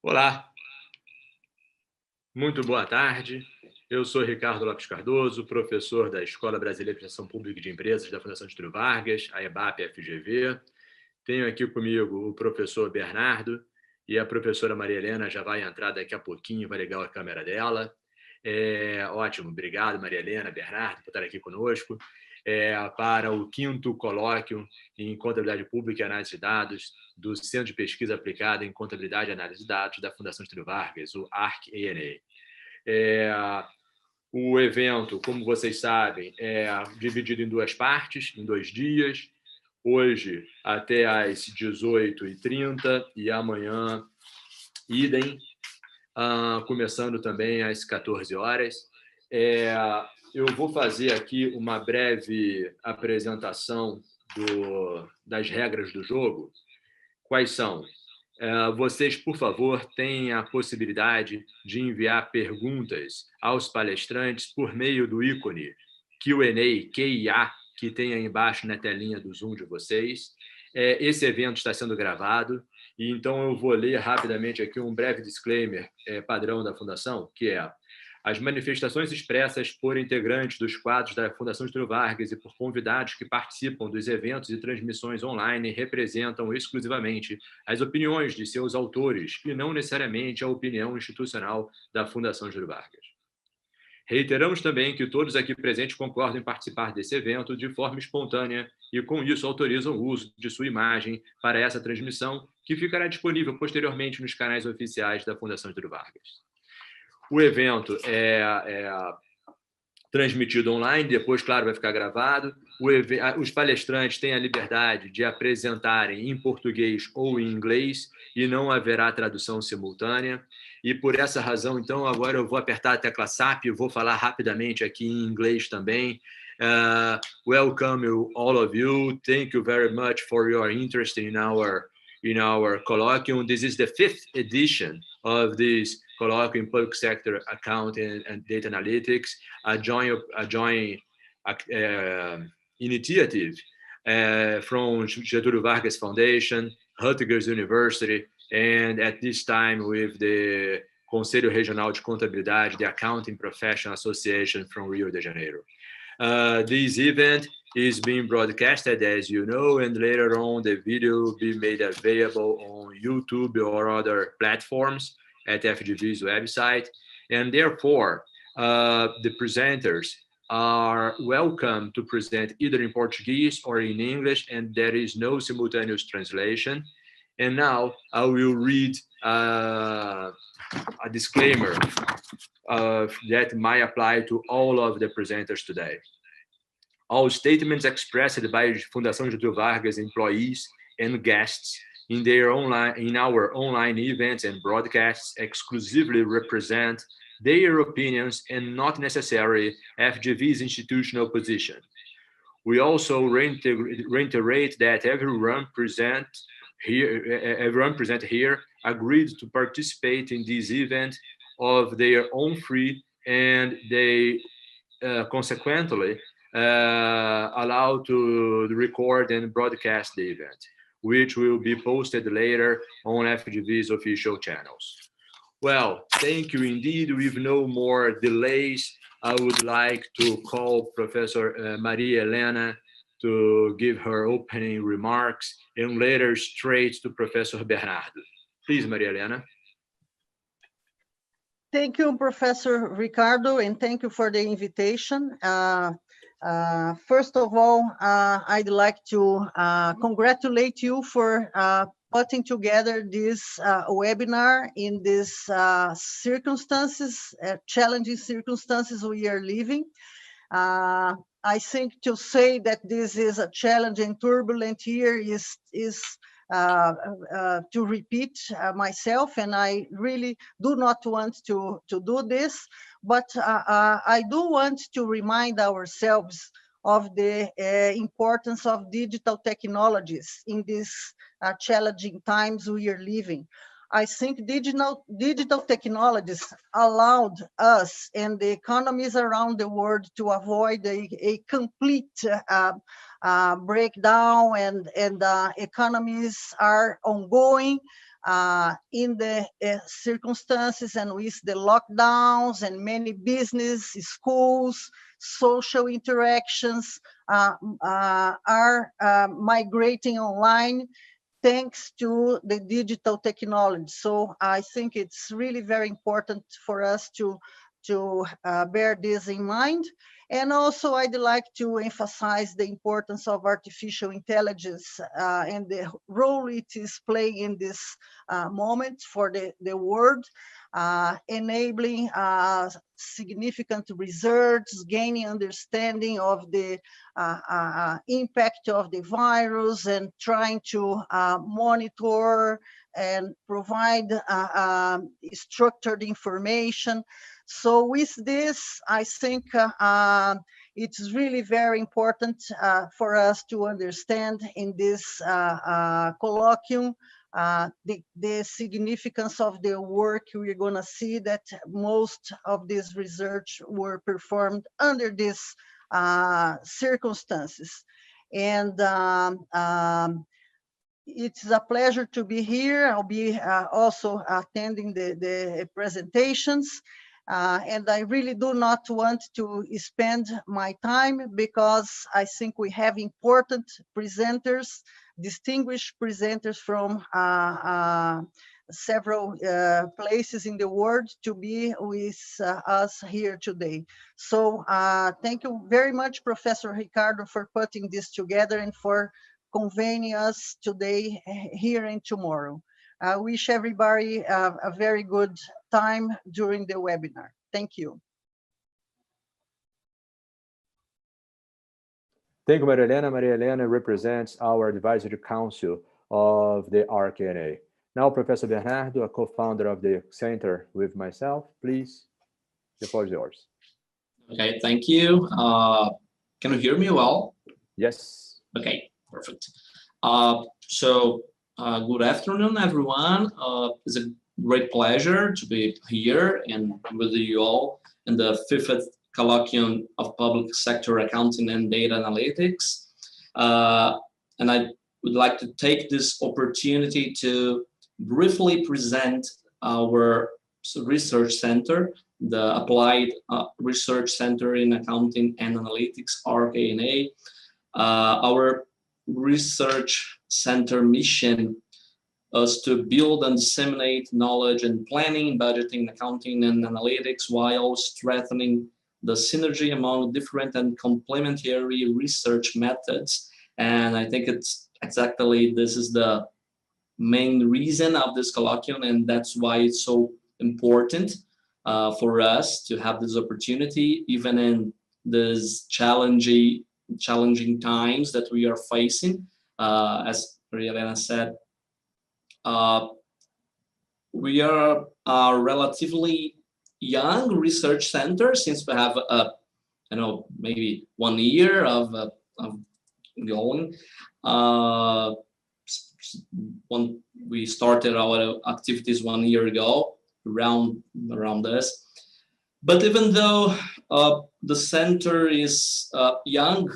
Olá, muito boa tarde. Eu sou Ricardo Lopes Cardoso, professor da Escola Brasileira de Gestão Pública de Empresas da Fundação Getúlio Vargas, a EBAPE FGV. Tenho aqui comigo o professor Bernardo e a professora Maria Helena já vai entrar daqui a pouquinho, vai ligar a câmera dela. Ótimo, obrigado Maria Helena, Bernardo, por estar aqui conosco. Para o 5º Colloquium em Contabilidade Pública e Análise de Dados do Centro de Pesquisa Aplicada em Contabilidade e Análise de Dados da Fundação Getúlio Vargas, o ARC-A&A. O evento, como vocês sabem, é dividido em 2 partes, em 2 dias. Hoje até às 18h30 e amanhã idem, começando também às 14 horas. Eu vou fazer aqui uma breve apresentação das regras do jogo. Quais são? Vocês, por favor, têm a possibilidade de enviar perguntas aos palestrantes por meio do ícone Q&A, QIA, que tem aí embaixo na telinha do Zoom de vocês. Esse evento está sendo gravado, e então eu vou ler rapidamente aqui um breve disclaimer padrão da Fundação, que é: as manifestações expressas por integrantes dos quadros da Fundação Getúlio Vargas e por convidados que participam dos eventos e transmissões online representam exclusivamente as opiniões de seus autores e não necessariamente a opinião institucional da Fundação Getúlio Vargas. Reiteramos também que todos aqui presentes concordam em participar desse evento de forma espontânea e, com isso, autorizam o uso de sua imagem para essa transmissão, que ficará disponível posteriormente nos canais oficiais da Fundação Getúlio Vargas. O evento é transmitido online, depois, claro, vai ficar gravado. Os palestrantes têm a liberdade de apresentarem em português ou em inglês e não haverá tradução simultânea. E por essa razão, então, agora eu vou apertar a tecla SAP e vou falar rapidamente aqui em inglês também. Welcome all of you. Thank you very much for your interest in our colloquium. This is the 5th edition of this Colloquium Public Sector Accounting and Data Analytics, a joint initiative from Getúlio Vargas Foundation, Rutgers University, and at this time with the Conselho Regional de Contabilidade, the Accounting Professional Association from Rio de Janeiro. This event is being broadcasted, as you know, and later on the video will be made available on YouTube or other platforms at FGV's website. And therefore, the presenters are welcome to present either in Portuguese or in English, and there is no simultaneous translation. And now I will read a disclaimer that might apply to all of the presenters today. All statements expressed by Fundação Getúlio Vargas employees and guests in our online events and broadcasts exclusively represent their opinions and not necessarily FGV's institutional position. We also reiterate that everyone present here agreed to participate in this event of their own free, and they consequently allowed to record and broadcast the event, which will be posted later on FGV's official channels. Well, thank you indeed. With no more delays, I would like to call Professor Maria Helena to give her opening remarks, and later straight to Professor Bernardo. Please, Maria Helena. Thank you, Professor Ricardo, and thank you for the invitation. First of all, I'd like to congratulate you for putting together this webinar in these circumstances, challenging circumstances we are living. I think to say that this is a challenging, turbulent year is to repeat myself, and I really do not want to do this, but I do want to remind ourselves of the importance of digital technologies in these challenging times we are living. I think digital technologies allowed us and the economies around the world to avoid a complete breakdown, and economies are ongoing. in the circumstances and with the lockdowns and many business, schools, social interactions are migrating online thanks to the digital technology. So I think it's really very important for us to bear this in mind. And also I'd like to emphasize the importance of artificial intelligence and the role it is playing in this moment for the world, enabling significant research, gaining understanding of the impact of the virus, and trying to monitor and provide structured information. So with this, I think it's really very important for us to understand in this colloquium the significance of the work. We're going to see that most of this research were performed under these circumstances. And it's a pleasure to be here. I'll be also attending the presentations. And I really do not want to spend my time because I think we have important presenters, distinguished presenters from several places in the world to be with us here today. So thank you very much, Professor Ricardo, for putting this together and for convening us today, here and tomorrow. I wish everybody a very good time during the webinar. Thank you. Thank you, Maria Helena. Maria Helena represents our advisory council of the ARC-A&A. Now, Professor Bernardo, a co-founder of the center with myself, please, the floor is yours. Okay, thank you. Can you hear me well? Yes. Okay, perfect. Good afternoon, everyone. It's a great pleasure to be here and with you all in the 5th Colloquium of Public Sector Accounting and Data Analytics. And I would like to take this opportunity to briefly present our research center, the Applied Research Center in Accounting and Analytics, ARC-A&A. Our research center mission is to build and disseminate knowledge in planning, budgeting, accounting, and analytics while strengthening the synergy among different and complementary research methods. And I think it's exactly this is the main reason of this colloquium, and that's why it's so important for us to have this opportunity, even in these challenging times that we are facing. As Maria Helena said, we are a relatively young research center since we have maybe 1 year of going. When we started our activities 1 year ago, around this. But even though the center is young,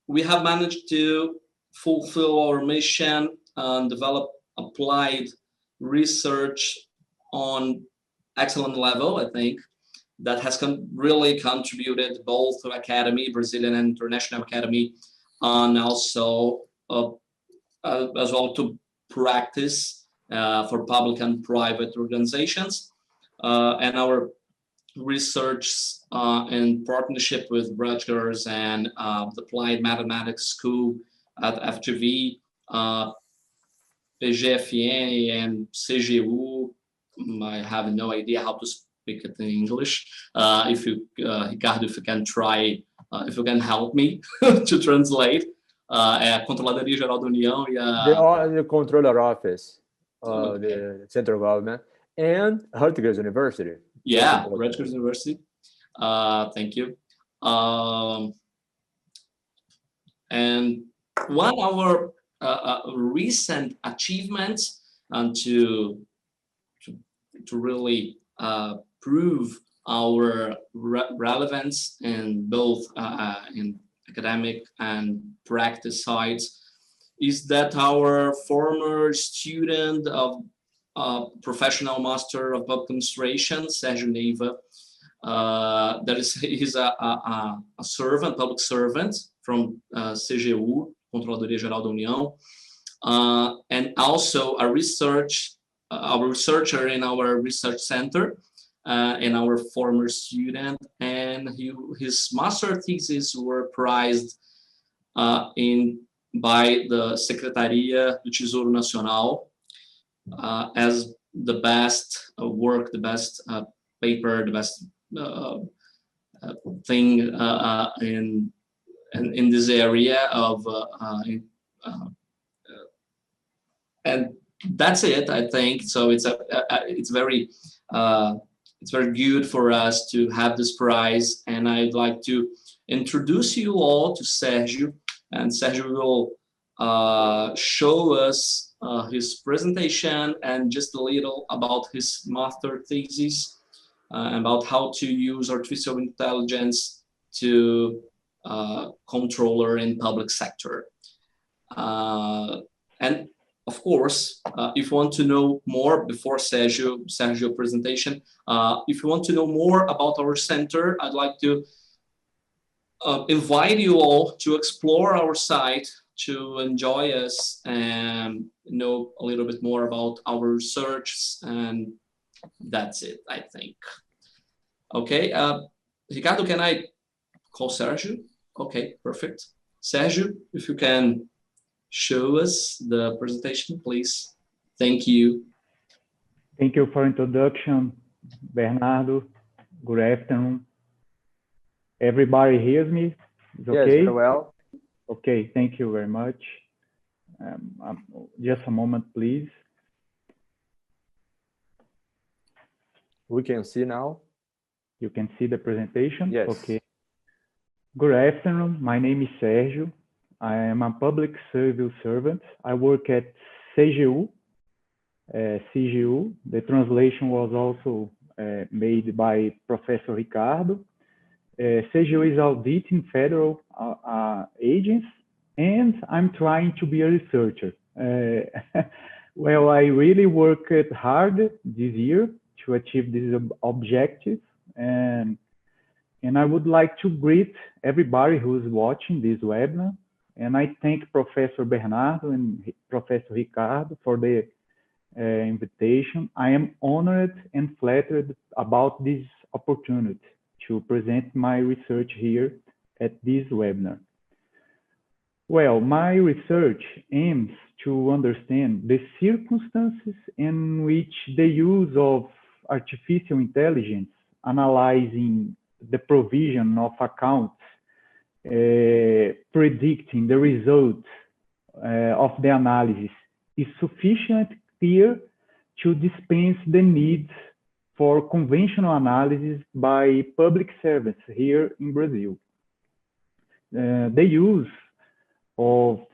we have managed to fulfill our mission and develop applied research on excellent level. I think that has really contributed both to academy, Brazilian and international academy, and also as well to practice for public and private organizations. And our research in partnership with Rutgers and the Applied Mathematics School at FGV, PGFN and CGU. I have no idea how to speak it in English. If you, Ricardo, if you can try, if you can help me to translate. É a Controladoria Geral da União e a... The Controller Office of the Central Government and Rutgers University. Yeah, Rutgers University. Thank you. And one of our recent achievements and to really prove our relevance in both in academic and practice sides is that our former student of Professional Master of Public Administration, Sérgio Neiva, he's a servant, public servant from CGU, Controladoria Geral da União, and also a researcher in our research center, and our former student, and his master thesis were prized by the Secretaria do Tesouro Nacional as the best work, the best paper, the best thing in this area of and that's it, I think. So it's very good for us to have this prize, and I'd like to introduce you all to Sergio, and Sergio will show us his presentation and just a little about his master thesis, about how to use artificial intelligence to controller in public sector. And of course, if you want to know more before Sergio presentation, if you want to know more about our center, I'd like to invite you all to explore our site, to enjoy us and know a little bit more about our research, and that's it, I think. Okay, Ricardo, can I call Sergio? Okay, perfect. Sergio, if you can show us the presentation, please. Thank you. Thank you for introduction, Bernardo. Good afternoon. Everybody hears me? It's okay? Yes, very well. Okay, thank you very much. Just a moment, please. We can see now. You can see the presentation? Yes. Okay. Good afternoon. My name is Sergio. I am a public civil servant. I work at CGU. CGU. The translation was also made by Professor Ricardo. CGU is auditing federal agents, and I'm trying to be a researcher. Well, I really worked hard this year to achieve this objective, and I would like to greet everybody who's watching this webinar, and I thank Professor Bernardo and Professor Ricardo for the invitation. I am honored and flattered about this opportunity to present my research here at this webinar. Well, my research aims to understand the circumstances in which the use of artificial intelligence analyzing the provision of accounts, predicting the results of the analysis is sufficiently clear to dispense the need for conventional analysis by public servants here in Brazil. The use of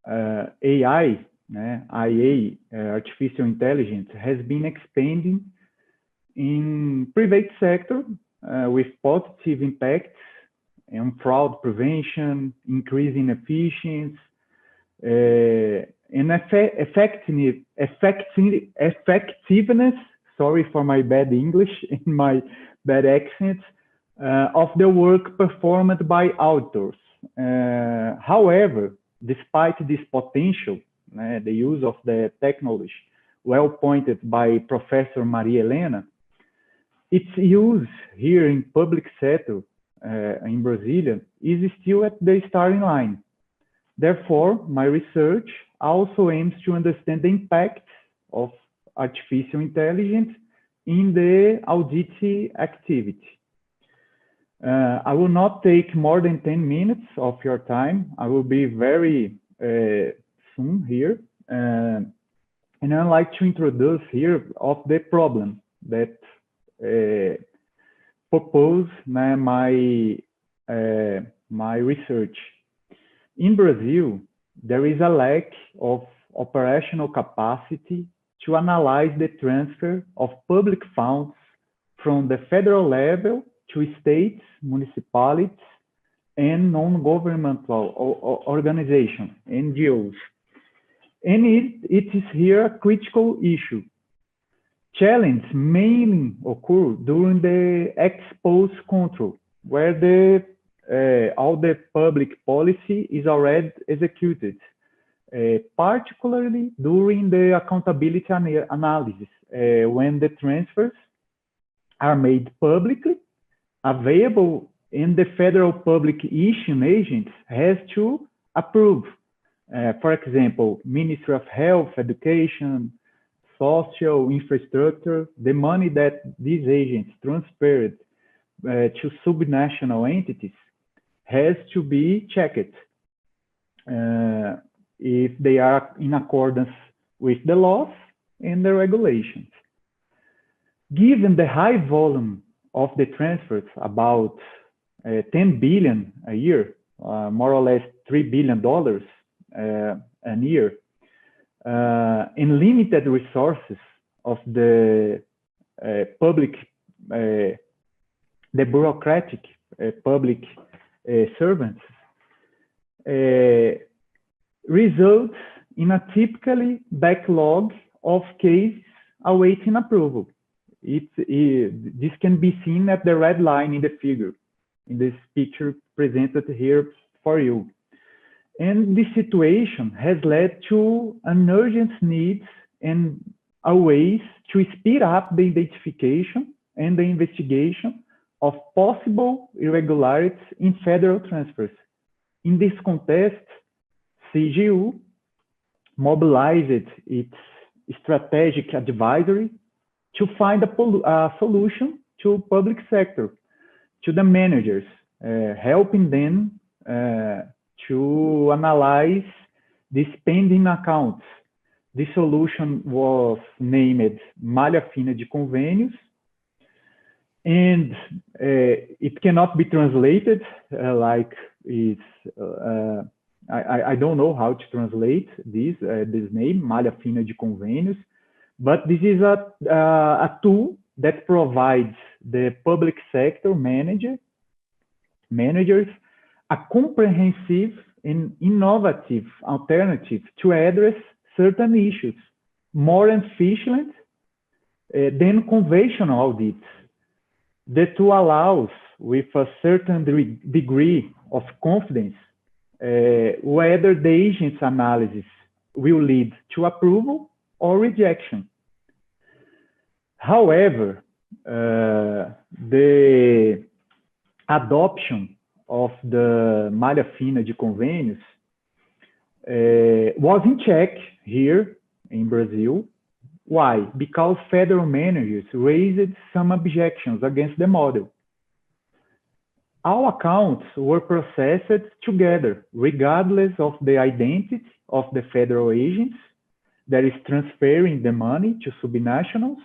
AI, IA, artificial intelligence, has been expanding in private sector with positive impacts on fraud prevention, increasing efficiency, and effectiveness, sorry for my bad English and my bad accent, of the work performed by auditors. However, despite this potential, the use of the technology, well pointed by Professor Maria Helena, its use here in public sector in Brazil is still at the starting line. Therefore, my research also aims to understand the impact of artificial intelligence in the audit activity. I will not take more than 10 minutes of your time. I will be very soon here. And I'd like to introduce here of the problem that propose my research. In Brazil, there is a lack of operational capacity to analyze the transfer of public funds from the federal level to states, municipalities, and non-governmental organizations, NGOs. And it is here a critical issue. Challenges mainly occur during the ex post control, where all the public policy is already executed, particularly during the accountability analysis, when the transfers are made publicly available and the federal public issuing agents has to approve. For example, Ministry of Health, Education, Social, Infrastructure, the money that these agents transferred to subnational entities has to be checked if they are in accordance with the laws and the regulations. Given the high volume of the transfers, about 10 billion a year, more or less $3 billion a year, and limited resources of the public, the bureaucratic public servants, results in a typically backlog of cases awaiting approval. This can be seen at the red line in the figure, in this picture presented here for you. And this situation has led to an urgent need and ways to speed up the identification and the investigation of possible irregularities in federal transfers. In this context, CGU mobilized its strategic advisory to find a solution to public sector, to the managers, helping them to analyze the spending accounts. The solution was named Malha Fina de Convênios, and it cannot be translated like it's, I don't know how to translate this name, Malha Fina de Convênios, but this is a tool that provides the public sector managers a comprehensive and innovative alternative to address certain issues, more efficient than conventional audits. The tool allows, with a certain degree of confidence, whether the agent's analysis will lead to approval or rejection. However, the adoption of the Malha Fina de Convênios was in check here in Brazil. Why? Because federal managers raised some objections against the model. All accounts were processed together, regardless of the identity of the federal agents that is transferring the money to subnationals.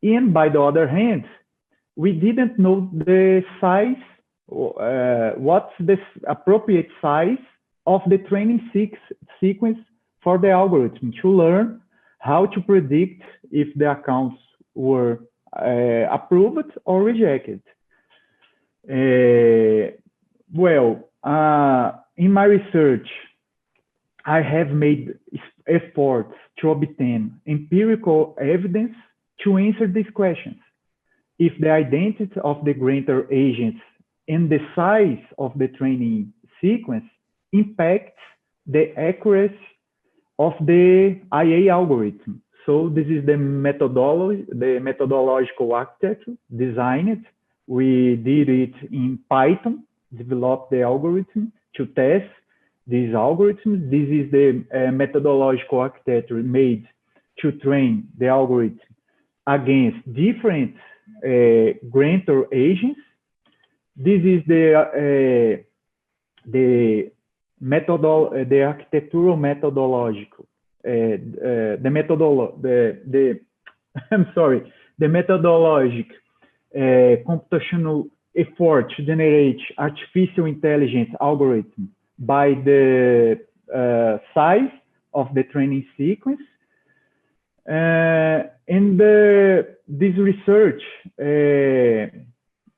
And by the other hand, we didn't know the size, what's the appropriate size of the training sequence for the algorithm to learn how to predict if the accounts were approved or rejected. Well, in my research, I have made efforts to obtain empirical evidence to answer these questions. If the identity of the grantor agents and the size of the training sequence impacts the accuracy of the IA algorithm. So this is the methodology, the methodological architecture designed. We did it in Python, developed the algorithm to test these algorithms. This is the methodological architecture made to train the algorithm against different grantor agents. This is the architectural methodological, the methodologic computational effort to generate artificial intelligence algorithm by the size of the training sequence. And this research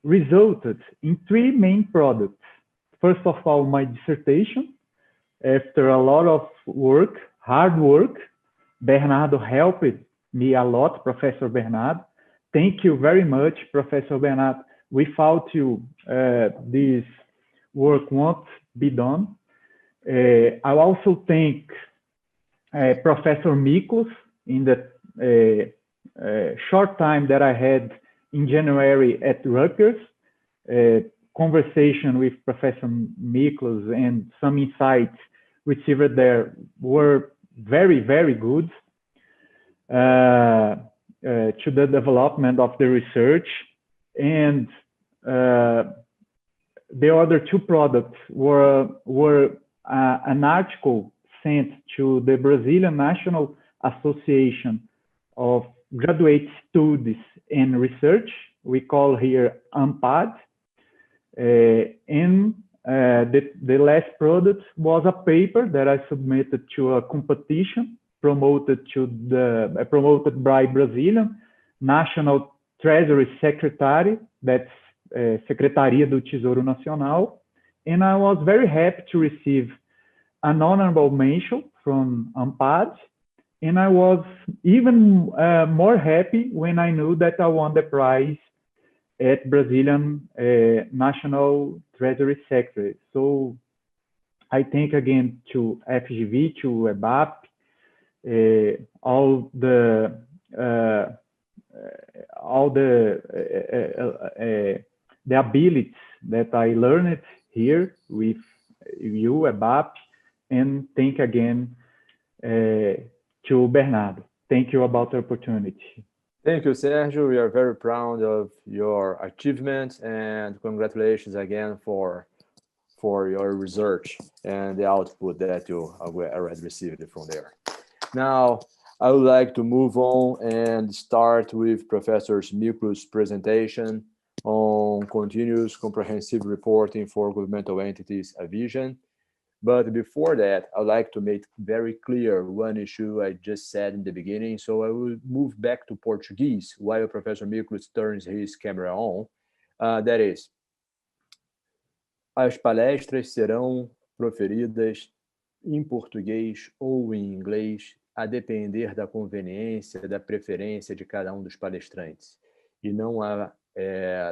resulted in three main products. first of all, my dissertation. After a lot of work, hard work, Bernardo helped me a lot, Professor Bernardo. Thank you very much, Professor Bernardo. Without you, this work won't be done. I also thank Professor Miklos in the short time that I had in January at Rutgers. Conversation with Professor Miklos and some insights received there were very, very good to the development of the research. And the other two products were an article sent to the Brazilian National Association of Graduate Studies and Research. We call here AMPAD. And the last product was a paper that I submitted to a competition promoted by Brazilian National Treasury Secretary, that's Secretaria do Tesouro Nacional. And I was very happy to receive an honorable mention from AMPAD. And I was even more happy when I knew that I won the prize at Brazilian National Treasury Secretary. So I thank again to FGV, to EBAPE, all the abilities that I learned here with you, EBAPE, and thank again to Bernardo. Thank you about the opportunity. Thank you, Sergio. We are very proud of your achievements, and congratulations again for your research and the output that you already received from there. Now, I would like to move on and start with Professor Miklos' presentation on continuous comprehensive reporting for governmental entities, a vision. But before that, I'd like to make very clear one issue I just said in the beginning. So I will move back to Portuguese while Professor Miklos turns his camera on. That is, as palestras serão proferidas em português ou em inglês, a depender da conveniência, da preferência de cada um dos palestrantes. E não há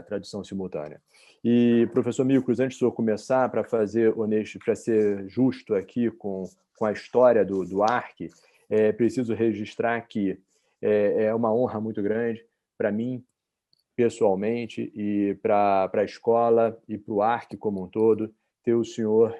tradução simultânea. E, professor Miklos, antes de eu começar, para ser justo aqui com a história do ARC, preciso registrar que é uma honra muito grande para mim, pessoalmente, e para a escola e para o ARC como um todo, ter o senhor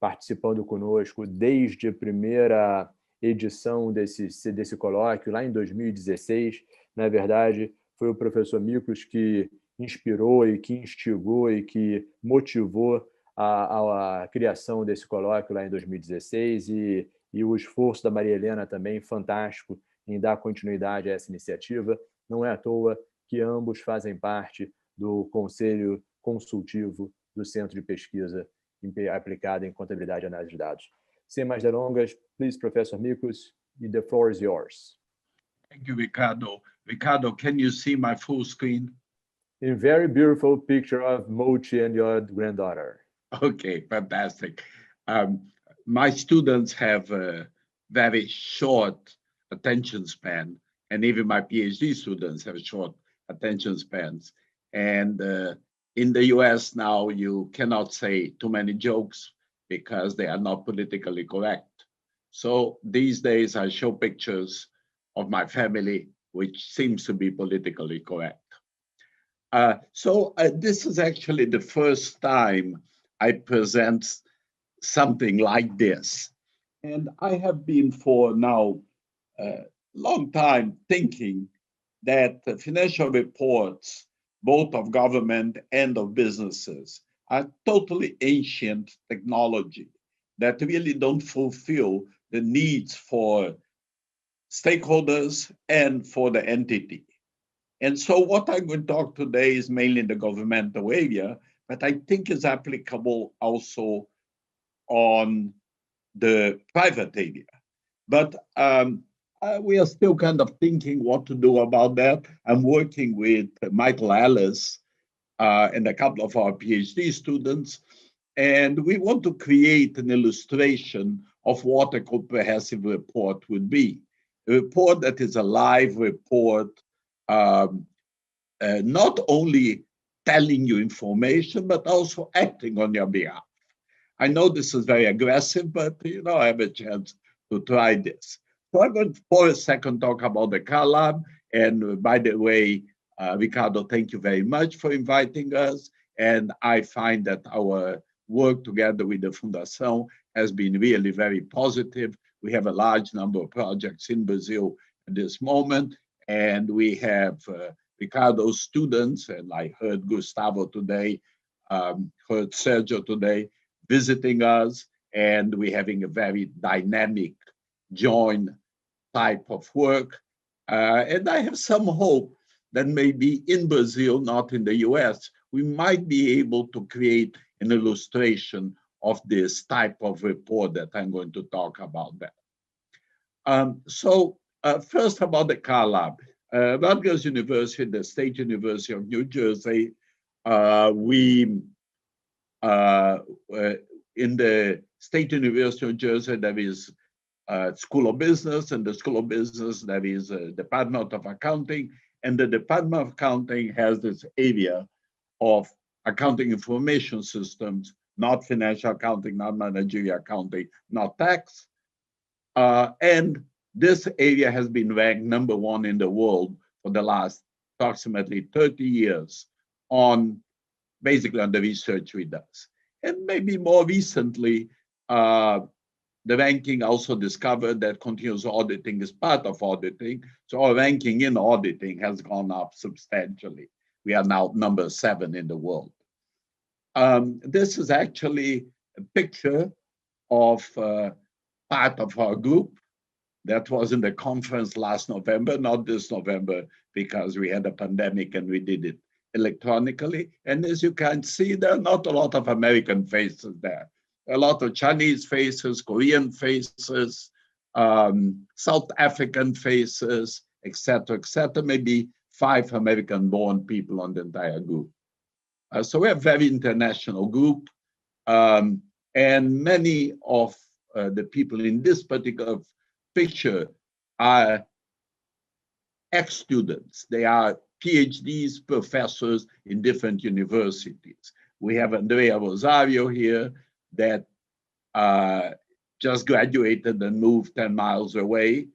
participando conosco desde a primeira edição desse colóquio, lá em 2016. Na verdade, foi o professor Miklos que inspirou e que instigou e que motivou a criação desse colóquio lá em 2016 e o esforço da Maria Helena também, fantástico, em dar continuidade a essa iniciativa. Não é à toa que ambos fazem parte do Conselho Consultivo do Centro de Pesquisa Aplicada em Contabilidade e Análise de Dados. Sem mais delongas, please, Professor Miklos, the floor is yours. Thank you, Ricardo. Ricardo, can you see my full screen? A very beautiful picture of Mochi and your granddaughter. Okay, fantastic. My students have a very short attention span, and even my PhD students have short attention spans. And in the US now, you cannot say too many jokes because they are not politically correct. So these days I show pictures of my family, which seems to be politically correct. So this is actually the first time I present something like this. And I have been for now a long time thinking that the financial reports, both of government and of businesses, are totally ancient technology that really don't fulfill the needs for stakeholders and for the entity. And so what I'm going to talk today is mainly in the governmental area, but I think is applicable also on the private area. But we are still kind of thinking what to do about that. I'm working with Michael Ellis and a couple of our PhD students And we want to create an illustration of what a comprehensive report would be. A report that is a live report, not only telling you information, but also acting on your behalf. I know this is very aggressive, but I have a chance to try this. So I'm going to, for a second, talk about the Carlab. And by the way, Ricardo, thank you very much for inviting us. And I find that our work together with the Fundação has been really very positive. We have a large number of projects in Brazil at this moment, and we have Ricardo's students, and I heard Gustavo today, heard Sergio today, visiting us, and we're having a very dynamic joint type of work. And I have some hope that maybe in Brazil, not in the US, we might be able to create an illustration of this type of report that I'm going to talk about that. First about the Carlab. Rutgers University, the State University of New Jersey, in the State University of New Jersey, there is School of Business, and the School of Business, there is a Department of Accounting, and the Department of Accounting has this area of accounting information systems, not financial accounting, not managerial accounting, not tax. And this area has been ranked #1 in the world for the last approximately 30 years basically on the research we do. And maybe more recently, the ranking also discovered that continuous auditing is part of auditing. So our ranking in auditing has gone up substantially. We are now #7 in the world. This is actually a picture of part of our group that was in the conference last November, not this November, because we had a pandemic and we did it electronically. And as you can see, there are not a lot of American faces there. A lot of Chinese faces, Korean faces, South African faces, etc., etc. Maybe 5 American-born people on the entire group. So we're a very international group. And many of the people in this particular picture are ex-students. They are PhDs, professors in different universities. We have Andrea Rosario here that just graduated and moved 10 miles away.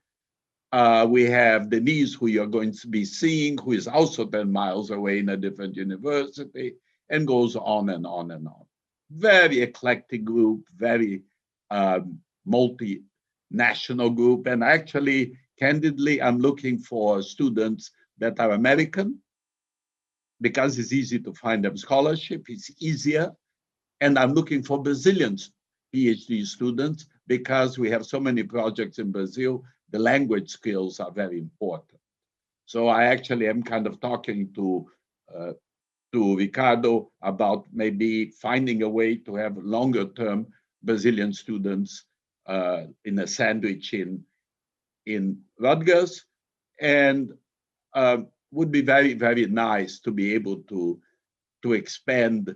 We have Denise, who you're going to be seeing, who is also 10 miles away in a different university, and goes on and on and on. Very eclectic group, very multinational group. And actually, candidly, I'm looking for students that are American because it's easy to find them scholarship, it's easier. And I'm looking for Brazilian PhD students because we have so many projects in Brazil, the language skills are very important. So I actually am kind of talking to Ricardo about maybe finding a way to have longer term Brazilian students in a sandwich in Rutgers, and would be very, very nice to be able to expand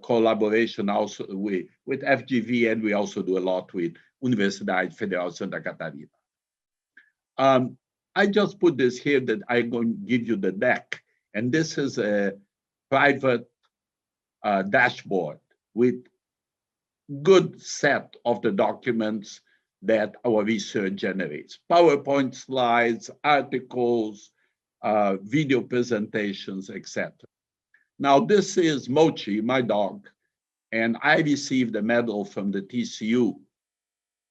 collaboration also with FGV, and we also do a lot with Universidade Federal de Santa Catarina. I just put this here that I'm going to give you the deck, and this is a private dashboard with good set of the documents that our research generates. PowerPoint slides, articles, video presentations, etc. Now, this is Mochi, my dog, and I received a medal from the TCU.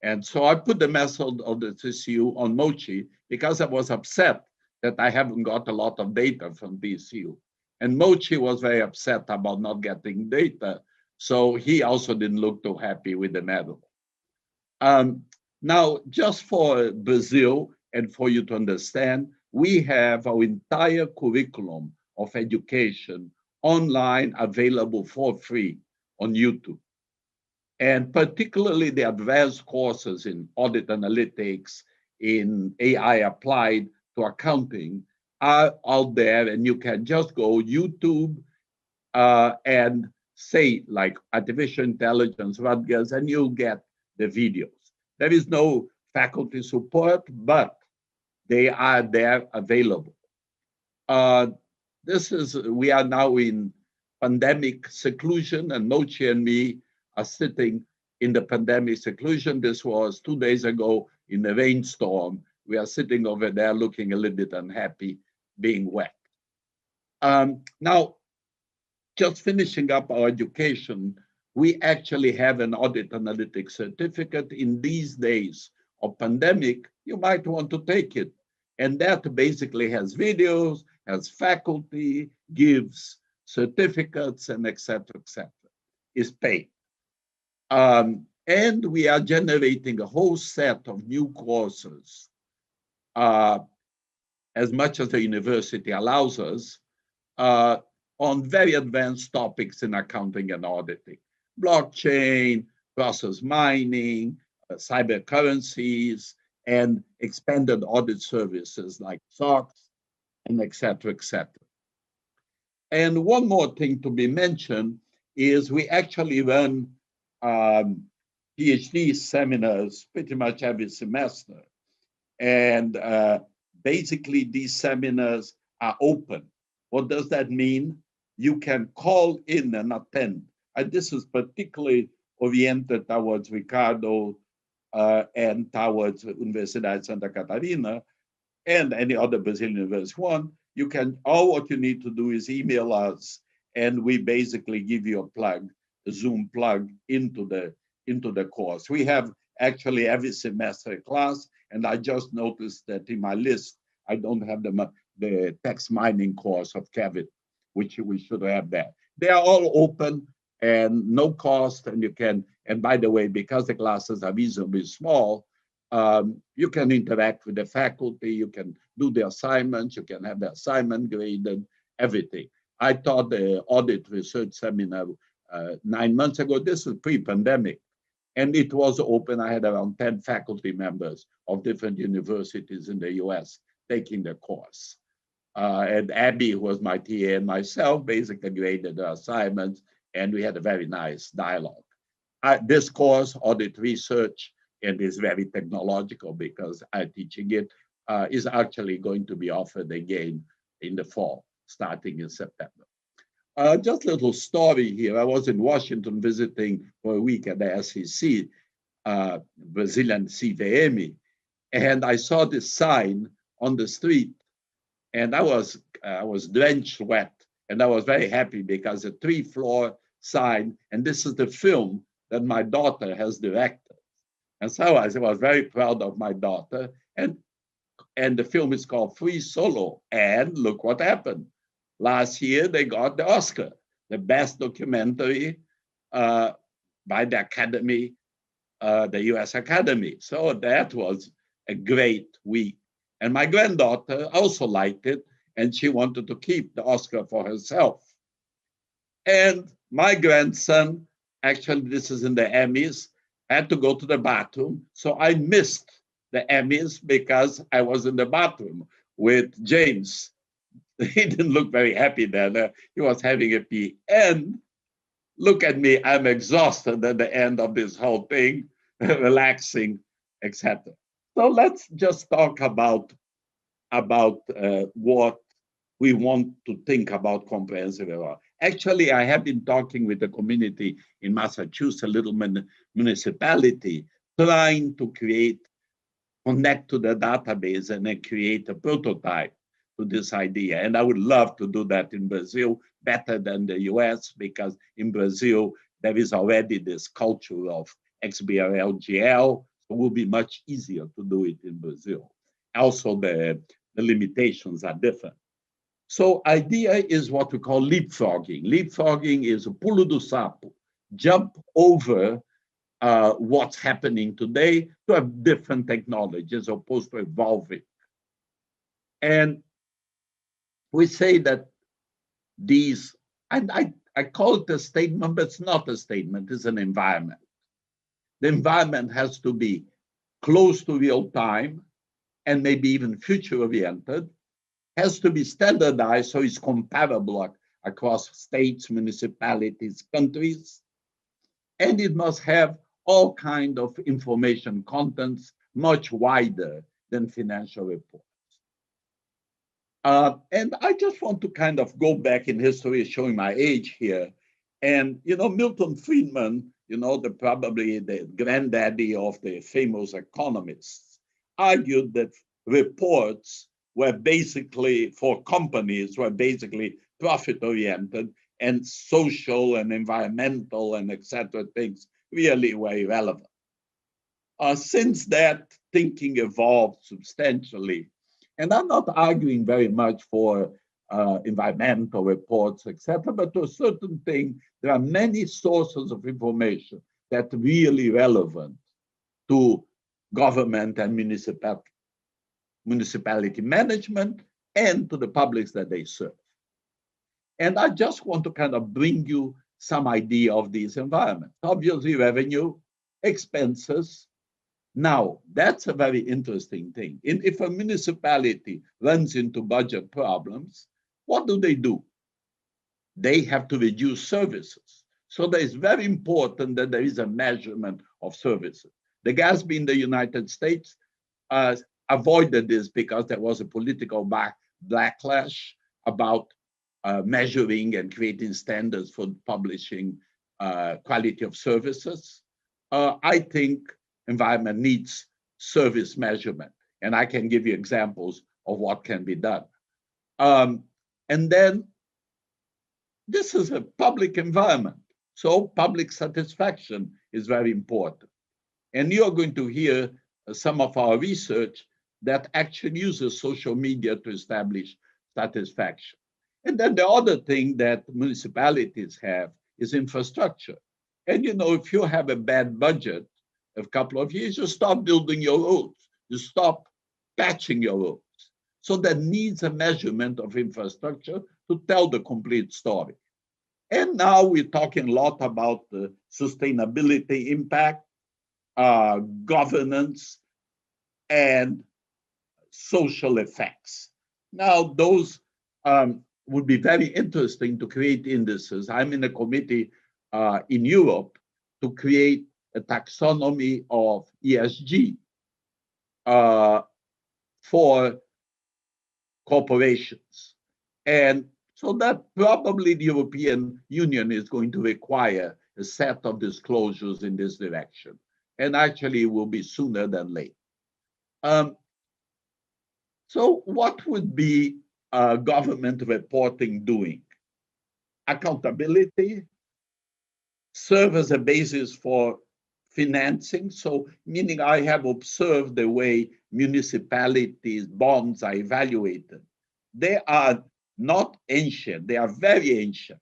And so I put the medal of the TCU on Mochi because I was upset that I haven't got a lot of data from TCU. And Mochi was very upset about not getting data, so he also didn't look too happy with the medal. Now, just for Brazil and for you to understand, we have our entire curriculum of education online available for free on YouTube. And particularly the advanced courses in audit analytics, in AI applied to accounting are out there, and you can just go YouTube and say like artificial intelligence, Rutgers, and you'll get the videos. There is no faculty support, but they are there available. We are now in pandemic seclusion, and Nochi and me are sitting in the pandemic seclusion. This was 2 days ago in a rainstorm. We are sitting over there looking a little bit unhappy, being wet. Now, just finishing up our education, we actually have an audit analytics certificate. In these days of pandemic, you might want to take it. And that basically has videos, has faculty, gives certificates, and et cetera, is paid. And we are generating a whole set of new courses, as much as the university allows us, on very advanced topics in accounting and auditing. Blockchain, process mining, cyber currencies, and expanded audit services like SOX, and et cetera, et cetera. And one more thing to be mentioned is we actually run PhD seminars pretty much every semester. And basically these seminars are open. What does that mean? You can call in and attend. And this is particularly oriented towards Ricardo and towards Universidade Santa Catarina and any other Brazilian university one. You can, all what you need to do is email us, and we basically give you a plug, a Zoom plug into the course. We have actually every semester a class, and I just noticed that in my list, I don't have the text mining course of Kevin, which we should have there. They are all open and no cost, and you can, and by the way, because the classes are reasonably small, you can interact with the faculty, you can do the assignments, you can have the assignment graded, everything. I taught the audit research seminar 9 months ago. This is pre-pandemic, and it was open. I had around 10 faculty members of different universities in the US taking the course. And Abby, who was my TA, and myself basically graded the assignments, and we had a very nice dialogue. This course, audit research, and is very technological because I'm teaching it, is actually going to be offered again in the fall, starting in September. Just a little story here. I was in Washington visiting for a week at the SEC, Brazilian CVM, and I saw this sign on the street, and I was drenched wet, and I was very happy because a 3-floor sign, and this is the film that my daughter has directed. And so I was very proud of my daughter, and the film is called Free Solo, and look what happened. Last year, they got the Oscar, the best documentary by the Academy, the US Academy. So that was a great week. And my granddaughter also liked it, and she wanted to keep the Oscar for herself. And my grandson, actually this is in the Emmys, had to go to the bathroom. So I missed the Emmys because I was in the bathroom with James. He didn't look very happy then. He was having a pee. And look at me, I'm exhausted at the end of this whole thing, relaxing, etc. So let's just talk about what we want to think about comprehensive error. Actually, I have been talking with the community in Massachusetts, a little municipality, trying to connect to the database and then create a prototype to this idea. And I would love to do that in Brazil better than the US, because in Brazil, there is already this culture of XBRL-GL, so it will be much easier to do it in Brazil. Also, the limitations are different. So idea is what we call leapfrogging. Leapfrogging is pulo do sapo, jump over what's happening today to a different technology as opposed to evolving. And we say that these, I call it a statement, but it's not a statement, it's an environment. The environment has to be close to real time and maybe even future oriented, has to be standardized so it's comparable across states, municipalities, countries, and it must have all kinds of information contents much wider than financial reports. And I just want to kind of go back in history, showing my age here. And, Milton Friedman, probably the granddaddy of the famous economists, argued that reports were basically, for companies, were basically profit-oriented, and social and environmental and etc. things really were irrelevant. Since that, thinking evolved substantially. And I'm not arguing very much for environmental reports, etc., but to a certain thing, there are many sources of information that are really relevant to government and municipality management and to the publics that they serve. And I just want to kind of bring you some idea of these environments. Obviously, revenue, expenses. Now, that's a very interesting thing. If a municipality runs into budget problems, what do? They have to reduce services. So that it's very important that there is a measurement of services. The GASB in the United States avoided this because there was a political backlash about measuring and creating standards for publishing quality of services. I think environment needs service measurement, and I can give you examples of what can be done. And then this is a public environment, so public satisfaction is very important. And you're going to hear some of our research that actually uses social media to establish satisfaction. And then the other thing that municipalities have is infrastructure. And if you have a bad budget a couple of years, you stop building your roads, you stop patching your roads. So that needs a measurement of infrastructure to tell the complete story. And now we're talking a lot about the sustainability impact, governance, and social effects. Now, those would be very interesting to create indices. I'm in a committee in Europe to create a taxonomy of ESG for corporations. And so that probably the European Union is going to require a set of disclosures in this direction. And actually it will be sooner than later. So what would be government reporting doing? Accountability, serve as a basis for financing. So meaning I have observed the way municipalities' bonds are evaluated. They are not ancient, they are very ancient.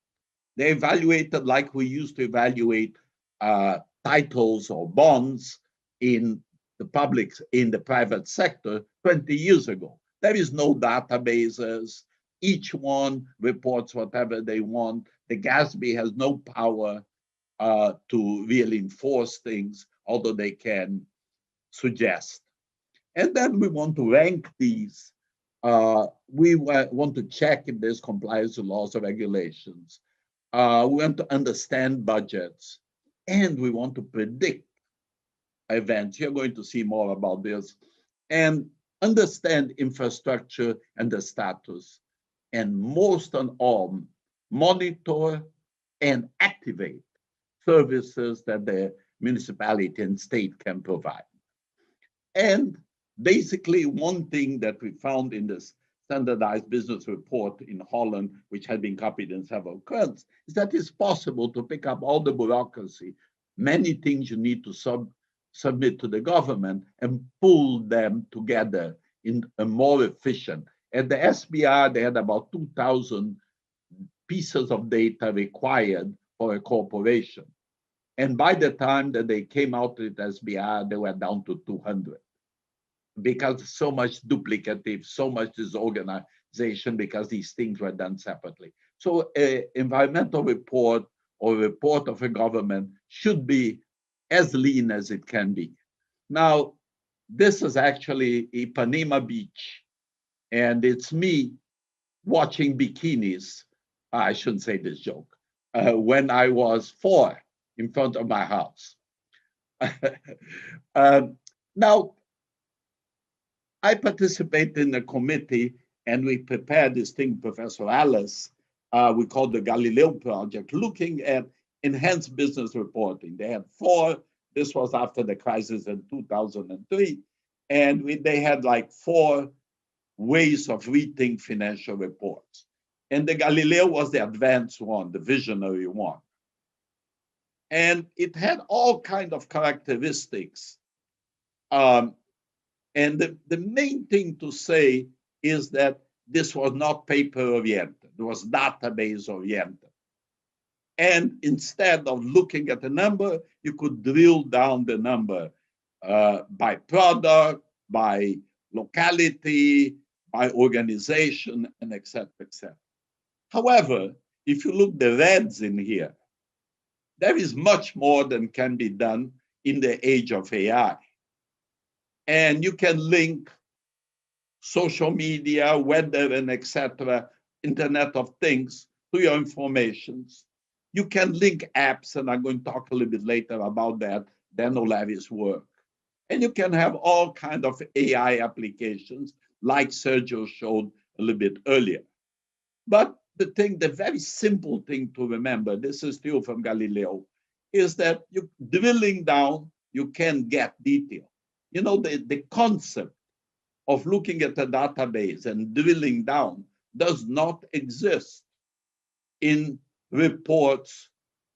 They're evaluated like we used to evaluate titles or bonds in the public, in the private sector 20 years ago. There is no databases. Each one reports whatever they want. The GASB has no power to really enforce things, although they can suggest. And then we want to rank these. We want to check if there's compliance with laws or regulations. We want to understand budgets, and we want to predict events. You're going to see more about this. And understand infrastructure and the status. And most of all, monitor and activate services that the municipality and state can provide. And basically, one thing that we found in this standardized business report in Holland, which had been copied in several countries, is that it's possible to pick up all the bureaucracy, many things you need to submit to the government, and pull them together in a more efficient. At the SBR, they had about 2,000 pieces of data required for a corporation. And by the time that they came out with SBR, they were down to 200. Because so much duplicative, so much disorganization, because these things were done separately. So an environmental report or report of a government should be as lean as it can be. Now, this is actually Ipanema Beach, and it's me watching bikinis I shouldn't say this joke, when I was 4 in front of my house. Now, I participated in a committee and we prepared this thing, Professor Alice, we called the Galileo Project, looking at enhanced business reporting. They had 4, this was after the crisis in 2003, and they had like 4 ways of reading financial reports. And the Galileo was the advanced one, the visionary one. And it had all kinds of characteristics. And the main thing to say is that this was not paper-oriented, it was database-oriented. And instead of looking at a number, you could drill down the number by product, by locality, by organization, and et cetera, et cetera. However, if you look the reds in here, there is much more than can be done in the age of AI. And you can link social media, weather, and et cetera, Internet of Things to your informations. You can link apps, and I'm going to talk a little bit later about that, Dan O'Leary's work. And you can have all kinds of AI applications, like Sergio showed a little bit earlier. But the very simple thing to remember, this is still from Galileo, is that you drilling down, you can get detail. You know, the concept of looking at a database and drilling down does not exist in reports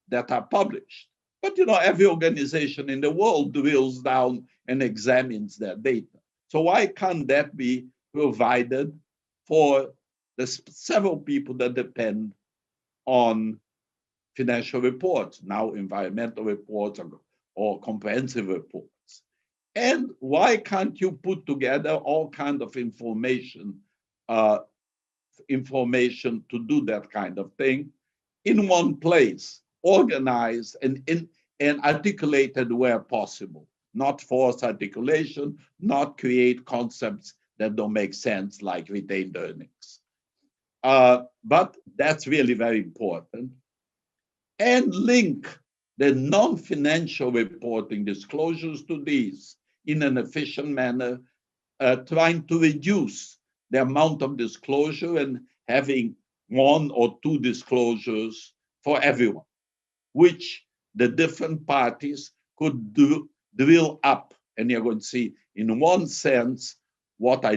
that are published. But, you know, every organization in the world drills down and examines their data. So why can't that be provided for the several people that depend on financial reports, now environmental reports or comprehensive reports? And why can't you put together all kinds of information to do that kind of thing in one place, organized and articulated where possible, not forced articulation, not create concepts that don't make sense like retained earnings. But that's really very important. And link the non-financial reporting disclosures to these in an efficient manner, trying to reduce the amount of disclosure and having 1 or 2 disclosures for everyone, which the different parties could drill up. And you're going to see in one sense what I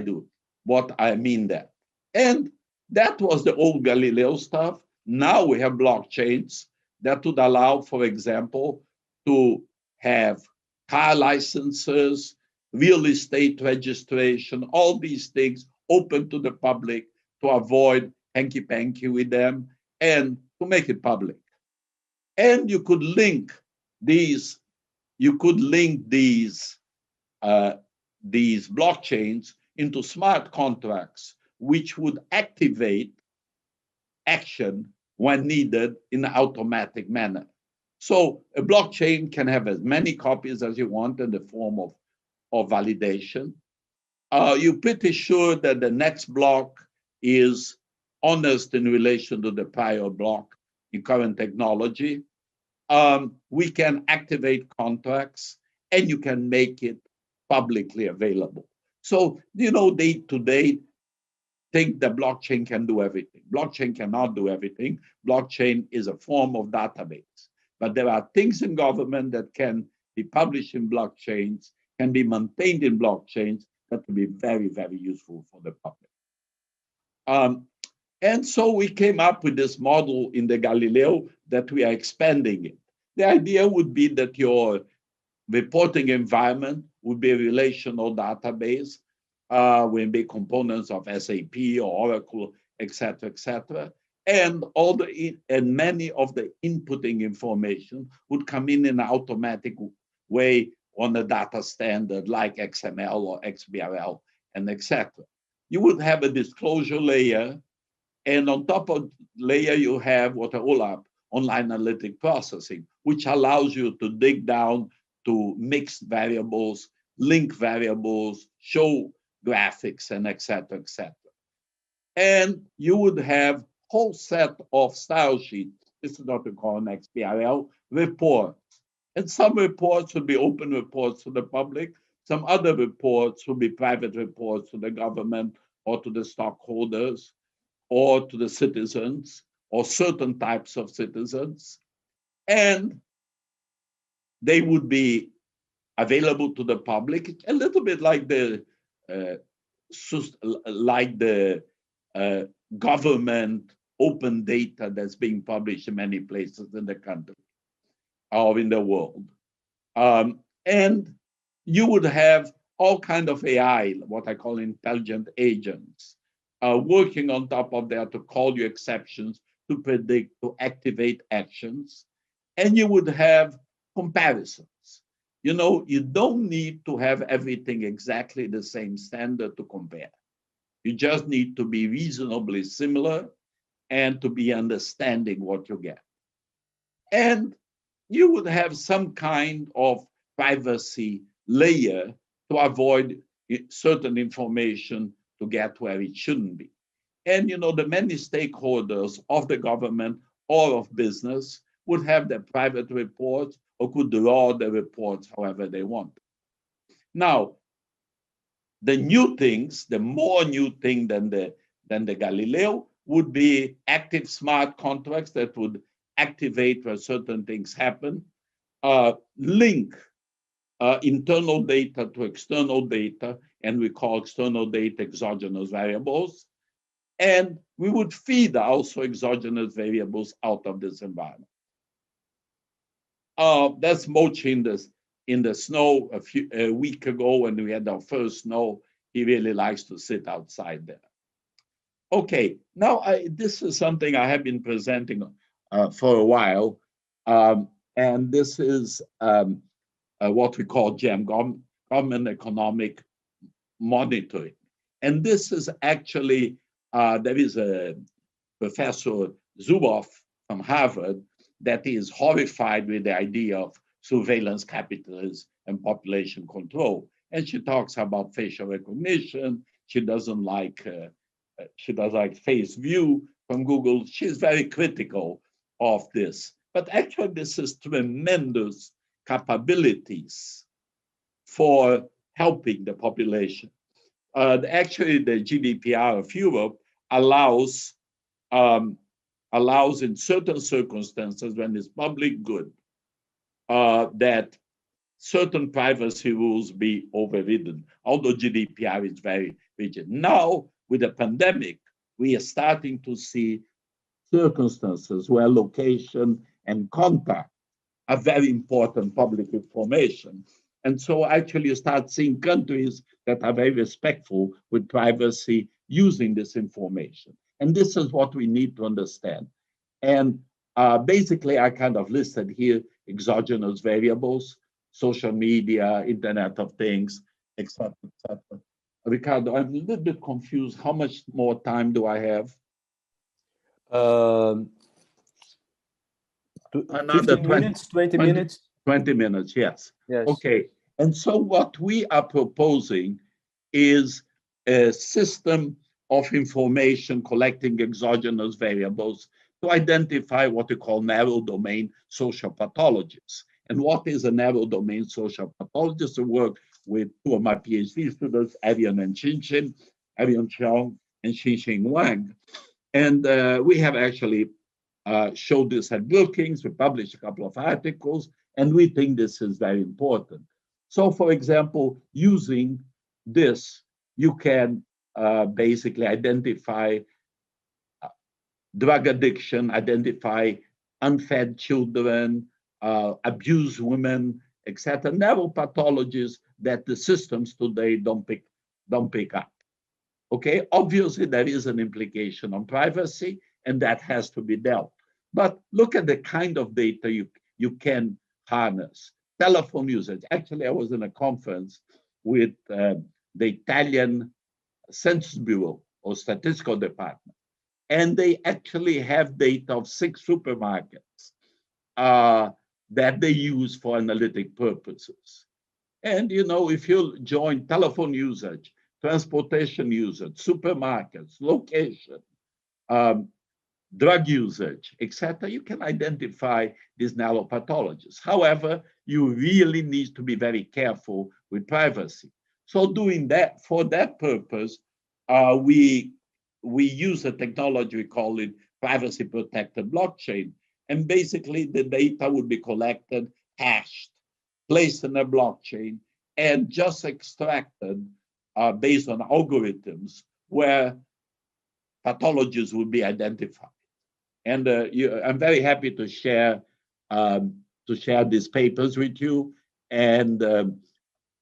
mean that. And that was the old Galileo stuff. Now we have blockchains that would allow, for example, to have car licenses, real estate registration, all these things open to the public to avoid hanky-panky with them and to make it public. And you could link these blockchains into smart contracts, which would activate action when needed in an automatic manner. So a blockchain can have as many copies as you want in the form of validation. You're pretty sure that the next block is honest in relation to the prior block in current technology. We can activate contracts and you can make it publicly available. So, you know, they today think the blockchain can do everything. Blockchain cannot do everything. Blockchain is a form of database. But there are things in government that can be published in blockchains, can be maintained in blockchains, that will be very, very useful for the public. And so we came up with this model in the Galileo that we are expanding it. The idea would be that your reporting environment would be a relational database, with big components of SAP or Oracle, et cetera, and many of the inputting information would come in an automatic way on a data standard like XML or XBRL, and et cetera. You would have a disclosure layer, and on top of the layer you have what I call online analytic processing, which allows you to dig down to mix variables, link variables, show graphics, and et cetera, et cetera. And you would have whole set of style sheets. This is what we call an XBRL report. And some reports will be open reports to the public. Some other reports will be private reports to the government or to the stockholders or to the citizens or certain types of citizens. And they would be available to the public, a little bit like the government open data that's being published in many places in the country or in the world. And you would have all kinds of AI, what I call intelligent agents, working on top of that to call you exceptions, to predict, to activate actions. And you would have comparisons. You know, you don't need to have everything exactly the same standard to compare. You just need to be reasonably similar and to be understanding what you get. And you would have some kind of privacy layer to avoid certain information to get where it shouldn't be. And, you know, the many stakeholders of the government or of business would have their private reports or could draw the reports however they want. Now, the new things, the more new thing than the Galileo would be active smart contracts that would activate where certain things happen, link internal data to external data, and we call external data exogenous variables. And we would feed also exogenous variables out of this environment. That's Mochi in the snow a week ago when we had our first snow. He really likes to sit outside there. Okay, now this is something I have been presenting for a while, and this is what we call GEM, Government Economic Monitoring. And this is actually, there is a Professor Zuboff from Harvard that is horrified with the idea of surveillance capitalism and population control. And she talks about facial recognition. She doesn't like face view from Google. She's very critical of this. But actually, this is tremendous capabilities for helping the population. Actually, the GDPR of Europe allows in certain circumstances when it's public good that certain privacy rules be overridden, although GDPR is very rigid. Now, with the pandemic, we are starting to see circumstances where location and contact are very important public information. And so actually you start seeing countries that are very respectful with privacy using this information. And this is what we need to understand. And basically I kind of listed here exogenous variables, social media, Internet of Things, etc., etc. Ricardo, I'm a little bit confused. How much more time do I have? Another 15 minutes, 20 minutes? 20 minutes, yes. Yes. Okay. And so what we are proposing is a system of information collecting exogenous variables to identify what we call narrow domain social pathologies. And what is a narrow domain social pathologist? I work with two of my PhD students, Arian and Xinxin, Arian Xiong and Xinxin Wang. And we have actually showed this at Brookings. We published a couple of articles, and we think this is very important. So, for example, using this, you can basically identify drug addiction, identify unfed children, abused women, etc. Narrow pathologies that the systems today don't pick up. Okay, obviously there is an implication on privacy, and that has to be dealt. But look at the kind of data you can harness. Telephone usage. Actually, I was in a conference with the Italian Census Bureau or Statistical Department, and they actually have data of 6 supermarkets that they use for analytic purposes. And you know, if you join telephone usage, transportation usage, supermarkets, location, drug usage, etc., you can identify these nanopathologies. However, you really need to be very careful with privacy. So doing that, for that purpose, we use a technology, we call it privacy protected blockchain. And basically the data would be collected, hashed, placed in a blockchain, and just extracted based on algorithms where pathologies will be identified. And I'm very happy to share these papers with you, and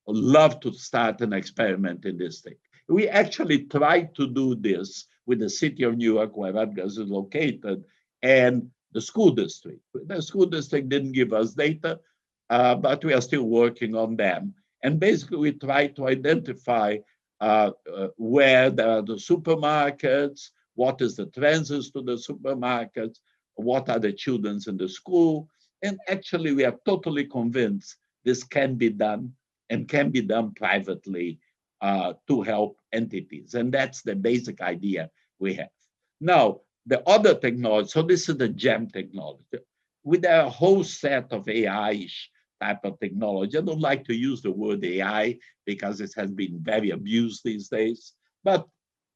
love to start an experiment in this thing. We actually tried to do this with the city of New York, where Rutgers is located, and the school district. The school district didn't give us data, but we are still working on them. And basically, we try to identify where there are the supermarkets, what is the transits to the supermarkets, what are the children in the school. And actually, we are totally convinced this can be done and can be done privately to help entities. And that's the basic idea we have. Now, the other technology, so this is the GEM technology. With a whole set of AI-ish type of technology. I don't like to use the word AI because it has been very abused these days, but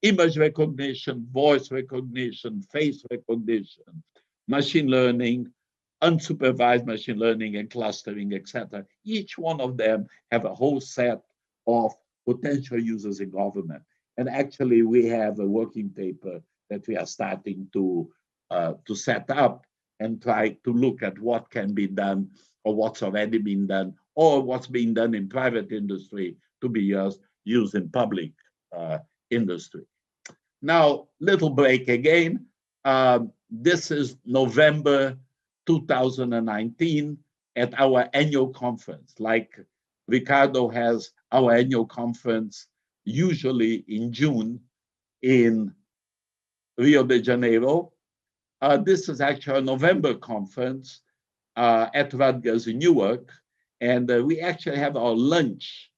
image recognition, voice recognition, face recognition, machine learning, unsupervised machine learning and clustering, etc. Each one of them have a whole set of potential users in government. And actually, we have a working paper that we are starting to set up and try to look at what can be done or what's already been done or what's being done in private industry to be used in public industry. Now, little break again. This is November 2019 at our annual conference. Like Ricardo has our annual conference usually in June in Rio de Janeiro. This is actually a November conference at Rutgers in Newark. And we actually have our lunch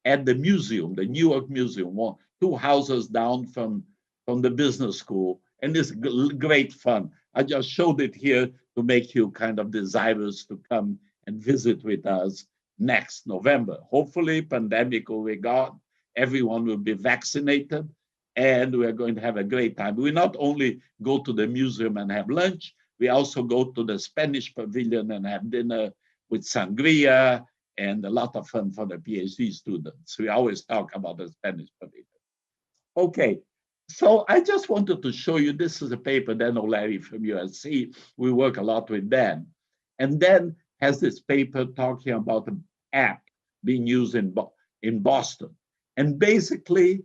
at the museum, the Newark Museum, 2 houses down from the business school. And it's great fun. I just showed it here to make you kind of desirous to come and visit with us next November. Hopefully, pandemic will be gone. Everyone will be vaccinated, and we're going to have a great time. We not only go to the museum and have lunch, we also go to the Spanish pavilion and have dinner with sangria and a lot of fun for the PhD students. We always talk about the Spanish pavilion. Okay, so I just wanted to show you, this is a paper Dan O'Leary from USC. We work a lot with Dan. And Dan has this paper talking about an app being used in Boston. And basically,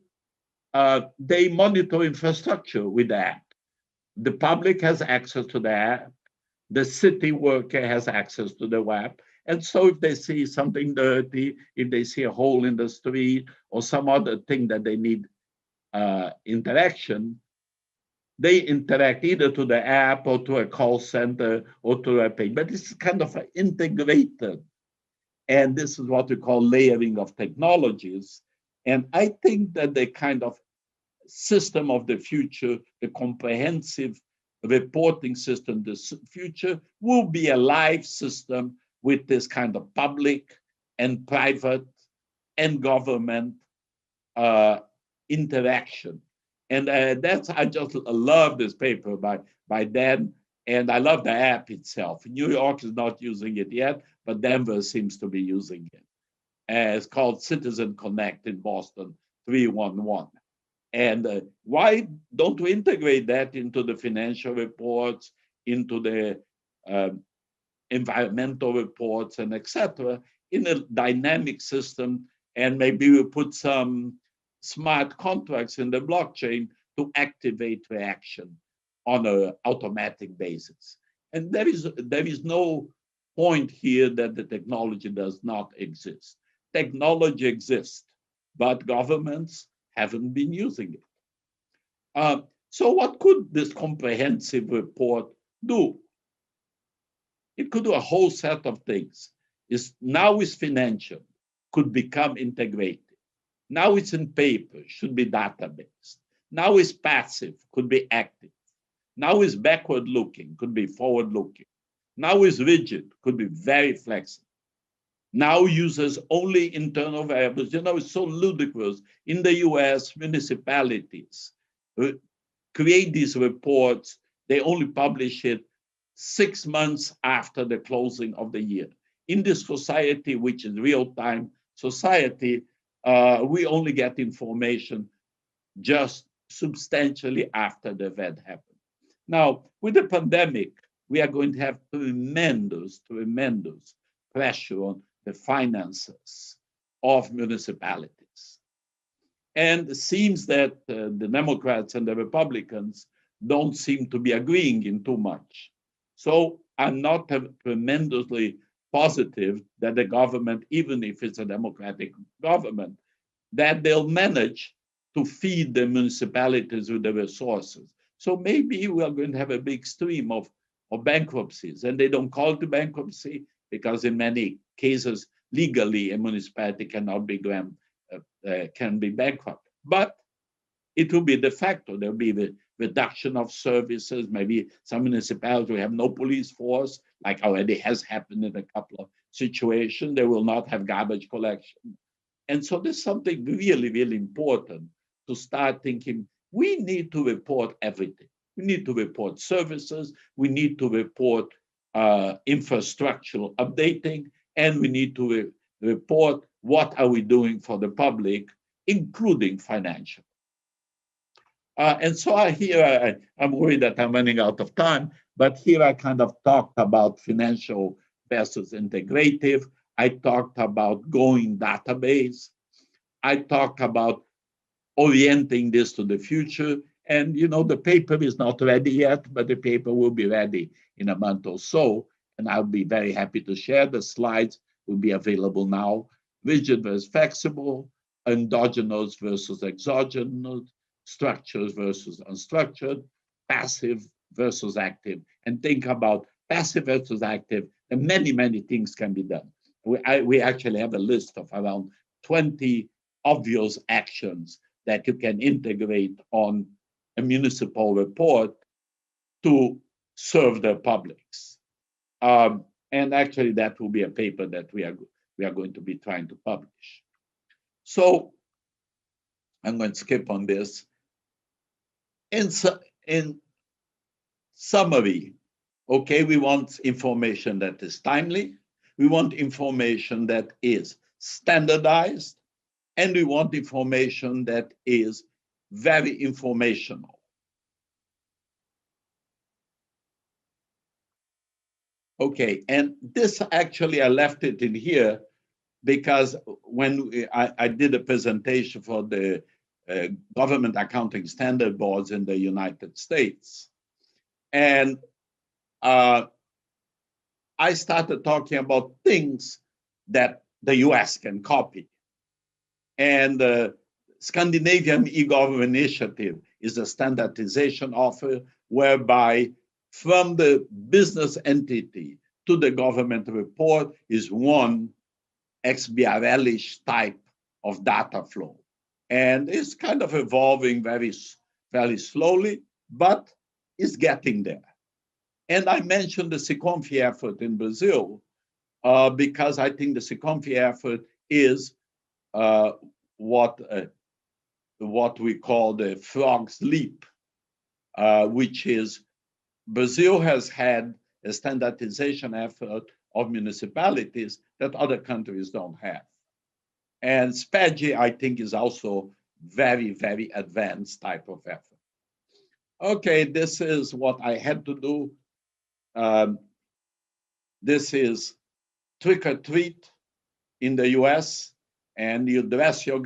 they monitor infrastructure with the app. The public has access to the app. The city worker has access to the app. And so if they see something dirty, if they see a hole in the street or some other thing that they need interaction, they interact either to the app or to a call center or to a page. But it's kind of integrated. And this is what we call layering of technologies. And I think that the kind of system of the future, the comprehensive reporting system, the future will be a live system with this kind of public and private and government interaction. And that's, I just love this paper by Dan, and I love the app itself. New York is not using it yet, but Denver seems to be using it. It's called Citizen Connect in Boston 311. And why don't we integrate that into the financial reports, into the environmental reports, and etc., in a dynamic system, and maybe we put some smart contracts in the blockchain to activate reaction on an automatic basis. And there is no point here that the technology does not exist. Technology exists, but governments haven't been using it. So what could this comprehensive report do? It could do a whole set of things. Now it's financial, could become integrated. Now it's in paper, should be database. Now it's passive, could be active. Now is backward looking, could be forward looking. Now is rigid, could be very flexible. Now uses only internal variables. You know, it's so ludicrous. In the US, municipalities create these reports. They only publish it 6 months after the closing of the year. In this society, which is real-time society, we only get information just substantially after the event happened. Now, with the pandemic, we are going to have tremendous pressure on the finances of municipalities. And it seems that the Democrats and the Republicans don't seem to be agreeing in too much. So I'm not tremendously positive that the government, even if it's a Democratic government, that they'll manage to feed the municipalities with the resources. So maybe we are going to have a big stream of bankruptcies, and they don't call it bankruptcy because in many cases, legally, a municipality cannot be can be bankrupt. But it will be de facto. There will be the reduction of services. Maybe some municipalities will have no police force, like already has happened in a couple of situations. They will not have garbage collection. And so there's something really, really important to start thinking. We need to report everything. We need to report services. We need to report infrastructural updating, and we need to report what are we doing for the public, including financial. And so I'm worried that I'm running out of time, but here I kind of talked about financial versus integrative. I talked about going database. I talked about orienting this to the future. And, you know, the paper is not ready yet, but the paper will be ready in a month or so. And I'll be very happy to share. The slides will be available now. Rigid versus flexible, endogenous versus exogenous, structures versus unstructured, passive versus active. And think about passive versus active, and many, many things can be done. We actually have a list of around 20 obvious actions that you can integrate on a municipal report to serve the publics. And actually, that will be a paper that we are going to be trying to publish. So I'm going to skip on this. In summary, okay, we want information that is timely. We want information that is standardized. And we want information that is very informational. Okay, and this actually, I left it in here because when I did a presentation for the Government Accounting Standard Boards in the United States, and I started talking about things that the US can copy. And the Scandinavian e-government initiative is a standardization offer whereby from the business entity to the government report is one XBRL-ish type of data flow. And it's kind of evolving very, very slowly, but it's getting there. And I mentioned the Circumfi effort in Brazil because I think the Circumfi effort is what we call the frog's leap, which is Brazil has had a standardization effort of municipalities that other countries don't have. And SPEDGI, I think, is also very, very advanced type of effort. Okay, this is what I had to do. This is trick or treat in the US, and you dress your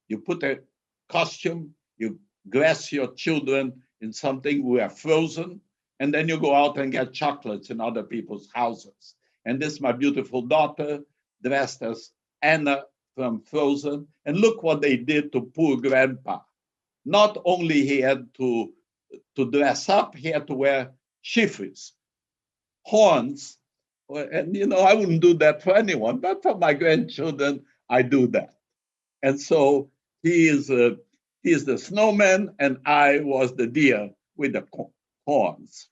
you put a costume, you dress your children in something we are frozen, and then you go out and get chocolates in other people's houses. And this is my beautiful daughter dressed as Anna from Frozen. And look what they did to poor grandpa. Not only he had to dress up, he had to wear chiffres, horns. And, you know, I wouldn't do that for anyone, but for my grandchildren, I do that. And so he is the snowman, and I was the deer with the horns.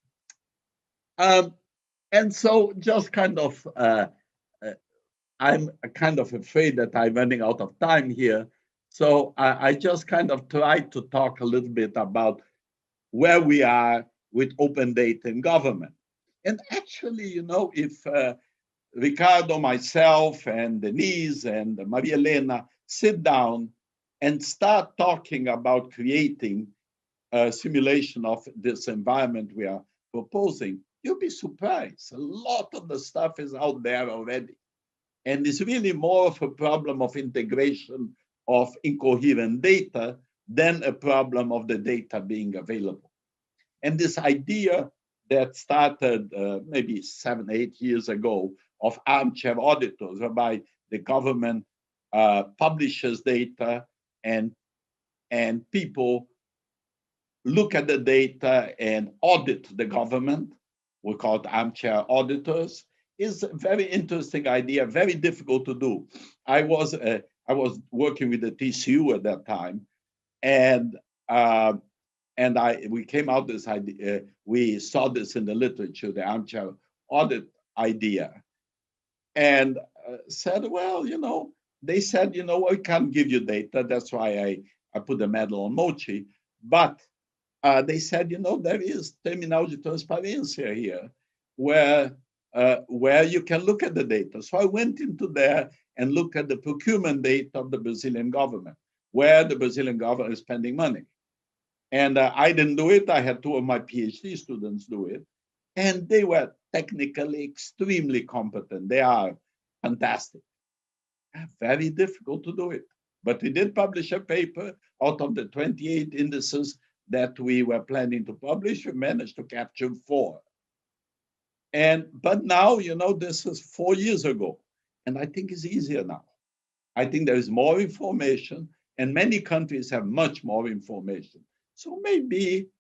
And so just kind of, I'm kind of afraid that I'm running out of time here. So I just kind of tried to talk a little bit about where we are with open data in government. And actually, you know, if Ricardo, myself, and Denise, and Maria Elena sit down and start talking about creating a simulation of this environment we are proposing, you'll be surprised. A lot of the stuff is out there already. And it's really more of a problem of integration of incoherent data than a problem of the data being available. And this idea that started maybe 7, 8 years ago of armchair auditors, whereby the government publishes data and people look at the data and audit the government, we call it armchair auditors, is a very interesting idea, very difficult to do. I was working with the TCU at that time, and we came out this idea. We saw this in the literature, the armchair audit idea, and said, well, you know, they said, you know, we can't give you data. That's why I put the medal on Mochi, but they said, you know, there is terminology transparencia here, where you can look at the data. So I went into there and looked at the procurement data of the Brazilian government, where the Brazilian government is spending money. And I didn't do it. I had 2 of my PhD students do it. And they were technically extremely competent. They are fantastic. Very difficult to do it. But we did publish a paper. Out of the 28 indices that we were planning to publish, we managed to capture 4. But now, you know, this is 4 years ago, and I think it's easier now. I think there is more information, and many countries have much more information. So maybe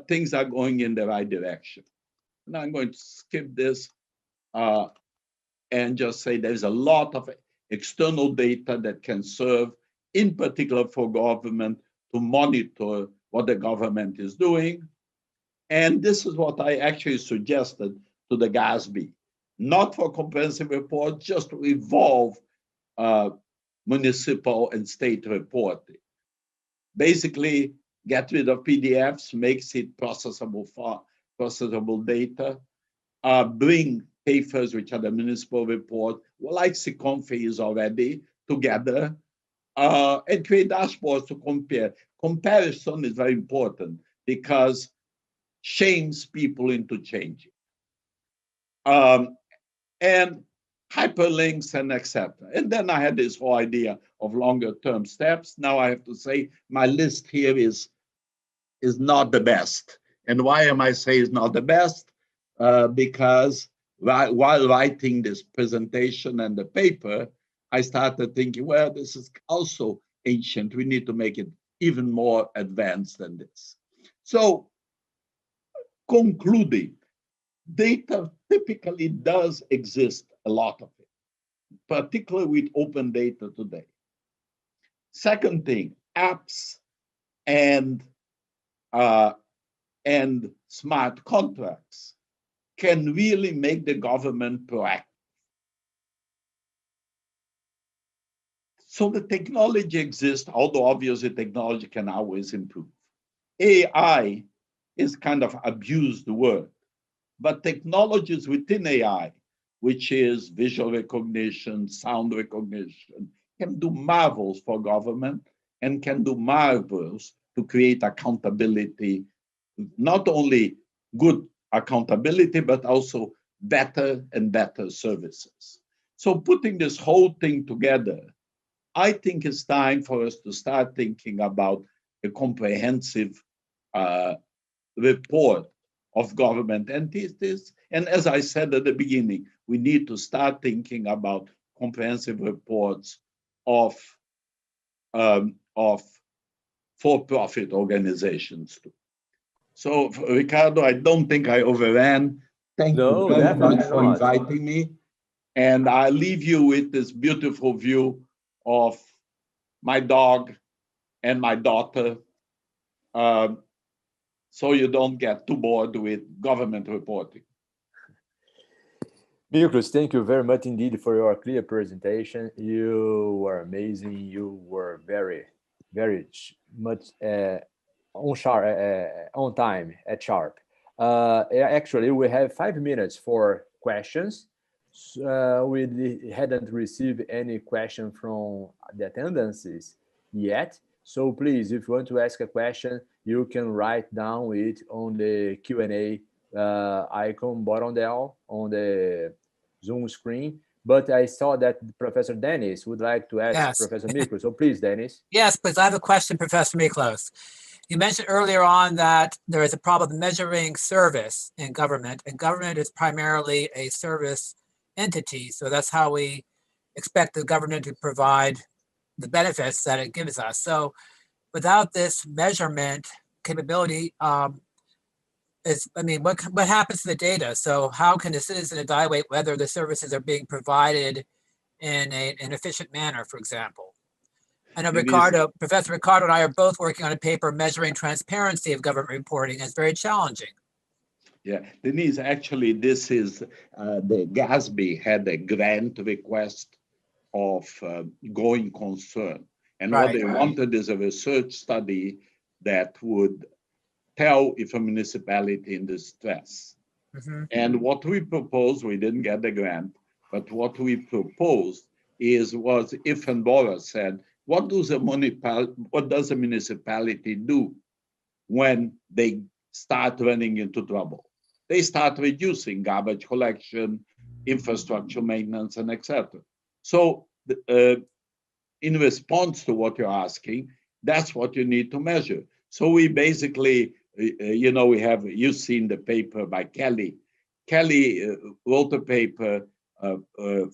things are going in the right direction. Now I'm going to skip this and just say there's a lot of external data that can serve, in particular for government, to monitor what the government is doing. And this is what I actually suggested to the GASB, not for comprehensive report, just to evolve municipal and state reporting. Basically, get rid of PDFs, makes it processable data, bring papers, which are the municipal report, like SICOMFE is already, together, and create dashboards to compare. Comparison is very important because shames people into changing. And hyperlinks and etc. And then I had this whole idea of longer term steps. Now I have to say my list here is not the best. And why am I saying it's not the best? Because while writing this presentation and the paper, I started thinking, well, this is also ancient. We need to make it even more advanced than this. So concluding, data typically does exist, a lot of it, particularly with open data today. Second thing, apps and smart contracts can really make the government proactive. So the technology exists, although obviously technology can always improve. AI is kind of abused word, but technologies within AI, which is visual recognition, sound recognition, can do marvels for government and can do marvels to create accountability, not only good accountability, but also better and better services. So putting this whole thing together, I think it's time for us to start thinking about a comprehensive report of government entities. And as I said at the beginning, we need to start thinking about comprehensive reports of for-profit organizations too. So, Ricardo, I don't think I overran. Thank you very much for inviting me. And I leave you with this beautiful view of my dog and my daughter so you don't get too bored with government reporting. Miklos, thank you very much indeed for your clear presentation. You were amazing. You were very much on time at sharp. Actually, we have 5 minutes for questions. We hadn't received any question from the attendances yet. So please, if you want to ask a question, you can write down it on the Q&A icon bottom down on the Zoom screen. But I saw that Professor Dennis would like to ask Professor Miklos. So please, Dennis. Yes, please. I have a question, Professor Miklos. You mentioned earlier on that there is a problem measuring service in government, and government is primarily a service entity. So that's how we expect the government to provide the benefits that it gives us. So without this measurement capability, what happens to the data? So how can a citizen evaluate whether the services are being provided in an efficient manner, for example? I know Professor Ricardo and I are both working on a paper measuring transparency of government reporting. It's very challenging. Yeah, Denise, actually, this is the GASB had a grant request of going concern. And what they wanted is a research study that would tell if a municipality in distress. And what we proposed, we didn't get the grant, but what we proposed was if and Bora said, what does a municipality do when they start running into trouble? They start reducing garbage collection, infrastructure maintenance, and etc. So in response to what you're asking, that's what you need to measure. So we basically, you've seen the paper by Kelly. Kelly wrote a paper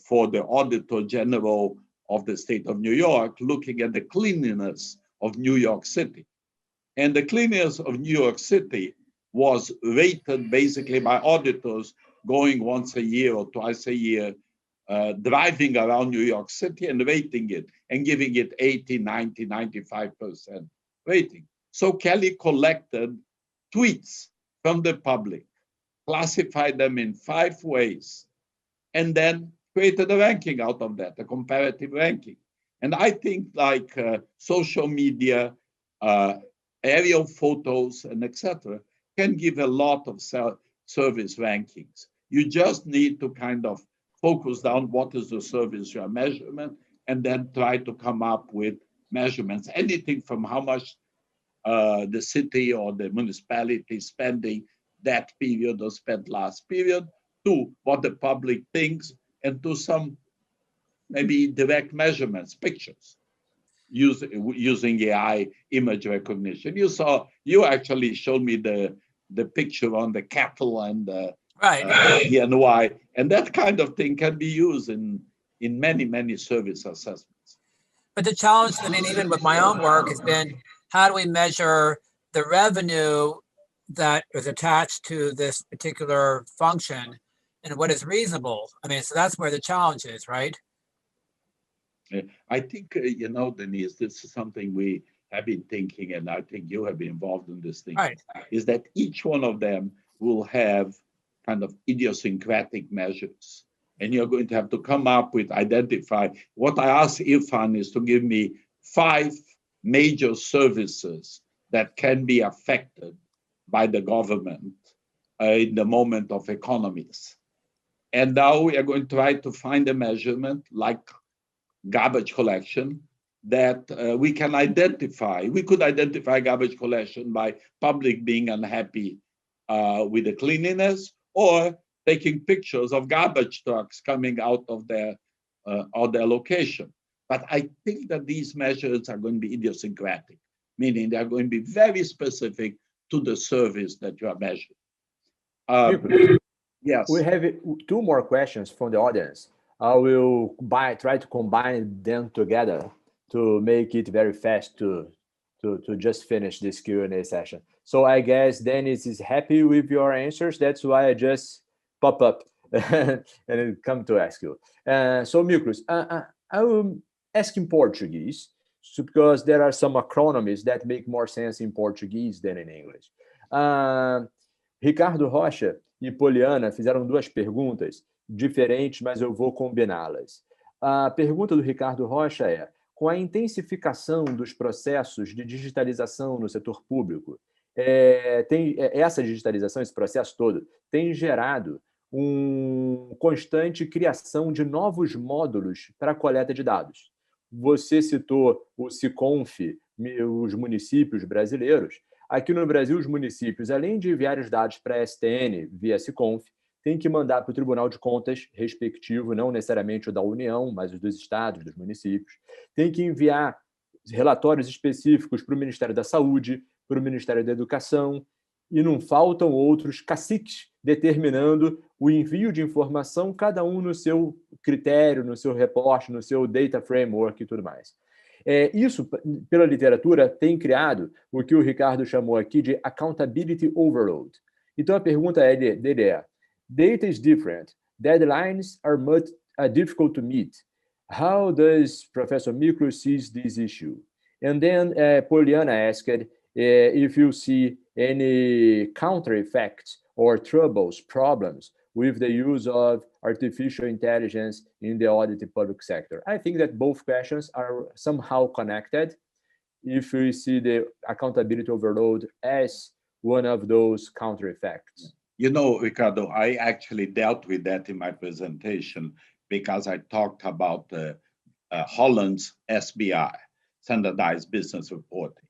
for the Auditor General of the state of New York, looking at the cleanliness of New York City. And the cleanliness of New York City was rated basically by auditors going once a year or twice a year, driving around New York City and rating it and giving it 80, 90, 95% rating. So Kelly collected tweets from the public, classified them in 5 ways, and then created a ranking out of that, a comparative ranking. And I think like social media, aerial photos, and etc., can give a lot of service rankings. You just need to kind of focus down what is the service you are measuring, and then try to come up with measurements. Anything from how much the city or the municipality is spending that period or spent last period, to what the public thinks, and to some maybe direct measurements, pictures, using AI image recognition. You actually showed me the picture on the cattle and and why, and that kind of thing can be used in many service assessments. But the challenge, even with my own work, has been how do we measure the revenue that is attached to this particular function and what is reasonable? So that's where the challenge is, right? I think, Denise, this is something we have been thinking, and I think you have been involved in this thing, is that each one of them will have kind of idiosyncratic measures. And you're going to have to come up with, identify. What I asked Irfan is to give me 5 major services that can be affected by the government in the moment of economies. And now we are going to try to find a measurement like garbage collection that we can identify. We could identify garbage collection by public being unhappy with the cleanliness, or taking pictures of garbage trucks coming out of their location. But I think that these measures are going to be idiosyncratic, meaning they are going to be very specific to the service that you are measuring. Yes. We have 2 more questions from the audience. I will try to combine them together to make it very fast to just finish this Q&A session. So I guess Dennis is happy with your answers. That's why I just pop up and come to ask you. So Miklos, I will ask in Portuguese, because there are some acronyms that make more sense in Portuguese than in English. Ricardo Rocha e Poliana fizeram duas perguntas diferentes, mas eu vou combiná-las. A pergunta do Ricardo Rocha é: com a intensificação dos processos de digitalização no setor público, essa digitalização, esse processo todo, tem gerado uma constante criação de novos módulos para a coleta de dados. Você citou o SICONF, os municípios brasileiros. Aqui no Brasil, os municípios, além de enviar os dados para a STN via SICONF, têm que mandar para o Tribunal de Contas respectivo, não necessariamente o da União, mas os dos estados, dos municípios. Tem que enviar relatórios específicos para o Ministério da Saúde, para o Ministério da Educação, e não faltam outros caciques determinando o envio de informação, cada um no seu critério, no seu reporte, no seu data framework e tudo mais. Isso, pela literatura, tem criado o que o Ricardo chamou aqui de accountability overload. Então, a pergunta dele é: data is different, deadlines are much difficult to meet. How does Professor Miklos see this issue? And then Poliana asked if you see any counter effects or troubles, problems with the use of artificial intelligence in the audit public sector. I think that both questions are somehow connected. If we see the accountability overload as one of those counter effects. You know, Ricardo, I actually dealt with that in my presentation because I talked about Holland's SBR, Standardized Business Reporting.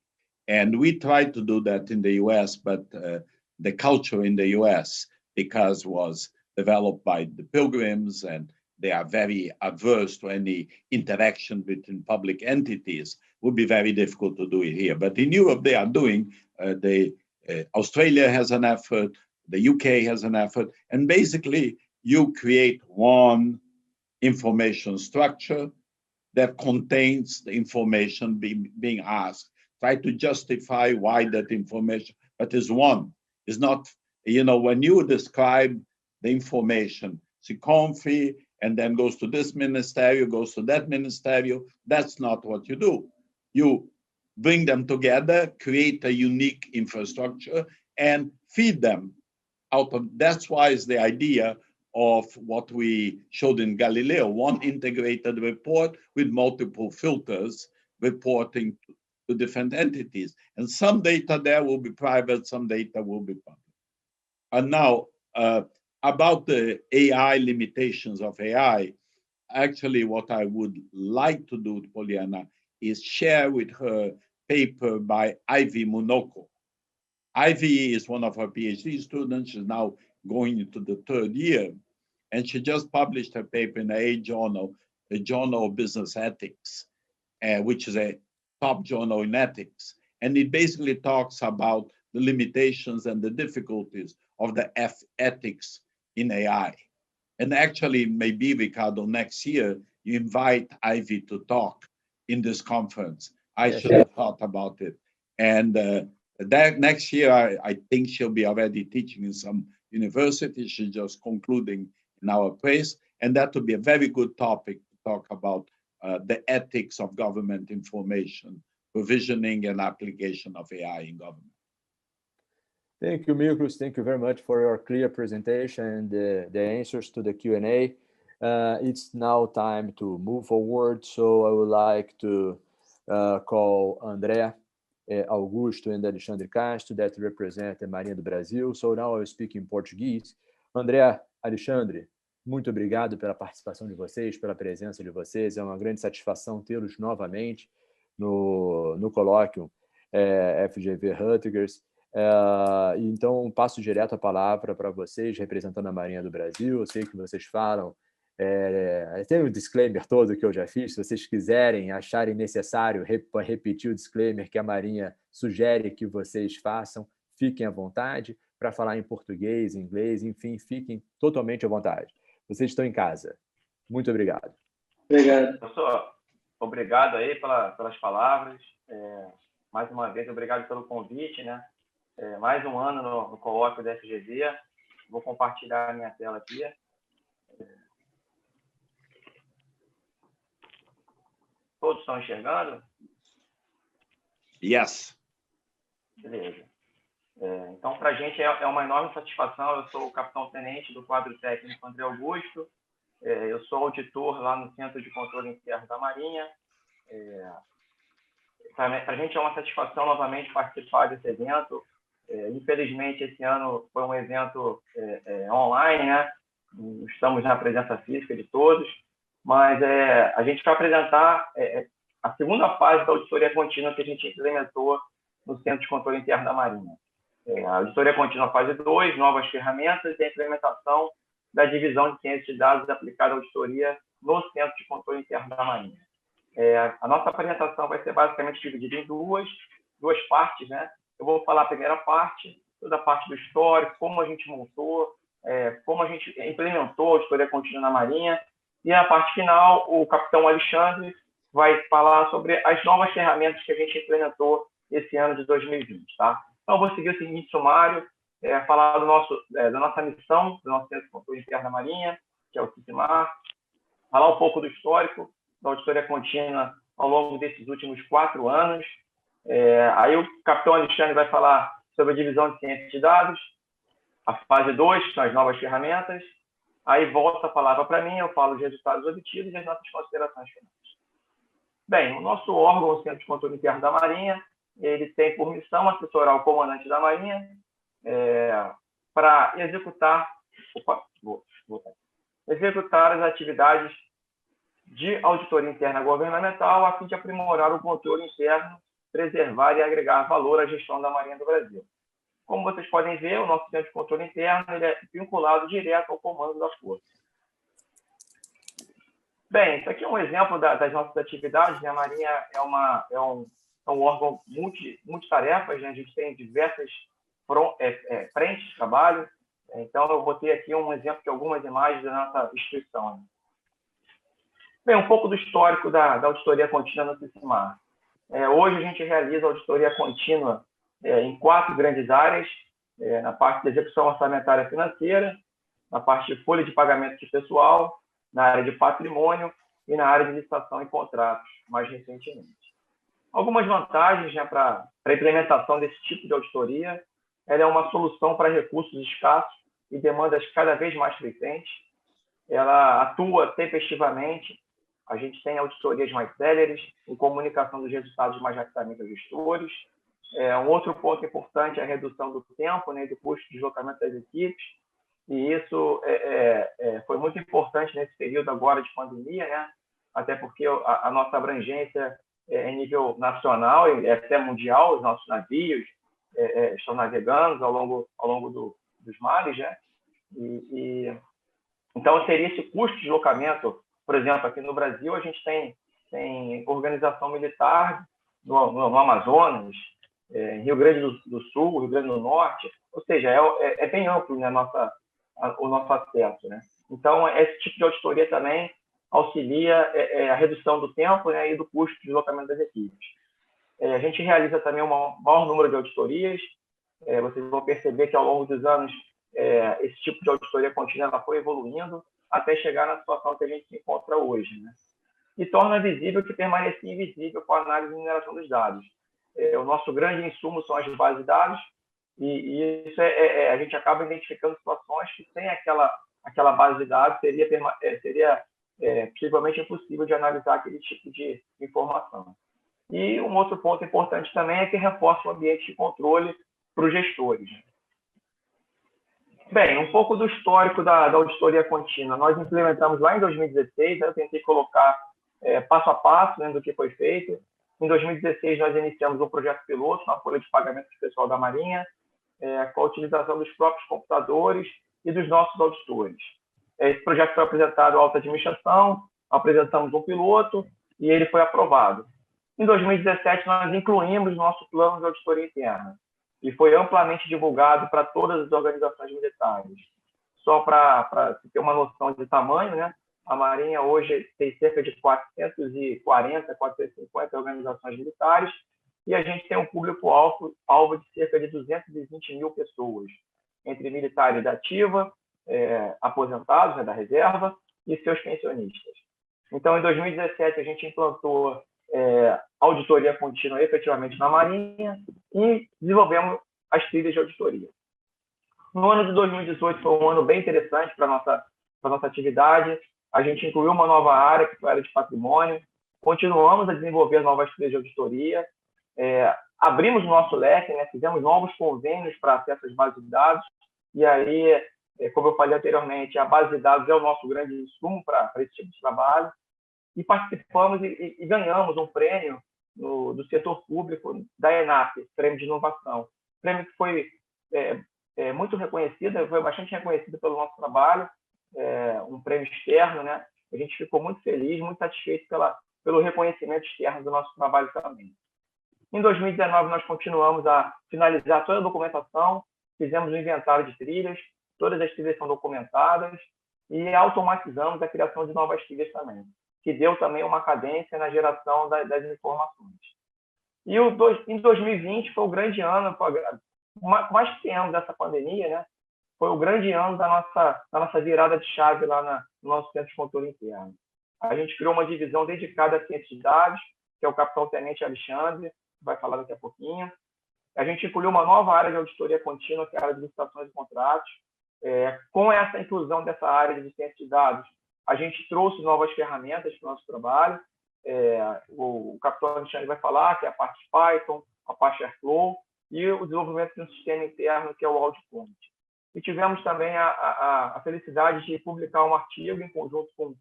And we tried to do that in the US, but the culture in the US, because was developed by the Pilgrims and they are very averse to any interaction between public entities, would be very difficult to do it here. But in Europe, they are doing, Australia has an effort, the UK has an effort, and basically you create one information structure that contains the information being asked. Try to justify why that information, but is one. It's not, you know, when you describe the information, SICONF, and then goes to this ministerial, goes to that ministerial, that's not what you do. You bring them together, create a unique infrastructure, and feed them out of, that's why it's the idea of what we showed in Galileo, one integrated report with multiple filters reporting to different entities. And some data there will be private, some data will be public. And now, about the AI limitations of AI, actually what I would like to do with Poliana is share with her paper by Ivy Munoko. Ivy is one of our PhD students. She's now going into the third year. And she just published her paper in a journal, the Journal of Business Ethics, which is a top journal in ethics. And it basically talks about the limitations and the difficulties of the ethics in AI. And actually, maybe, Ricardo, next year, you invite Ivy to talk in this conference. I should have thought about it. And that next year, I think she'll be already teaching in some university. She's just concluding in our place. And that would be a very good topic to talk about the ethics of government information, provisioning and application of AI in government. Thank you, Miklos. Thank you very much for your clear presentation and the answers to the Q&A. It's now time to move forward. So I would like to call André Augusto and Alexandre Castro that represent the Marinha do Brasil. So now I will speak in Portuguese. André, Alexandre, muito obrigado pela participação de vocês, pela presença de vocês. É uma grande satisfação tê-los novamente no Colloquium FGV Rutgers. Então, passo direto a palavra para vocês, representando a Marinha do Brasil. Eu sei que vocês falam, tem o disclaimer todo que eu já fiz. Se vocês quiserem, acharem necessário repetir o disclaimer que a Marinha sugere que vocês façam, fiquem à vontade para falar em português, inglês, enfim, fiquem totalmente à vontade. Vocês estão em casa. Muito obrigado. Obrigado. Professor, obrigado aí pelas palavras. Mais uma vez, obrigado pelo convite, né? Mais um ano no colóquio da FGV. Vou compartilhar a minha tela aqui. Todos estão enxergando? Yes. Beleza. Então, para a gente é uma enorme satisfação. Eu sou o capitão-tenente do quadro técnico André Augusto. Eu sou auditor lá no Centro de Controle Interno da Marinha. Para a gente é uma satisfação novamente participar desse evento. Infelizmente, esse ano foi um evento online, né? Estamos na presença física de todos, mas a gente vai apresentar a segunda fase da auditoria contínua que a gente implementou no Centro de Controle Interno da Marinha. A auditoria contínua fase 2, novas ferramentas e a implementação da divisão de ciências de dados aplicada à auditoria no Centro de Controle Interno da Marinha. A nossa apresentação vai ser basicamente dividida em duas partes, né? Eu vou falar a primeira parte, toda a parte do histórico, como a gente montou, como a gente implementou a auditoria contínua na Marinha, e a parte final, o capitão Alexandre vai falar sobre as novas ferramentas que a gente implementou esse ano de 2020, tá? Então, eu vou seguir o seguinte sumário, falar da nossa missão, do nosso Centro de Controle Interno da Marinha, que é o CICMAR, falar um pouco do histórico da auditoria contínua ao longo desses últimos 4 anos. Aí o capitão Alexandre vai falar sobre a divisão de ciências de dados, a fase 2, que são as novas ferramentas. Aí volta a palavra para mim, eu falo os resultados obtidos e as nossas considerações finais. Bem, o nosso órgão, o Centro de Controle Interno da Marinha, ele tem por missão assessorar o comandante da Marinha para executar as atividades de auditoria interna governamental a fim de aprimorar o controle interno, preservar e agregar valor à gestão da Marinha do Brasil. Como vocês podem ver, o nosso Centro de Controle Interno ele é vinculado direto ao comando da Força. Bem, isso aqui é um exemplo das nossas atividades, né? A Marinha é um órgão multitarefas, né? A gente tem diversas frentes de trabalho. Então, eu botei aqui um exemplo de algumas imagens da nossa instituição, né? Bem, um pouco do histórico da auditoria contínua no CICMAR. Hoje, a gente realiza auditoria contínua em 4 grandes áreas, na parte de execução orçamentária financeira, na parte de folha de pagamento de pessoal, na área de patrimônio e na área de licitação e contratos, mais recentemente. Algumas vantagens, né, para a implementação desse tipo de auditoria: ela é uma solução para recursos escassos e demandas cada vez mais frequentes, ela atua tempestivamente, a gente tem auditorias mais céleres, em comunicação dos resultados mais rapidamente aos gestores. Um outro ponto importante é a redução do tempo, né, do custo de deslocamento das equipes, e isso foi muito importante nesse período agora de pandemia, né, até porque a nossa abrangência é em nível nacional e até mundial, os nossos navios estão navegando ao longo dos mares, né, então seria esse custo de deslocamento. Por exemplo, aqui no Brasil, a gente tem organização militar no Amazonas, em Rio Grande do Sul, Rio Grande do Norte, ou seja, é bem amplo, né, o nosso acesso, né? Então, esse tipo de auditoria também auxilia a redução do tempo, né, e do custo de deslocamento das equipes. A gente realiza também um maior número de auditorias. Vocês vão perceber que, ao longo dos anos, esse tipo de auditoria contínua ela foi evoluindo até chegar na situação que a gente se encontra hoje, né? E torna visível que permanecia invisível com a análise e mineração dos dados. O nosso grande insumo são as bases de dados, e isso a gente acaba identificando situações que sem aquela base de dados seria possivelmente impossível de analisar aquele tipo de informação. E um outro ponto importante também é que reforça o ambiente de controle para os gestores. Bem, um pouco do histórico da auditoria contínua. Nós implementamos lá em 2016, eu tentei colocar passo a passo, né, do que foi feito. Em 2016, nós iniciamos um projeto piloto na folha de pagamento do pessoal da Marinha, com a utilização dos próprios computadores e dos nossos auditores. Esse projeto foi apresentado à alta administração, apresentamos um piloto e ele foi aprovado. Em 2017, nós incluímos nosso plano de auditoria interna e foi amplamente divulgado para todas as organizações militares. Só para ter uma noção de tamanho, né? A Marinha hoje tem cerca de 440, 450 organizações militares e a gente tem um público-alvo de cerca de 220 mil pessoas, entre militares da ativa, aposentados, né, da reserva, e seus pensionistas. Então, em 2017, a gente implantou auditoria contínua efetivamente na Marinha e desenvolvemos as trilhas de auditoria. No ano de 2018 foi um ano bem interessante para a nossa atividade. A gente incluiu uma nova área, que foi a área de patrimônio. Continuamos a desenvolver novas trilhas de auditoria. Abrimos o nosso leque, né? Fizemos novos convênios para acesso às bases de dados. E aí, como eu falei anteriormente, a base de dados é o nosso grande insumo para esse tipo de trabalho. E participamos e ganhamos um prêmio do setor público da ENAP, prêmio de inovação. Prêmio que foi muito reconhecido, foi bastante reconhecido pelo nosso trabalho, um prêmio externo, né? A gente ficou muito feliz, muito satisfeito pelo reconhecimento externo do nosso trabalho também. Em 2019, nós continuamos a finalizar toda a documentação, fizemos um inventário de trilhas, todas as trilhas são documentadas e automatizamos a criação de novas trilhas também, que deu também uma cadência na geração das informações. E em 2020 foi o grande ano, mais que tenhamos essa pandemia, né? Foi o grande ano da nossa virada de chave lá no nosso centro de controle interno. A gente criou uma divisão dedicada a ciência de dados, que é o capitão-tenente Alexandre, que vai falar daqui a pouquinho. A gente incluiu uma nova área de auditoria contínua, que é a área de licitações e contratos. Com essa inclusão dessa área de ciência de dados, a gente trouxe novas ferramentas para o nosso trabalho. O capitão Alexandre vai falar, que é a parte Python, a parte Airflow, e o desenvolvimento de um sistema interno, que é o Auditing. E tivemos também a felicidade de publicar um artigo em conjunto com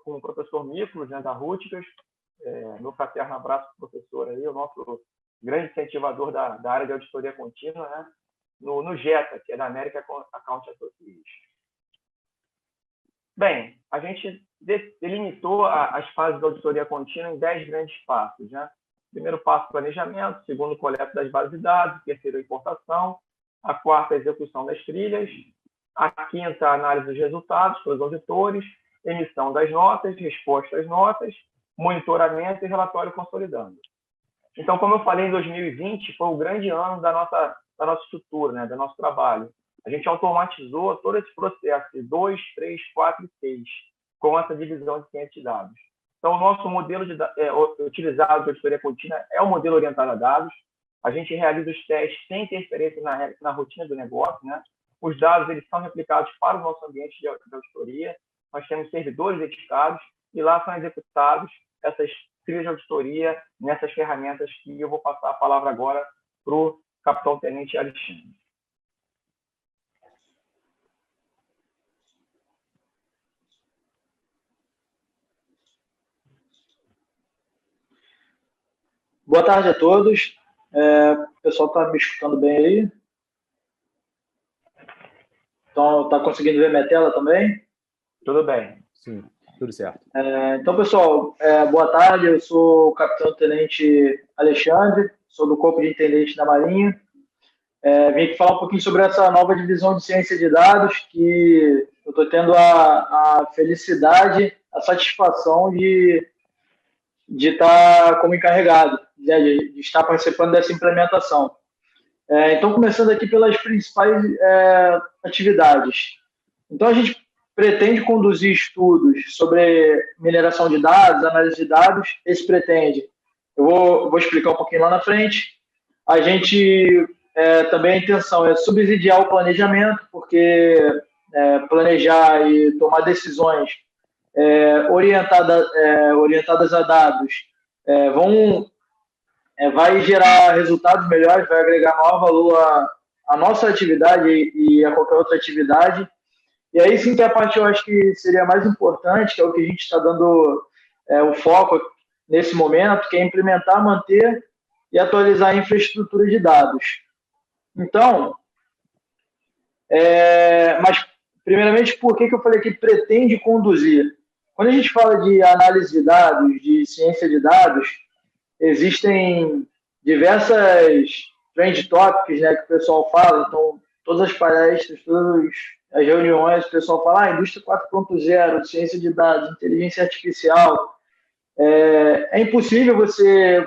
o professor Miklos, né, da Rutgers, meu fraterno abraço para o professor aí, o nosso grande incentivador da área de auditoria contínua, né, no JETA, que é da American Accounting Research. Bem, a gente delimitou as fases da auditoria contínua em 10 grandes passos, né? Primeiro passo, planejamento. Segundo, coleta das bases de dados. Terceiro, importação. A quarta, execução das trilhas. A quinta, análise dos resultados pelos auditores. Emissão das notas, resposta às notas, monitoramento e relatório consolidando. Então, como eu falei, em 2020 foi o grande ano da nossa estrutura, né, do nosso trabalho. A gente automatizou todo esse processo de 2, 3, 4 e 6, com essa divisão de ciência de dados. Então, o nosso modelo utilizado de auditoria contínua é o modelo orientado a dados. A gente realiza os testes sem interferência na rotina do negócio, né? Os dados eles são replicados para o nosso ambiente de auditoria. Nós temos servidores dedicados e lá são executados essas trilhas de auditoria nessas ferramentas que eu vou passar a palavra agora para o capitão-tenente Alexandre. Boa tarde a todos. O pessoal está me escutando bem aí? Então, está conseguindo ver minha tela também? Tudo bem. Sim, tudo certo. Então, pessoal, boa tarde. Eu sou o capitão-tenente Alexandre, sou do Corpo de Intendente da Marinha. Vim aqui falar um pouquinho sobre essa nova divisão de ciência de dados, que eu estou tendo a felicidade, a satisfação de estar como encarregado, né, de estar participando dessa implementação. Então, começando aqui pelas principais atividades. Então, a gente pretende conduzir estudos sobre mineração de dados, análise de dados, esse pretende. Eu vou explicar um pouquinho lá na frente. A gente, também a intenção é subsidiar o planejamento, porque planejar e tomar decisões orientadas a dados vai gerar resultados melhores, vai agregar maior valor à nossa atividade e a qualquer outra atividade. E aí sim que a parte eu acho que seria mais importante, que é o que a gente está dando o foco nesse momento, que é implementar, manter e atualizar a infraestrutura de dados. Então, mas primeiramente, por que eu falei que pretende conduzir? Quando a gente fala de análise de dados, de ciência de dados, existem diversas trend topics, né, que o pessoal fala. Então, todas as palestras, todas as reuniões, o pessoal fala indústria 4.0, ciência de dados, inteligência artificial. É impossível você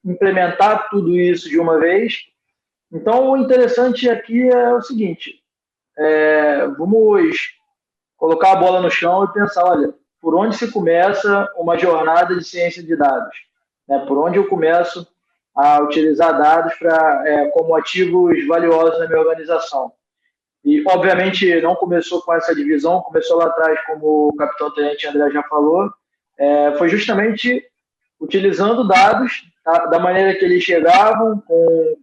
implementar tudo isso de uma vez. Então, o interessante aqui é o seguinte, vamos colocar a bola no chão e pensar, olha, por onde se começa uma jornada de ciência de dados? Por onde eu começo a utilizar dados como ativos valiosos na minha organização. E, obviamente, não começou com essa divisão, começou lá atrás, como o capitão-tenente André já falou, foi justamente utilizando dados da maneira que eles chegavam,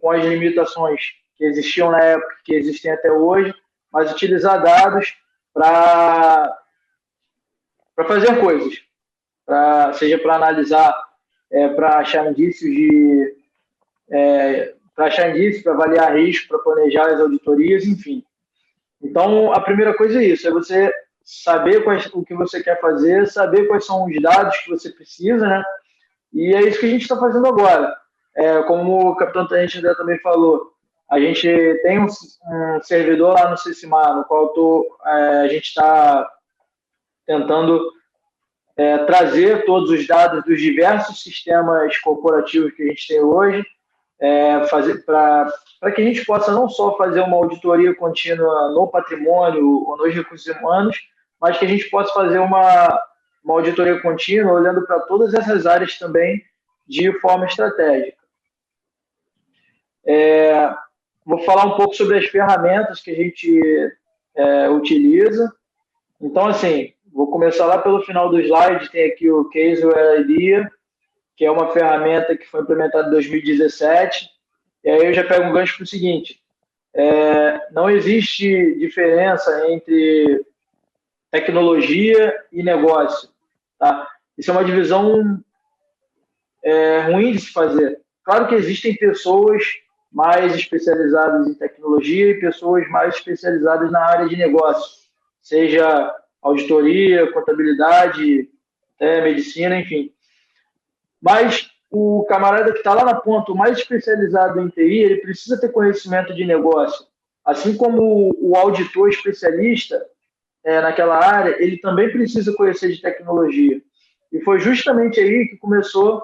com as limitações que existiam na época, que existem até hoje, mas utilizar dados para fazer coisas, seja para analisar, para achar indícios para avaliar risco, para planejar as auditorias, enfim. Então, a primeira coisa é isso, é você saber o que você quer fazer, saber quais são os dados que você precisa, né? E é isso que a gente está fazendo agora. Como o capitão-tenente André também falou, a gente tem um servidor lá no CICIMAR, no qual a gente está tentando trazer todos os dados dos diversos sistemas corporativos que a gente tem hoje, para que a gente possa não só fazer uma auditoria contínua no patrimônio ou nos recursos humanos, mas que a gente possa fazer uma auditoria contínua olhando para todas essas áreas também de forma estratégica. Vou falar um pouco sobre as ferramentas que a gente utiliza. Então, assim, vou começar lá pelo final do slide, tem aqui o Caseware, que é uma ferramenta que foi implementada em 2017, e aí eu já pego um gancho para o seguinte, não existe diferença entre tecnologia e negócio, tá? Isso é uma divisão ruim de se fazer. Claro que existem pessoas mais especializadas em tecnologia e pessoas mais especializadas na área de negócio, seja auditoria, contabilidade, medicina, enfim. Mas o camarada que está lá na ponta, o mais especializado em TI, ele precisa ter conhecimento de negócio. Assim como o auditor especialista naquela área, ele também precisa conhecer de tecnologia. E foi justamente aí que começou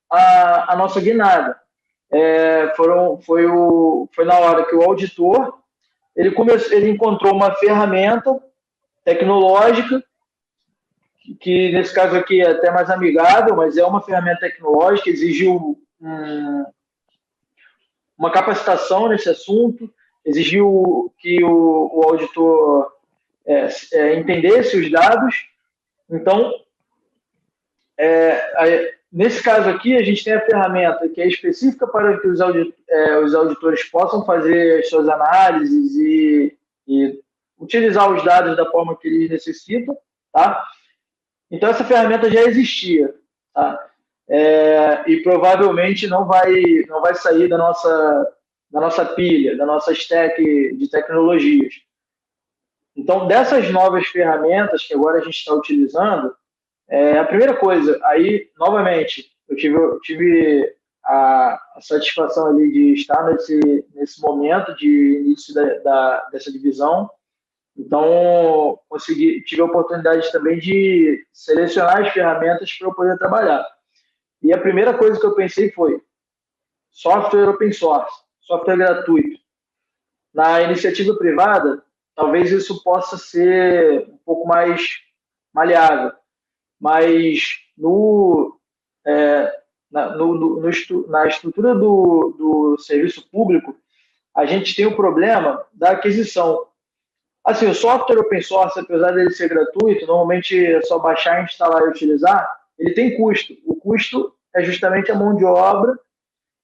a nossa guinada. Foi na hora que o auditor ele encontrou uma ferramenta tecnológica que nesse caso aqui é até mais amigável, mas é uma ferramenta tecnológica, exigiu uma capacitação nesse assunto, exigiu que o auditor entendesse os dados. Então, nesse caso aqui, a gente tem a ferramenta que é específica para que os auditores possam fazer as suas análises e utilizar os dados da forma que eles necessitam, tá? Então, essa ferramenta já existia, tá? E provavelmente não vai sair da nossa pilha, da nossa stack de tecnologias. Então, dessas novas ferramentas que agora a gente está utilizando, a primeira coisa, aí, novamente, eu tive a satisfação ali de estar nesse momento de início dessa divisão. Então, tive a oportunidade também de selecionar as ferramentas para eu poder trabalhar. E a primeira coisa que eu pensei foi software open source, software gratuito. Na iniciativa privada, talvez isso possa ser um pouco mais maleável, mas na estrutura do serviço público, a gente tem o problema da aquisição. Assim, o software open source, apesar dele ser gratuito, normalmente é só baixar, instalar e utilizar, ele tem custo. O custo é justamente a mão de obra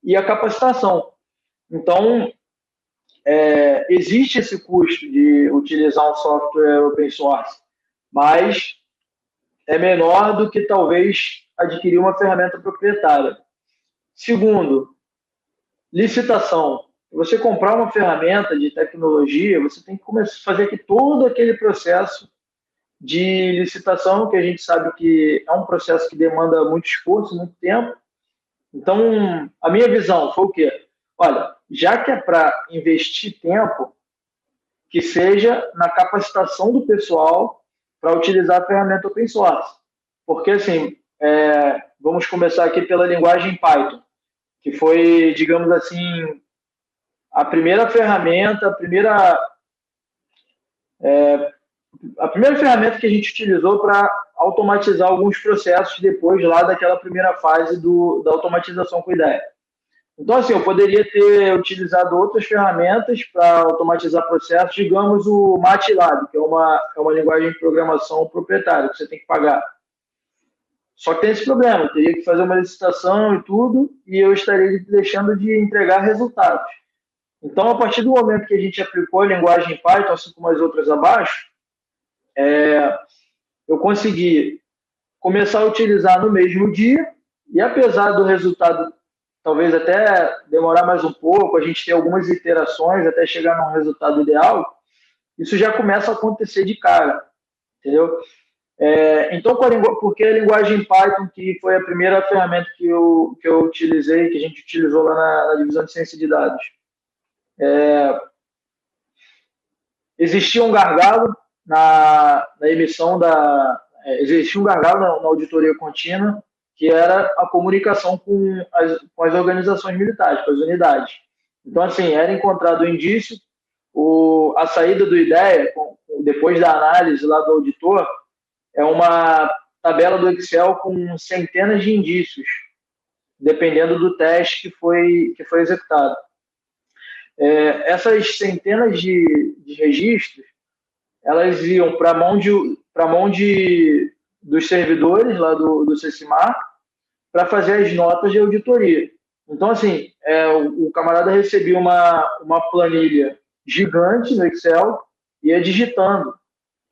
e a capacitação. Então, existe esse custo de utilizar um software open source, mas é menor do que talvez adquirir uma ferramenta proprietária. Segundo, licitação. Você comprar uma ferramenta de tecnologia, você tem que começar a fazer aqui todo aquele processo de licitação, que a gente sabe que é um processo que demanda muito esforço, muito tempo. Então, a minha visão foi o quê? Olha, já que é para investir tempo, que seja na capacitação do pessoal para utilizar a ferramenta open source. Porque, assim, vamos começar aqui pela linguagem Python, que foi, digamos assim, a primeira ferramenta, a primeira ferramenta que a gente utilizou para automatizar alguns processos depois lá daquela primeira fase da automatização com ideia. Então, assim, eu poderia ter utilizado outras ferramentas para automatizar processos, digamos o MATLAB, que é uma linguagem de programação proprietária, que você tem que pagar. Só que tem esse problema, eu teria que fazer uma licitação e tudo, e eu estaria deixando de entregar resultados. Então, a partir do momento que a gente aplicou a linguagem Python, assim como as outras abaixo, eu consegui começar a utilizar no mesmo dia, e apesar do resultado talvez até demorar mais um pouco, a gente ter algumas iterações até chegar num resultado ideal, isso já começa a acontecer de cara, entendeu? Então, porque a linguagem Python, que foi a primeira ferramenta que eu utilizei, que a gente utilizou lá na divisão de ciência de dados, existia um gargalo na emissão existia um gargalo na auditoria contínua, que era a comunicação com as organizações militares, com as unidades. Então, assim, era encontrado o indício, a saída do IDEA, depois da análise lá do auditor, é uma tabela do Excel com centenas de indícios, dependendo do teste que foi executado. Essas centenas de registros, elas iam para a mão dos servidores lá do CCMAR, para fazer as notas de auditoria. Então, assim, o camarada recebia uma planilha gigante no Excel e ia digitando,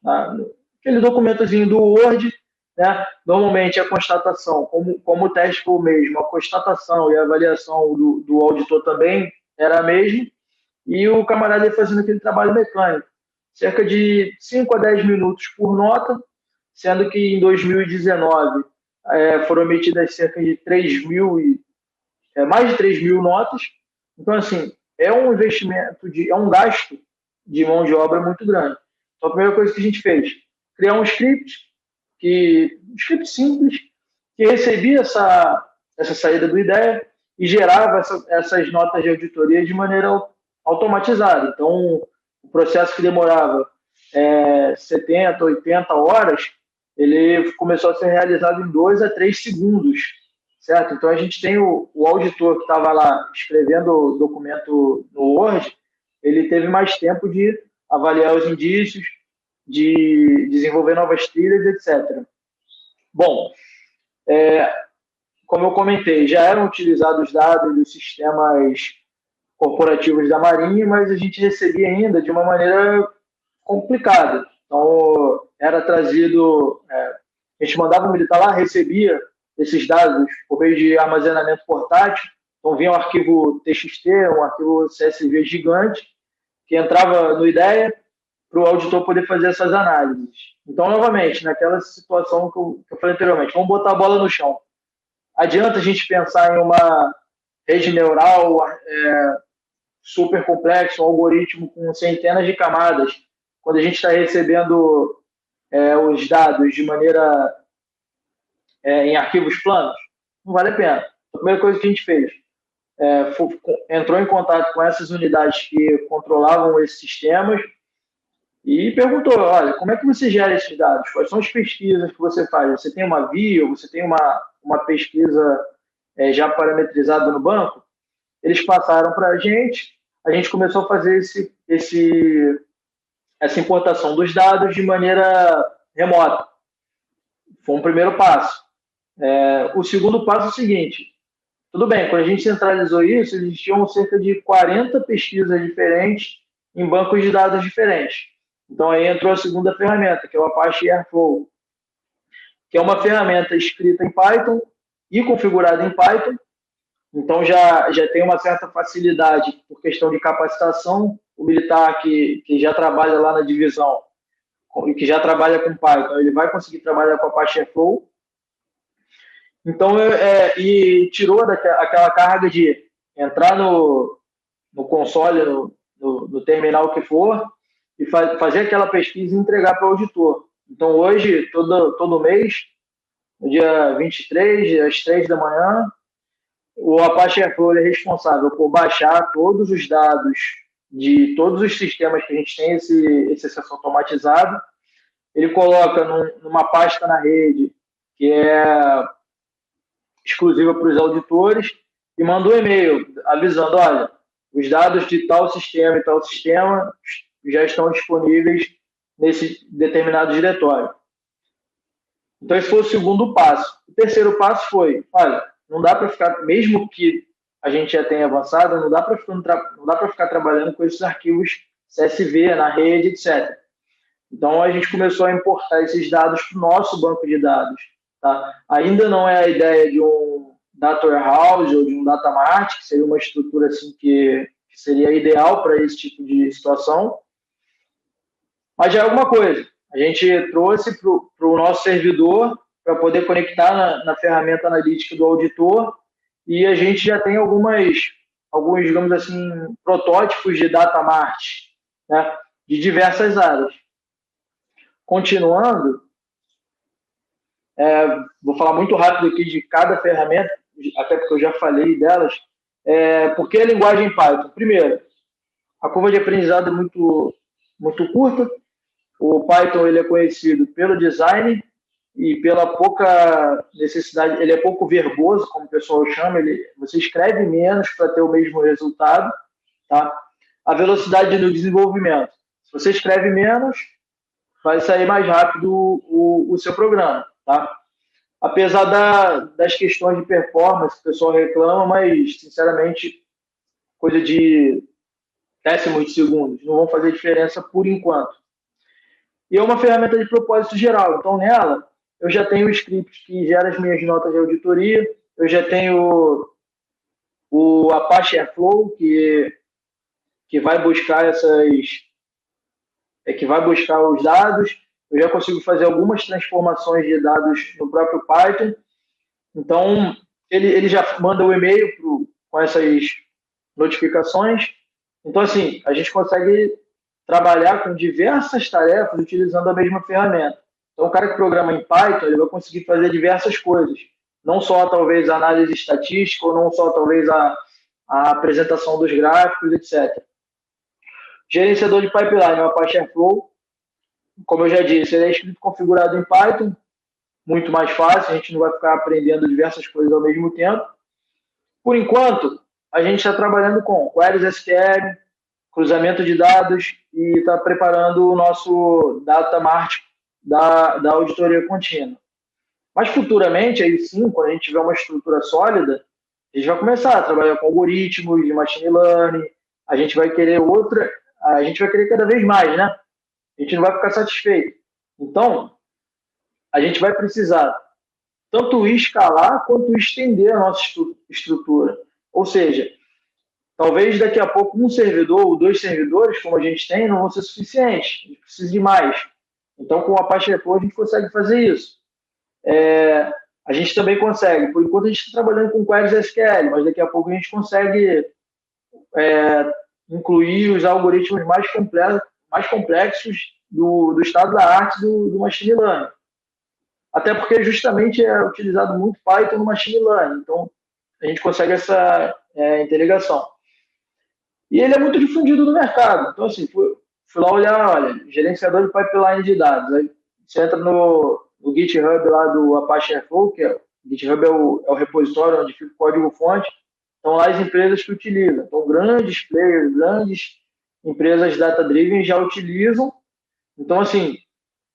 tá? Aquele documentozinho do Word, né? Normalmente a constatação, como o teste foi o mesmo, a constatação e a avaliação do auditor também era a mesma, e o camarada ia fazendo aquele trabalho mecânico, cerca de 5 a 10 minutos por nota, sendo que em 2019 foram emitidas cerca de mais de 3 mil notas. Então, assim, é um investimento, é um gasto de mão de obra muito grande. Então, a primeira coisa que a gente fez, criar um script simples, que recebia essa saída do IDEA e gerava essas notas de auditoria de maneira automatizada. Então, o processo que demorava 70, 80 horas, ele começou a ser realizado em 2 a 3 segundos, certo? Então, a gente tem o auditor que estava lá escrevendo o documento no Word, ele teve mais tempo de avaliar os indícios, de desenvolver novas trilhas, etc. Bom, como eu comentei, já eram utilizados dados dos sistemas corporativos da Marinha, mas a gente recebia ainda de uma maneira complicada. Então, era trazido, a gente mandava o militar lá, recebia esses dados por meio de armazenamento portátil, então vinha um arquivo TXT, um arquivo CSV gigante, que entrava no IDEA para o auditor poder fazer essas análises. Então, novamente, naquela situação que eu falei anteriormente, vamos botar a bola no chão. Adianta a gente pensar em uma rede neural super complexa, um algoritmo com centenas de camadas, quando a gente está recebendo os dados de maneira em arquivos planos? Não vale a pena. A primeira coisa que a gente fez entrou em contato com essas unidades que controlavam esses sistemas e perguntou, olha, como é que você gera esses dados? Quais são as pesquisas que você faz? Você tem uma via, você tem uma pesquisa já parametrizada no banco? Eles passaram para a gente começou a fazer essa importação dos dados de maneira remota. Foi um primeiro passo. O segundo passo é o seguinte, tudo bem, quando a gente centralizou isso, existiam cerca de 40 pesquisas diferentes em bancos de dados diferentes. Então, aí entrou a segunda ferramenta, que é o Apache Airflow, que é uma ferramenta escrita em Python e configurada em Python. Então, já tem uma certa facilidade por questão de capacitação. O militar que já trabalha lá na divisão, que já trabalha com Python, ele vai conseguir trabalhar com a Apache Airflow. Então, e tirou aquela carga de entrar no console, no terminal que for, e fazer aquela pesquisa e entregar para o auditor. Então, hoje, todo mês, no dia 23, às 3 da manhã, o Apache Airflow é responsável por baixar todos os dados de todos os sistemas que a gente tem esse acesso automatizado. Ele coloca numa pasta na rede que é exclusiva para os auditores. e manda um e-mail avisando, olha, os dados de tal sistema e tal sistema já estão disponíveis nesse determinado diretório. Então, esse foi o segundo passo. O terceiro passo foi, olha, não dá para ficar, mesmo que a gente já tenha avançado, não dá para ficar trabalhando com esses arquivos CSV na rede, etc. Então, a gente começou a importar esses dados para o nosso banco de dados. Tá? Ainda não é a ideia de um data warehouse ou de um data mart, que seria uma estrutura assim que seria ideal para esse tipo de situação, mas já é alguma coisa. A gente trouxe para o nosso servidor para poder conectar na ferramenta analítica do auditor, e a gente já tem alguns, digamos assim, protótipos de data mart, né, de diversas áreas. Continuando, vou falar muito rápido aqui de cada ferramenta, até porque eu já falei delas. Por que a linguagem Python? Primeiro, a curva de aprendizado é muito, muito curta. O Python ele é conhecido pelo design e pela pouca necessidade, ele é pouco verboso, como o pessoal chama, você escreve menos para ter o mesmo resultado. Tá? A velocidade no desenvolvimento. Se você escreve menos, vai sair mais rápido o seu programa. Tá? Apesar das questões de performance que o pessoal reclama, mas, sinceramente, coisa de décimos de segundos, não vão fazer diferença por enquanto. E é uma ferramenta de propósito geral, então nela eu já tenho o script que gera as minhas notas de auditoria, eu já tenho o Apache Airflow, que vai buscar que vai buscar os dados. Eu já consigo fazer algumas transformações de dados no próprio Python. Então, ele já manda o e-mail com essas notificações. Então, assim, a gente consegue trabalhar com diversas tarefas utilizando a mesma ferramenta. Então, o cara que programa em Python, ele vai conseguir fazer diversas coisas. Não só, talvez, a análise estatística, ou não só, talvez, a apresentação dos gráficos, etc. Gerenciador de pipeline, o Apache Airflow. Como eu já disse, ele é escrito configurado em Python, muito mais fácil, a gente não vai ficar aprendendo diversas coisas ao mesmo tempo. Por enquanto, a gente está trabalhando com queries SQL, cruzamento de dados e está preparando o nosso data mart da auditoria contínua. Mas futuramente, aí sim, quando a gente tiver uma estrutura sólida, a gente vai começar a trabalhar com algoritmos de machine learning, a gente vai querer cada vez mais, né? A gente não vai ficar satisfeito. Então, a gente vai precisar tanto escalar quanto estender a nossa estrutura. Ou seja, talvez daqui a pouco um servidor ou 2 servidores, como a gente tem, não vão ser suficientes. A gente precisa de mais. Então, com o Apache Airflow, a gente consegue fazer isso. A gente também consegue. Por enquanto, a gente está trabalhando com queries SQL, mas daqui a pouco a gente consegue incluir os algoritmos mais complexos do estado da arte do machine learning. Até porque justamente é utilizado muito Python no machine learning. Então, a gente consegue essa interligação. E ele é muito difundido no mercado. Então, assim, fui lá olhar, olha, gerenciador de pipeline de dados. Aí você entra no GitHub lá do Apache Airflow, que o GitHub é o repositório onde fica o código-fonte. Então, lá as empresas que utilizam. Então, grandes players, grandes empresas data-driven já utilizam. Então, assim,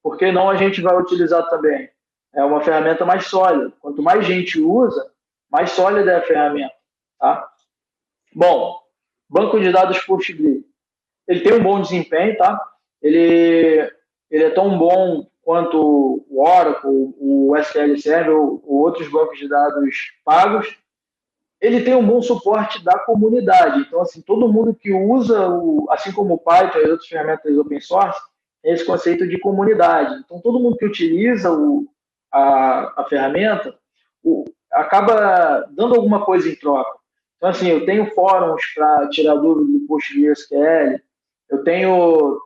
por que não a gente vai utilizar também? É uma ferramenta mais sólida. Quanto mais gente usa, mais sólida é a ferramenta. Tá? Bom, banco de dados PostgreSQL. Ele tem um bom desempenho, tá? Ele é tão bom quanto o Oracle, o SQL Server ou outros bancos de dados pagos. Ele tem um bom suporte da comunidade. Então, assim, todo mundo que usa, assim como o Python e outras ferramentas open source, tem esse conceito de comunidade. Então, todo mundo que utiliza a ferramenta acaba dando alguma coisa em troca. Então, assim, eu tenho fóruns para tirar dúvidas do PostgreSQL, eu tenho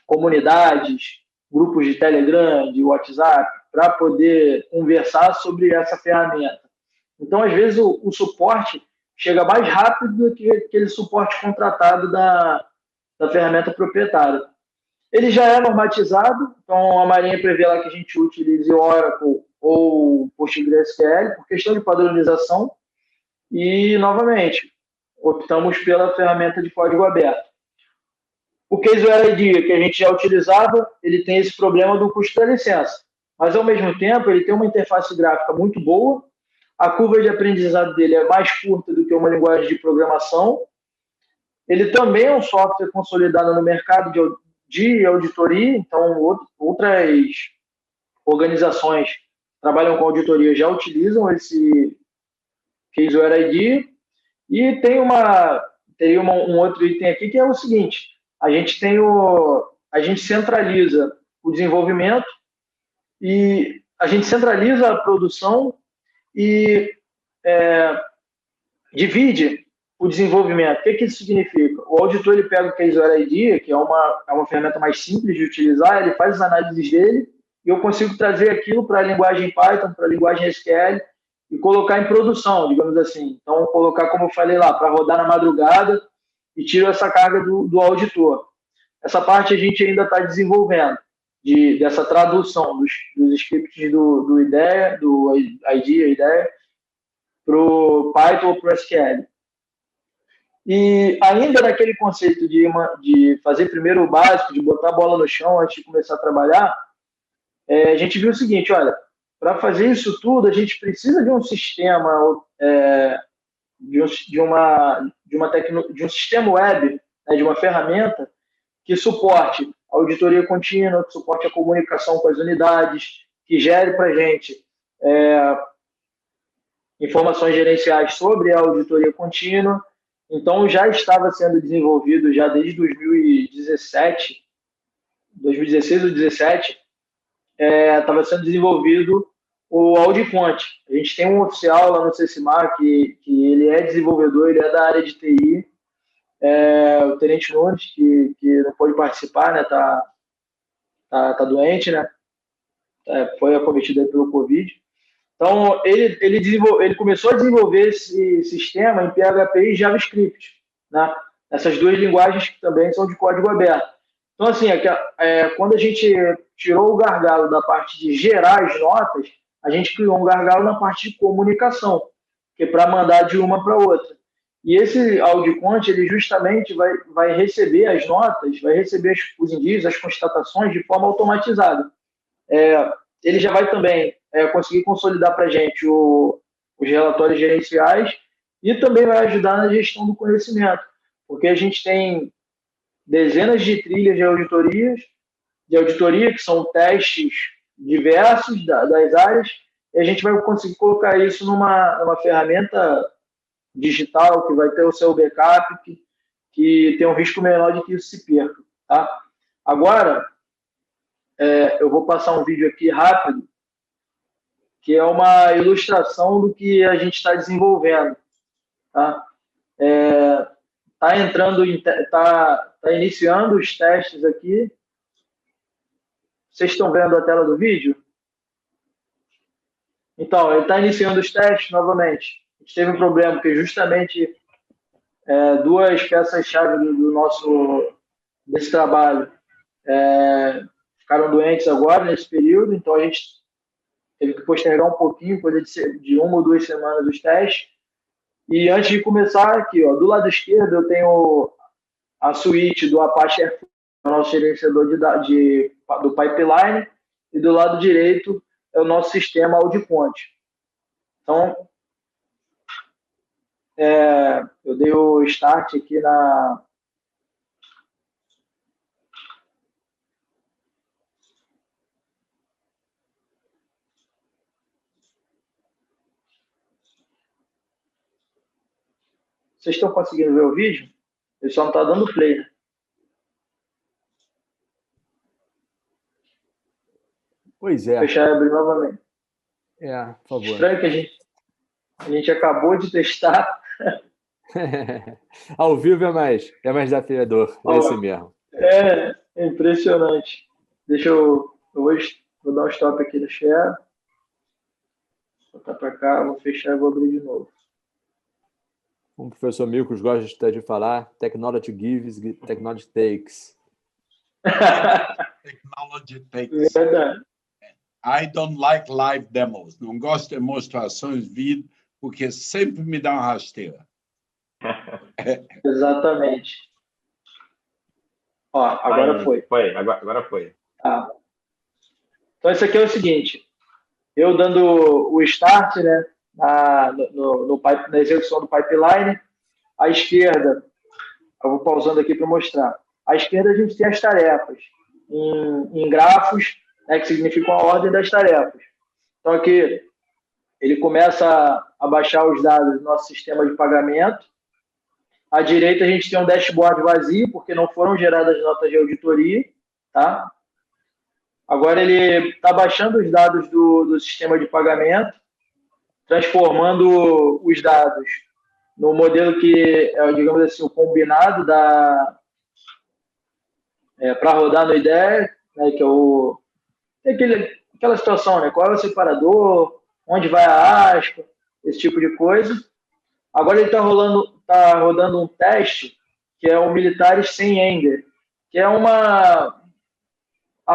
comunidades, grupos de Telegram, de WhatsApp, para poder conversar sobre essa ferramenta. Então, às vezes, o suporte chega mais rápido do que aquele suporte contratado da ferramenta proprietária. Ele já é normatizado, então a Marinha prevê lá que a gente utilize Oracle ou PostgreSQL por questão de padronização. E, novamente, optamos pela ferramenta de código aberto. O Caseware ID, que a gente já utilizava, ele tem esse problema do custo da licença. Mas, ao mesmo tempo, ele tem uma interface gráfica muito boa, a curva de aprendizado dele é mais curta do que uma linguagem de programação. Ele também é um software consolidado no mercado de auditoria, então outras organizações que trabalham com auditoria já utilizam esse Caseware ID. E tem um outro item aqui que é o seguinte: a gente centraliza o desenvolvimento e a gente centraliza a produção e divide o desenvolvimento. O que isso significa? O auditor ele pega o Caseware ID, que é uma ferramenta mais simples de utilizar, ele faz as análises dele e eu consigo trazer aquilo para a linguagem Python, para a linguagem SQL e colocar em produção, digamos assim. Então, colocar, como eu falei lá, para rodar na madrugada e tiro essa carga do auditor. Essa parte a gente ainda está desenvolvendo, dessa tradução dos scripts do IDEA, do IDEA, para o Python ou para o SQL. E ainda naquele conceito de fazer primeiro o básico, de botar a bola no chão antes de começar a trabalhar, a gente viu o seguinte: olha, para fazer isso tudo, a gente precisa de um sistema, de um sistema web, né, de uma ferramenta que suporte a auditoria contínua, que suporte a comunicação com as unidades, que gere para a gente informações gerenciais sobre a auditoria contínua. Então, já estava sendo desenvolvido, já desde 2016 ou 2017, estava sendo desenvolvido o Audicont. A gente tem um oficial lá no CCMA que ele é desenvolvedor, ele é da área de TI, o Tenente Nunes, que não pôde participar, né, tá doente, né, foi acometido pelo Covid. Então, ele começou a desenvolver esse sistema em PHP e JavaScript, né? Essas duas linguagens que também são de código aberto. Então, assim, quando a gente tirou o gargalo da parte de gerar as notas, a gente criou um gargalo na parte de comunicação, que é para mandar de uma para outra. E esse Audicont, ele justamente vai receber as notas, vai receber os indícios, as constatações de forma automatizada. Ele já vai também conseguir consolidar para a gente os relatórios gerenciais e também vai ajudar na gestão do conhecimento, porque a gente tem dezenas de trilhas de auditoria, que são testes diversos das áreas, e a gente vai conseguir colocar isso numa ferramenta digital que vai ter o seu backup, que tem um risco menor de que isso se perca. Tá? Agora, eu vou passar um vídeo aqui rápido, que é uma ilustração do que a gente está desenvolvendo. Tá? Tá iniciando os testes aqui. Vocês estão vendo a tela do vídeo? Então, ele está iniciando os testes novamente. A gente teve um problema, porque justamente duas peças-chave desse trabalho ficaram doentes agora, nesse período, então a gente teve que postergar um pouquinho, coisa de 1 ou 2 semanas os testes. E antes de começar, aqui, ó, do lado esquerdo, eu tenho a suíte do Apache Airflow, o nosso gerenciador do pipeline, e do lado direito é o nosso sistema Audicont. Então, eu dei o start aqui na... Vocês estão conseguindo ver o vídeo? Ele só não está dando play, né? Pois é. Vou fechar e abrir novamente. Por favor. Estranho que a gente acabou de testar. Ao vivo é mais desafiador, é esse mesmo. É impressionante. Deixa eu vou dar um stop aqui no share. Vou botar para cá, vou fechar e vou abrir de novo. Como o professor Milcos gosta de falar, technology gives, technology takes. Technology takes. Verdade. I don't like live demos. Não gosto de demonstrações porque sempre me dá uma rasteira. Exatamente. Ó, agora Aí, foi. Agora foi. Tá. Então, isso aqui é o seguinte. Eu dando o start, né, na execução do pipeline, à esquerda, eu vou pausando aqui para mostrar. À esquerda, a gente tem as tarefas em grafos, né, que significam a ordem das tarefas. Então, aqui, ele começa a baixar os dados do nosso sistema de pagamento. À direita, a gente tem um dashboard vazio, porque não foram geradas notas de auditoria. Tá? Agora, ele está baixando os dados do sistema de pagamento, transformando os dados no modelo que é, digamos assim, o combinado para rodar no IDEA, né, que é aquela situação, né? Qual é o separador, onde vai a aspa, esse tipo de coisa. Agora ele está rodando um teste que é o Militares sem Ender, que é a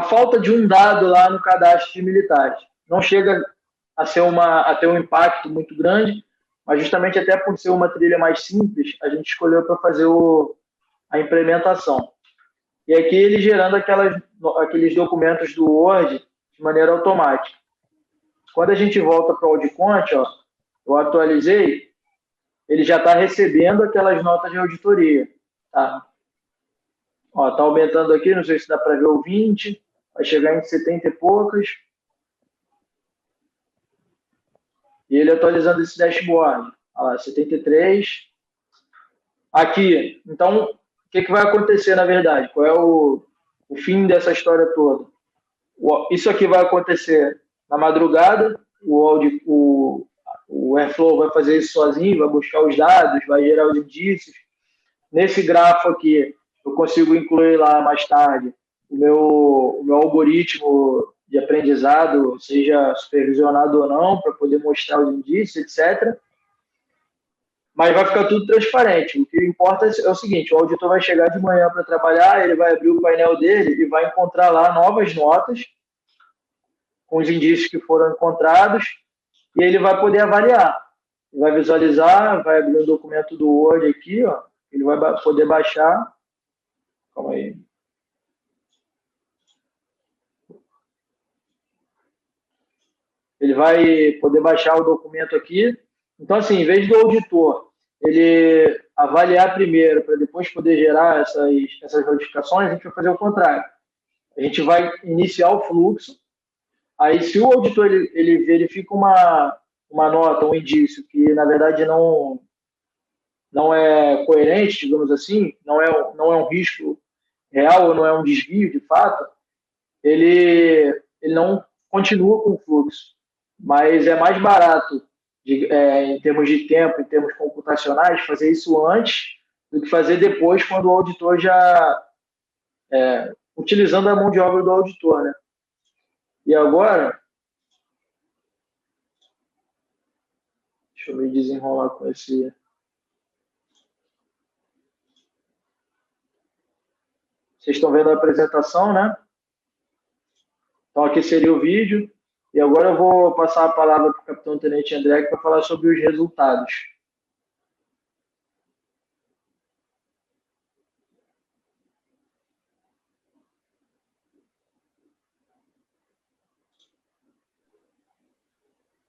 falta de um dado lá no cadastro de militares. Não chega a ter um impacto muito grande, mas justamente até por ser uma trilha mais simples, a gente escolheu para fazer a implementação. E aqui ele gerando aqueles documentos do Word de maneira automática. Quando a gente volta para o Audicont, ó, eu atualizei, ele já está recebendo aquelas notas de auditoria. Tá? Está aumentando aqui, não sei se dá para ver o 20, vai chegar em 70 e poucas. E ele atualizando esse dashboard. Olha lá, 73. Aqui, então, o que vai acontecer, na verdade? Qual é o fim dessa história toda? Isso aqui vai acontecer na madrugada, o Airflow vai fazer isso sozinho, vai buscar os dados, vai gerar os indícios. Nesse grafo aqui, eu consigo incluir lá mais tarde o meu algoritmo de aprendizado, seja supervisionado ou não, para poder mostrar os indícios, etc. Mas vai ficar tudo transparente. O que importa é o seguinte, o auditor vai chegar de manhã para trabalhar, ele vai abrir o painel dele e vai encontrar lá novas notas com os indícios que foram encontrados e ele vai poder avaliar. Ele vai visualizar, vai abrir o documento do Word aqui, ó, ele vai poder baixar. Calma aí. Ele vai poder baixar o documento aqui. Então, assim, em vez do auditor ele avaliar primeiro para depois poder gerar essas notificações, a gente vai fazer o contrário. A gente vai iniciar o fluxo. Aí, se o auditor ele verifica uma nota, um indício que, na verdade, não é coerente, digamos assim, não é um risco real ou não é um desvio de fato, ele não continua com o fluxo. Mas é mais barato, em termos de tempo, em termos computacionais, fazer isso antes do que fazer depois, quando o auditor já... utilizando a mão de obra do auditor, né? E agora... Deixa eu me desenrolar com esse... Vocês estão vendo a apresentação, né? Então, aqui seria o vídeo. E agora eu vou passar a palavra para o Capitão Tenente André para falar sobre os resultados.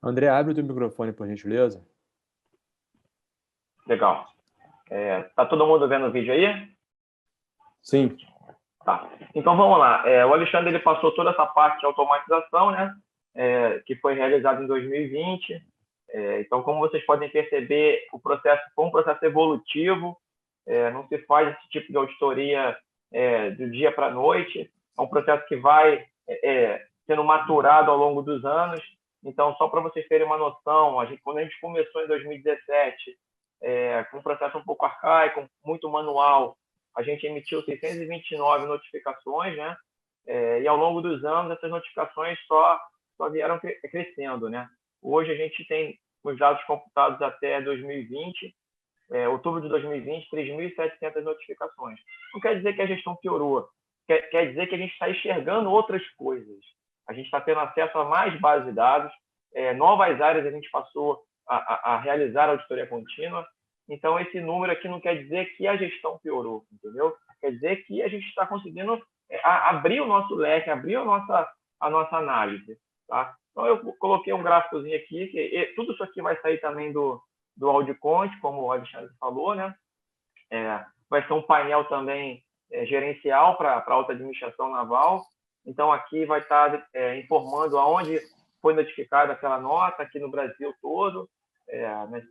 André, abre o teu microfone, por gentileza. Legal. Tá todo mundo vendo o vídeo aí? Sim. Tá. Então, vamos lá. O Alexandre ele passou toda essa parte de automatização, né? Que foi realizada em 2020. Então, como vocês podem perceber, o processo foi um processo evolutivo. Não se faz esse tipo de auditoria do dia para a noite. É um processo que vai sendo maturado ao longo dos anos. Então, só para vocês terem uma noção, quando a gente começou em 2017, com um processo um pouco arcaico, muito manual, a gente emitiu 629 notificações, né? E ao longo dos anos, essas notificações só vieram crescendo, né? Hoje a gente tem os dados computados até 2020, outubro de 2020, 3.700 notificações. Não quer dizer que a gestão piorou, quer dizer que a gente está enxergando outras coisas. A gente está tendo acesso a mais bases de dados, novas áreas a gente passou a realizar a auditoria contínua. Então, esse número aqui não quer dizer que a gestão piorou, entendeu? Quer dizer que a gente está conseguindo abrir o nosso leque, abrir a nossa análise. Tá? Então, eu coloquei um gráficozinho aqui, que tudo isso aqui vai sair também do Audicont, como o Alexandre falou, né? Vai ser um painel também gerencial para a alta administração naval. Então, aqui vai estar informando aonde foi notificada aquela nota, aqui no Brasil todo,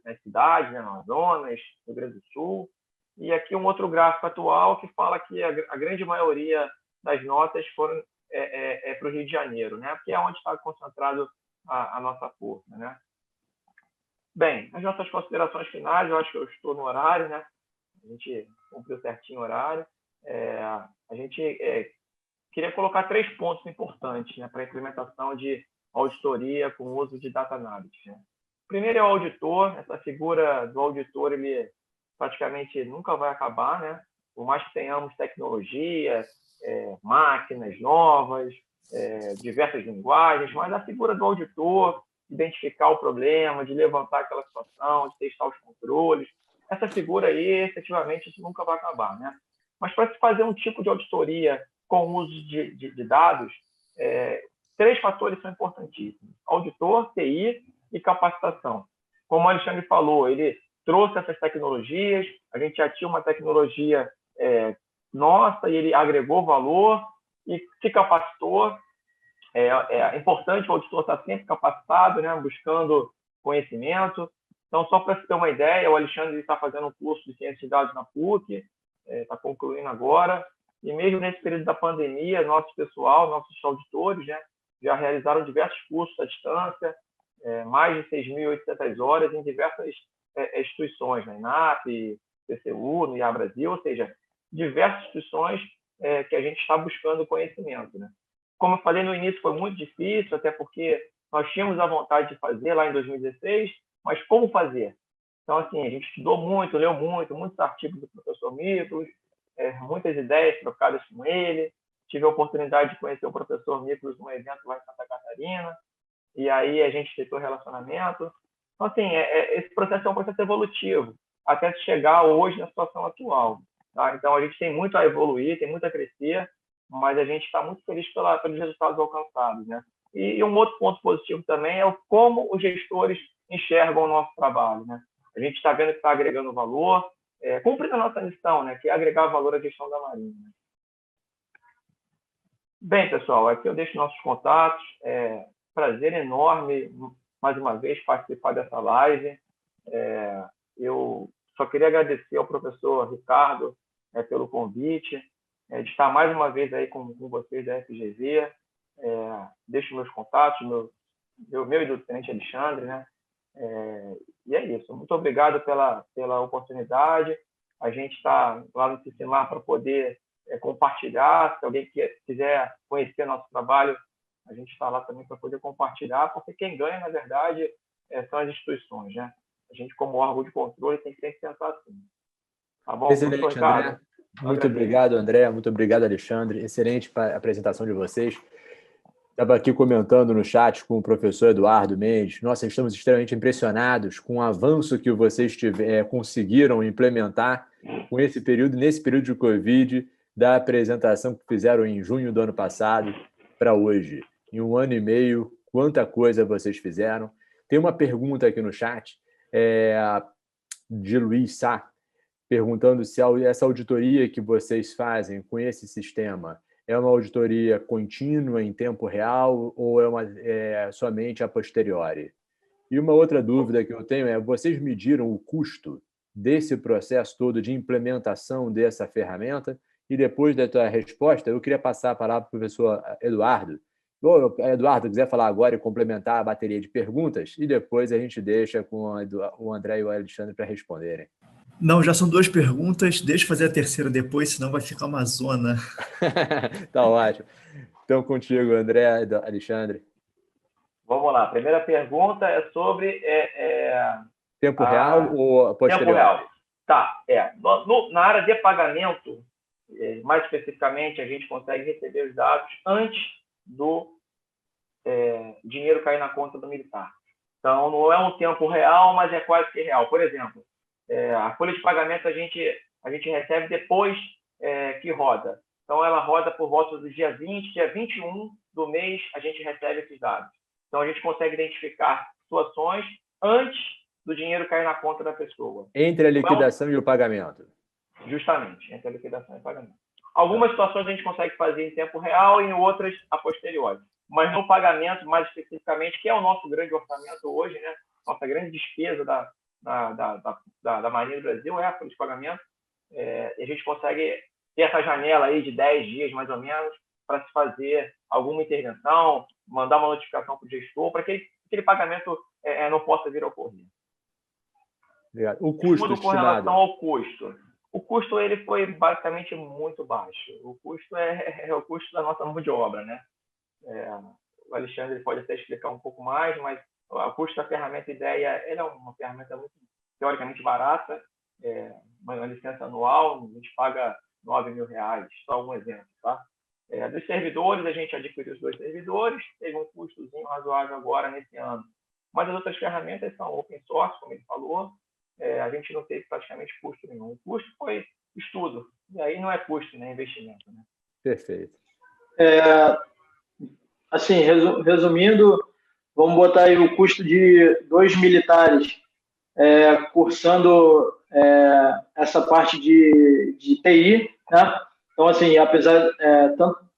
nas cidades, né, nas zonas, no Rio Grande do Sul. E aqui um outro gráfico atual que fala que a grande maioria das notas foram para o Rio de Janeiro, né? Porque é onde está concentrado a nossa força, né? Bem, as nossas considerações finais, eu acho que eu estou no horário, né? A gente cumpriu certinho o horário. A gente queria colocar 3 pontos importantes, né, para a implementação de auditoria com o uso de data analysis, né? Primeiro é o auditor. Essa figura do auditor, ele praticamente nunca vai acabar, né? Por mais que tenhamos tecnologia, máquinas novas, diversas linguagens, mas a figura do auditor, identificar o problema, de levantar aquela situação, de testar os controles, essa figura aí, efetivamente, isso nunca vai acabar, né? Mas para se fazer um tipo de auditoria com o uso de dados, 3 fatores são importantíssimos: auditor, TI e capacitação. Como o Alexandre falou, ele trouxe essas tecnologias, a gente já tinha uma tecnologia nossa e ele agregou valor e se capacitou. É importante o auditor estar sempre capacitado, né, buscando conhecimento. Então, só para você ter uma ideia, o Alexandre está fazendo um curso de ciência de dados na PUC, está concluindo agora, e mesmo nesse período da pandemia, nossos auditores, né, já realizaram diversos cursos à distância, mais de 6.800 horas em diversas instituições, né, INAP, TCU, no IA Brasil, ou seja, diversas instituições que a gente está buscando conhecimento, né? Como eu falei no início, foi muito difícil, até porque nós tínhamos a vontade de fazer lá em 2016, mas como fazer? Então, assim, a gente estudou muito, leu muito, muitos artigos do professor Miklos, muitas ideias trocadas com ele. Tive a oportunidade de conhecer o professor Miklos num evento lá em Santa Catarina, e aí a gente fechou relacionamento. Então, assim, esse processo é um processo evolutivo, até chegar hoje na situação atual. Tá? Então, a gente tem muito a evoluir, tem muito a crescer, mas a gente está muito feliz pelos resultados alcançados, né? E um outro ponto positivo também é como os gestores enxergam o nosso trabalho, né? A gente está vendo que está agregando valor, cumprindo a nossa missão, né, que é agregar valor à gestão da Marinha. Bem, pessoal, aqui eu deixo nossos contatos. Prazer enorme, mais uma vez, participar dessa live. Eu só queria agradecer ao professor Ricardo pelo convite, de estar mais uma vez aí com vocês da FGV. Deixo meus contatos, meu e do tenente Alexandre, né? E é isso. Muito obrigado pela oportunidade. A gente está lá no Sistemar para poder compartilhar. Se alguém quiser conhecer nosso trabalho, a gente está lá também para poder compartilhar, porque quem ganha, na verdade, são as instituições, né? A gente, como órgão de controle, tem que pensar assim. Tá bom? Excelente, André. Muito obrigado, André. Muito obrigado, Alexandre. Excelente a apresentação de vocês. Estava aqui comentando no chat com o professor Eduardo Mendes. Nossa, estamos extremamente impressionados com o avanço que vocês conseguiram implementar nesse período de Covid, da apresentação que fizeram em junho do ano passado para hoje. Em 1 ano e meio, quanta coisa vocês fizeram. Tem uma pergunta aqui no chat de Luiz Sá, perguntando se essa auditoria que vocês fazem com esse sistema é uma auditoria contínua, em tempo real, ou é somente a posteriori? E uma outra dúvida que eu tenho é: vocês mediram o custo desse processo todo de implementação dessa ferramenta? E depois da tua resposta, eu queria passar a palavra para o professor Eduardo. Eduardo, quiser falar agora e complementar a bateria de perguntas, e depois a gente deixa com o André e o Alexandre para responderem. Não, já são 2 perguntas. Deixa eu fazer a terceira depois, senão vai ficar uma zona. Tá ótimo. Então, contigo, André e Alexandre. Vamos lá. A primeira pergunta é sobre... tempo real ou posterior? Tempo real. Tá. Na área de pagamento, mais especificamente, a gente consegue receber os dados antes do dinheiro cair na conta do militar. Então, não é um tempo real, mas é quase que real. Por exemplo, a folha de pagamento a gente recebe depois que roda. Então, ela roda por volta do dia 20, dia 21 do mês, a gente recebe esses dados. Então, a gente consegue identificar situações antes do dinheiro cair na conta da pessoa. Entre a liquidação e o pagamento. Justamente, entre a liquidação e o pagamento. Algumas situações a gente consegue fazer em tempo real e em outras a posteriori. Mas no pagamento, mais especificamente, que é o nosso grande orçamento hoje, né? Nossa grande despesa da Marinha do Brasil é a folha de pagamento. A gente consegue ter essa janela aí de 10 dias, mais ou menos, para se fazer alguma intervenção, mandar uma notificação para o gestor, para que aquele pagamento não possa vir a ocorrer. Obrigado. O custo com relação ao custo. O custo ele foi basicamente muito baixo. O custo é o custo da nossa mão de obra, né? O Alexandre pode até explicar um pouco mais, mas o custo da ferramenta IDEA é uma ferramenta muito teoricamente barata, uma licença anual, a gente paga R$9.000, só um exemplo, tá? Dos servidores, a gente adquiriu os 2 servidores, teve um custozinho razoável agora nesse ano. Mas as outras ferramentas são open source, como ele falou, a gente não teve praticamente custo nenhum. O custo foi estudo, e aí não é custo, né? É investimento. Né? Perfeito. Assim, resumindo, vamos botar aí o custo de 2 militares cursando essa parte de TI, né? Então, assim, apesar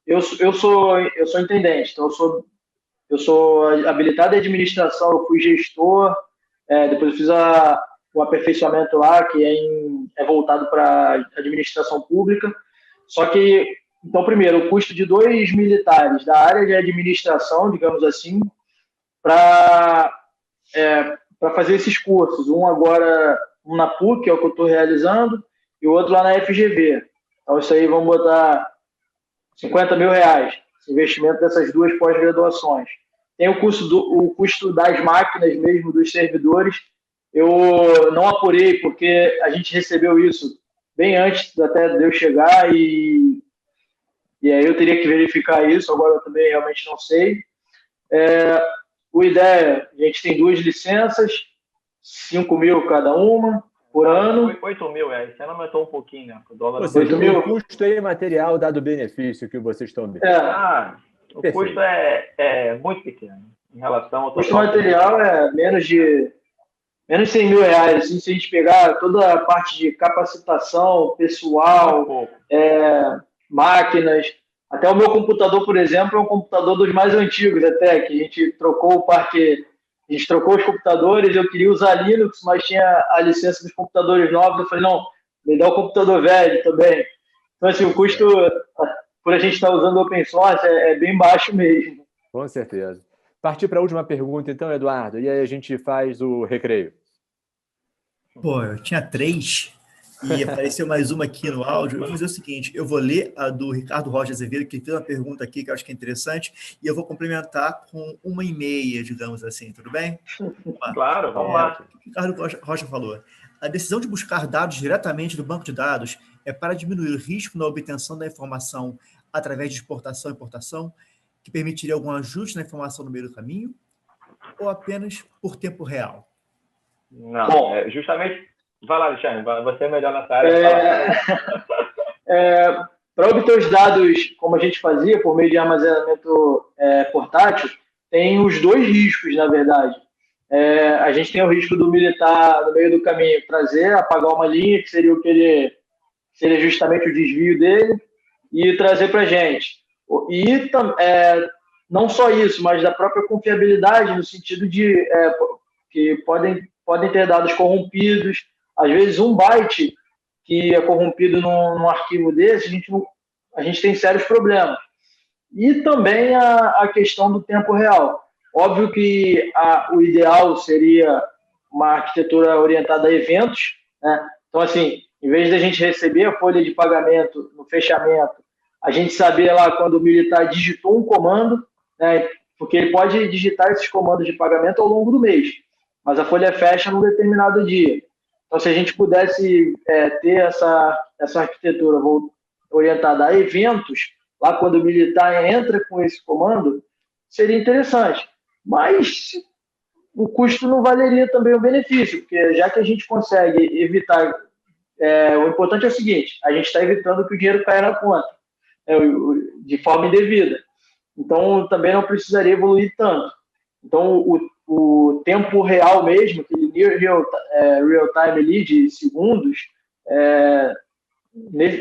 eu sou intendente, então eu sou habilitado em administração, eu fui gestor, depois eu fiz o aperfeiçoamento lá, que é voltado para administração pública. Só que, então, primeiro, o custo de 2 militares da área de administração, digamos assim, para fazer esses cursos. Um na PUC, que é o que eu estou realizando, e o outro lá na FGV. Então, isso aí, vamos botar R$50.000, esse investimento dessas 2 pós-graduações. Tem o custo das máquinas mesmo, dos servidores. Eu não apurei, porque a gente recebeu isso bem antes até de eu chegar, e aí eu teria que verificar isso, agora eu também realmente não sei. O IDEA, a gente tem 2 licenças, 5.000 cada uma, por ano. 8.000, você não aumentou um pouquinho, né? O dólar. Ou seja, o custo é material dado o benefício que vocês estão vendo. O custo é muito pequeno em relação ao... O custo material é menos de R$100.000. Assim, se a gente pegar toda a parte de capacitação, pessoal, máquinas, até o meu computador, por exemplo, é um computador dos mais antigos até, que a gente trocou o parque, a gente trocou os computadores, eu queria usar Linux, mas tinha a licença dos computadores novos, eu falei, não, me dá o computador velho também. Então, assim, o custo, por a gente estar usando open source, é bem baixo mesmo. Com certeza. Partir para a última pergunta, então, Eduardo, e aí a gente faz o recreio. Pô, eu tinha 3 e apareceu mais uma aqui no áudio. Eu vou fazer o seguinte, eu vou ler a do Ricardo Rocha Azevedo, que fez uma pergunta aqui que eu acho que é interessante, e eu vou complementar com 1,5, digamos assim, tudo bem? Claro, vamos lá. O que o Ricardo Rocha falou. A decisão de buscar dados diretamente do banco de dados é para diminuir o risco na obtenção da informação através de exportação e importação, que permitiria algum ajuste na informação no meio do caminho, ou apenas por tempo real? Não, justamente... Vai lá, Alexandre, você é melhor nessa área. Para obter os dados, como a gente fazia, por meio de armazenamento portátil, tem os 2 riscos, na verdade. A gente tem o risco do militar, no meio do caminho, apagar uma linha, que seria seria justamente o desvio dele, e trazer para a gente. E não só isso, mas da própria confiabilidade, no sentido de que podem ter dados corrompidos. Às vezes, 1 byte que é corrompido num arquivo desse, a gente tem sérios problemas. E também a questão do tempo real. Óbvio que o ideal seria uma arquitetura orientada a eventos, né? Então, assim, em vez de a gente receber a folha de pagamento no fechamento, a gente saber lá quando o militar digitou um comando, né? Porque ele pode digitar esses comandos de pagamento ao longo do mês, mas a folha fecha num determinado dia. Então, se a gente pudesse ter essa arquitetura orientada a eventos, lá quando o militar entra com esse comando, seria interessante. Mas o custo não valeria também o benefício, porque já que a gente consegue evitar, o importante é o seguinte, a gente está evitando que o dinheiro caia na conta, de forma indevida. Então, também não precisaria evoluir tanto. Então, o tempo real mesmo, aquele real time ali de segundos,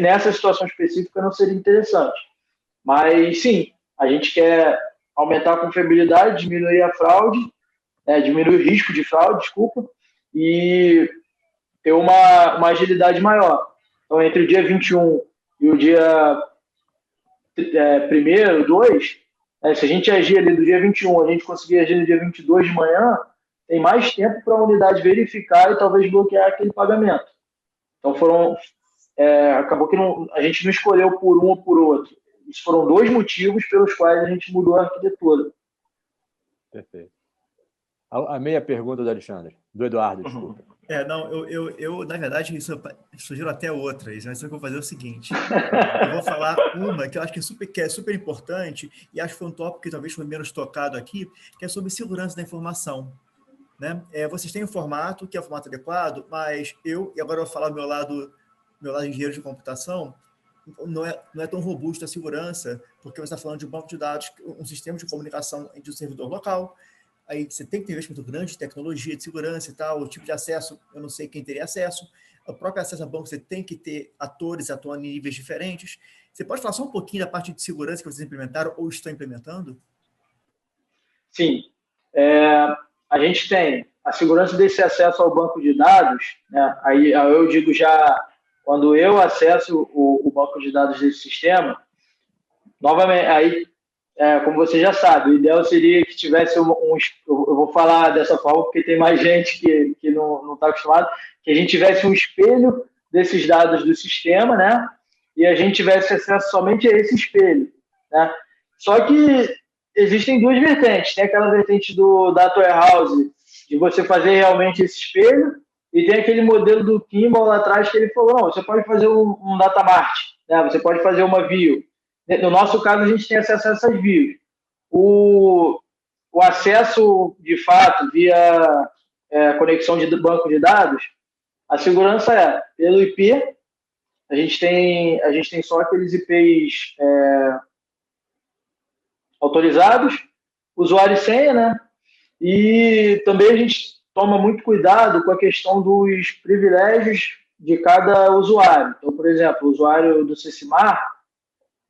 nessa situação específica não seria interessante. Mas, sim, a gente quer aumentar a confiabilidade, diminuir a fraude, diminuir o risco de fraude, desculpa, e ter uma agilidade maior. Então, entre o dia 21 e o dia 1º, 2, se a gente agir ali do dia 21, a gente conseguir agir no dia 22 de manhã, tem mais tempo para a unidade verificar e talvez bloquear aquele pagamento. Então, acabou que a gente não escolheu por um ou por outro. Isso foram 2 motivos pelos quais a gente mudou a arquitetura. Perfeito. A meia pergunta do Alexandre, do Eduardo, desculpa. Não, eu na verdade, surgiram até outras, mas eu vou fazer o seguinte. Eu vou falar uma que eu acho que é super importante, e acho que foi um tópico que talvez foi menos tocado aqui, que é sobre segurança da informação. Né? Vocês têm um formato, que é o formato adequado, mas e agora eu vou falar do meu lado engenheiro de computação, não é tão robusto a segurança, porque você está falando de um banco de dados, um sistema de comunicação entre o servidor local. Aí você tem que ter um investimento grande de tecnologia, de segurança e tal, o tipo de acesso, eu não sei quem teria acesso. O próprio acesso a banco, você tem que ter atores atuando em níveis diferentes. Você pode falar só um pouquinho da parte de segurança que vocês implementaram ou estão implementando? Sim. A gente tem a segurança desse acesso ao banco de dados, né? Aí eu digo já, quando eu acesso o banco de dados desse sistema, novamente, aí, como você já sabe, o ideal seria que tivesse eu vou falar dessa forma porque tem mais gente que não está acostumado, que a gente tivesse um espelho desses dados do sistema, né? E a gente tivesse acesso somente a esse espelho, né? Só que existem 2 vertentes. Tem aquela vertente do Data Warehouse, de você fazer realmente esse espelho, e tem aquele modelo do Kimball lá atrás que ele falou, não, você pode fazer um Data Mart, né? Você pode fazer uma view. No nosso caso, a gente tem acesso a essas views. O acesso, de fato, via conexão de banco de dados, a segurança é pelo IP, a gente tem só aqueles IPs autorizados, usuário e senha, né? E também a gente toma muito cuidado com a questão dos privilégios de cada usuário. Então, por exemplo, o usuário do CCMAR,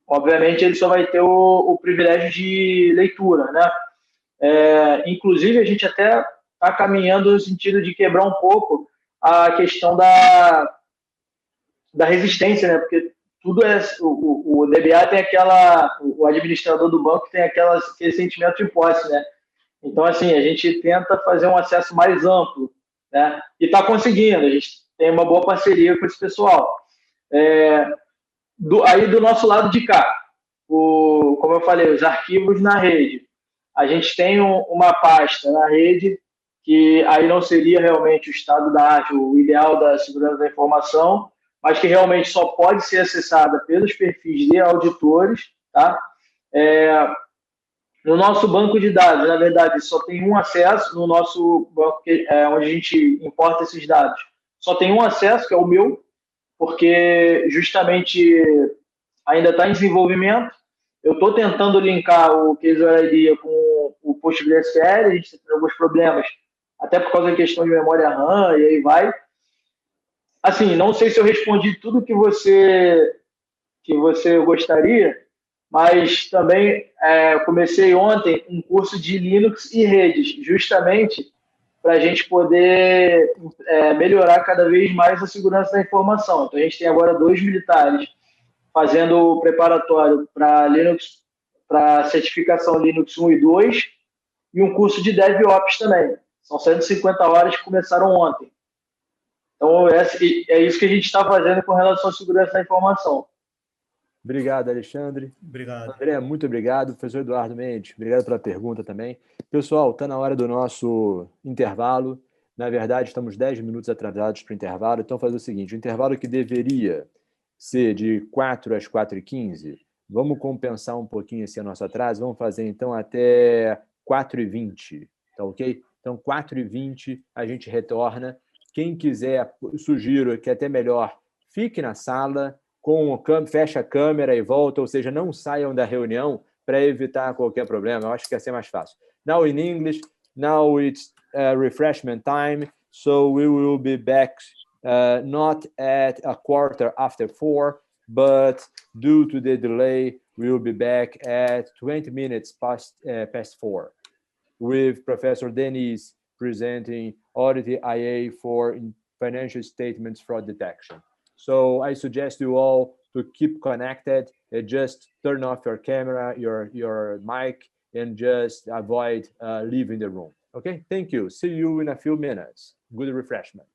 obviamente, ele só vai ter o privilégio de leitura, né? Inclusive, a gente até está caminhando no sentido de quebrar um pouco a questão da resistência, né? Porque tudo o DBA tem o administrador do banco tem aquele sentimento de posse, né? Então, assim, a gente tenta fazer um acesso mais amplo, né? E está conseguindo, a gente tem uma boa parceria com esse pessoal. Aí do nosso lado de cá, como eu falei, os arquivos na rede. A gente tem uma pasta na rede que aí não seria realmente o estado da arte, o ideal da segurança da informação, mas que realmente só pode ser acessada pelos perfis de auditores, tá? No nosso banco de dados, na verdade, só tem um acesso no nosso banco, onde a gente importa esses dados. Só tem um acesso, que é o meu, porque justamente ainda está em desenvolvimento. Eu estou tentando linkar o Caseware com o PostgreSQL, a gente tem alguns problemas, até por causa da questão de memória RAM, e aí vai. Assim, não sei se eu respondi tudo que você gostaria, mas também comecei ontem um curso de Linux e redes, justamente para a gente poder melhorar cada vez mais a segurança da informação. Então, a gente tem agora 2 militares fazendo o preparatório para Linux, para certificação Linux 1 e 2, e um curso de DevOps também. São 150 horas que começaram ontem. Então, é isso que a gente está fazendo com relação à segurança da informação. Obrigado, Alexandre. Obrigado. André, muito obrigado. Professor Eduardo Mendes, obrigado pela pergunta também. Pessoal, está na hora do nosso intervalo. Na verdade, estamos 10 minutos atrasados para o intervalo. Então, fazer o seguinte, o intervalo que deveria ser de 4 às 4h15, vamos compensar um pouquinho esse nosso atraso. Vamos fazer, então, até 4h20, tá ok? Então, 4h20 a gente retorna. Quem quiser, sugiro que até melhor fique na sala, fecha a câmera e volta, ou seja, não saiam da reunião para evitar qualquer problema. Eu acho que ia ser mais fácil. Now in English, now it's refreshment time, so we will be back not at 4:15, but due to the delay, we will be back at 20 minutes past 4, with Professor Denise presenting Audit IA for financial statements fraud detection. So I suggest you all to keep connected and just turn off your camera, your mic, and just avoid leaving the room. Okay, thank you. See you in a few minutes. Good refreshment.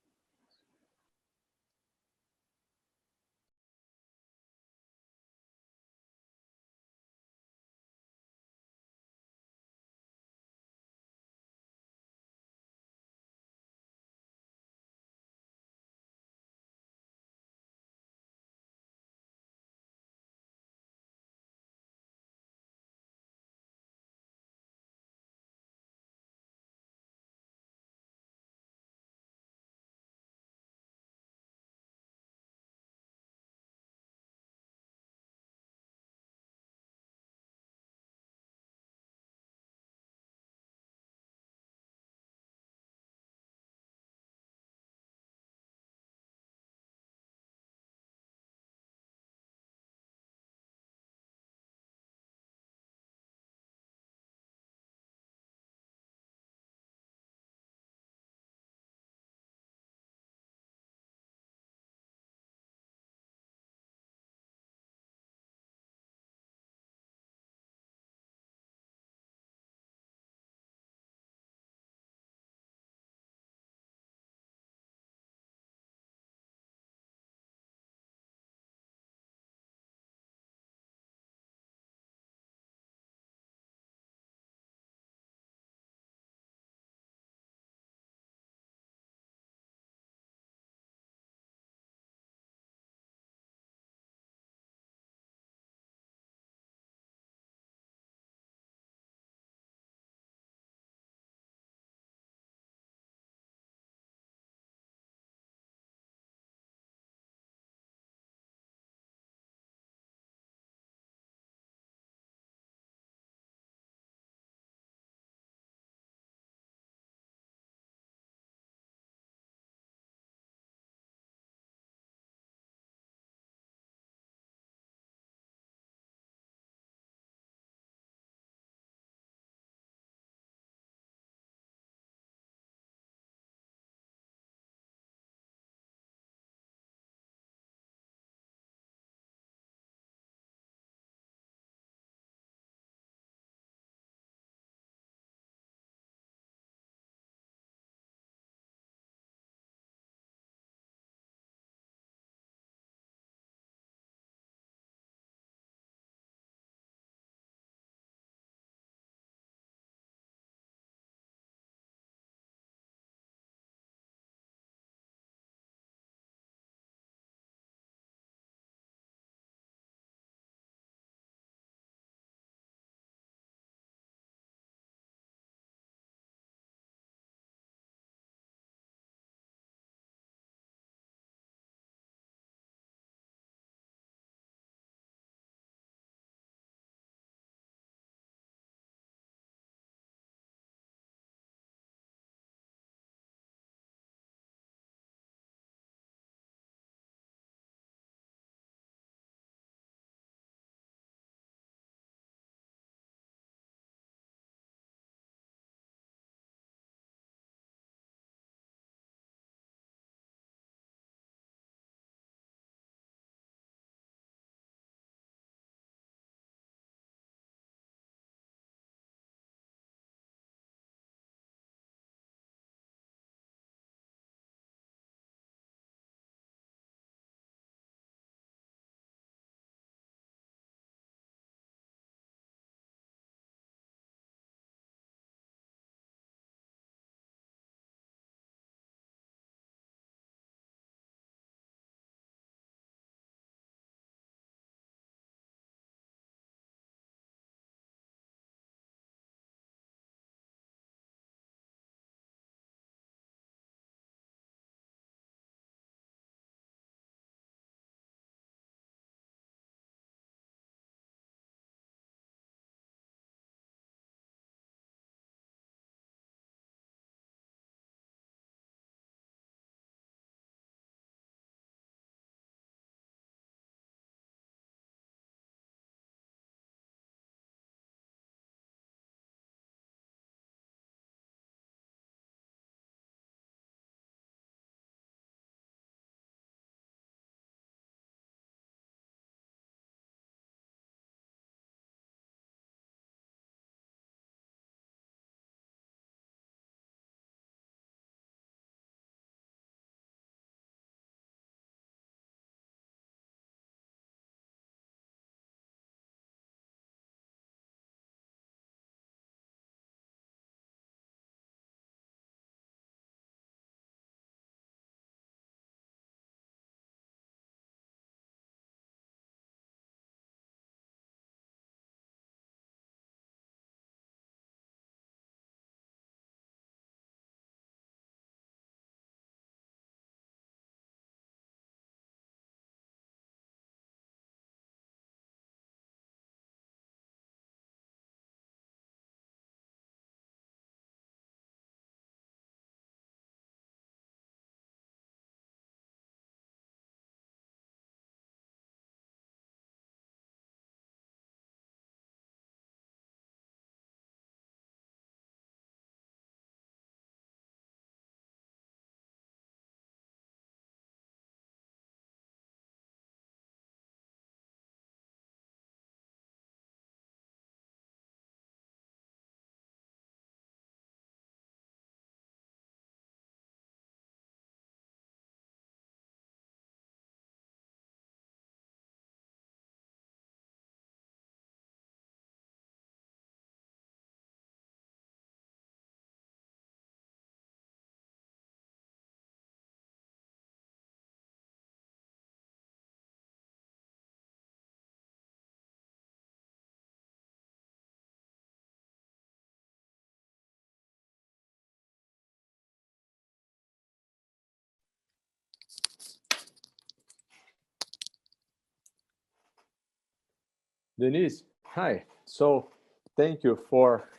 Denise, hi. So thank you for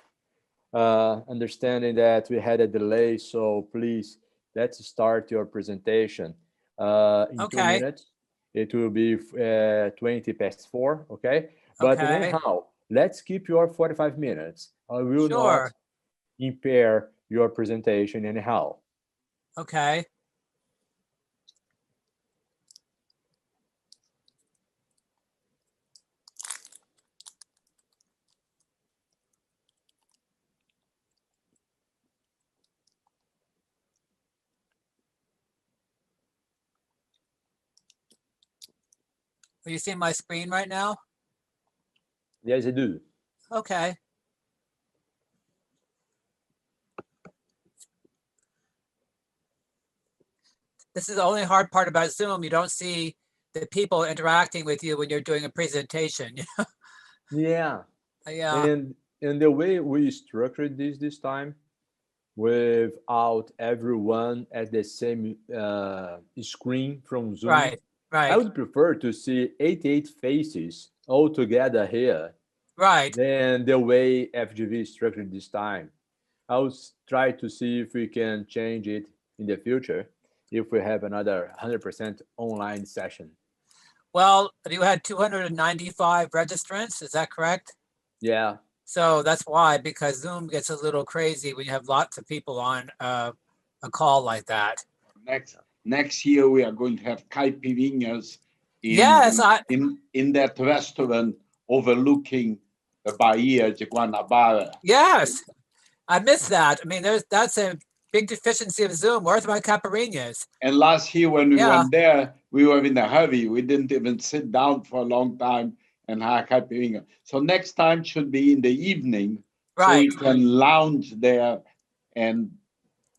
understanding that we had a delay. So please, let's start your presentation. In 2 Okay. minutes, it will be 20 past 4, okay? But Okay. anyhow, let's keep your 45 minutes. I will Sure. not impair your presentation anyhow. Okay. Are you seeing my screen right now? Yes, I do. Okay. This is the only hard part about Zoom. You don't see the people interacting with you when you're doing a presentation. Yeah. Yeah. And the way we structured this time, without everyone at the same screen from Zoom, Right. Right. I would prefer to see 88 faces all together here Right. than the way FGV is structured this time. I'll try to see if we can change it in the future if we have another 100% online session. Well, you had 295 registrants, is that correct? Yeah. So that's why, because Zoom gets a little crazy when you have lots of people on a call like that. Next year we are going to have caipirinhas Yes, in that restaurant overlooking the Bahia de Guanabara. Yes, I missed that. I mean, that's a big deficiency of Zoom. Where's my caipirinhas? And last year when we went there, we were in a hurry. We didn't even sit down for a long time and have caipirinha. So next time should be in the evening, right, so we can lounge there and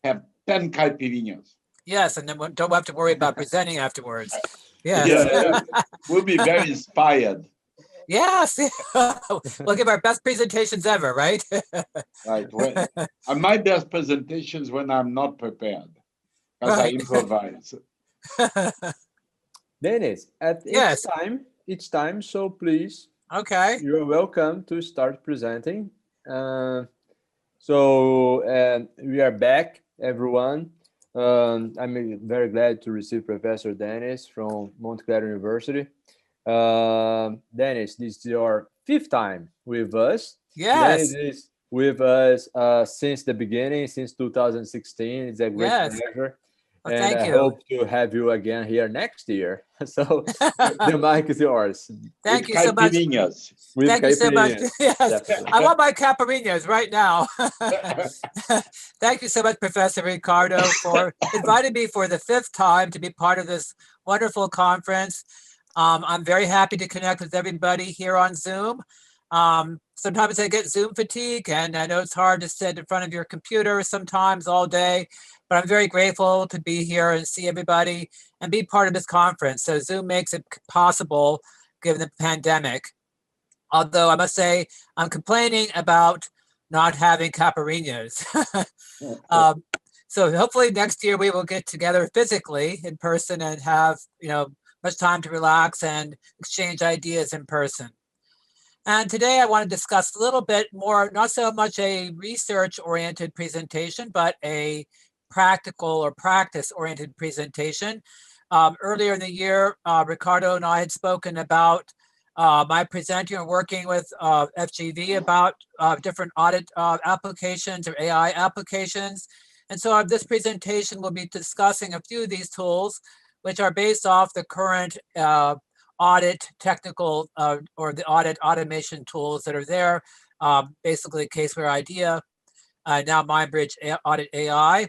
have 10 caipirinhas. Yes, and then we don't have to worry about presenting afterwards. Yes. Yeah. We'll be very inspired. Yes, we'll give our best presentations ever, right? Right. My best presentations when I'm not prepared, because I improvise. Dennis, it's time, so please. Okay. You're welcome to start presenting. We are back, everyone. I'm very glad to receive Professor Dennis from Montclair University. Dennis, this is your 5th time with us. Yes. Dennis is with us since the beginning, since 2016. It's a great pleasure. Well, and I hope to have you again here next year. So the mic is yours. Thank you so much. Thank you so much. Yes, I want my caipirinhas right now. Thank you so much, Professor Ricardo, for inviting me for the 5th time to be part of this wonderful conference. I'm very happy to connect with everybody here on Zoom. Sometimes I get Zoom fatigue, and I know it's hard to sit in front of your computer sometimes all day, but I'm very grateful to be here and see everybody and be part of this conference. So Zoom makes it possible given the pandemic. Although I must say, I'm complaining about not having caipirinhas. So hopefully next year we will get together physically in person and have, much time to relax and exchange ideas in person. And today I want to discuss a little bit more, not so much a research-oriented presentation, but a practical or practice-oriented presentation. Earlier in the year, Ricardo and I had spoken about my presenting and working with FGV about different audit applications or AI applications. And so this presentation will be discussing a few of these tools, which are based off the current audit technical or the audit automation tools that are there, basically Caseware IDEA, now MindBridge Audit AI.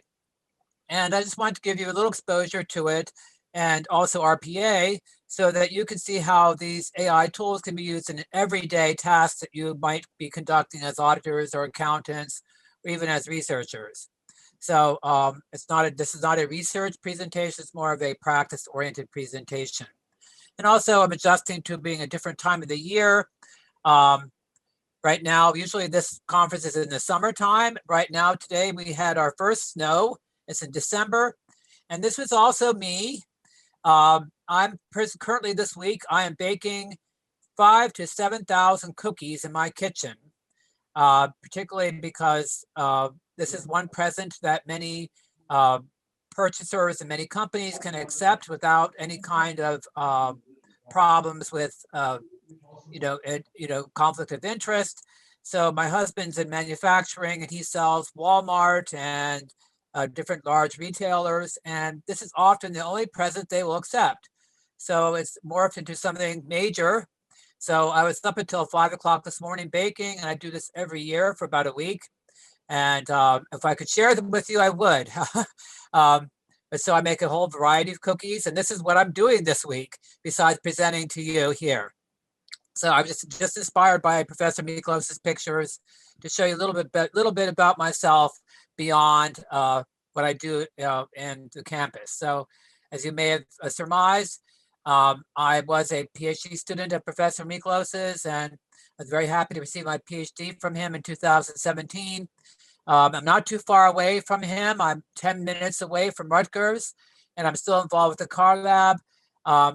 And I just want to give you a little exposure to it and also RPA so that you can see how these AI tools can be used in everyday tasks that you might be conducting as auditors or accountants or even as researchers. So this is not a research presentation, it's more of a practice-oriented presentation. And also I'm adjusting to being a different time of the year. Right now, usually this conference is in the summertime. Right now, today we had our first snow. It's in December. And this was also me. I'm currently this week, I am baking 5,000 to 7,000 cookies in my kitchen, particularly because this is one present that many purchasers and many companies can accept without any kind of problems with, conflict of interest. So my husband's in manufacturing and he sells Walmart and different large retailers, and this is often the only present they will accept. So it's morphed into something major. So I was up until 5 o'clock this morning baking, and I do this every year for about a week. And if I could share them with you, I would. So I make a whole variety of cookies, and this is what I'm doing this week, besides presenting to you here. So I'm just inspired by Professor Miklos's pictures to show you a little bit about myself beyond what I do in the campus. So as you may have surmised, I was a PhD student at Professor Miklos's, and I was very happy to receive my PhD from him in 2017. I'm not too far away from him. I'm 10 minutes away from Rutgers, and I'm still involved with the Carlab.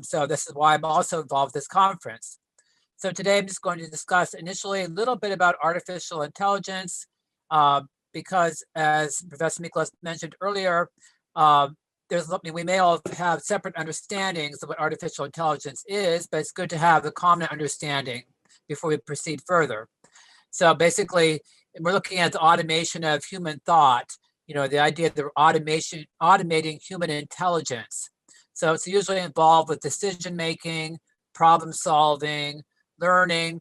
So this is why I'm also involved with this conference. So today I'm just going to discuss initially a little bit about artificial intelligence, because as Professor Miklos mentioned earlier, we may all have separate understandings of what artificial intelligence is, but it's good to have a common understanding before we proceed further. So basically, we're looking at the automation of human thought, the idea that we're automating human intelligence. So it's usually involved with decision-making, problem solving, learning.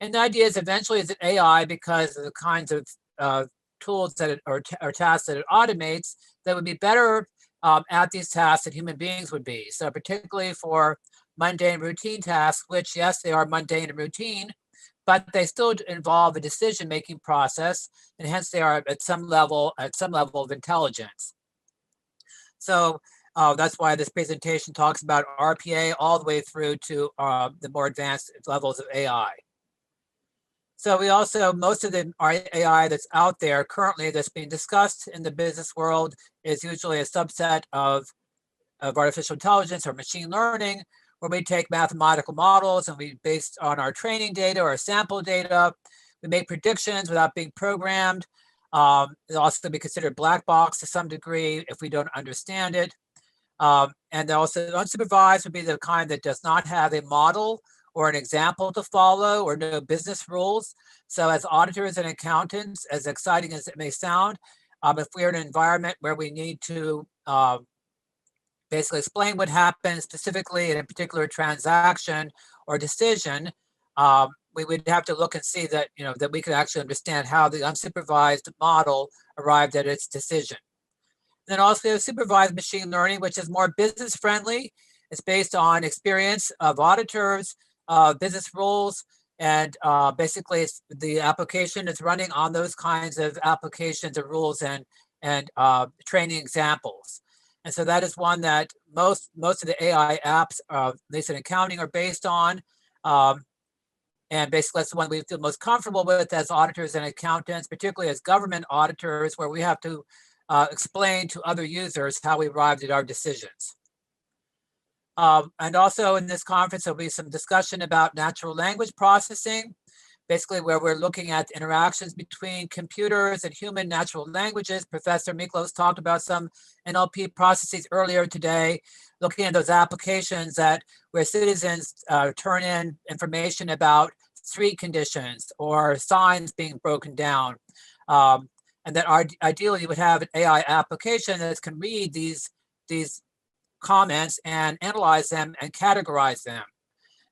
And the idea is eventually is that AI, because of the kinds of tools that or tasks that it automates, that would be better at these tasks than human beings would be. So particularly for mundane routine tasks, which yes, they are mundane and routine, but they still involve a decision-making process, and hence they are at some level of intelligence. So that's why this presentation talks about RPA all the way through to the more advanced levels of AI. So we also, most of the AI that's out there currently that's being discussed in the business world is usually a subset of artificial intelligence or machine learning, where we take mathematical models and we, based on our training data or sample data, we make predictions without being programmed. It also be considered black box to some degree if we don't understand it. And also unsupervised would be the kind that does not have a model or an example to follow or no business rules. So as auditors and accountants, as exciting as it may sound, if we're in an environment where we need to basically explain what happened specifically in a particular transaction or decision, we would have to look and see that, that we could actually understand how the unsupervised model arrived at its decision. Then also we have supervised machine learning, which is more business friendly. It's based on experience of auditors, business rules, and basically the application is running on those kinds of applications of rules and training examples. And so that is one that most of the AI apps, at least in accounting, are based on. And basically that's the one we feel most comfortable with as auditors and accountants, particularly as government auditors, where we have to explain to other users how we arrived at our decisions. And also in this conference, there'll be some discussion about natural language processing, basically where we're looking at interactions between computers and human natural languages. Professor Miklos talked about some NLP processes earlier today, looking at those applications where citizens turn in information about street conditions or signs being broken down. And that ideally you would have an AI application that can read these comments and analyze them and categorize them.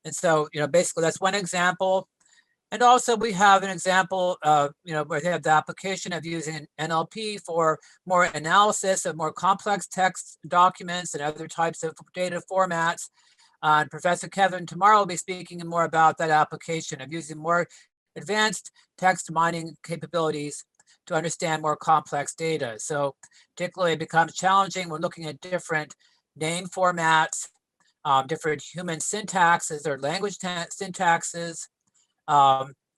And so, basically that's one example. And also we have an example of, where they have the application of using NLP for more analysis of more complex text documents and other types of data formats. And Professor Kevin tomorrow will be speaking more about that application of using more advanced text mining capabilities to understand more complex data. So particularly it becomes challenging. We're looking at different name formats, different human syntaxes or language syntaxes.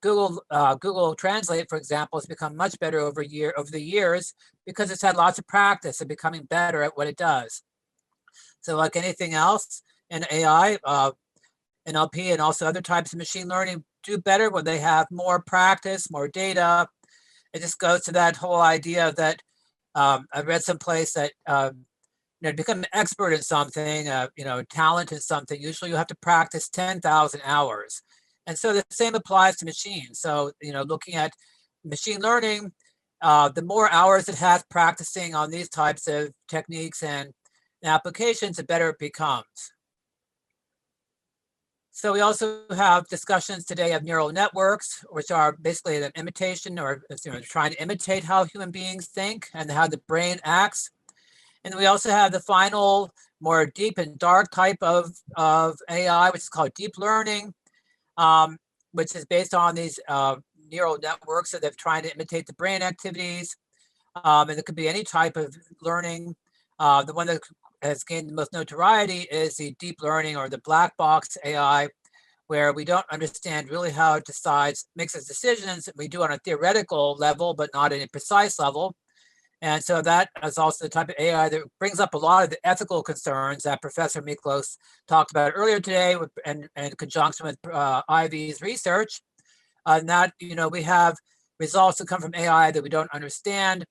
Google Translate, for example, has become much better over the years because it's had lots of practice of becoming better at what it does. So like anything else in AI, NLP and also other types of machine learning do better when they have more practice, more data. It just goes to that whole idea that I read someplace that to become an expert in something, talent in something, usually you have to practice 10,000 hours. And so the same applies to machines. So, looking at machine learning, the more hours it has practicing on these types of techniques and applications, the better it becomes. So we also have discussions today of neural networks, which are basically an imitation or trying to imitate how human beings think and how the brain acts. And we also have the final, more deep and dark type of AI, which is called deep learning, which is based on these neural networks that they're trying to imitate the brain activities. And it could be any type of learning. The one that has gained the most notoriety is the deep learning or the black box AI, where we don't understand really how it makes its decisions. We do on a theoretical level, but not in a precise level. And so that is also the type of AI that brings up a lot of the ethical concerns that Professor Miklos talked about earlier today in conjunction with Ivy's research. And that, we have results that come from AI that we don't understand.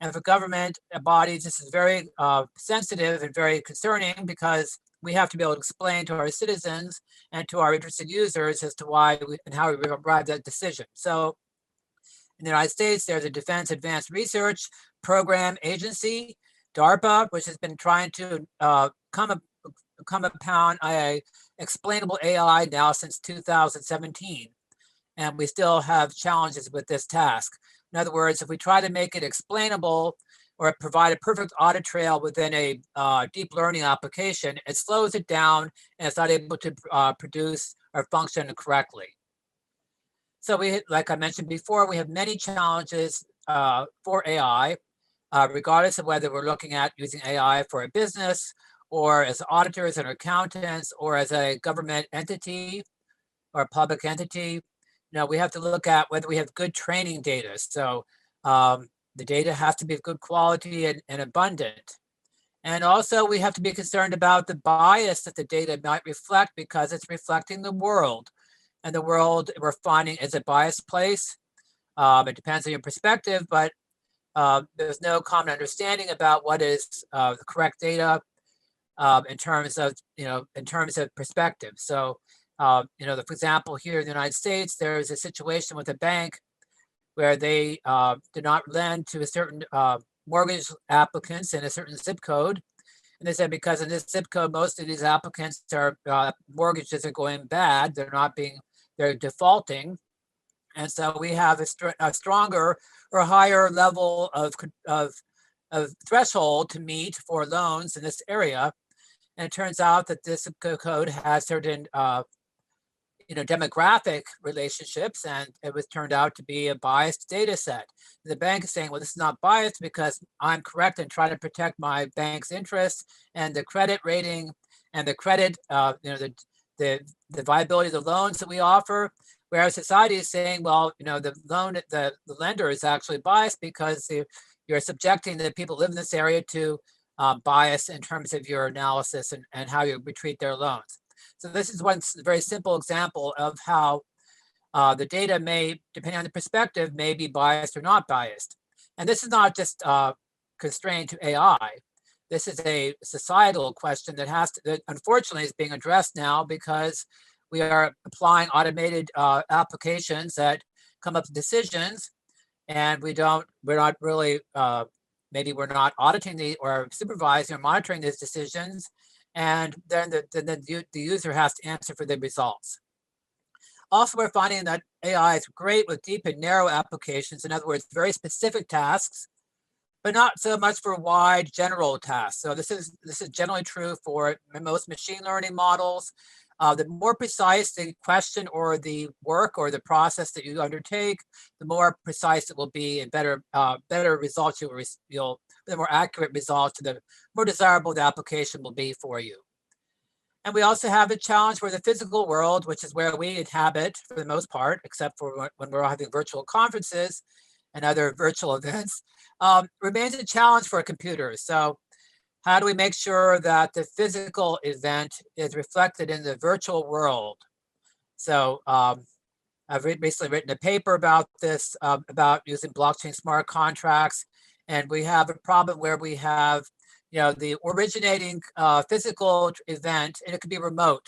And for government bodies, this is very sensitive and very concerning because we have to be able to explain to our citizens and to our interested users as to why and how we arrived at that decision. So in the United States, there's a Defense Advanced Research Program Agency, DARPA, which has been trying to come upon a explainable AI now since 2017. And we still have challenges with this task. In other words, if we try to make it explainable or provide a perfect audit trail within a deep learning application, it slows it down and it's not able to produce or function correctly. So like I mentioned before, we have many challenges for AI, regardless of whether we're looking at using AI for a business or as auditors and accountants or as a government entity or a public entity. We have to look at whether we have good training data. So the data has to be of good quality and abundant. And also we have to be concerned about the bias that the data might reflect because it's reflecting the world. And the world we're finding is a biased place. It depends on your perspective, but there's no common understanding about what is the correct data in terms of perspective. So, for example, here in the United States, there's a situation with a bank where they did not lend to a certain mortgage applicants in a certain zip code. And they said because in this zip code, most of these applicants are mortgages are going bad. They're defaulting. And so we have a stronger or higher level of threshold to meet for loans in this area. And it turns out that this code has certain demographic relationships, and it was turned out to be a biased data set. The bank is saying, well, this is not biased because I'm correct and trying to protect my bank's interests and the credit rating and the credit, the viability of the loans that we offer. Whereas society is saying, well, the lender is actually biased because you're subjecting the people who live in this area to bias in terms of your analysis and how you treat their loans. So this is one very simple example of how the data may, depending on the perspective, may be biased or not biased. And this is not just constrained to AI. This is a societal question that unfortunately is being addressed now because we are applying automated applications that come up with decisions, and we're not really, maybe we're not auditing or supervising or monitoring these decisions, and then the user has to answer for the results. Also, we're finding that AI is great with deep and narrow applications. In other words, very specific tasks, but not so much for wide general tasks. So this is generally true for most machine learning models. The more precise the question or the work or the process that you undertake, the more precise it will be and better results the more accurate results, the more desirable the application will be for you. And we also have a challenge where the physical world, which is where we inhabit for the most part, except for when we're having virtual conferences and other virtual events, remains a challenge for computers. So How do we make sure that the physical event is reflected in the virtual world? So I've recently written a paper about this, about using blockchain smart contracts. And we have a problem where we have, the originating physical event, and it could be remote.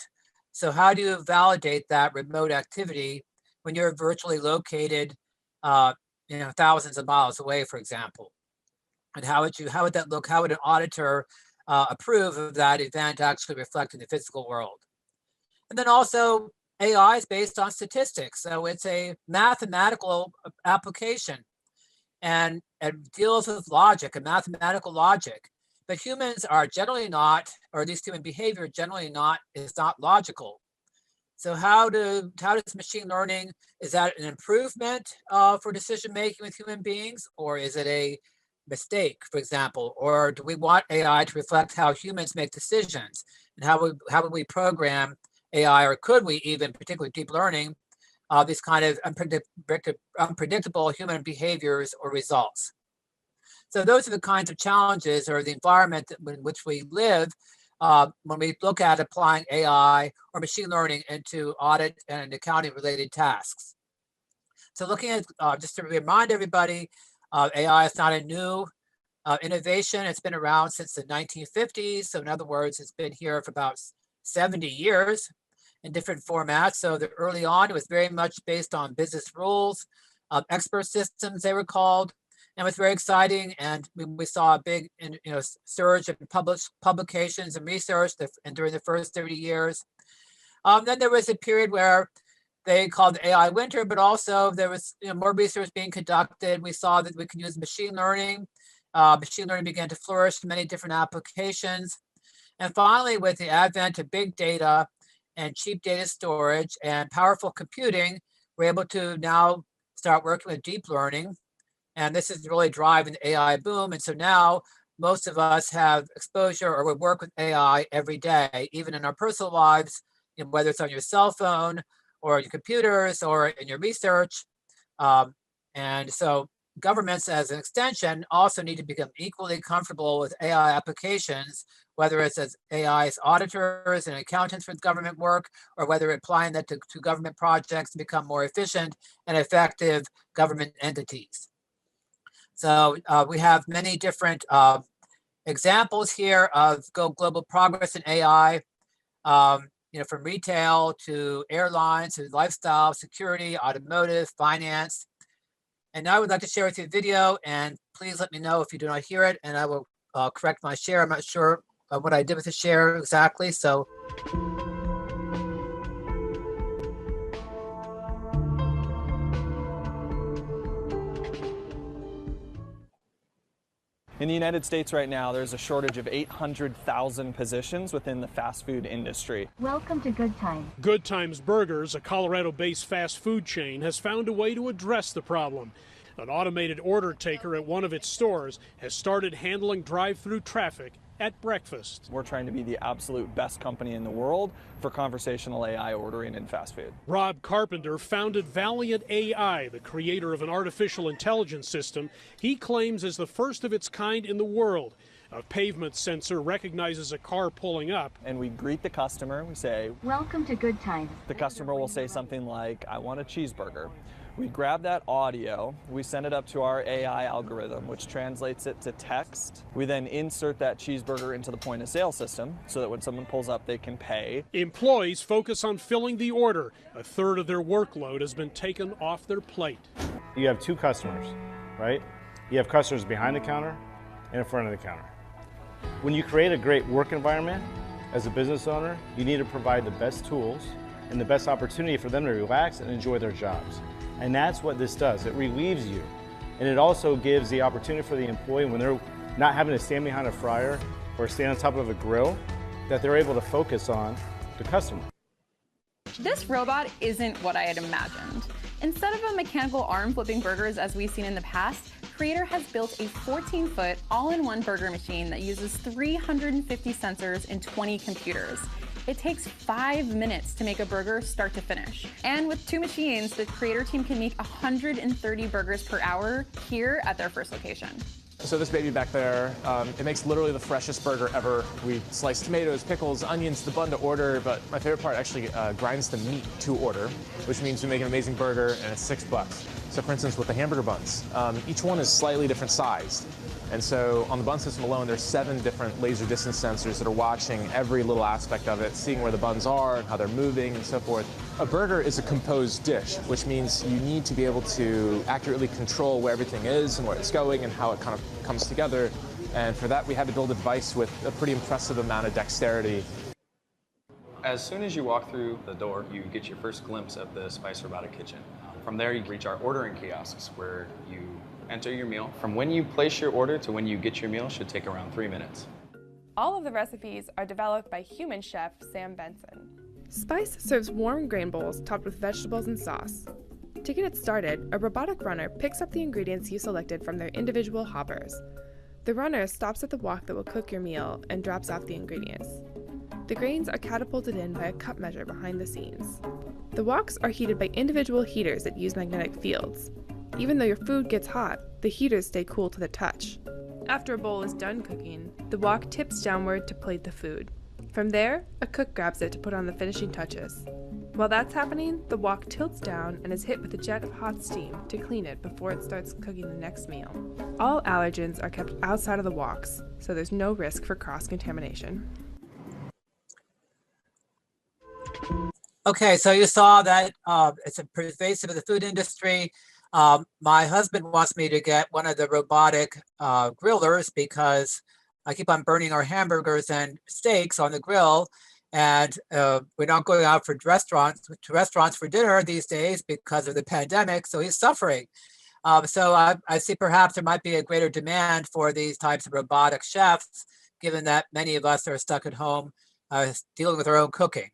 So how do you validate that remote activity when you're virtually located, thousands of miles away, for example? And how would that look? How would an auditor approve of that event actually reflecting the physical world? And then also AI is based on statistics. So it's a mathematical application and it deals with logic and mathematical logic. But humans are generally not, or at least human behavior generally is not logical. So how does machine learning, is that an improvement for decision making with human beings, or is it a mistake, for example? Or do we want AI to reflect how humans make decisions? And how would we program AI, or could we even, particularly deep learning, these kind of unpredictable human behaviors or results? So those are the kinds of challenges, or the environment in which we live when we look at applying AI or machine learning into audit and accounting related tasks. So looking at, just to remind everybody, AI is not a new innovation. It's been around since the 1950s. So in other words, it's been here for about 70 years in different formats. So early on, it was very much based on business rules, expert systems, they were called, and it was very exciting. And we saw a big surge in publications and research during the first 30 years. Then there was a period where they called the AI winter, but also there was more research being conducted. We saw that we could use machine learning. Machine learning began to flourish in many different applications. And finally, with the advent of big data and cheap data storage and powerful computing, we're able to now start working with deep learning. And this is really driving the AI boom. And so now most of us have exposure or we work with AI every day, even in our personal lives, whether it's on your cell phone or your computers or in your research. And so governments as an extension also need to become equally comfortable with AI applications, whether it's as AI as auditors and accountants for government work, or whether applying that to government projects to become more efficient and effective government entities. So we have many different examples here of global progress in AI, from retail to airlines to lifestyle, security, automotive, finance. And now I would like to share with you a video, and please let me know if you do not hear it, and I will correct my share. I'm not sure what I did with the share exactly, so. In the United States right now, there's a shortage of 800,000 positions within the fast food industry. Welcome to Good Times. Good Times Burgers, a Colorado-based fast food chain, has found a way to address the problem. An automated order taker at one of its stores has started handling drive-through traffic at breakfast. We're trying to be the absolute best company in the world for conversational AI ordering in fast food. Rob Carpenter founded Valiant AI, the creator of an artificial intelligence system he claims is the first of its kind in the world. A pavement sensor recognizes a car pulling up. And we greet the customer, we say, "Welcome to Good Times." The customer will say something like, "I want a cheeseburger." We grab that audio, we send it up to our AI algorithm, which translates it to text. We then insert that cheeseburger into the point of sale system so that when someone pulls up, they can pay. Employees focus on filling the order. A third of their workload has been taken off their plate. You have two customers, right? You have customers behind the counter and in front of the counter. When you create a great work environment as a business owner, you need to provide the best tools and the best opportunity for them to relax and enjoy their jobs. And that's what this does. It relieves you. And it also gives the opportunity for the employee, when they're not having to stand behind a fryer or stand on top of a grill, that they're able to focus on the customer. This robot isn't what I had imagined. Instead of a mechanical arm flipping burgers as we've seen in the past, Creator has built a 14-foot all-in-one burger machine that uses 350 sensors and 20 computers. It takes 5 minutes to make a burger start to finish. And with 2 machines, the Creator team can make 130 burgers per hour here at their first location. So this baby back there, it makes literally the freshest burger ever. We slice tomatoes, pickles, onions, the bun to order, but my favorite part actually grinds the meat to order, which means we make an amazing burger and it's $6. So for instance, with the hamburger buns, each one is slightly different sized. And so on the bun system alone, there's 7 different laser distance sensors that are watching every little aspect of it, seeing where the buns are and how they're moving and so forth. A burger is a composed dish, which means you need to be able to accurately control where everything is and where it's going and how it kind of comes together. And for that, we had to build a device with a pretty impressive amount of dexterity. As soon as you walk through the door, you get your first glimpse of the Spice Robotic Kitchen. From there, you reach our ordering kiosks where you enter your meal. From when you place your order to when you get your meal should take around 3 minutes. All of the recipes are developed by human chef Sam Benson. Spice serves warm grain bowls topped with vegetables and sauce. To get it started, a robotic runner picks up the ingredients you selected from their individual hoppers. The runner stops at the wok that will cook your meal and drops off the ingredients. The grains are catapulted in by a cup measure behind the scenes. The woks are heated by individual heaters that use magnetic fields. Even though your food gets hot, the heaters stay cool to the touch. After a bowl is done cooking, the wok tips downward to plate the food. From there, a cook grabs it to put on the finishing touches. While that's happening, the wok tilts down and is hit with a jet of hot steam to clean it before it starts cooking the next meal. All allergens are kept outside of the woks, so there's no risk for cross-contamination. Okay, so you saw that it's a pervasive in the food industry. My husband wants me to get one of the robotic grillers because I keep on burning our hamburgers and steaks on the grill, and we're not going out to restaurants for dinner these days because of the pandemic, so he's suffering. So I see perhaps there might be a greater demand for these types of robotic chefs, given that many of us are stuck at home dealing with our own cooking.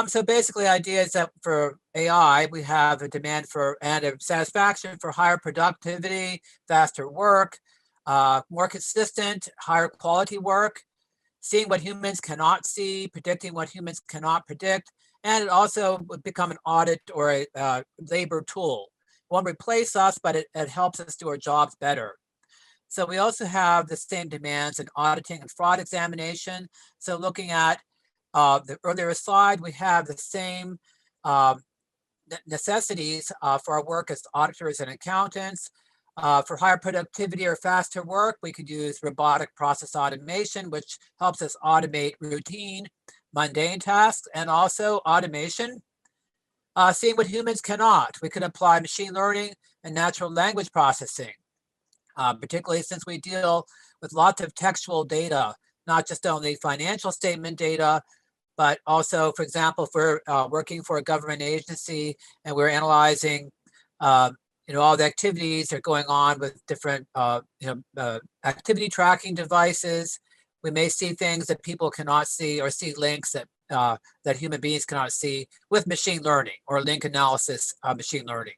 So basically, the idea is that for AI, we have a demand for and a satisfaction for higher productivity, faster work, more consistent, higher quality work, seeing what humans cannot see, predicting what humans cannot predict, and it also would become an audit or a labor tool. It won't replace us, but it helps us do our jobs better. So we also have the same demands in auditing and fraud examination. So looking at the earlier slide, we have the same necessities for our work as auditors and accountants. For higher productivity or faster work, we could use robotic process automation, which helps us automate routine, mundane tasks, and also automation. Seeing what humans cannot, we can apply machine learning and natural language processing, particularly since we deal with lots of textual data, not just only financial statement data, but also, for example, if we're working for a government agency and we're analyzing all the activities that are going on with different activity tracking devices, we may see things that people cannot see or see links that that human beings cannot see with machine learning or link analysis machine learning.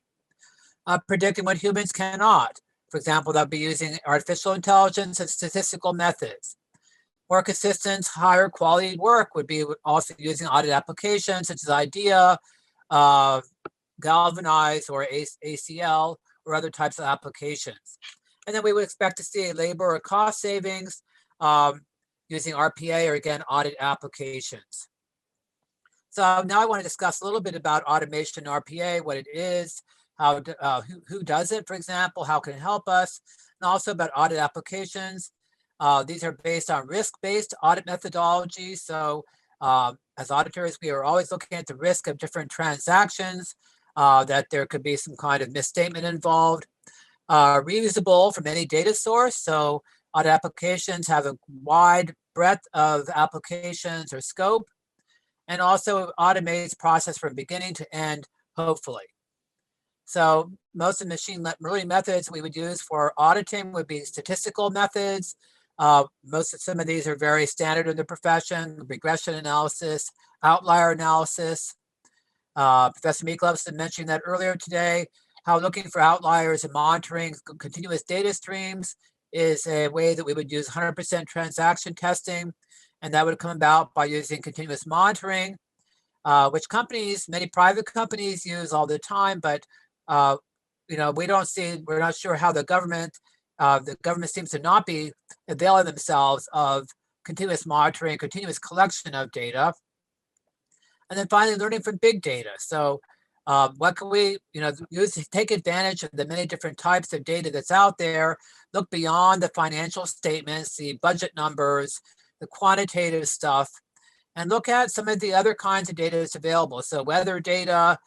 Predicting what humans cannot. For example, that would be using artificial intelligence and statistical methods. More consistent, higher quality work would be also using audit applications such as IDEA, Galvanize, or ACL, or other types of applications. And then we would expect to see labor or cost savings using ARC-A or again, audit applications. So now I want to discuss a little bit about automation ARC-A, what it is, how who does it, for example, how can it help us, and also about audit applications. These are based on risk-based audit methodologies. So as auditors, we are always looking at the risk of different transactions, that there could be some kind of misstatement involved. Reusable from any data source. So audit applications have a wide breadth of applications or scope, and also automates process from beginning to end, hopefully. So most of the machine learning methods we would use for auditing would be statistical methods. Some of these are very standard in the profession: regression analysis, outlier analysis. Professor Miklos mentioned that earlier today, how looking for outliers and monitoring continuous data streams is a way that we would use 100% transaction testing, and that would come about by using continuous monitoring, which many private companies use all the time, but we're not sure how the government the government seems to not be availing themselves of continuous monitoring, continuous collection of data. And then finally, learning from big data. So what can we, use to take advantage of the many different types of data that's out there, look beyond the financial statements, the budget numbers, the quantitative stuff, and look at some of the other kinds of data that's available. So weather data,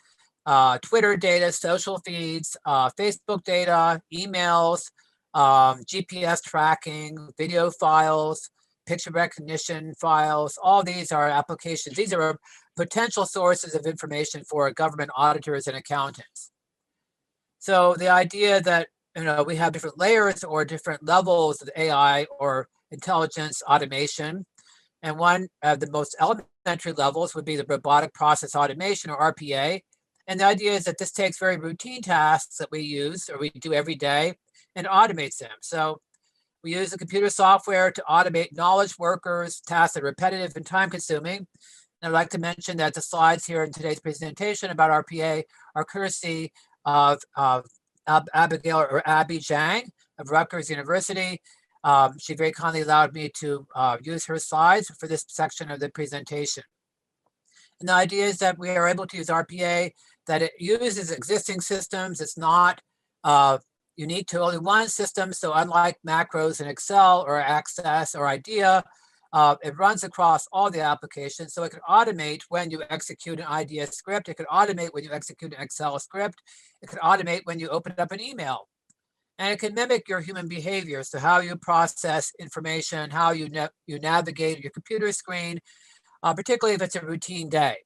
Twitter data, social feeds, Facebook data, emails, GPS tracking, video files, picture recognition files. All these are applications. These are potential sources of information for government auditors and accountants. So the idea that we have different layers or different levels of AI or intelligence automation, and one of the most elementary levels would be the robotic process automation, or RPA. And the idea is that this takes very routine tasks that we use or we do every day and automates them. So we use the computer software to automate knowledge workers, tasks that are repetitive and time consuming. And I'd like to mention that the slides here in today's presentation about RPA are courtesy of Abigail or Abby Zhang of Rutgers University. She very kindly allowed me to use her slides for this section of the presentation. And the idea is that we are able to use RPA, that it uses existing systems. It's not unique to only one system. So unlike macros in Excel or Access or IDEA, it runs across all the applications. So it can automate when you execute an IDEA script. It can automate when you execute an Excel script. It can automate when you open up an email. And it can mimic your human behavior. So how you process information, how you navigate your computer screen, particularly if it's a routine day.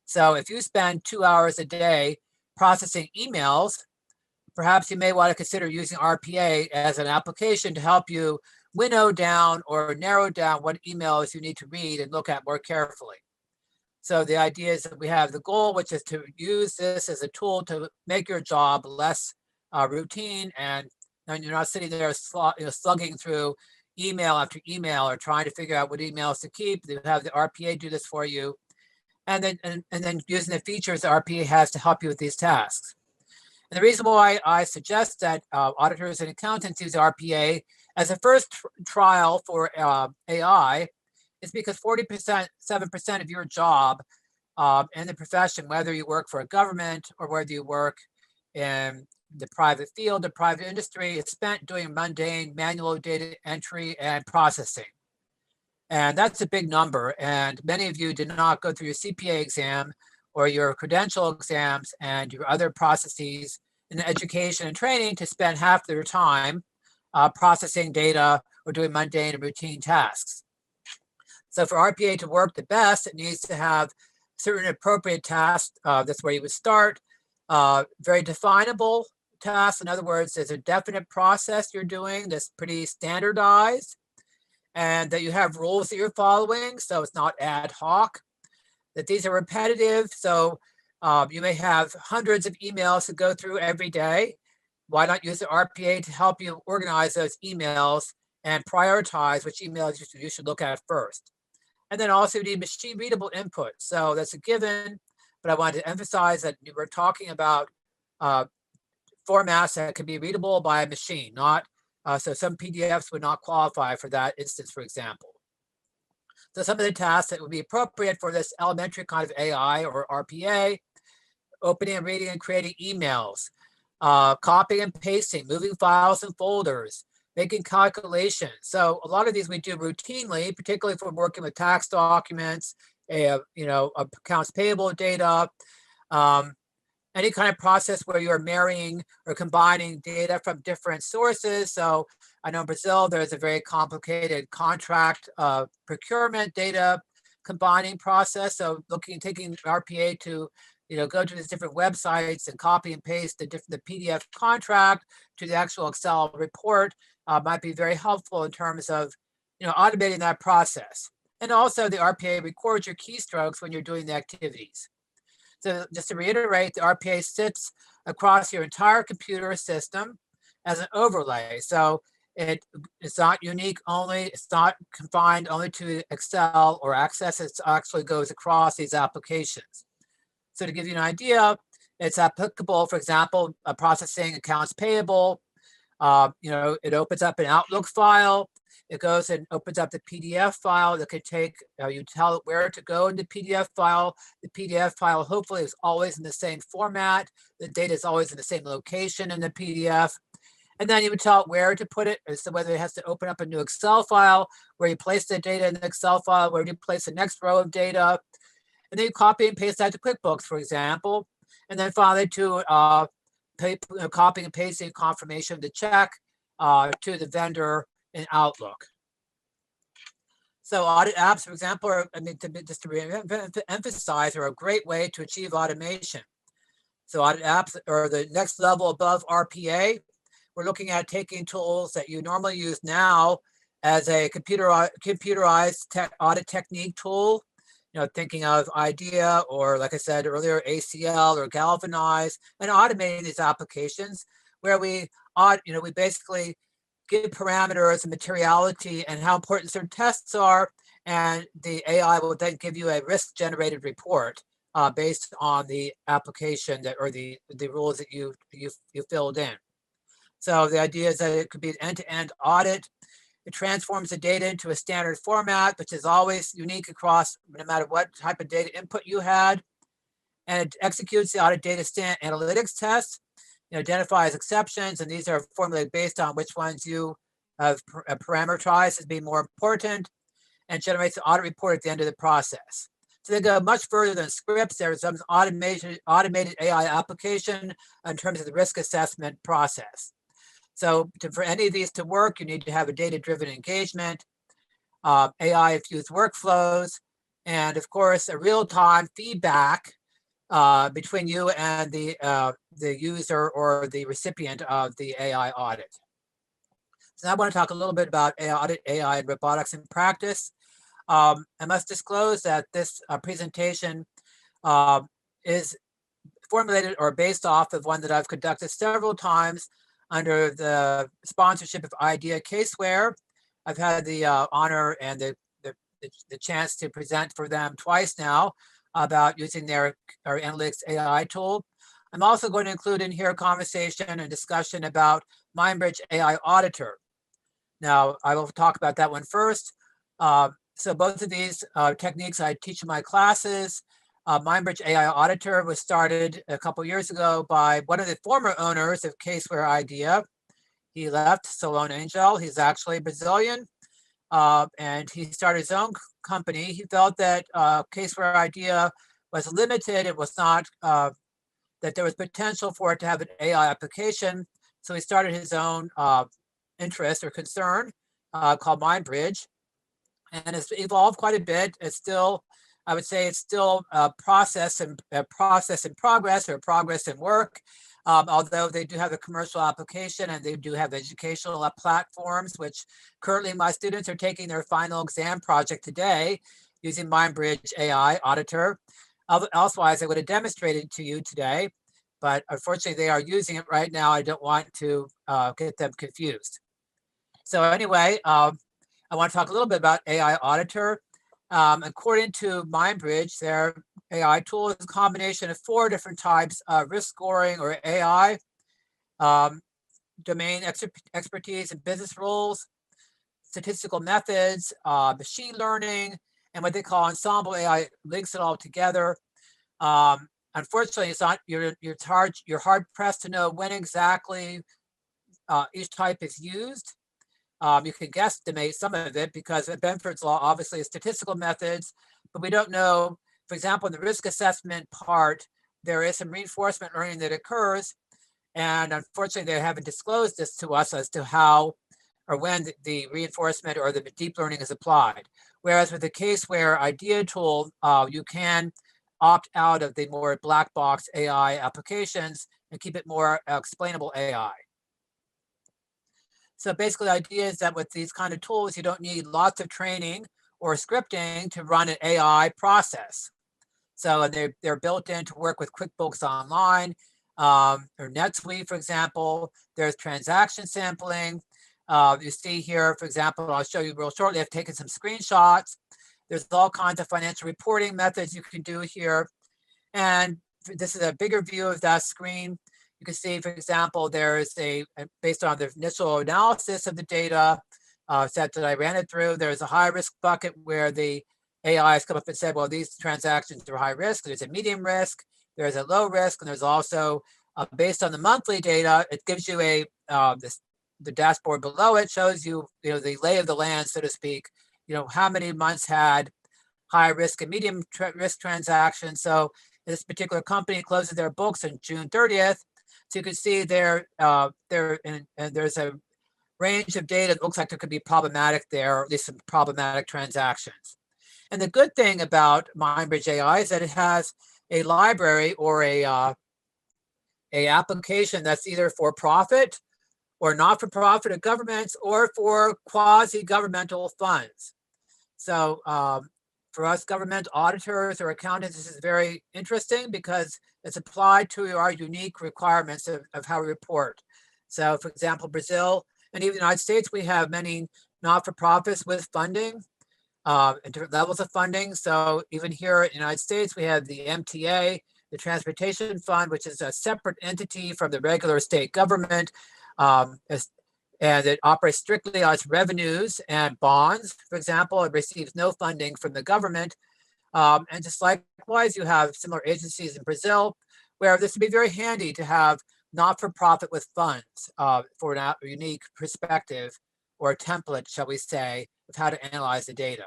So if you spend 2 hours a day processing emails, perhaps you may want to consider using RPA as an application to help you winnow down or narrow down what emails you need to read and look at more carefully. So the idea is that we have the goal, which is to use this as a tool to make your job less routine, and you're not sitting there slugging through email after email or trying to figure out what emails to keep. You have the RPA do this for you, and then using the features that RPA has to help you with these tasks. And the reason why I suggest that auditors and accountants use RPA as a first trial for AI is because 47% of your job in the profession, whether you work for a government or whether you work in the private field, the private industry, is spent doing mundane manual data entry and processing. And that's a big number. And many of you did not go through your CPA exam or your credential exams and your other processes in education and training to spend half their time processing data or doing mundane and routine tasks. So for RPA to work the best, it needs to have certain appropriate tasks. That's where you would start. Very definable tasks. In other words, there's a definite process you're doing that's pretty standardized, and that you have rules that you're following, so it's not ad hoc. That these are repetitive, so you may have hundreds of emails to go through every day. Why not use the RPA to help you organize those emails and prioritize which emails you should look at first? And then also you need machine readable input. So that's a given, but I wanted to emphasize that we're talking about formats that can be readable by a machine, not so some PDFs would not qualify for that instance, for example. So some of the tasks that would be appropriate for this elementary kind of AI or RPA: opening and reading and creating emails, copying and pasting, moving files and folders, making calculations. So a lot of these we do routinely, particularly if we're working with tax documents, accounts payable data, any kind of process where you're marrying or combining data from different sources. So I know in Brazil, there's a very complicated contract procurement data combining process. So taking RPA to go to these different websites and copy and paste the PDF contract to the actual Excel report might be very helpful in terms of automating that process. And also the RPA records your keystrokes when you're doing the activities. So just to reiterate, the RPA sits across your entire computer system as an overlay. So it's not unique only, it's not confined only to Excel or Access, it actually goes across these applications. So to give you an idea, it's applicable, for example, processing accounts payable, It opens up an Outlook file. It goes and opens up the PDF file that could take, you tell it where to go in the PDF file. The PDF file hopefully is always in the same format. The data is always in the same location in the PDF. And then you would tell it where to put it, as to whether it has to open up a new Excel file, where you place the data in the Excel file, where you place the next row of data. And then you copy and paste that to QuickBooks, for example. And then finally to copying and pasting confirmation of the check to the vendor in Outlook. So audit apps, for example, just to emphasize, are a great way to achieve automation. So audit apps are the next level above RPA. We're looking at taking tools that you normally use now as a computerized audit technique tool, thinking of IDEA or, like I said earlier, ACL or Galvanize, and automating these applications where we basically give parameters and materiality and how important certain tests are, and the AI will then give you a risk-generated report based on the application or the rules that you filled in. So the idea is that it could be an end-to-end audit. It transforms the data into a standard format, which is always unique across no matter what type of data input you had. And it executes the audit data analytics test. It identifies exceptions, and these are formulated based on which ones you have parameterized as being more important, and generates an audit report at the end of the process. So they go much further than scripts. There's some automated AI application in terms of the risk assessment process. So for any of these to work, you need to have a data-driven engagement, AI-infused workflows, and of course, a real-time feedback between you and the user or the recipient of the AI audit. So now I want to talk a little bit about audit AI and robotics in practice. I must disclose that this presentation is formulated or based off of one that I've conducted several times under the sponsorship of IDEA Caseware. I've had the honor and the chance to present for them twice now about using our analytics AI tool. I'm also going to include in here a conversation and discussion about MindBridge AI Auditor. Now, I will talk about that one first. So both of these techniques I teach in my classes. MindBridge AI Auditor was started a couple years ago by one of the former owners of Caseware IDEA. He left, Solon Angel. He's actually Brazilian, and he started his own company. He felt that Caseware IDEA was limited. It was not, that there was potential for it to have an AI application. So he started his own interest or concern called MindBridge. And it's evolved quite a bit. It's still, I would say it's still a process in progress or progress in work, although they do have a commercial application and they do have educational platforms, which currently my students are taking their final exam project today using MindBridge AI Auditor. Elsewise, I would have demonstrated to you today, but unfortunately they are using it right now. I don't want to get them confused. So anyway, I want to talk a little bit about AI Auditor. According to MindBridge, their AI tool is a combination of 4 different types of risk scoring or AI, domain expertise and business rules, statistical methods, machine learning, and what they call ensemble AI links it all together. Unfortunately, it's not you're hard pressed to know when exactly each type is used. You can guesstimate some of it because Benford's law obviously is statistical methods, but we don't know. For example, in the risk assessment part, there is some reinforcement learning that occurs, and unfortunately, they haven't disclosed this to us as to how or when the reinforcement or the deep learning is applied. Whereas with the Caseware IDEA tool, you can opt out of the more black box AI applications and keep it more explainable AI. So basically the idea is that with these kind of tools, you don't need lots of training or scripting to run an AI process. So they're built in to work with QuickBooks Online or NetSuite, for example. There's transaction sampling. You see here, for example, I'll show you real shortly, I've taken some screenshots. There's all kinds of financial reporting methods you can do here. And this is a bigger view of that screen. You can see, for example, there's based on the initial analysis of the data set that I ran it through, there's a high risk bucket where the AI has come up and said, well, these transactions are high risk. There's a medium risk, there's a low risk, and there's also, based on the monthly data, it gives you the dashboard below it shows you, the lay of the land, so to speak, how many months had high risk and medium risk transactions. So this particular company closes their books on June 30th. So you can see there's a range of data that looks like there could be problematic there, or at least some problematic transactions. And the good thing about MindBridge AI is that it has a library or a application that's either for profit or not for profit of governments or for quasi-governmental funds. So for us government auditors or accountants, this is very interesting because it's applied to our unique requirements of how we report. So for example, Brazil and even the United States, we have many not-for-profits with funding and different levels of funding. So even here in the United States, we have the MTA, the Transportation Fund, which is a separate entity from the regular state government. And it operates strictly on its revenues and bonds. For example, it receives no funding from the government. And just likewise, you have similar agencies in Brazil, where this would be very handy to have not-for-profit with funds for a unique perspective or a template, shall we say, of how to analyze the data.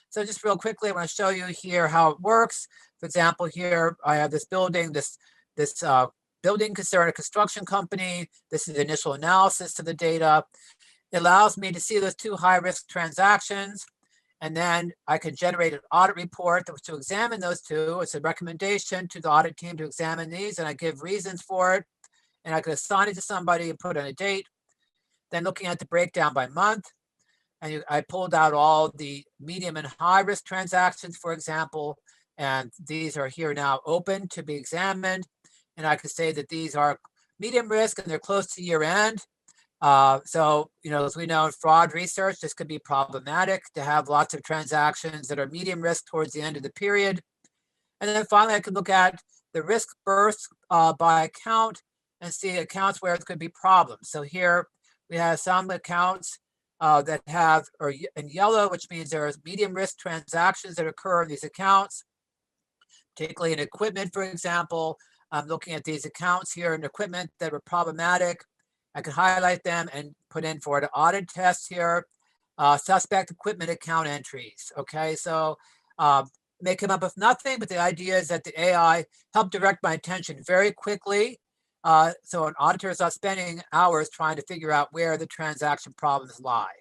So just real quickly, I want to show you here how it works. For example, here I have this building, this building concern a construction company. This is the initial analysis of the data. It allows me to see those two high-risk transactions, and then I can generate an audit report to examine those two. It's a recommendation to the audit team to examine these, and I give reasons for it, and I can assign it to somebody and put on a date. Then looking at the breakdown by month, and I pulled out all the medium and high-risk transactions, for example, and these are here now open to be examined. And I could say that these are medium risk and they're close to year end. So, as we know in fraud research, this could be problematic to have lots of transactions that are medium risk towards the end of the period. And then finally, I could look at the risk bursts by account and see accounts where it could be problems. So here we have some accounts that have, or in yellow, which means there are medium risk transactions that occur in these accounts, particularly in equipment, for example. I'm looking at these accounts here in equipment that were problematic. I could highlight them and put in for an audit test here, suspect equipment account entries. Okay, so may come up with nothing, but the idea is that the AI helped direct my attention very quickly. So an auditor is not spending hours trying to figure out where the transaction problems lie.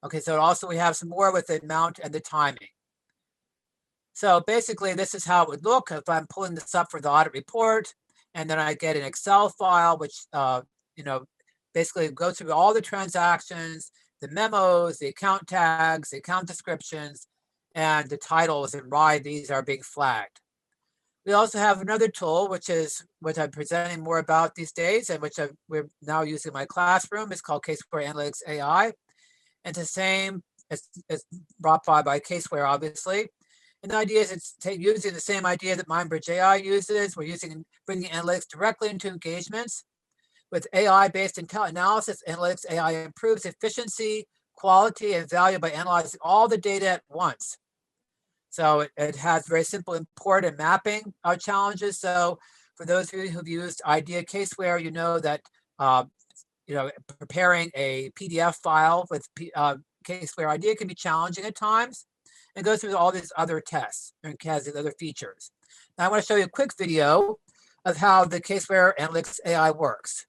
Okay, so also we have some more with the amount and the timing. So basically, this is how it would look if I'm pulling this up for the audit report, and then I get an Excel file, which basically goes through all the transactions, the memos, the account tags, the account descriptions, and the titles and why these are being flagged. We also have another tool, which is what I'm presenting more about these days, and which we're now using in my classroom. It's called Caseware Analytics AI. And it's the same, it's brought by Caseware, obviously. And the idea is it's using the same idea that MindBridge AI uses. We're bringing analytics directly into engagements. With AI-based analysis, analytics AI improves efficiency, quality, and value by analyzing all the data at once. So it has very simple import and mapping challenges. So for those of you who've used IDEA Caseware, you know that preparing a PDF file with Caseware IDEA can be challenging at times, and go through all these other tests and has these other features. Now I want to show you a quick video of how the Caseware Analytics AI works.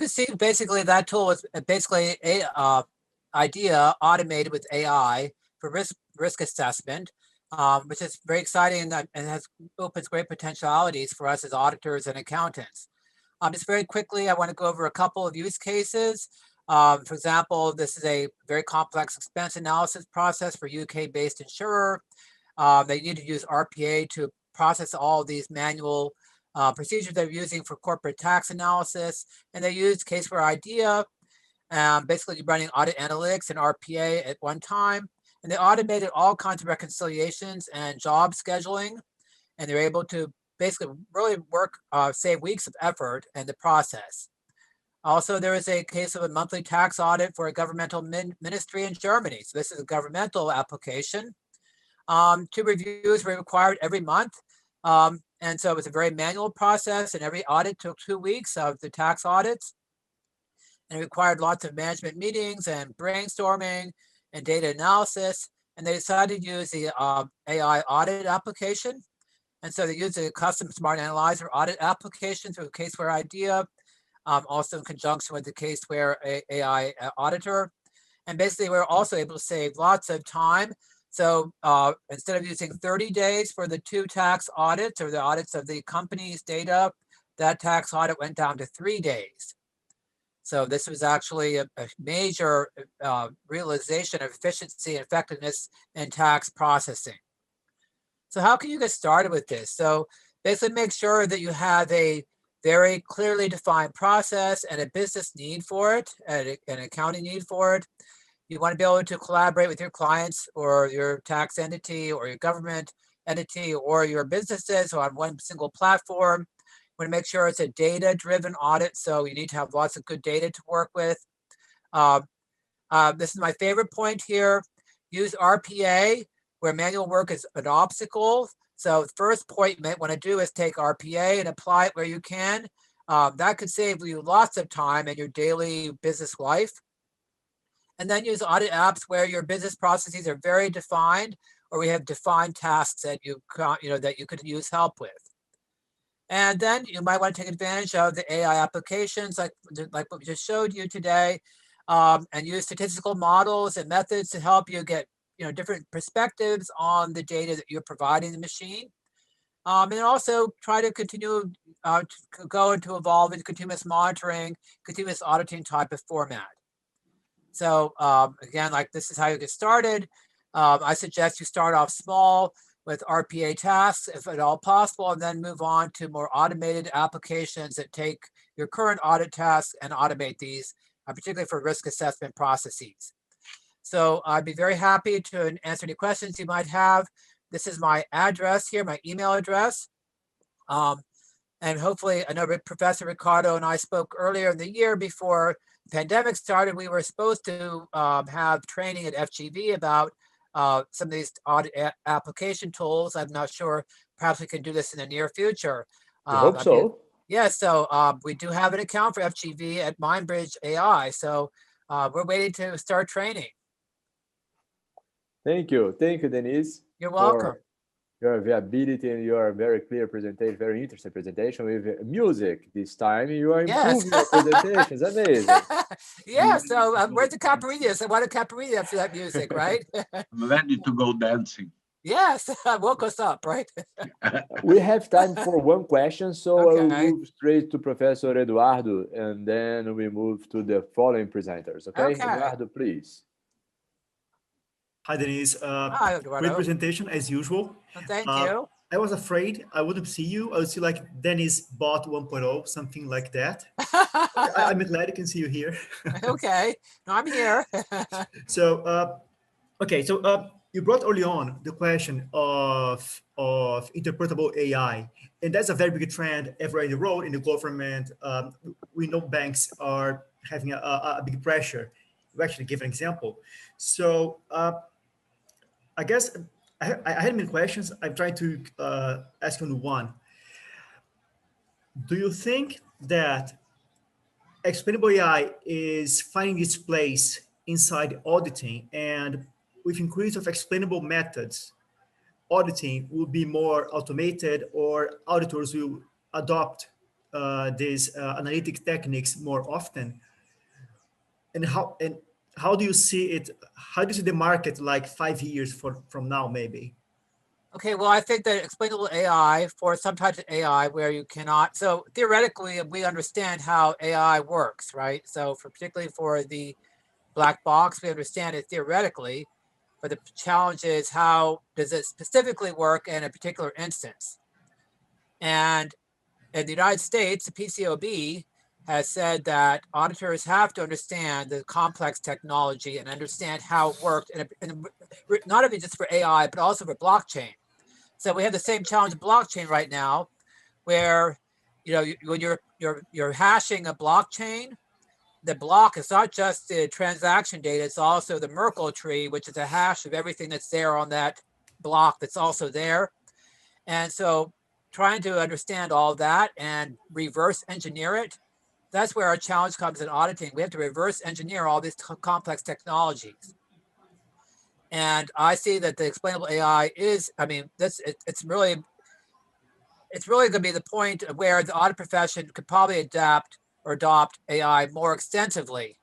can see basically that tool is basically a idea automated with AI for risk assessment, which is very exciting and opens great potentialities for us as auditors and accountants. Just very quickly, I want to go over a couple of use cases. For example, this is a very complex expense analysis process for UK-based insurer. They need to use RPA to process all of these manual procedures they're using for corporate tax analysis, and they use Caseware IDEA, basically running audit analytics and RPA at one time. And they automated all kinds of reconciliations and job scheduling, and they're able to basically really save weeks of effort in the process. Also, there is a case of a monthly tax audit for a governmental ministry in Germany. So this is a governmental application. 2 reviews were required every month. And so it was a very manual process, and every audit took 2 weeks of the tax audits. And it required lots of management meetings and brainstorming and data analysis. And they decided to use the AI audit application. And so they used a custom smart analyzer audit application through Caseware IDEA, also in conjunction with the Caseware AI Auditor. And basically, we're also able to save lots of time. So instead of using 30 days for the 2 tax audits or the audits of the company's data, that tax audit went down to 3 days. So this was actually a major realization of efficiency and effectiveness in tax processing. So how can you get started with this? So basically make sure that you have a very clearly defined process and a business need for it, and an accounting need for it. You want to be able to collaborate with your clients or your tax entity or your government entity or your businesses on one single platform. You want to make sure it's a data-driven audit, so you need to have lots of good data to work with. This is my favorite point here. Use RPA where manual work is an obstacle. So the first point you might want to do is take RPA and apply it where you can. That could save you lots of time in your daily business life. And then use audit apps where your business processes are very defined, or we have defined tasks that that you could use help with. And then you might want to take advantage of the AI applications like what we just showed you today, and use statistical models and methods to help you get different perspectives on the data that you're providing the machine. And also try to continue to go into evolve into continuous monitoring, continuous auditing type of format. So again, like this is how you get started. I suggest you start off small with RPA tasks, if at all possible, and then move on to more automated applications that take your current audit tasks and automate these, particularly for risk assessment processes. So I'd be very happy to answer any questions you might have. This is my address here, my email address. And hopefully, I know Professor Ricardo and I spoke earlier in the year before the pandemic started. We were supposed to have training at FGV about some of these audit application tools. I'm not sure, perhaps we can do this in the near future. I hope so. Yeah, so we do have an account for FGV at Mindbridge AI. So we're waiting to start training. Thank you, Denise. You're welcome. Your availability and your very clear presentation, very interesting presentation with music this time. You are improving your presentations, amazing. Yeah, so where's the Caparinas? I want a Caparina after that music, right? I'm ready to go dancing. Yes, woke us up, right? We have time for one question, so Okay. I will move straight to Professor Eduardo, and then we move to the following presenters, okay? Eduardo, please. Hi, Denise. Hi, Eduardo. Great presentation, as usual. Thank you. I was afraid I wouldn't see you. I would see like Dennis bot 1.0, something like that. I'm glad you can see you here. Okay, no, I'm here. So, you brought early on the question of interpretable AI, and that's a very big trend everywhere in the world. In the government, we know banks are having a big pressure. We actually give an example. So I guess I had many questions. I'm trying to ask you one. Do you think that explainable AI is finding its place inside auditing, and with increase of explainable methods, auditing will be more automated, or auditors will adopt these analytic techniques more often? And how do you see it? How do you see the market like 5 years from now, maybe? Okay, well, I think that explainable AI for some types of AI where you cannot, so theoretically, we understand how AI works, right? So particularly for the black box, we understand it theoretically, but the challenge is how does it specifically work in a particular instance? And in the United States, the PCAOB has said that auditors have to understand the complex technology and understand how it worked, and not only just for AI, but also for blockchain. So we have the same challenge in blockchain right now, where when you're hashing a blockchain, the block is not just the transaction data; it's also the Merkle tree, which is a hash of everything that's there on that block that's also there. And so, trying to understand all that and reverse engineer it, that's where our challenge comes in auditing. We have to reverse engineer all these complex technologies. And I see that the explainable AI is, I mean, it's really going to be the point where the audit profession could probably adapt or adopt AI more extensively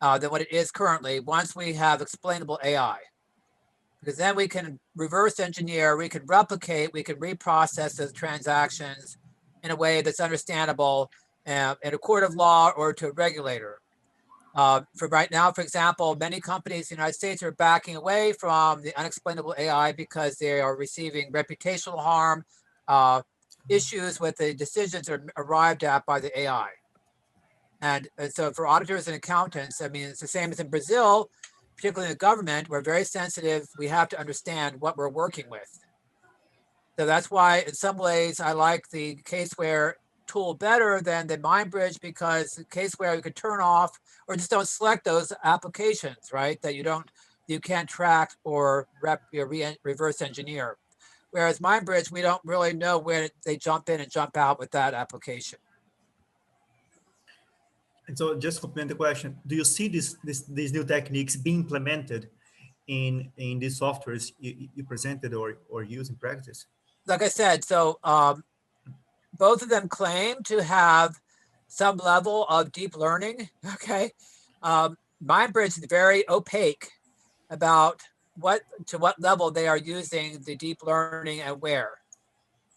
than what it is currently once we have explainable AI. Because then we can reverse engineer, we can replicate, we can reprocess those transactions in a way that's understandable in a court of law or to a regulator. For right now, for example, many companies in the United States are backing away from the unexplainable AI because they are receiving reputational harm, issues with the decisions are arrived at by the AI. And so for auditors and accountants, I mean, it's the same as in Brazil, particularly in the government, we're very sensitive. We have to understand what we're working with. So that's why in some ways I like the Caseware tool better than the MindBridge, because the Caseware you could turn off or just don't select those applications, right? That you can't track or reverse engineer. Whereas MindBridge, we don't really know where they jump in and jump out with that application. And so just to complement the question, do you see these new techniques being implemented in these softwares you presented or use in practice? Like I said, so both of them claim to have some level of deep learning, okay? MindBridge is very opaque about to what level they are using the deep learning and where.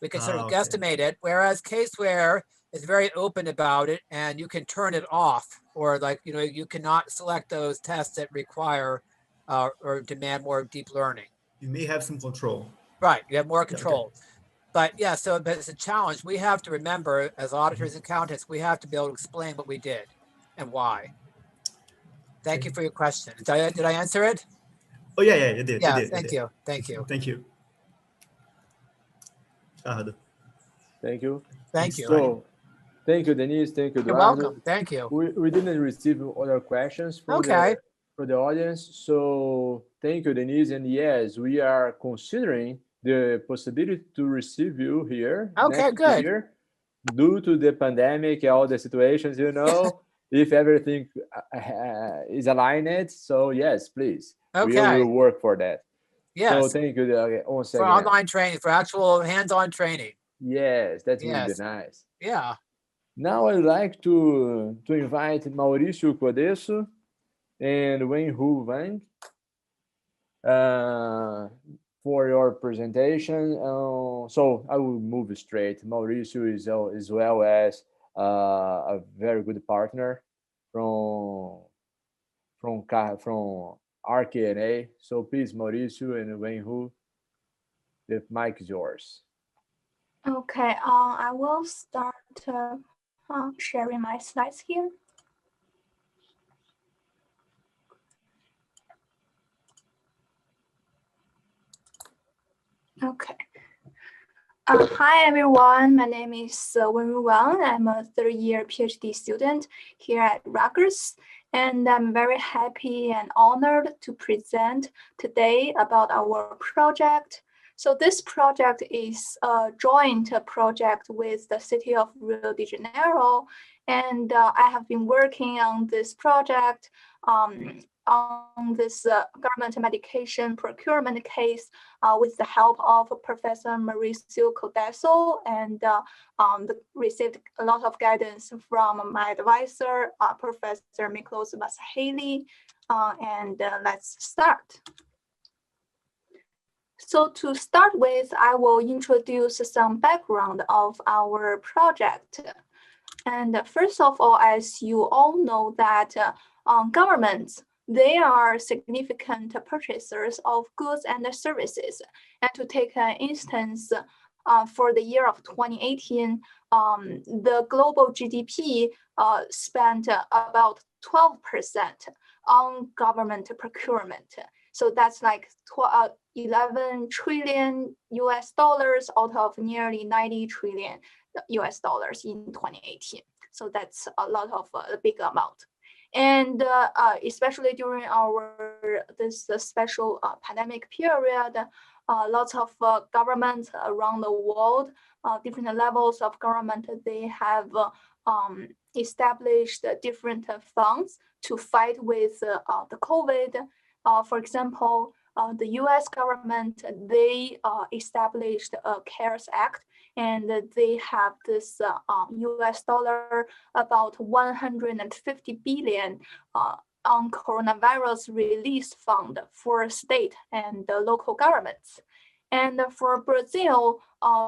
We can sort of guesstimate it, whereas Caseware is very open about it and you can turn it off, or you cannot select those tests that require or demand more deep learning. You may have some control. Right, you have more control. Okay. But yeah, but it's a challenge. We have to remember as auditors and accountants, we have to be able to explain what we did and why. Thank you for your question. Did I answer it? Oh yeah, you did. Yeah, you did, thank you. Thank you. Thank you. Thank you. So, thank you, Denise. Thank you, Eduardo. You're welcome. Thank you. We didn't receive other questions from the audience. So thank you, Denise. And yes, we are considering the possibility to receive you here next year due to the pandemic, all the situations, if everything is aligned. So yes, please. We will work for that. Yes. So thank you once again. For online training, for actual hands-on training. Yes, that would be nice. Yeah. Now I'd like to invite Mauricio Codesso and Wen-Hu Wang for your presentation. So I will move straight. Mauricio is as well as a very good partner from ARC-A&A. So please, Mauricio and Wen-Hu, the mic is yours. Okay, I will start sharing my slides here. Okay. Hi, everyone. My name is Wen-Hu Wang. I'm a third-year PhD student here at Rutgers, and I'm very happy and honored to present today about our project. So this project is a joint project with the city of Rio de Janeiro And I have been working on this project on this government medication procurement case with the help of Professor Mauricio Codesso, and received a lot of guidance from my advisor, Professor Miklos Vasaheli. And let's start. So to start with, I will introduce some background of our project. And first of all, as you all know that governments, they are significant purchasers of goods and services. And to take an instance, for the year of 2018, the global GDP spent about 12% on government procurement. So that's like 11 trillion US dollars out of nearly 90 trillion US dollars in 2018. So that's a lot of a big amount. And especially during this special pandemic period, lots of governments around the world, different levels of government, they have established different funds to fight with the COVID. For example, the US government, they established a CARES Act, and they have this US dollar about 150 billion on coronavirus relief fund for state and local governments. And for Brazil,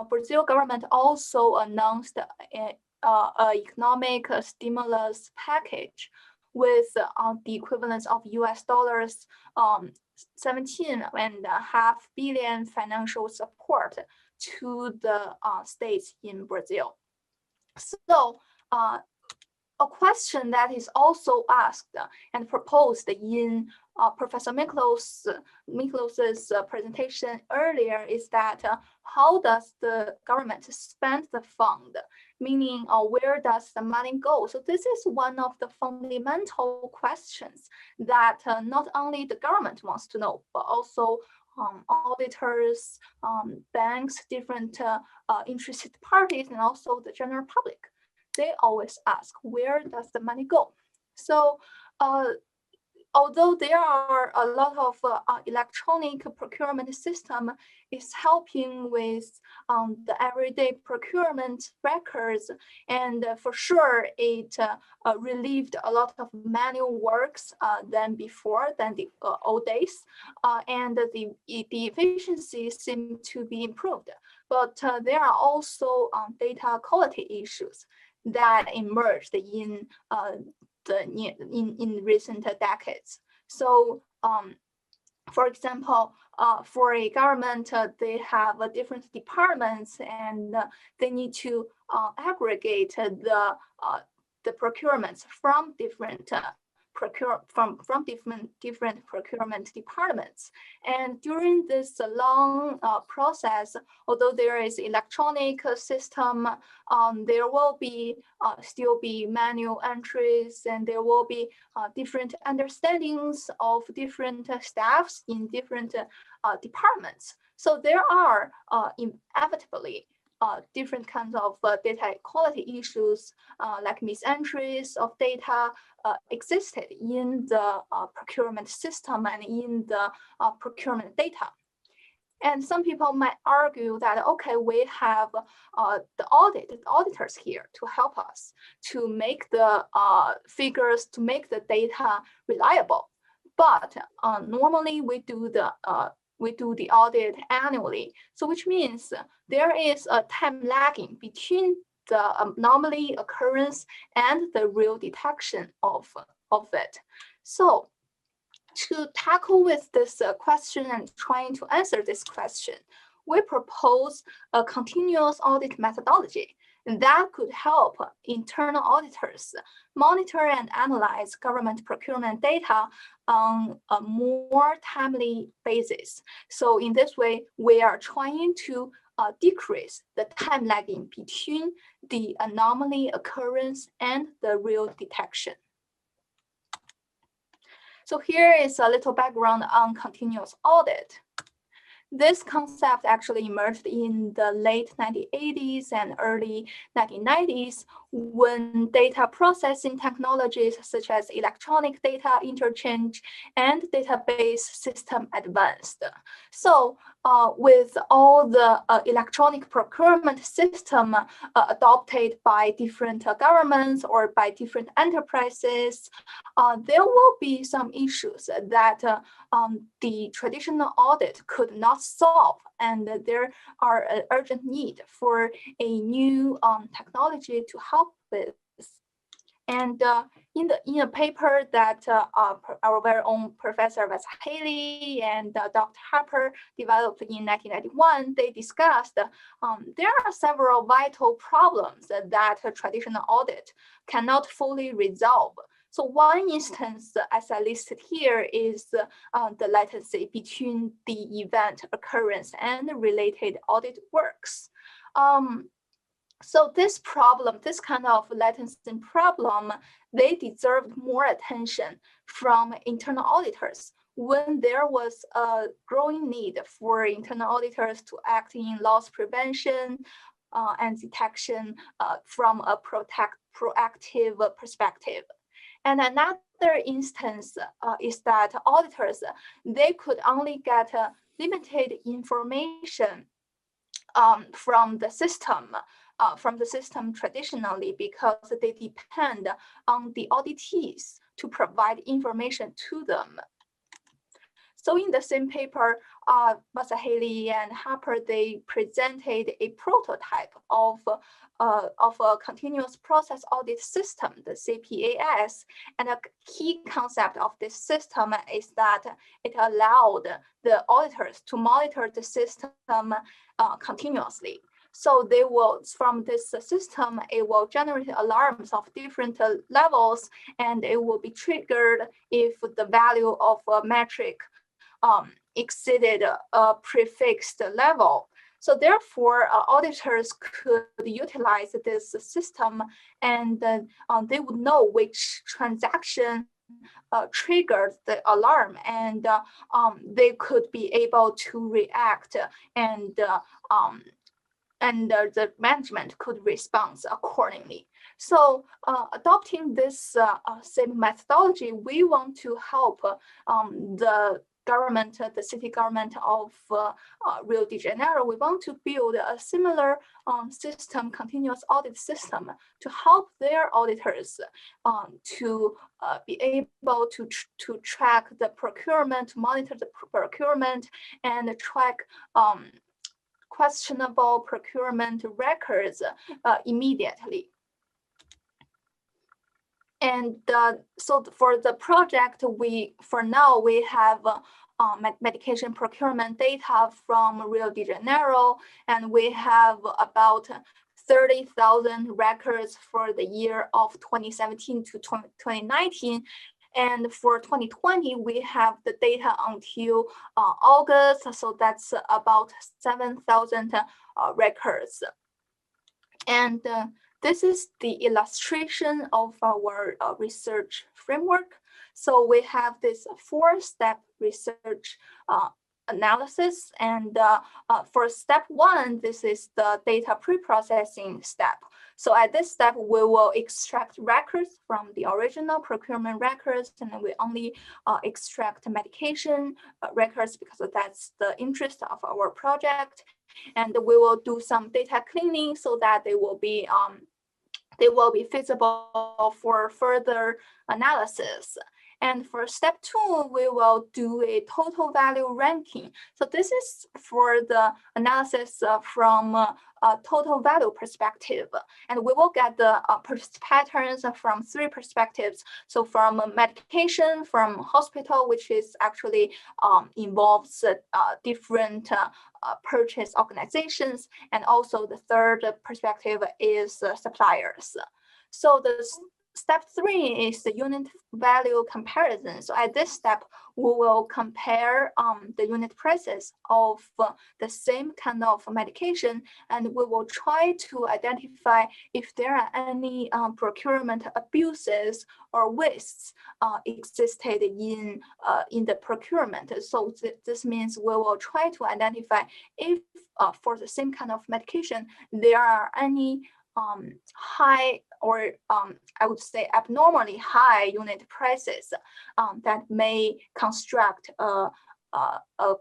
Brazil government also announced an economic stimulus package with the equivalence of US dollars 17.5 billion financial support to the states in Brazil. So a question that is also asked and proposed in Professor Miklos's presentation earlier is that how does the government spend the fund? Meaning, where does the money go? So this is one of the fundamental questions that not only the government wants to know, but also auditors, banks, different interested parties, and also the general public. They always ask, where does the money go? So although there are a lot of electronic procurement system is helping with the everyday procurement records, and for sure it relieved a lot of manual works than before, than the old days, and the efficiency seems to be improved. But there are also data quality issues that emerged in recent decades. So, for example, for a government, they have different departments, and they need to aggregate the procurements from different different procurement departments. And during this long process, although there is electronic system, there will be still be manual entries, and there will be different understandings of different staffs in different departments. So there are inevitably different kinds of data quality issues, like misentries of data existed in the procurement system and in the procurement data. And some people might argue that, okay, we have the auditors here to help us to make the figures, to make the data reliable. But normally we do the audit annually. So which means there is a time lagging between the anomaly occurrence and the real detection of it. So to tackle with this question and trying to answer this question, we propose a continuous audit methodology that could help internal auditors monitor and analyze government procurement data on a more timely basis. So in this way, we are trying to decrease the time lagging between the anomaly occurrence and the real detection. So here is a little background on continuous audit. This concept actually emerged in the late 1980s and early 1990s when data processing technologies such as electronic data interchange and database system advanced. So with all the electronic procurement system adopted by different governments or by different enterprises, there will be some issues that the traditional audit could not solve, and there are an urgent need for a new technology to help with. And in a paper that our very own Professor Haley and Dr. Harper developed in 1991, they discussed there are several vital problems that a traditional audit cannot fully resolve. So one instance, as I listed here, is the latency between the event occurrence and related audit works. So this problem, this kind of latency problem, they deserved more attention from internal auditors when there was a growing need for internal auditors to act in loss prevention and detection from a proactive perspective. And another instance is that auditors, they could only get limited information from the system traditionally because they depend on the auditees to provide information to them. So in the same paper, Haley and Harper, they presented a prototype of a continuous process audit system, the CPAS. And a key concept of this system is that it allowed the auditors to monitor the system continuously. So they will, from this system, it will generate alarms of different levels, and it will be triggered if the value of a metric exceeded a prefixed level. So therefore, auditors could utilize this system, and they would know which transaction triggered the alarm, and they could be able to react, and the management could respond accordingly. So adopting this same methodology, we want to help the government, the city government of Rio de Janeiro. We want to build a similar system, continuous audit system, to help their auditors to be able to track the procurement, monitor the procurement, and track questionable procurement records immediately. And so for the project, for now we have medication procurement data from Rio de Janeiro, and we have about 30,000 records for the year of 2017 to 2019. And for 2020, we have the data until August, so that's about 7,000 records. And this is the illustration of our research framework. So we have this 4-step research analysis. And for step 1, this is the data pre-processing step. So at this step, we will extract records from the original procurement records, and we only extract medication records because that's the interest of our project. And we will do some data cleaning so that they will be feasible for further analysis. And for step 2, we will do a total value ranking. So this is for the analysis from a total value perspective. And we will get the patterns from 3 perspectives. So from medication, from hospital, which is actually involves different purchase organizations. And also the third perspective is suppliers. So step 3 is the unit value comparison. So at this step, we will compare the unit prices of the same kind of medication, and we will try to identify if there are any procurement abuses or wastes existed in the procurement. So this means we will try to identify if for the same kind of medication there are any high or I would say abnormally high unit prices that may construct a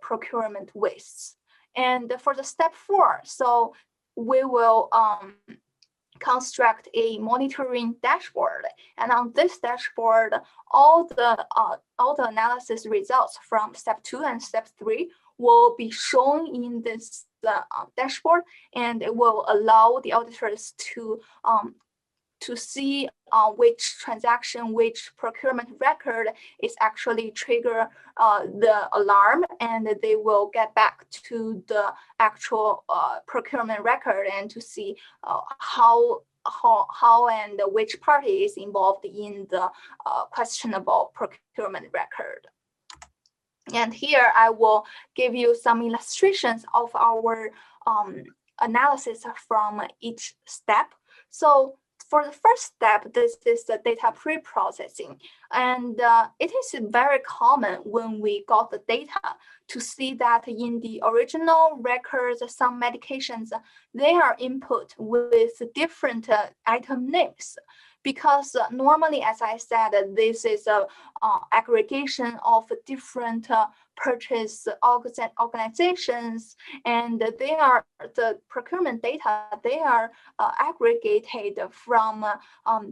procurement waste. And for the step 4, so we will construct a monitoring dashboard, and on this dashboard, all the analysis results from step 2 and step 3 will be shown in this dashboard, and it will allow the auditors to see which transaction, which procurement record is actually trigger the alarm, and they will get back to the actual procurement record and to see how and which party is involved in the questionable procurement record. And here I will give you some illustrations of our analysis from each step. So for the first step, this is the data pre-processing. And it is very common when we got the data to see that in the original records, some medications, they are input with different item names. Because normally, as I said, this is a aggregation of different purchase organizations, and they are the procurement data. They are aggregated from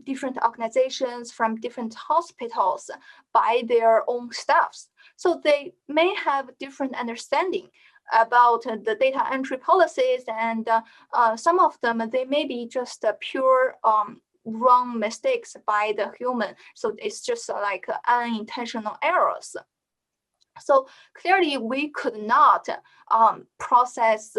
different organizations, from different hospitals by their own staffs. So they may have different understanding about the data entry policies, and some of them, they may be just pure wrong mistakes by the human. So it's just like unintentional errors. So clearly we could not process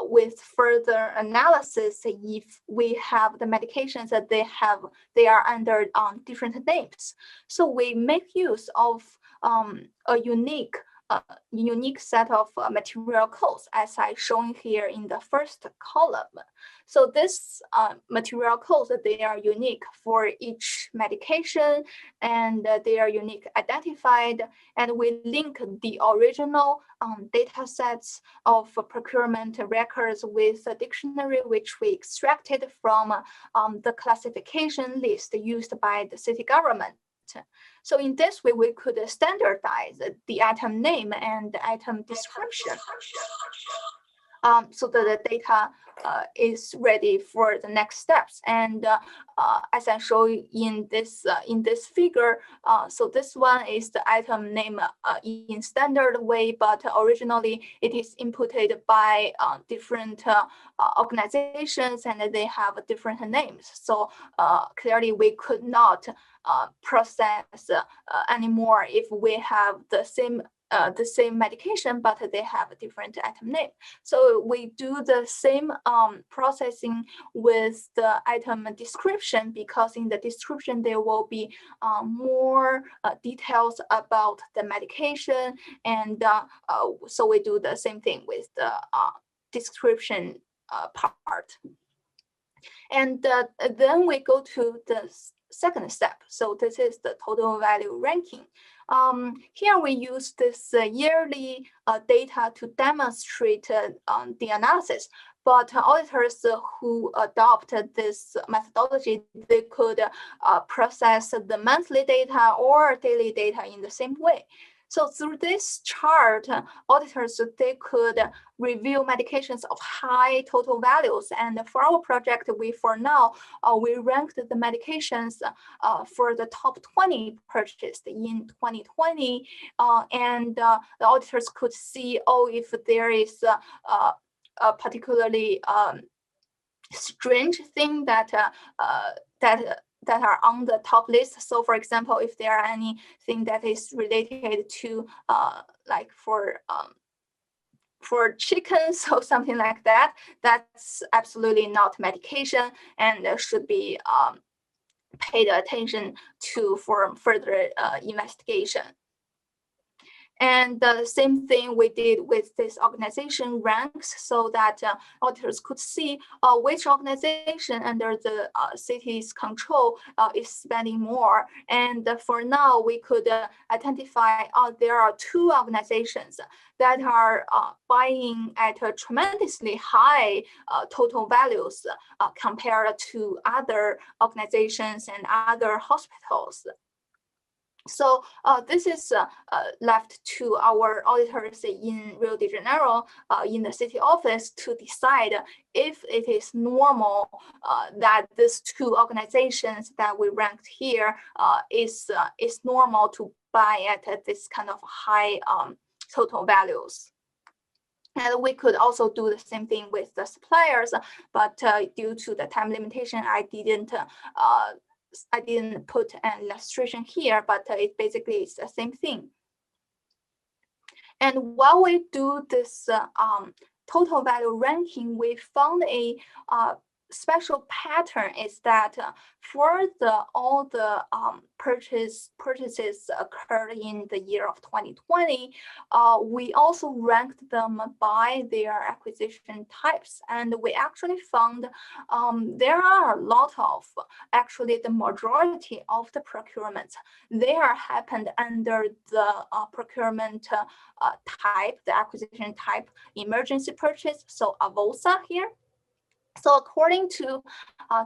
with further analysis if we have the medications that they are under different names. So we make use of a unique set of material codes, as I shown here in the first column. So this material codes, they are unique for each medication, and they are unique identified, and we link the original data sets of procurement records with a dictionary which we extracted from the classification list used by the city government. So in this way, we could standardize the item name and the item description, so that the data is ready for the next steps. And as I show you in this figure, so this one is the item name in standard way, but originally it is inputted by different organizations, and they have different names. So clearly we could not process anymore if we have the same medication, but they have a different item name. So we do the same processing with the item description, because in the description there will be more details about the medication, and so we do the same thing with the description part. And then we go to the second step. So this is the total value ranking. Here we use this yearly data to demonstrate the analysis, but auditors who adopted this methodology, they could process the monthly data or daily data in the same way. So through this chart, auditors, they could review medications of high total values. And for our project, for now, we ranked the medications for the top 20 purchased in 2020. And the auditors could see, if there is a particularly strange thing that are on the top list. So for example, if there are anything that is related to like for chickens or something like that, that's absolutely not medication and should be paid attention to for further investigation. And the same thing we did with this organization ranks, so that auditors could see which organization under the city's control is spending more. And for now, we could identify there are 2 organizations that are buying at a tremendously high total values compared to other organizations and other hospitals. So this is left to our auditors in Rio de Janeiro, in the city office, to decide if it is normal that these 2 organizations that we ranked here is normal to buy at this kind of high total values. And we could also do the same thing with the suppliers, but due to the time limitation, I didn't put an illustration here, but it basically is the same thing. And while we do this total value ranking, we found a special pattern is that for all the purchases occurred in the year of 2020, we also ranked them by their acquisition types, and we actually found there are a lot of, actually the majority of the procurements, they are happened under the procurement type, the acquisition type, emergency purchase, so AVOSA here. So according to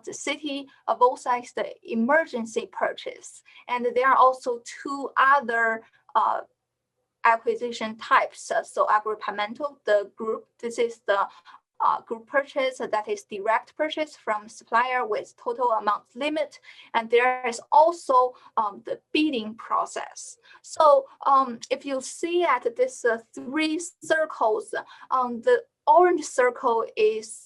the city, AVOSA is the emergency purchase, and there are also 2 other acquisition types. So agreemental, the group, this is the group purchase, that is direct purchase from supplier with total amount limit, and there is also the bidding process. So if you see at this 3 circles, the orange circle is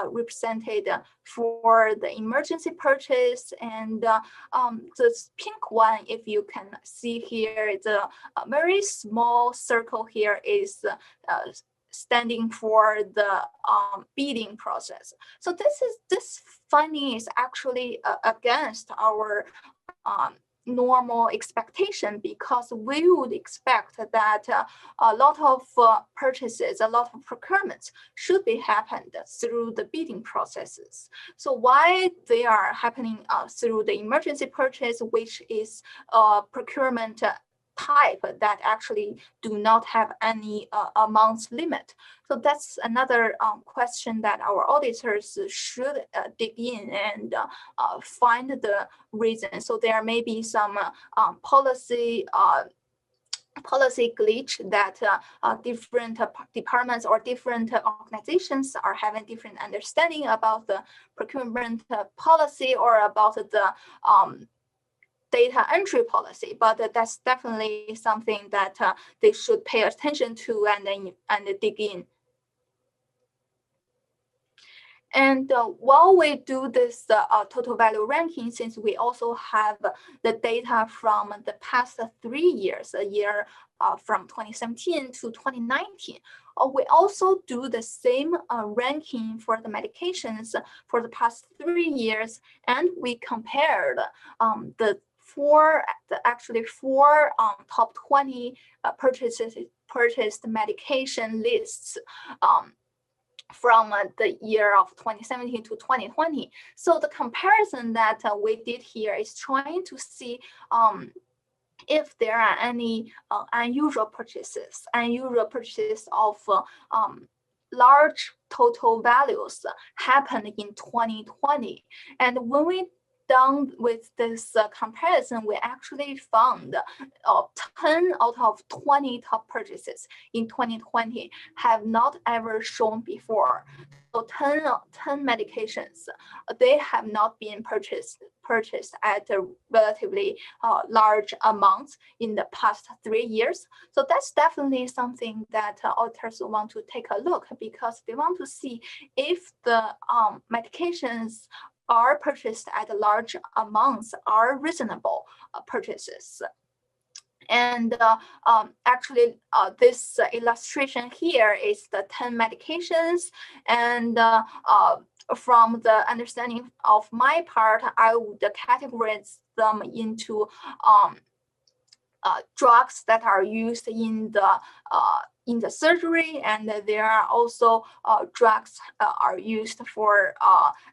represented for the emergency purchase, and the pink one, if you can see here, the very small circle here is standing for the bidding process. So this finding is actually against our normal expectation, because we would expect that a lot of purchases, a lot of procurements should be happened through the bidding processes. So why they are happening through the emergency purchase, which is procurement type that actually do not have any amounts limit. So that's another question that our auditors should dig in and find the reason. So there may be some policy glitch that different departments or different organizations are having different understanding about the procurement policy or about the data entry policy, but that's definitely something that they should pay attention to and dig in. And while we do this total value ranking, since we also have the data from the past 3 years, a year from 2017 to 2019, we also do the same ranking for the medications for the past 3 years, and we compared the four top 20 purchased medication lists from the year of 2017 to 2020. So the comparison that we did here is trying to see if there are any unusual purchases of large total values happened in 2020. And when we done with this comparison, we actually found 10 out of 20 top purchases in 2020 have not ever shown before. So 10 medications, they have not been purchased at a relatively large amounts in the past 3 years. So that's definitely something that auditors want to take a look, because they want to see if the medications are purchased at large amounts are reasonable purchases. And actually, this illustration here is the 10 medications, and from the understanding of my part, I would categorize them into drugs that are used in the surgery, and there are also drugs are used for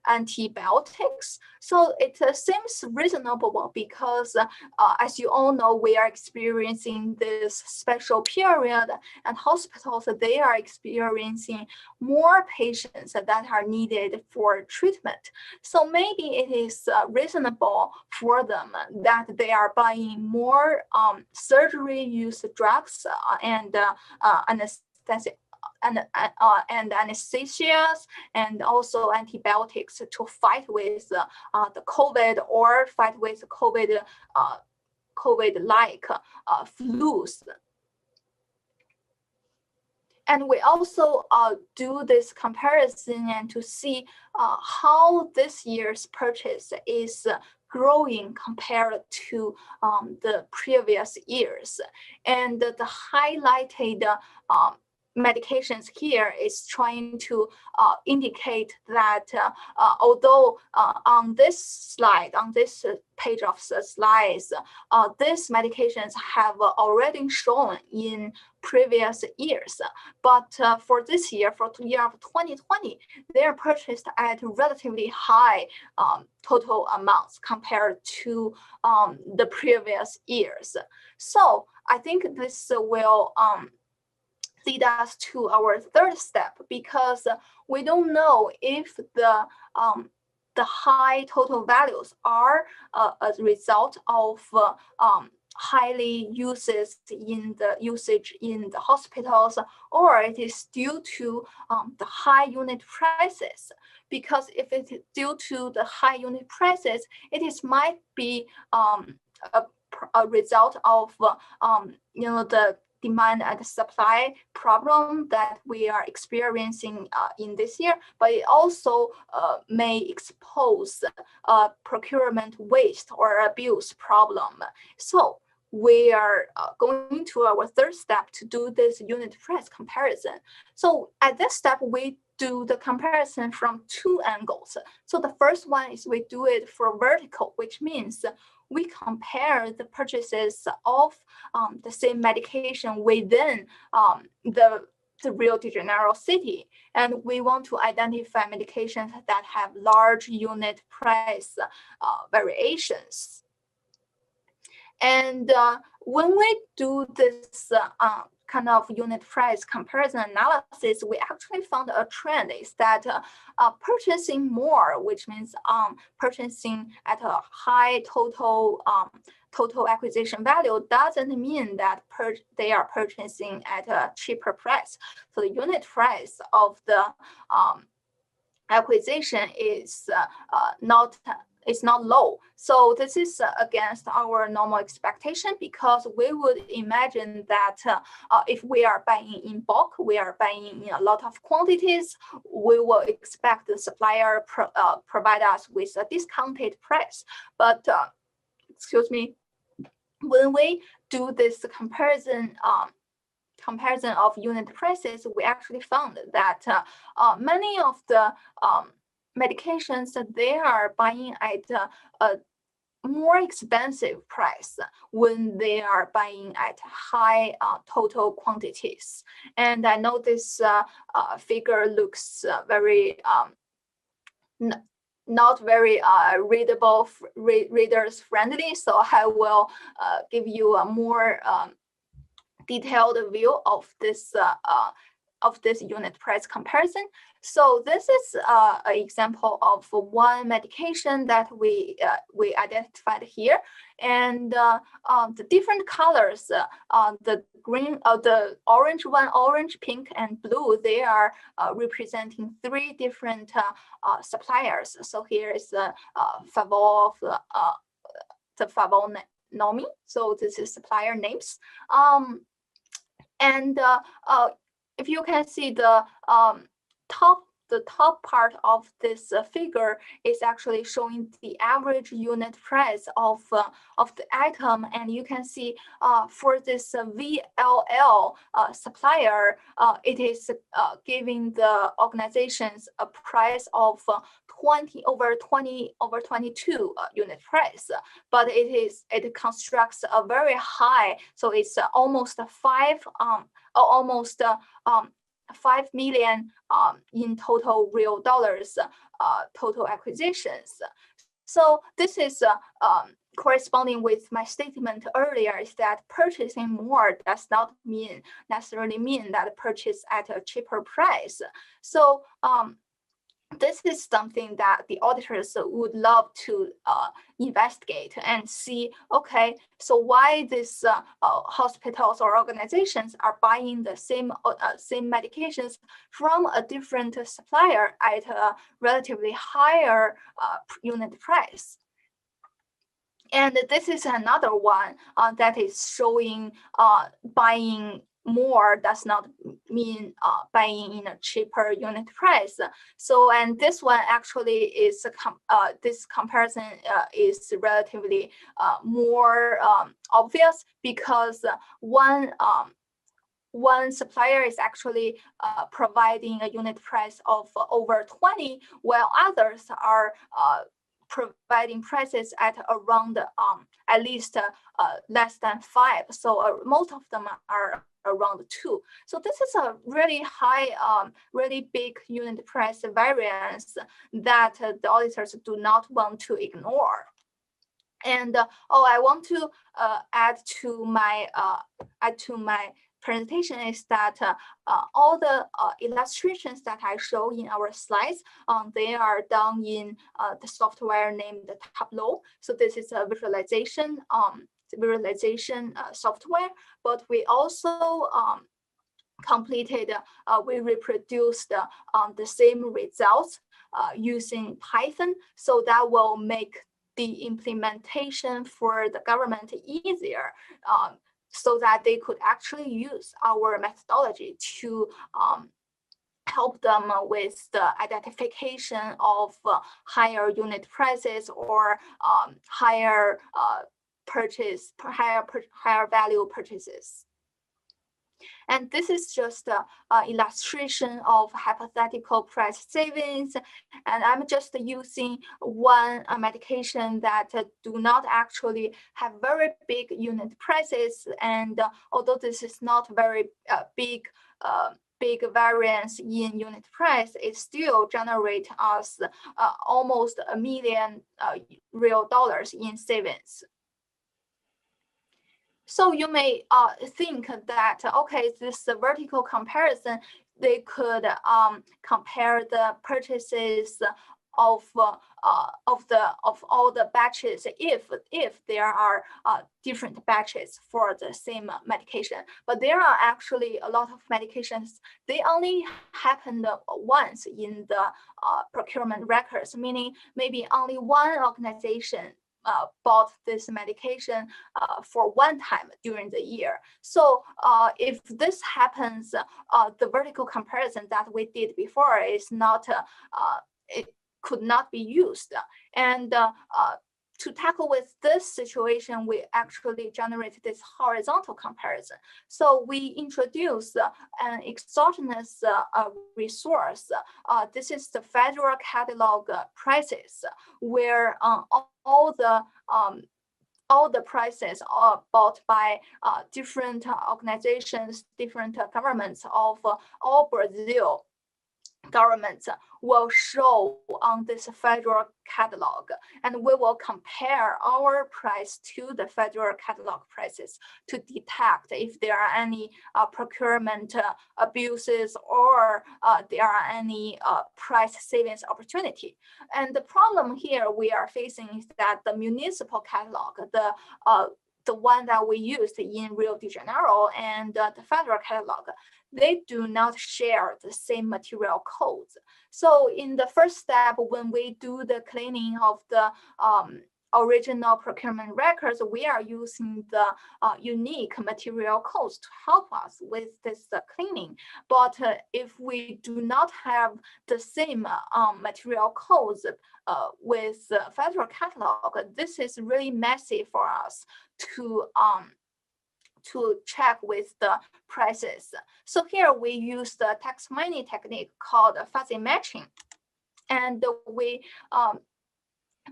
antibiotics. So it seems reasonable because, as you all know, we are experiencing this special period, and hospitals, they are experiencing more patients that are needed for treatment. So maybe it is reasonable for them that they are buying more surgery use drugs and anesthesia and anesthesias and also antibiotics to fight with the COVID or fight with COVID-like flus. And we also do this comparison and to see how this year's purchase is growing compared to the previous years. And the highlighted medications here is trying to indicate that although on this slide, on this page of the slides, these medications have already shown in previous years, but for this year, for the year of 2020, they are purchased at relatively high total amounts compared to the previous years. So I think this will lead us to our third step, because we don't know if the high total values are a result of highly usage in the hospitals, or it is due to the high unit prices. Because if it is due to the high unit prices, it might be a result of the demand and supply problem that we are experiencing in this year, but it also may expose procurement waste or abuse problem. So we are going to our third step to do this unit price comparison. So at this step, we do the comparison from two angles. So the first one is we do it for vertical, which means we compare the purchases of the same medication within the Rio de Janeiro city, and we want to identify medications that have large unit price variations. And when we do this kind of unit price comparison analysis, we actually found a trend is that purchasing more, which means purchasing at a high total acquisition value, doesn't mean that they are purchasing at a cheaper price. So the unit price of the acquisition is not low. So this is against our normal expectation, because we would imagine that if we are buying in bulk, we are buying in a lot of quantities, we will expect the supplier provide us with a discounted price. But excuse me, when we do this comparison of unit prices, we actually found that many of the medications that they are buying at a more expensive price when they are buying at high total quantities. And I know this figure looks very not very readers friendly, so I will give you a more detailed view of this unit price comparison. So this is an example of one medication that we identified here, and the different colors, the green, the orange one, orange, pink, and blue, they are representing three different suppliers. So here is the Favol-Nomi. So this is supplier names, and if you can see the top the top part of this figure is actually showing the average unit price of the item, and you can see for this VLL supplier, it is giving the organizations a price of 22 unit price, but it constructs a very high, so it's almost 5 million in total real dollars total acquisitions. So this is corresponding with my statement earlier, is that purchasing more does not necessarily mean that purchase at a cheaper price. So this is something that the auditors would love to investigate and see, okay, so why these hospitals or organizations are buying the same medications from a different supplier at a relatively higher unit price. And this is another one that is showing buying more does not mean buying in a cheaper unit price. So, and this one actually is this comparison is relatively more obvious, because one supplier is actually providing a unit price of over 20, while others are providing prices at around at least less than 5. So most of them are around 2. So this is a really high, really big unit price variance that the auditors do not want to ignore. And I want to add to my presentation is that all the illustrations that I show in our slides, they are done in the software named Tableau. So this is a visualization software, but we also completed, we reproduced the same results using Python, so that will make the implementation for the government easier, so that they could actually use our methodology to help them with the identification of higher unit prices or higher value purchases. And this is just an illustration of hypothetical price savings. And I'm just using one medication that do not actually have very big unit prices. And although this is not very big variance in unit price, it still generates us almost $1 million real dollars in savings. So you may think that, okay, this vertical comparison, they could compare the purchases of all the batches if there are different batches for the same medication. But there are actually a lot of medications, they only happened once in the procurement records, meaning maybe only one organization bought this medication for one time during the year. So if this happens, the vertical comparison that we did before is not, it could not be used. And to tackle with this situation, we actually generated this horizontal comparison. So we introduced an exogenous resource. This is the federal catalog prices, where all the prices are bought by different organizations, different governments of all Brazil governments will show on this federal catalog, and we will compare our price to the federal catalog prices to detect if there are any procurement abuses or there are any price savings opportunity. And the problem here we are facing is that the municipal catalog, the one that we used in Rio de Janeiro and the federal catalog, they do not share the same material codes. So in the first step, when we do the cleaning of the original procurement records, we are using the unique material codes to help us with this cleaning. But if we do not have the same material codes with the federal catalog, this is really messy for us to check with the prices. So here we use the text mining technique called fuzzy matching, and we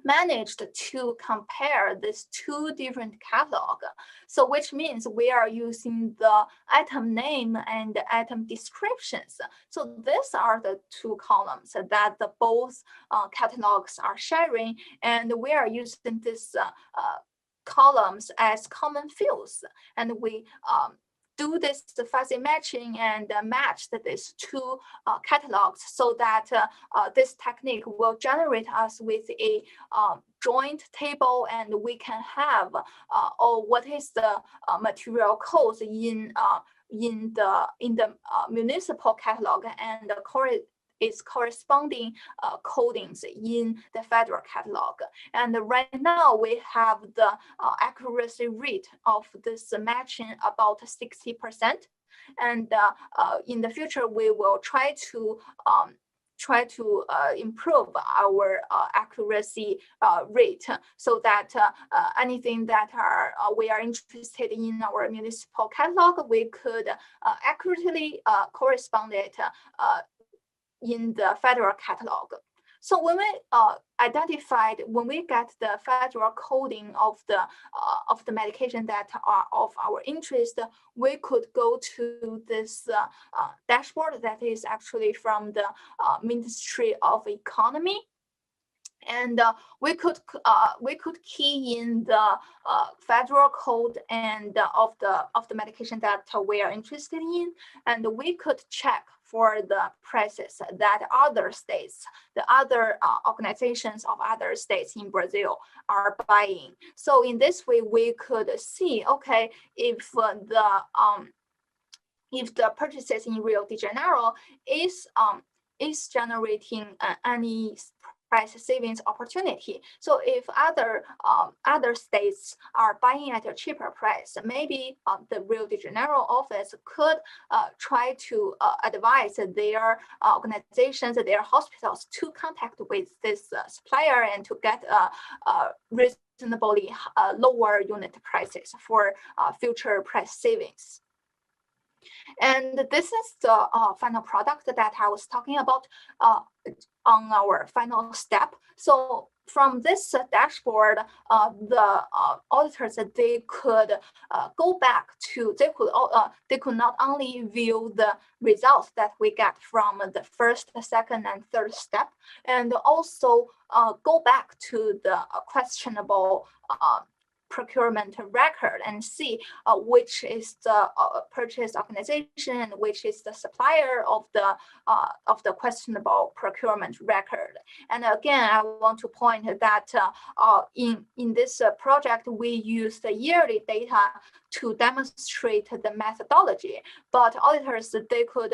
managed to compare these two different catalogs. So which means we are using the item name and the item descriptions. So these are the two columns that the both catalogs are sharing, and we are using this columns as common fields, and we do this fuzzy matching and match these two catalogs so that this technique will generate us with a joint table, and we can have what is the material codes in the municipal catalog and its corresponding codings in the federal catalog. And right now we have the accuracy rate of this matching about 60%. And in the future, we will try to improve our accuracy rate so that anything that we are interested in our municipal catalog, we could accurately correspond it in the federal catalog. So when we when we get the federal coding of the medication that are of our interest, we could go to this dashboard that is actually from the Ministry of Economy. And we could key in the federal code and of the medication that we are interested in, and we could check for the prices that other states, the other organizations of other states in Brazil are buying. So in this way, we could see, okay, if the purchases in Rio de Janeiro is generating any price savings opportunity. So if other states are buying at a cheaper price, maybe the Rio de Janeiro office could try to advise their organizations, their hospitals to contact with this supplier and to get reasonably lower unit prices for future price savings. And this is the final product that I was talking about on our final step. So from this dashboard, the auditors, they could go back to, they could not only view the results that we get from the first, second, and third step, and also go back to the questionable procurement record and see which is the purchase organization and which is the supplier of the questionable procurement record. And again, I want to point that in this project, we use the yearly data to demonstrate the methodology, but auditors, they could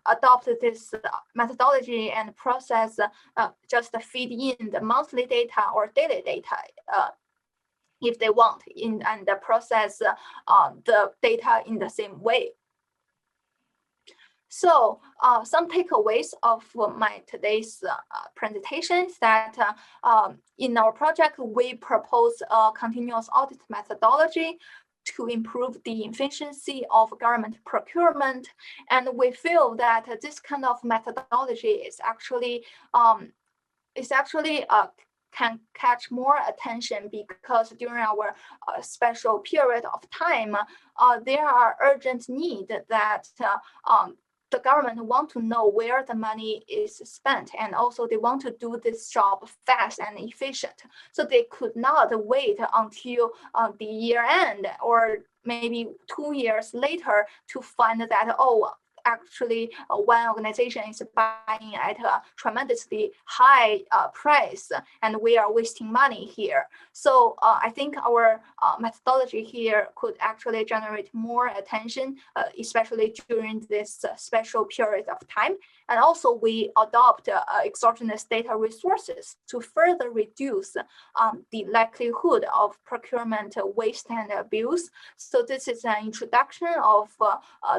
adopt this methodology and process, just feed in the monthly data or daily data if they want, and process the data in the same way. So some takeaways of my today's presentation is that in our project, we propose a continuous audit methodology to improve the efficiency of government procurement. And we feel that this kind of methodology is actually can catch more attention because during our special period of time, there are urgent need that the government want to know where the money is spent, and also they want to do this job fast and efficient. So they could not wait until the year end or maybe 2 years later to find that, oh, actually one organization is buying at a tremendously high price, and we are wasting money here. So I think our methodology here could actually generate more attention, especially during this special period of time. And also we adopt exogenous data resources to further reduce the likelihood of procurement waste and abuse. So this is an introduction of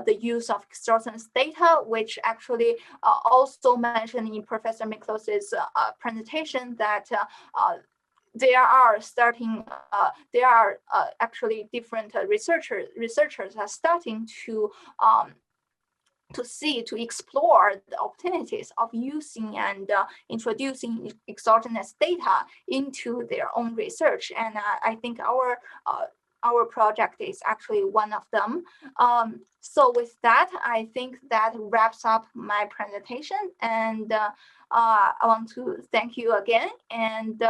the use of exogenous data, which actually also mentioned in Professor Miklos's presentation that there are actually different researchers are starting to explore the opportunities of using and introducing exogenous data into their own research. And I think our project is actually one of them. So with that, I think that wraps up my presentation. And I want to thank you again. And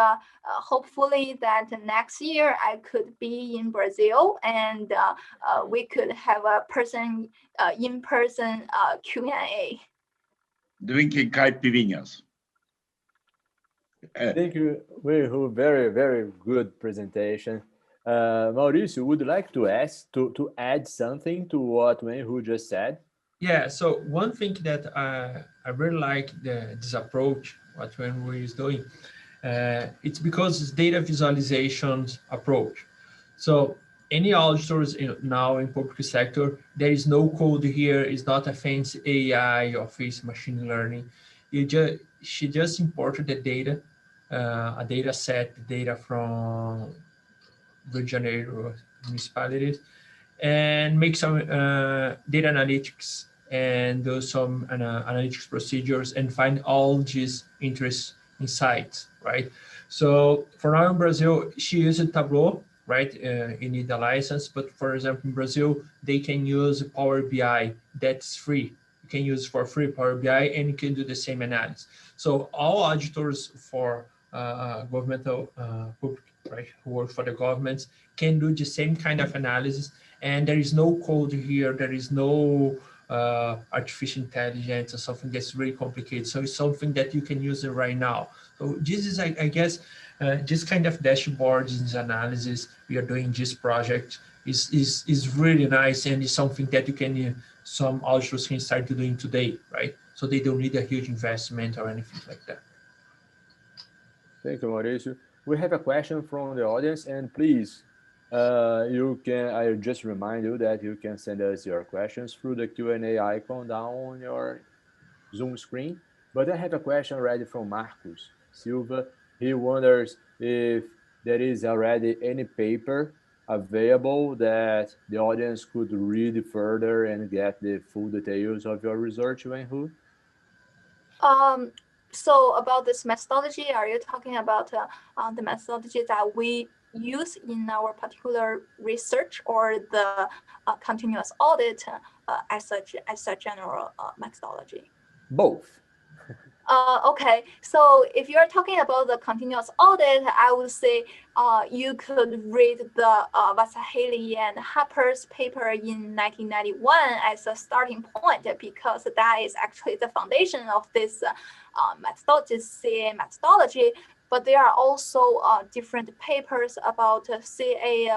hopefully that next year I could be in Brazil and we could have a in-person Q&A. Drinking caipirinhas. Thank you, Wenhu. Very, very good presentation. Mauricio, would you like to add something to what Wenhu just said? Yeah, so one thing that I really like this approach, what Wenhu is doing, it's because it's data visualizations approach. So any auditors now in public sector, there is no code here. It's not a fancy AI or fancy machine learning. She just imported the data, a data set, data from Rio de Janeiro municipalities, and make some data analytics and do some analytics procedures and find all these interest insights, right? So for now in Brazil, she uses Tableau, right? You need a license, but for example, in Brazil, they can use Power BI, that's free. You can use for free Power BI and you can do the same analysis. So all auditors for governmental public, right, who work for the governments can do the same kind of analysis, and there is no code here, there is no artificial intelligence or something that's really complicated. So it's something that you can use it right now. So this is, I guess, this kind of dashboards and analysis we are doing this project is really nice, and is something that you can, some auditors can start doing today, right? So they don't need a huge investment or anything like that. Thank you, Mauricio. We have a question from the audience, and please, I'll just remind you that you can send us your questions through the Q&A icon down on your Zoom screen. But I have a question already from Marcos Silva. He wonders if there is already any paper available that the audience could read further and get the full details of your research, Wenhu? So about this methodology, are you talking about the methodology that we use in our particular research, or the continuous audit as a general methodology? Both. Okay, so if you're talking about the continuous audit, I would say you could read the Vasahely and Harper's paper in 1991 as a starting point, because that is actually the foundation of this CA methodology. But there are also different papers about CA,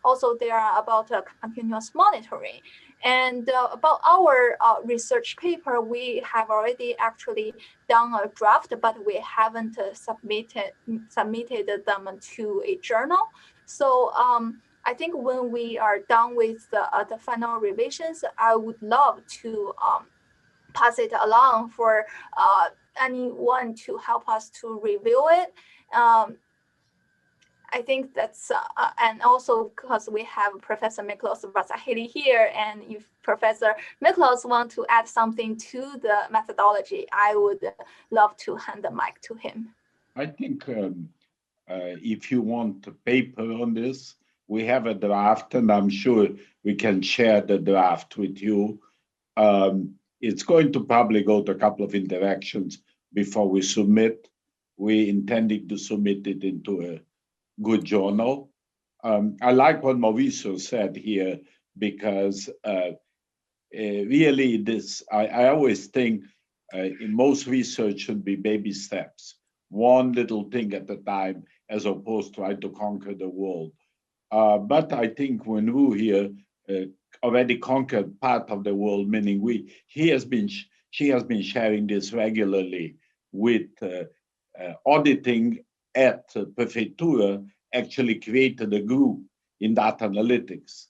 also there are about continuous monitoring. And about our research paper, we have already actually done a draft, but we haven't submitted them to a journal. So I think when we are done with the final revisions, I would love to pass it along for anyone to help us to review it. I think that's, and also because we have Professor Miklos Vasahely here, and if Professor Miklos wants to add something to the methodology, I would love to hand the mic to him. I think if you want a paper on this, we have a draft, and I'm sure we can share the draft with you. It's going to probably go to a couple of interactions before we submit. We intended to submit it into a good journal. I like what Mauricio said here, because really this, I always think in most research should be baby steps, one little thing at a time, as opposed to trying to conquer the world. But I think Wenwu here already conquered part of the world, meaning she has been sharing this regularly with auditing at Prefeitura, actually created a group in data analytics.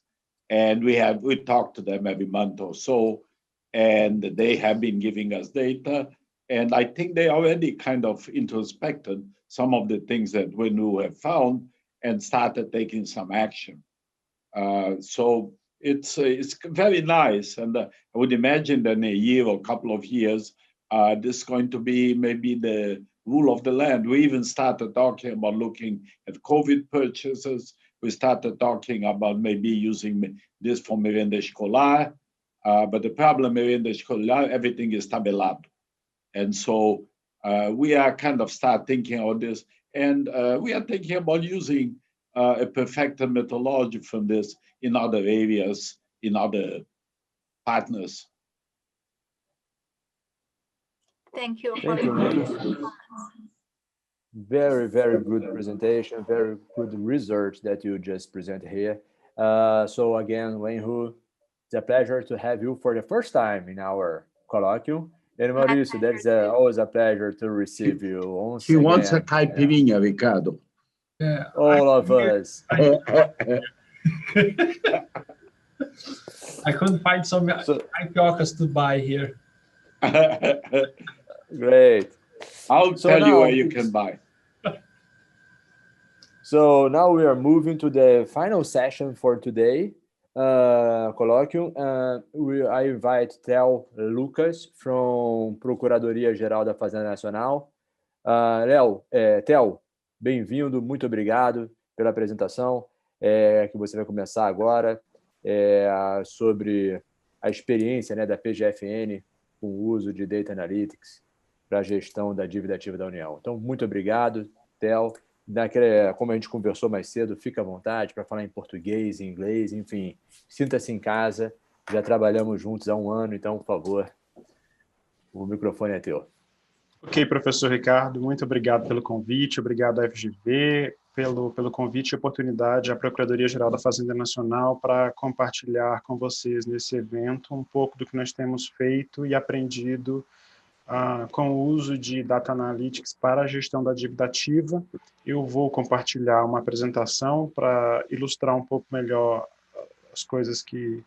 And we talk to them every month or so, and they have been giving us data. And I think they already kind of introspected some of the things that Wenwu have found and started taking some action. So it's very nice. And I would imagine that in a year or a couple of years, this is going to be maybe the rule of the land. We even started talking about looking at COVID purchases. We started talking about maybe using this for merenda escolar. But the problem, merenda escolar, everything is tabelado. And so we are kind of start thinking about this. And we are thinking about using a perfected methodology from this in other areas, in other partners. Thank you. Thank you, man. Very, very good presentation, very good research that you just presented here. So again, Wenwu, it's a pleasure to have you for the first time in our colloquium. And Mauricio, that's always a pleasure to receive you once again. He wants a caipirinha, Ricardo. Yeah, all of us. I couldn't find some tapiocas to buy here. Great. I'll tell you where you can buy. So now we are moving to the final session for today, colloquium. I invite Theo Lucas from Procuradoria-Geral da Fazenda Nacional. Theo, bem-vindo, muito obrigado pela apresentação que você vai começar agora sobre a experiência, né, da PGFN com o uso de Data Analytics para a gestão da dívida ativa da União. Então, muito obrigado, Theo. Como a gente conversou mais cedo, fica à vontade para falar em português, em inglês, enfim, sinta-se em casa. Já trabalhamos juntos há um ano, então, por favor, o microfone é teu. Ok, professor Ricardo, muito obrigado pelo convite, obrigado à FGV pelo convite e oportunidade à Procuradoria-Geral da Fazenda Nacional para compartilhar com vocês nesse evento um pouco do que nós temos feito e aprendido com o uso de Data Analytics para a gestão da dívida ativa. Eu vou compartilhar uma apresentação para ilustrar um pouco melhor as coisas que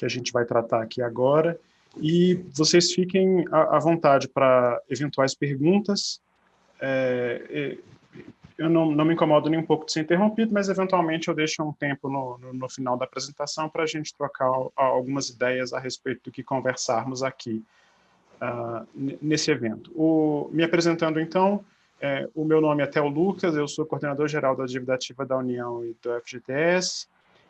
a gente vai tratar aqui agora. E vocês fiquem à vontade para eventuais perguntas. Eu não me incomodo nem um pouco de ser interrompido, mas eventualmente eu deixo um tempo no final da apresentação para a gente trocar algumas ideias a respeito do que conversarmos aqui nesse evento. Me apresentando então, o meu nome é Theo Lucas, eu sou coordenador-geral da dívida ativa da União e do FGTS,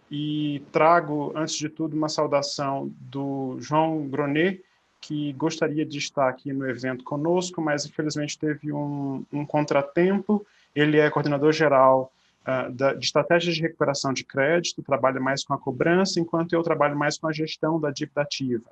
e trago, antes de tudo, uma saudação do João Gronet, que gostaria de estar aqui no evento conosco, mas infelizmente teve um contratempo. Ele é coordenador-geral de estratégias de recuperação de crédito, trabalha mais com a cobrança, enquanto eu trabalho mais com a gestão da dívida ativa.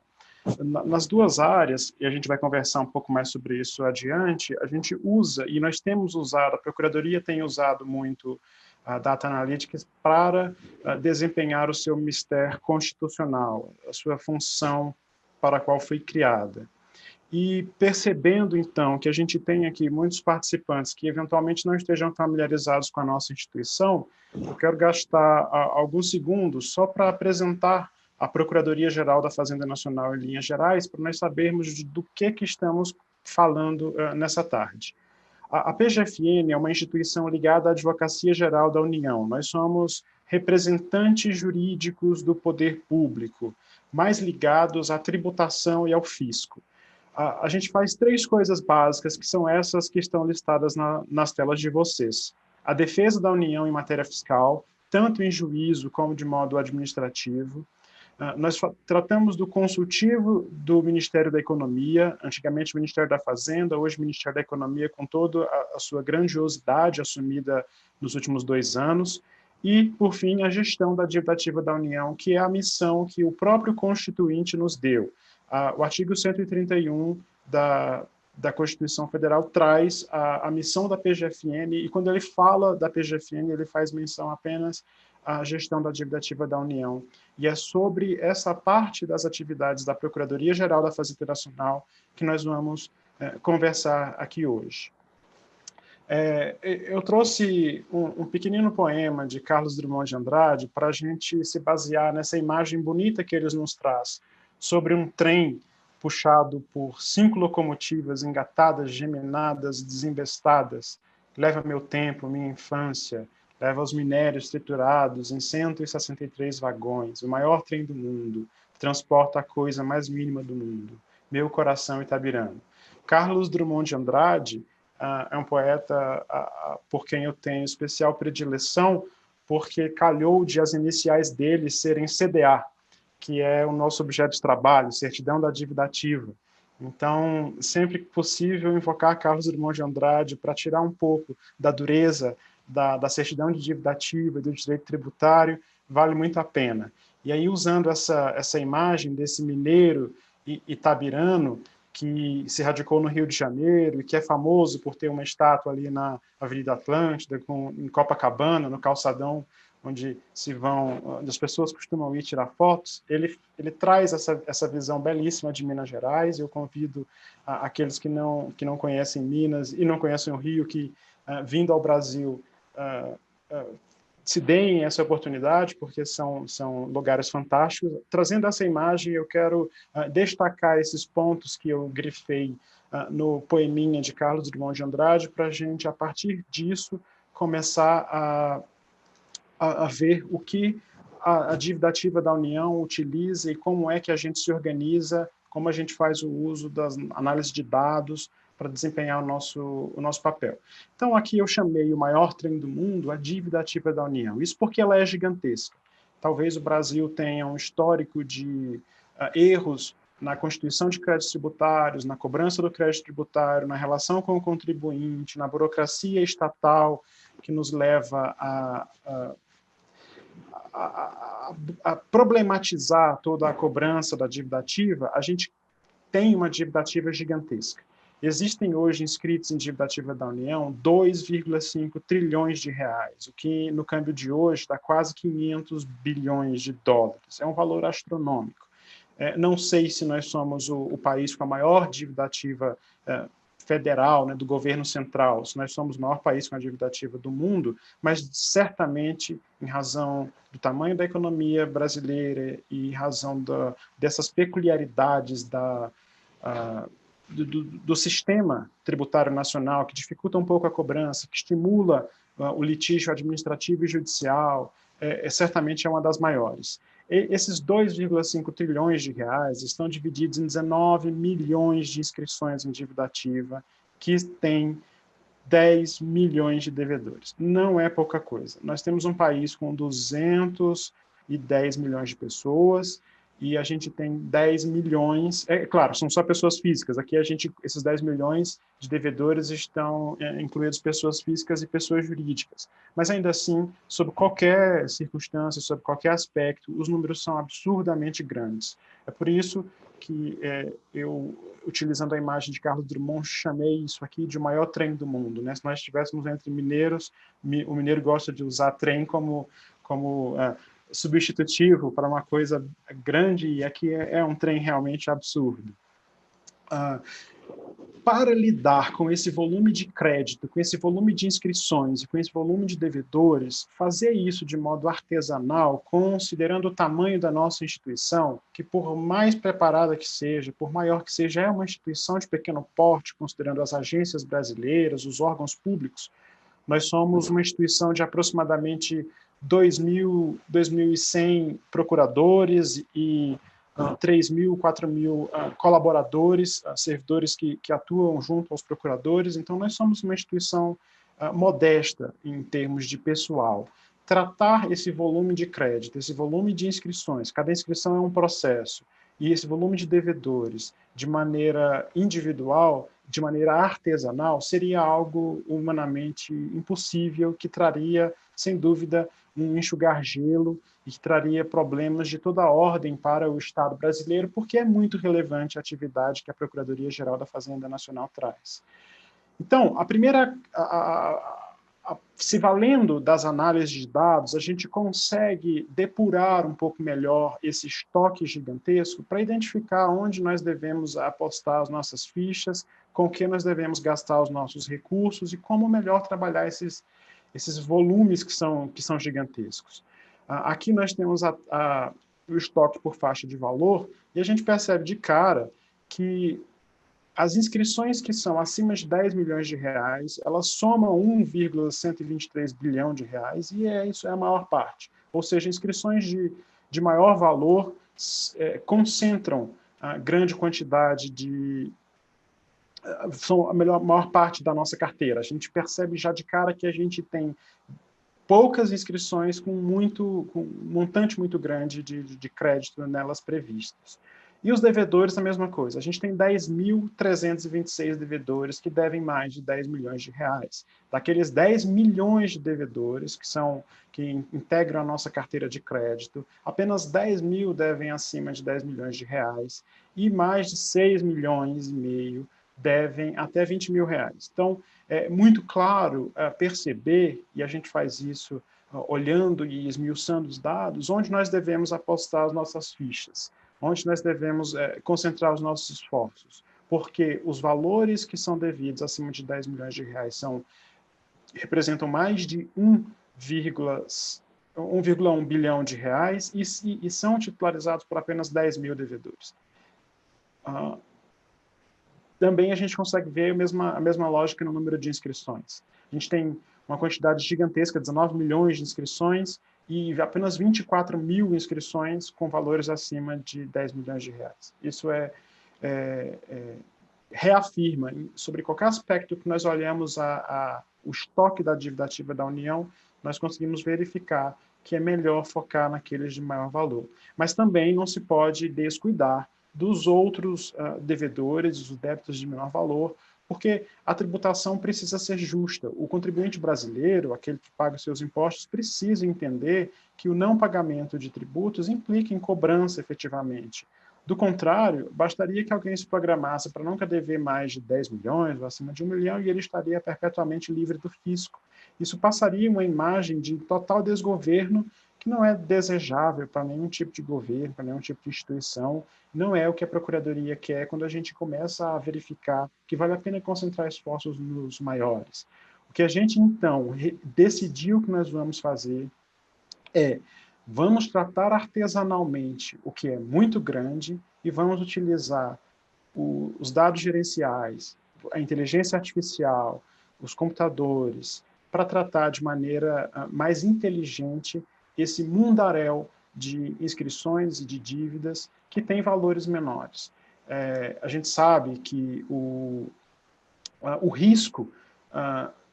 Nas duas áreas, e a gente vai conversar um pouco mais sobre isso adiante, a gente usa, e nós temos usado, a Procuradoria tem usado muito a Data Analytics para desempenhar o seu mistério constitucional, a sua função para a qual foi criada. E percebendo, então, que a gente tem aqui muitos participantes que eventualmente não estejam familiarizados com a nossa instituição, eu quero gastar alguns segundos só para apresentar a Procuradoria-Geral da Fazenda Nacional em linhas gerais, para nós sabermos do que estamos falando nessa tarde. A PGFN é uma instituição ligada à Advocacia Geral da União. Nós somos representantes jurídicos do poder público, mais ligados à tributação e ao fisco. A gente faz três coisas básicas, que são essas que estão listadas nas telas de vocês. A defesa da União em matéria fiscal, tanto em juízo como de modo administrativo. Nós tratamos do consultivo do Ministério da Economia, antigamente o Ministério da Fazenda, hoje o Ministério da Economia, com toda a sua grandiosidade assumida nos últimos 2 anos. E, por fim, a gestão da dívida ativa da União, que é a missão que o próprio Constituinte nos deu. O artigo 131 da Constituição Federal traz a missão da PGFN, e quando ele fala da PGFN, ele faz menção apenas à gestão da dívida ativa da União. E é sobre essa parte das atividades da Procuradoria-Geral da Fazenda Nacional que nós vamos conversar aqui hoje. Eu trouxe um pequenino poema de Carlos Drummond de Andrade para a gente se basear nessa imagem bonita que ele nos traz sobre um trem puxado por 5 locomotivas engatadas, geminadas, desembestadas. Leva meu tempo, minha infância, leva os minérios triturados em 163 vagões, o maior trem do mundo, transporta a coisa mais mínima do mundo, meu coração itabirano. Carlos Drummond de Andrade é um poeta por quem eu tenho especial predileção, porque calhou de as iniciais dele serem CDA, que é o nosso objeto de trabalho, certidão da dívida ativa. Então, sempre que possível, invocar Carlos Drummond de Andrade para tirar um pouco da dureza da certidão de dívida ativa e do direito tributário, vale muito a pena. E aí, usando essa imagem desse mineiro itabirano, que se radicou no Rio de Janeiro e que é famoso por ter uma estátua ali na Avenida Atlântida, em Copacabana, no calçadão onde as pessoas costumam ir tirar fotos, ele traz essa visão belíssima de Minas Gerais. Eu convido aqueles que não conhecem Minas e não conhecem o Rio, que, vindo ao Brasil, se deem essa oportunidade, porque são lugares fantásticos. Trazendo essa imagem, eu quero destacar esses pontos que eu grifei no poeminha de Carlos Drummond de Andrade, para a gente, a partir disso, começar a ver o que a dívida ativa da União utiliza e como é que a gente se organiza, como a gente faz o uso das análises de dados para desempenhar o nosso papel. Então, aqui eu chamei o maior trem do mundo a dívida ativa da União. Isso porque ela é gigantesca. Talvez o Brasil tenha um histórico de erros na constituição de créditos tributários, na cobrança do crédito tributário, na relação com o contribuinte, na burocracia estatal, que nos leva a problematizar toda a cobrança da dívida ativa. A gente tem uma dívida ativa gigantesca. Existem hoje inscritos em dívida ativa da União 2,5 trilhões de reais, o que no câmbio de hoje dá quase 500 bilhões de dólares. É um valor astronômico. Não sei se nós somos o país com a maior dívida ativa federal, né, do governo central, se nós somos o maior país com a dívida ativa do mundo, mas certamente, em razão do tamanho da economia brasileira e em razão dessas peculiaridades do sistema tributário nacional, que dificulta um pouco a cobrança, que estimula o litígio administrativo e judicial, certamente é uma das maiores. Esses 2,5 trilhões de reais estão divididos em 19 milhões de inscrições em dívida ativa, que tem 10 milhões de devedores. Não é pouca coisa. Nós temos um país com 210 milhões de pessoas, e a gente tem 10 milhões, claro, são só pessoas físicas, aqui esses 10 milhões de devedores estão incluídos pessoas físicas e pessoas jurídicas, mas ainda assim, sob qualquer circunstância, sob qualquer aspecto, os números são absurdamente grandes. É por isso que eu, utilizando a imagem de Carlos Drummond, chamei isso aqui de o maior trem do mundo, né? Se nós estivéssemos entre mineiros, o mineiro gosta de usar trem como substitutivo para uma coisa grande, e aqui é um trem realmente absurdo. Para lidar com esse volume de crédito, com esse volume de inscrições e com esse volume de devedores, fazer isso de modo artesanal, considerando o tamanho da nossa instituição, que por mais preparada que seja, por maior que seja, é uma instituição de pequeno porte, considerando as agências brasileiras, os órgãos públicos. Nós somos uma instituição de aproximadamente 2.100 procuradores e 3.000, 4.000 colaboradores, servidores que atuam junto aos procuradores. Então, nós somos uma instituição modesta em termos de pessoal. Tratar esse volume de crédito, esse volume de inscrições, cada inscrição é um processo, e esse volume de devedores de maneira individual, de maneira artesanal, seria algo humanamente impossível, que traria sem dúvida, um enxugar gelo e que traria problemas de toda a ordem para o Estado brasileiro, porque é muito relevante a atividade que a Procuradoria-Geral da Fazenda Nacional traz. Então, a primeira, se valendo das análises de dados, a gente consegue depurar um pouco melhor esse estoque gigantesco para identificar onde nós devemos apostar as nossas fichas, com que nós devemos gastar os nossos recursos e como melhor trabalhar esses volumes que são gigantescos. Aqui nós temos o estoque por faixa de valor e a gente percebe de cara que as inscrições que são acima de 10 milhões de reais, elas somam 1,123 bilhão de reais e isso é a maior parte. Ou seja, inscrições de maior valor concentram a grande quantidade são a maior parte da nossa carteira. A gente percebe já de cara que a gente tem poucas inscrições com um montante muito grande de crédito nelas previstas. E os devedores, a mesma coisa. A gente tem 10.326 devedores que devem mais de 10 milhões de reais. Daqueles 10 milhões de devedores que integram a nossa carteira de crédito, apenas 10 mil devem acima de 10 milhões de reais e mais de 6 milhões e meio devem até 20 mil reais. Então, é muito claro perceber, e a gente faz isso olhando e esmiuçando os dados, onde nós devemos apostar as nossas fichas, onde nós devemos concentrar os nossos esforços, porque os valores que são devidos acima de 10 milhões de reais representam mais de 1,1 bilhão de reais e são titularizados por apenas 10 mil devedores. Também a gente consegue ver a mesma lógica no número de inscrições. A gente tem uma quantidade gigantesca, 19 milhões de inscrições, e apenas 24 mil inscrições com valores acima de 10 milhões de reais. Isso reafirma, sobre qualquer aspecto que nós olhamos o estoque da dívida ativa da União, nós conseguimos verificar que é melhor focar naqueles de maior valor. Mas também não se pode descuidar dos outros devedores, os débitos de menor valor, porque a tributação precisa ser justa. O contribuinte brasileiro, aquele que paga os seus impostos, precisa entender que o não pagamento de tributos implica em cobrança efetivamente. Do contrário, bastaria que alguém se programasse para nunca dever mais de 10 milhões ou acima de 1 milhão e ele estaria perpetuamente livre do fisco. Isso passaria uma imagem de total desgoverno que não é desejável para nenhum tipo de governo, para nenhum tipo de instituição, não é o que a Procuradoria quer quando a gente começa a verificar que vale a pena concentrar esforços nos maiores. O que a gente, então, decidiu que nós vamos fazer vamos tratar artesanalmente o que é muito grande e vamos utilizar os dados gerenciais, a inteligência artificial, os computadores, para tratar de maneira mais inteligente esse mundaréu de inscrições e de dívidas que tem valores menores. A gente sabe que o risco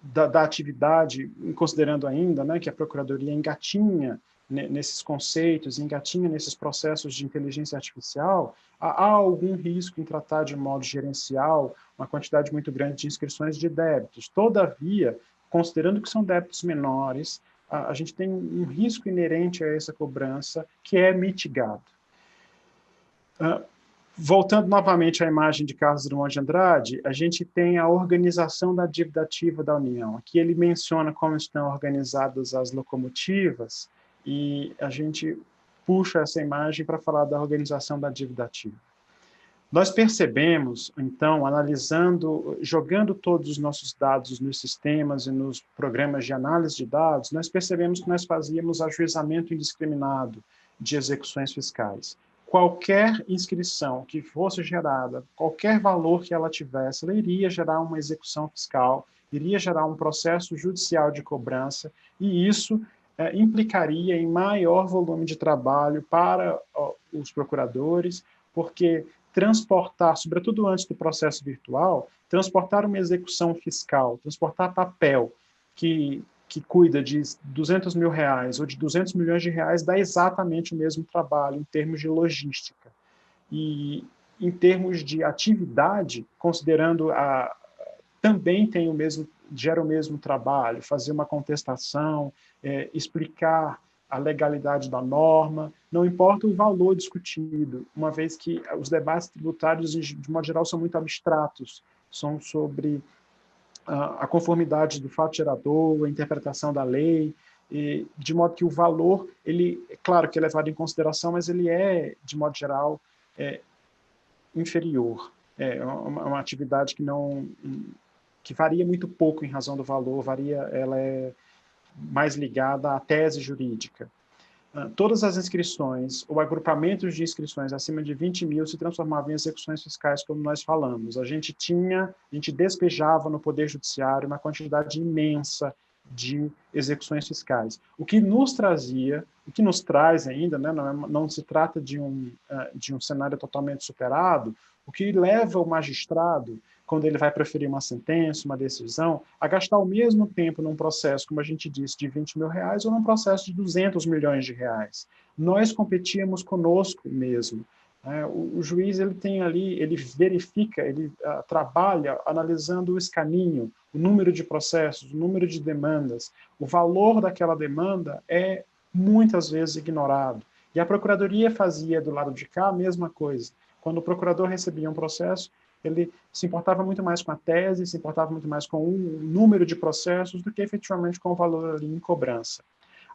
da atividade, considerando ainda que a Procuradoria engatinha nesses conceitos, engatinha nesses processos de inteligência artificial, há algum risco em tratar de modo gerencial uma quantidade muito grande de inscrições de débitos. Todavia, considerando que são débitos menores, a gente tem um risco inerente a essa cobrança que é mitigado. Voltando novamente à imagem de Carlos Drummond de Andrade, a gente tem a organização da dívida ativa da União. Aqui ele menciona como estão organizadas as locomotivas e a gente puxa essa imagem para falar da organização da dívida ativa. Nós percebemos, então, analisando, jogando todos os nossos dados nos sistemas e nos programas de análise de dados, nós percebemos que nós fazíamos ajuizamento indiscriminado de execuções fiscais. Qualquer inscrição que fosse gerada, qualquer valor que ela tivesse, ela iria gerar uma execução fiscal, iria gerar um processo judicial de cobrança, e isso implicaria em maior volume de trabalho para os procuradores, porque transportar, sobretudo antes do processo virtual, transportar uma execução fiscal, transportar papel que cuida de 200 mil reais ou de 200 milhões de reais dá exatamente o mesmo trabalho em termos de logística. E em termos de atividade, considerando também tem o gera o mesmo trabalho, fazer uma contestação, explicar a legalidade da norma, não importa o valor discutido, uma vez que os debates tributários, de modo geral, são muito abstratos, são sobre a conformidade do fato gerador, a interpretação da lei, de modo que o valor, ele, é claro que é levado em consideração, mas ele é, de modo geral, inferior. É uma atividade que varia muito pouco em razão do valor, ela é mais ligada à tese jurídica. Todas as inscrições ou agrupamentos de inscrições acima de 20 mil se transformavam em execuções fiscais, como nós falamos. A gente despejava no Poder Judiciário uma quantidade imensa de execuções fiscais. O que nos traz ainda, né, não se trata de um cenário totalmente superado, o que leva o magistrado, quando ele vai proferir uma sentença, uma decisão, a gastar o mesmo tempo num processo, como a gente disse, de 20 mil reais ou num processo de 200 milhões de reais. Nós competíamos conosco mesmo. O juiz, ele tem ali, ele verifica, ele trabalha analisando o escaninho, o número de processos, o número de demandas. O valor daquela demanda é muitas vezes ignorado. E a Procuradoria fazia do lado de cá a mesma coisa. Quando o procurador recebia um processo, ele se importava muito mais com a tese, se importava muito mais com o número de processos do que efetivamente com o valor ali em cobrança.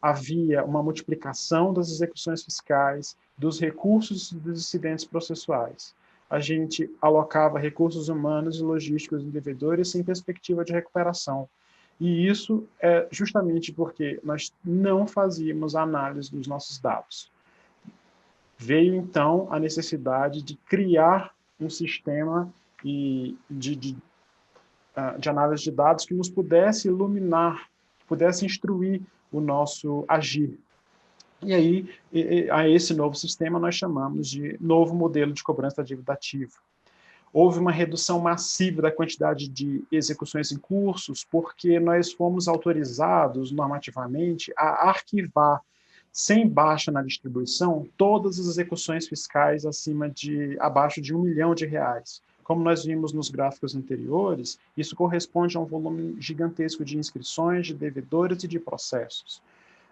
Havia uma multiplicação das execuções fiscais, dos recursos e dos incidentes processuais. A gente alocava recursos humanos e logísticos em devedores sem perspectiva de recuperação. E isso é justamente porque nós não fazíamos a análise dos nossos dados. Veio, então, a necessidade de criar um sistema de análise de dados que nos pudesse iluminar, que pudesse instruir o nosso agir. E aí, a esse novo sistema nós chamamos de novo modelo de cobrança da dívida ativa. Houve uma redução massiva da quantidade de execuções em cursos, porque nós fomos autorizados normativamente a arquivar, sem baixa na distribuição, todas as execuções fiscais abaixo de R$1 milhão. Como nós vimos nos gráficos anteriores, isso corresponde a um volume gigantesco de inscrições, de devedores e de processos.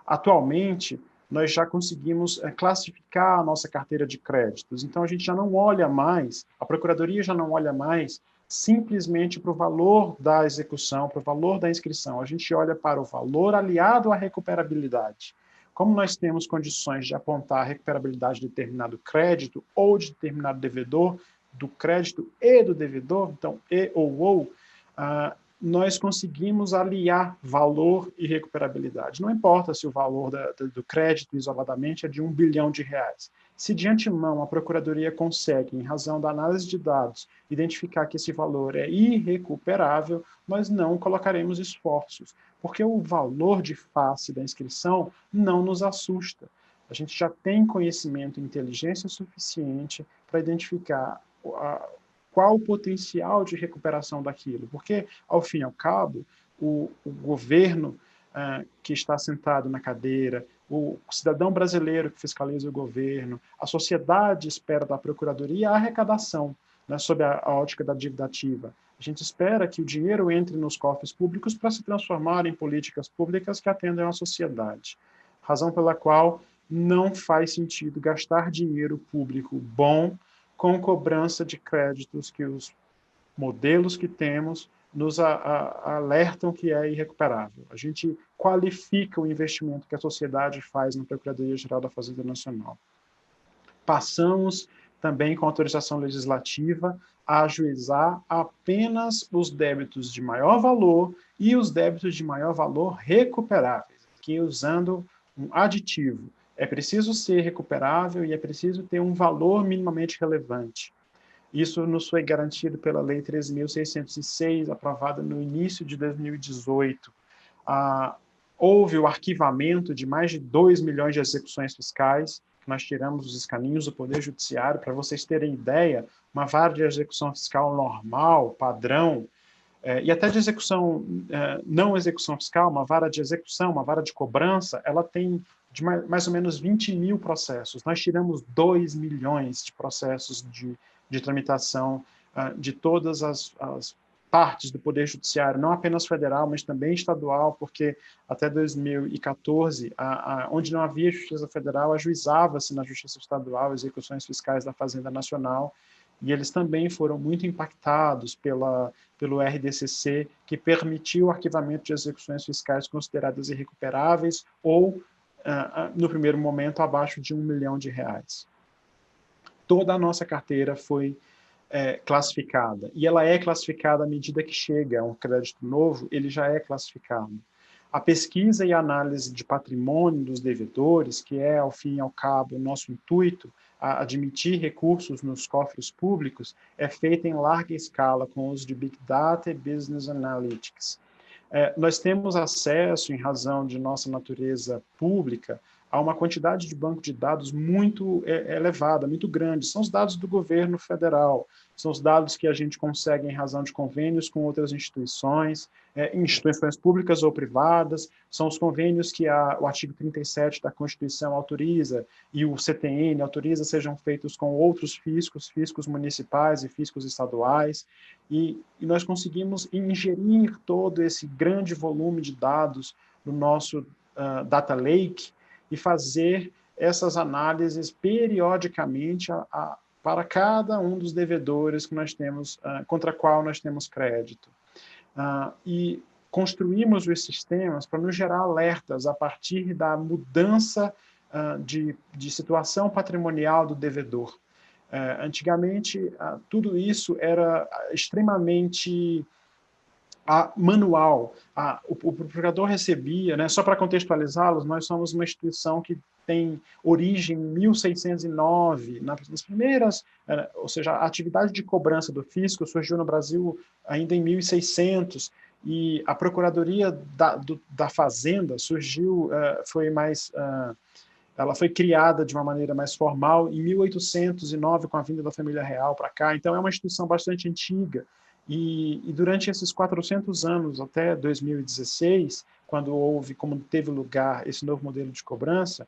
Atualmente, nós já conseguimos classificar a nossa carteira de créditos, então a gente já não olha mais, a Procuradoria já não olha mais simplesmente para o valor da execução, para o valor da inscrição, a gente olha para o valor aliado à recuperabilidade. Como nós temos condições de apontar a recuperabilidade de determinado crédito ou de determinado devedor, do crédito e do devedor, então e ou, nós conseguimos aliar valor e recuperabilidade. Não importa se o valor do crédito isoladamente é de R$1 bilhão. Se de antemão a Procuradoria consegue, em razão da análise de dados, identificar que esse valor é irrecuperável, nós não colocaremos esforços, porque o valor de face da inscrição não nos assusta. A gente já tem conhecimento e inteligência suficiente para identificar qual o potencial de recuperação daquilo, porque, ao fim e ao cabo, o governo que está sentado na cadeira, o cidadão brasileiro que fiscaliza o governo, a sociedade espera da Procuradoria a arrecadação, né, sob a ótica da dívida ativa. A gente espera que o dinheiro entre nos cofres públicos para se transformar em políticas públicas que atendam à sociedade. Razão pela qual não faz sentido gastar dinheiro público bom com cobrança de créditos que os modelos que temos nos alertam que é irrecuperável. A gente qualifica o investimento que a sociedade faz na Procuradoria-Geral da Fazenda Nacional. Passamos também, com autorização legislativa, a ajuizar apenas os débitos de maior valor e os débitos de maior valor recuperáveis, que usando um aditivo. É preciso ser recuperável e é preciso ter um valor minimamente relevante. Isso nos foi garantido pela Lei 13.606, aprovada no início de 2018. Houve o arquivamento de mais de 2 milhões de execuções fiscais, que nós tiramos os escaninhos do Poder Judiciário. Para vocês terem ideia, uma vara de execução fiscal normal, padrão, e até de execução, não execução fiscal, uma vara de execução, uma vara de cobrança, ela tem de mais ou menos 20 mil processos. Nós tiramos 2 milhões de processos de tramitação de todas as partes do Poder Judiciário, não apenas federal, mas também estadual, porque até 2014, onde não havia Justiça Federal, ajuizava-se na Justiça Estadual execuções fiscais da Fazenda Nacional, e eles também foram muito impactados pelo RDCC, que permitiu o arquivamento de execuções fiscais consideradas irrecuperáveis ou, no primeiro momento, abaixo de R$1 milhão. Toda a nossa carteira foi classificada, e ela é classificada à medida que chega um crédito novo, ele já é classificado. A pesquisa e análise de patrimônio dos devedores, que é, ao fim e ao cabo, o nosso intuito, a admitir recursos nos cofres públicos, é feita em larga escala com o uso de Big Data e Business Analytics. Nós temos acesso, em razão de nossa natureza pública, a uma quantidade de banco de dados muito elevada, muito grande. São os dados do governo federal, são os dados que a gente consegue em razão de convênios com outras instituições, instituições públicas ou privadas, são os convênios que o artigo 37 da Constituição autoriza e o CTN autoriza sejam feitos com outros fiscos municipais e fiscos estaduais, e nós conseguimos ingerir todo esse grande volume de dados no nosso Data Lake e fazer essas análises periodicamente para cada um dos devedores que nós temos, contra qual nós temos crédito. E construímos os sistemas para nos gerar alertas a partir da mudança de situação patrimonial do devedor. Antigamente, tudo isso era extremamente manual. O procurador recebia, né, só para contextualizá-los, nós somos uma instituição que tem origem em 1609, nas primeiras, ou seja, a atividade de cobrança do fisco surgiu no Brasil ainda em 1600, e a Procuradoria da Fazenda surgiu, ela foi criada de uma maneira mais formal em 1809, com a vinda da família real para cá, então é uma instituição bastante antiga. E durante esses 400 anos, até 2016, quando teve lugar esse novo modelo de cobrança,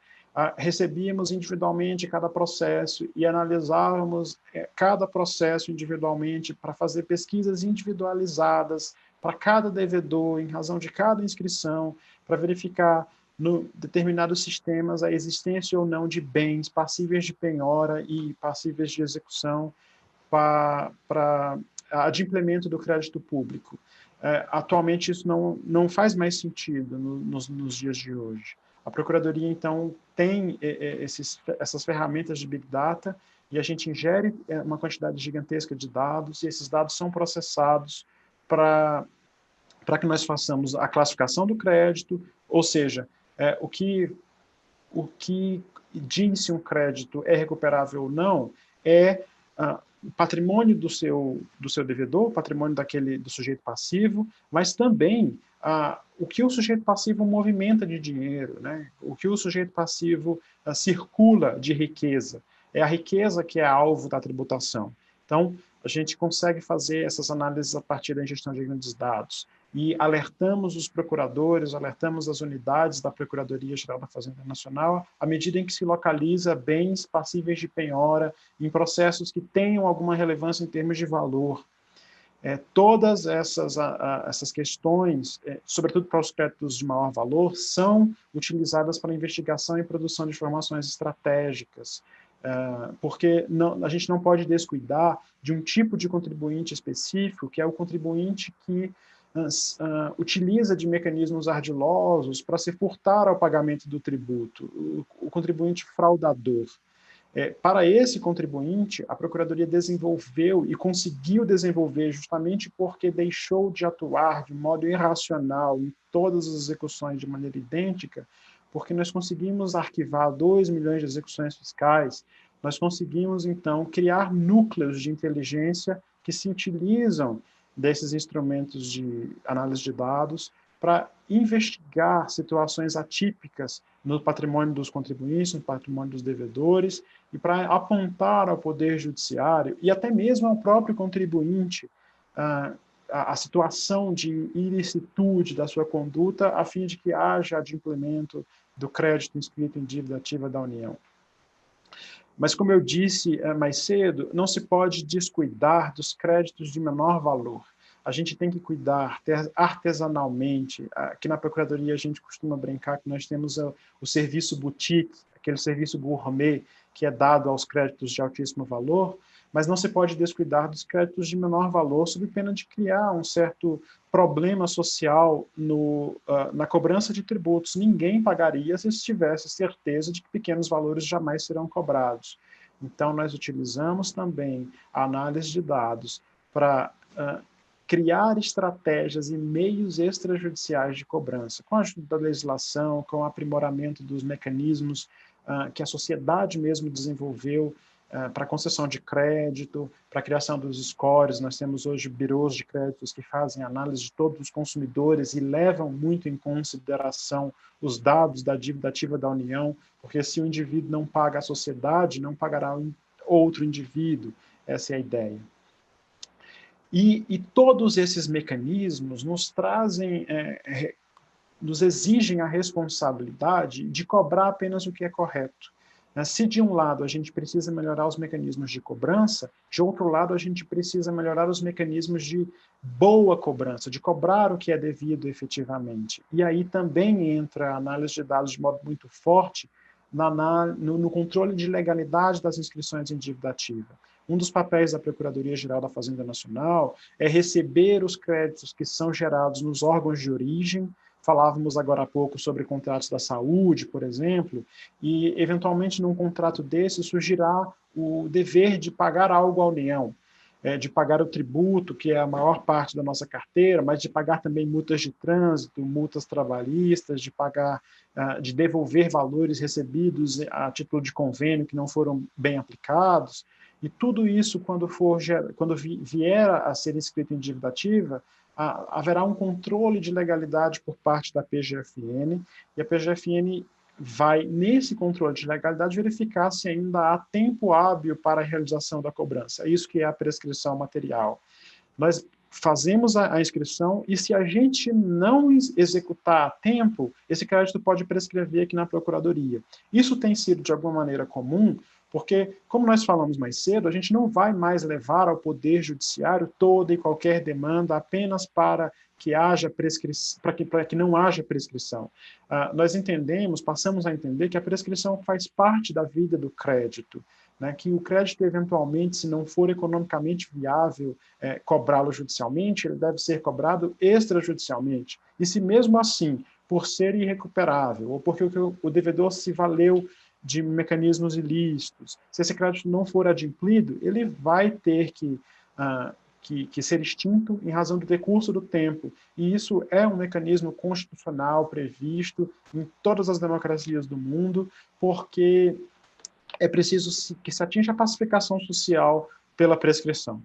recebíamos individualmente cada processo e analisávamos cada processo individualmente para fazer pesquisas individualizadas para cada devedor, em razão de cada inscrição, para verificar no determinados sistemas a existência ou não de bens passíveis de penhora e passíveis de execução para adimplemento do crédito público. Atualmente, isso não faz mais sentido nos dias de hoje. A Procuradoria, então, tem essas ferramentas de Big Data e a gente ingere uma quantidade gigantesca de dados e esses dados são processados para que nós façamos a classificação do crédito, ou seja, o que diz se um crédito é recuperável ou não o patrimônio do seu devedor, o patrimônio do sujeito passivo, mas também o que o sujeito passivo movimenta de dinheiro, né? O que o sujeito passivo circula de riqueza. É a riqueza que é alvo da tributação. Então, a gente consegue fazer essas análises a partir da ingestão de grandes dados. E alertamos os procuradores, alertamos as unidades da Procuradoria-Geral da Fazenda Nacional, à medida em que se localiza bens passíveis de penhora em processos que tenham alguma relevância em termos de valor. Todas essas questões, sobretudo para os créditos de maior valor, são utilizadas para investigação e produção de informações estratégicas, porque a gente não pode descuidar de um tipo de contribuinte específico, que é o contribuinte que utiliza de mecanismos ardilosos para se furtar ao pagamento do tributo, o contribuinte fraudador. Para esse contribuinte, a Procuradoria desenvolveu e conseguiu desenvolver justamente porque deixou de atuar de modo irracional em todas as execuções de maneira idêntica, porque nós conseguimos arquivar 2 milhões de execuções fiscais, nós conseguimos, então, criar núcleos de inteligência que se utilizam desses instrumentos de análise de dados para investigar situações atípicas no patrimônio dos contribuintes, no patrimônio dos devedores, e para apontar ao Poder Judiciário e até mesmo ao próprio contribuinte a situação de ilicitude da sua conduta, a fim de que haja adimplemento do crédito inscrito em dívida ativa da União. Mas, como eu disse mais cedo, não se pode descuidar dos créditos de menor valor. a gente tem que cuidar artesanalmente. Aqui na Procuradoria a gente costuma brincar que nós temos o serviço boutique, aquele serviço gourmet que é dado aos créditos de altíssimo valor, mas não se pode descuidar dos créditos de menor valor, sob pena de criar um certo problema social na cobrança de tributos. Ninguém pagaria se tivesse certeza de que pequenos valores jamais serão cobrados. Então, nós utilizamos também a análise de dados para criar estratégias e meios extrajudiciais de cobrança, com a ajuda da legislação, com o aprimoramento dos mecanismos que a sociedade mesmo desenvolveu para concessão de crédito, para a criação dos scores. Nós temos hoje birôs de créditos que fazem análise de todos os consumidores e levam muito em consideração os dados da dívida ativa da União, porque se o indivíduo não paga a sociedade, não pagará outro indivíduo. Essa é a ideia. E todos esses mecanismos nos trazem, nos exigem a responsabilidade de cobrar apenas o que é correto. Se de um lado a gente precisa melhorar os mecanismos de cobrança, de outro lado a gente precisa melhorar os mecanismos de boa cobrança, de cobrar o que é devido efetivamente. E aí também entra a análise de dados de modo muito forte no controle de legalidade das inscrições em dívida ativa. Um dos papéis da Procuradoria-Geral da Fazenda Nacional é receber os créditos que são gerados nos órgãos de origem. Falávamos agora há pouco sobre contratos da saúde, por exemplo, e, eventualmente, num contrato desse, surgirá o dever de pagar algo à União, de pagar o tributo, que é a maior parte da nossa carteira, mas de pagar também multas de trânsito, multas trabalhistas, de pagar, de devolver valores recebidos a título de convênio que não foram bem aplicados. E tudo isso, quando vier a ser inscrito em dívida ativa, haverá um controle de legalidade por parte da PGFN, e a PGFN vai, nesse controle de legalidade, verificar se ainda há tempo hábil para a realização da cobrança. É isso que é a prescrição material. Nós fazemos a inscrição, e se a gente não executar a tempo, esse crédito pode prescrever aqui na Procuradoria. Isso tem sido, de alguma maneira, comum, porque, como nós falamos mais cedo, a gente não vai mais levar ao Poder Judiciário toda e qualquer demanda apenas para que haja prescrição, para que não haja prescrição. Nós passamos a entender que a prescrição faz parte da vida do crédito, né, que o crédito, eventualmente, se não for economicamente viável cobrá-lo judicialmente, ele deve ser cobrado extrajudicialmente. E se mesmo assim, por ser irrecuperável, ou porque o devedor se valeu de mecanismos ilícitos, se esse crédito não for adimplido, ele vai ter que ser extinto em razão do decurso do tempo. E isso é um mecanismo constitucional previsto em todas as democracias do mundo, porque é preciso que se atinja a pacificação social pela prescrição.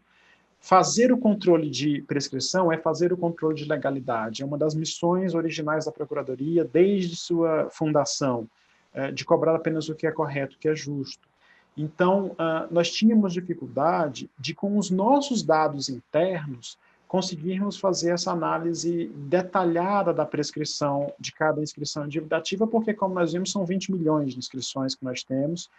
Fazer o controle de prescrição é fazer o controle de legalidade. É uma das missões originais da Procuradoria desde sua fundação, de cobrar apenas o que é correto, o que é justo. Então, nós tínhamos dificuldade de, com os nossos dados internos, conseguirmos fazer essa análise detalhada da prescrição de cada inscrição em dívida ativa, porque, como nós vimos, são 20 milhões de inscrições que nós temos,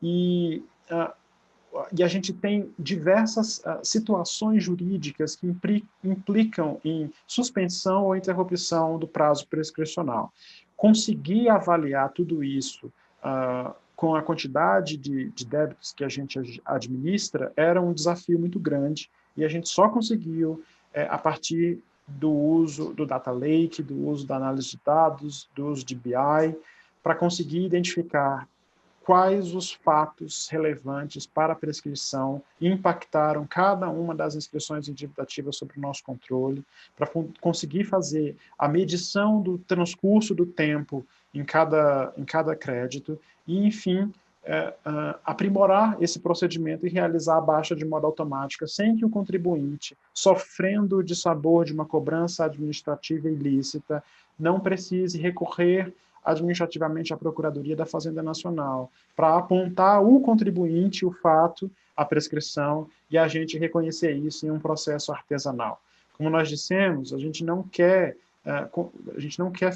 e a gente tem diversas situações jurídicas que implicam em suspensão ou interrupção do prazo prescricional. Conseguir avaliar tudo isso com a quantidade de débitos que a gente administra era um desafio muito grande, e a gente só conseguiu a partir do uso do Data Lake, do uso da análise de dados, do uso de BI, para conseguir identificar quais os fatos relevantes para a prescrição impactaram cada uma das inscrições em dívida ativa sobre o nosso controle, para conseguir fazer a medição do transcurso do tempo em cada crédito e, enfim, aprimorar esse procedimento e realizar a baixa de modo automático, sem que o contribuinte, sofrendo o dissabor de uma cobrança administrativa ilícita, não precise recorrer administrativamente à Procuradoria da Fazenda Nacional, para apontar o contribuinte, o fato, a prescrição, e a gente reconhecer isso em um processo artesanal. Como nós dissemos, a gente não quer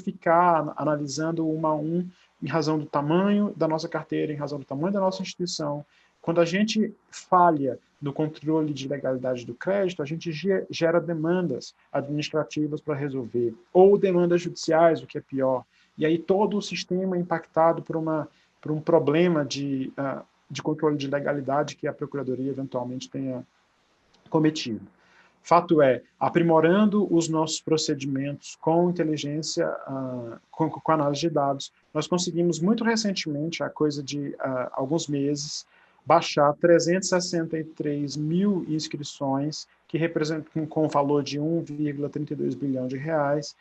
ficar analisando um a um em razão do tamanho da nossa carteira, em razão do tamanho da nossa instituição. Quando a gente falha no controle de legalidade do crédito, a gente gera demandas administrativas para resolver, ou demandas judiciais, o que é pior. E aí todo o sistema é impactado por um problema de controle de legalidade que a Procuradoria eventualmente tenha cometido. Fato é, aprimorando os nossos procedimentos com inteligência, com análise de dados, nós conseguimos muito recentemente, há coisa de alguns meses, baixar 363 mil inscrições, que representam com valor de 1,32 bilhão de reais,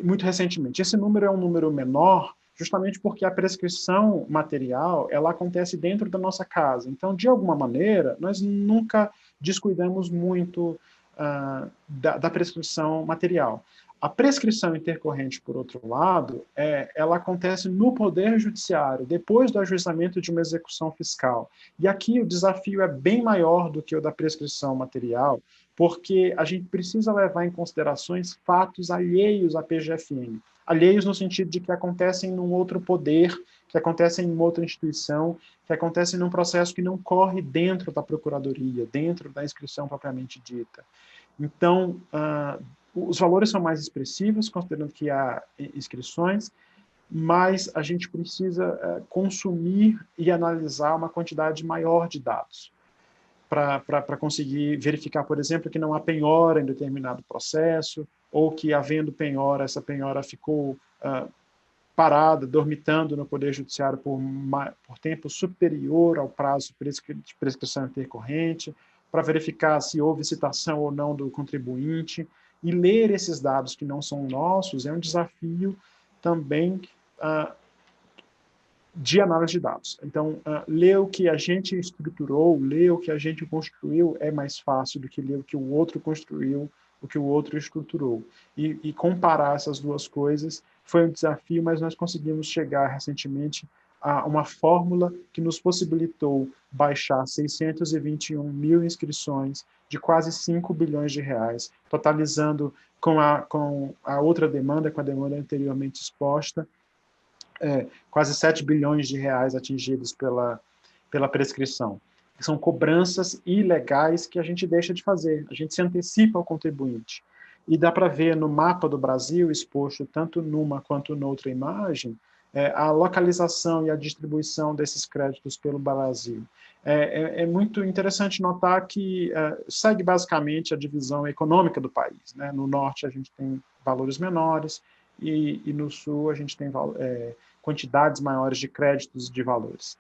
muito recentemente. Esse número é um número menor, justamente porque a prescrição material, ela acontece dentro da nossa casa. Então, de alguma maneira, nós nunca descuidamos muito da prescrição material. A prescrição intercorrente, por outro lado, ela acontece no Poder Judiciário, depois do ajuizamento de uma execução fiscal. E aqui o desafio é bem maior do que o da prescrição material, porque a gente precisa levar em considerações fatos alheios à PGFN. Alheios no sentido de que acontecem num outro poder, que acontecem em outra instituição, que acontecem num processo que não corre dentro da Procuradoria, dentro da inscrição propriamente dita. Então, os valores são mais expressivos, considerando que há inscrições, mas a gente precisa consumir e analisar uma quantidade maior de dados para conseguir verificar, por exemplo, que não há penhora em determinado processo, ou que, havendo penhora, essa penhora ficou parada, dormitando no Poder Judiciário por tempo superior ao prazo de prescrição intercorrente, para verificar se houve citação ou não do contribuinte, e ler esses dados que não são nossos é um desafio também de análise de dados. Então, ler o que a gente estruturou, ler o que a gente construiu é mais fácil do que ler o que o outro construiu, o que o outro estruturou. E comparar essas duas coisas foi um desafio, mas nós conseguimos chegar recentemente a uma fórmula que nos possibilitou baixar 621 mil inscrições de quase 5 bilhões de reais, totalizando com a outra demanda, com a demanda anteriormente exposta, quase 7 bilhões de reais atingidos pela prescrição. São cobranças ilegais que a gente deixa de fazer, a gente se antecipa ao contribuinte. E dá para ver no mapa do Brasil, exposto tanto numa quanto noutra imagem, a localização e a distribuição desses créditos pelo Brasil. É muito interessante notar que segue basicamente a divisão econômica do país, né? No norte a gente tem valores menores e no sul a gente tem quantidades maiores de créditos de valores.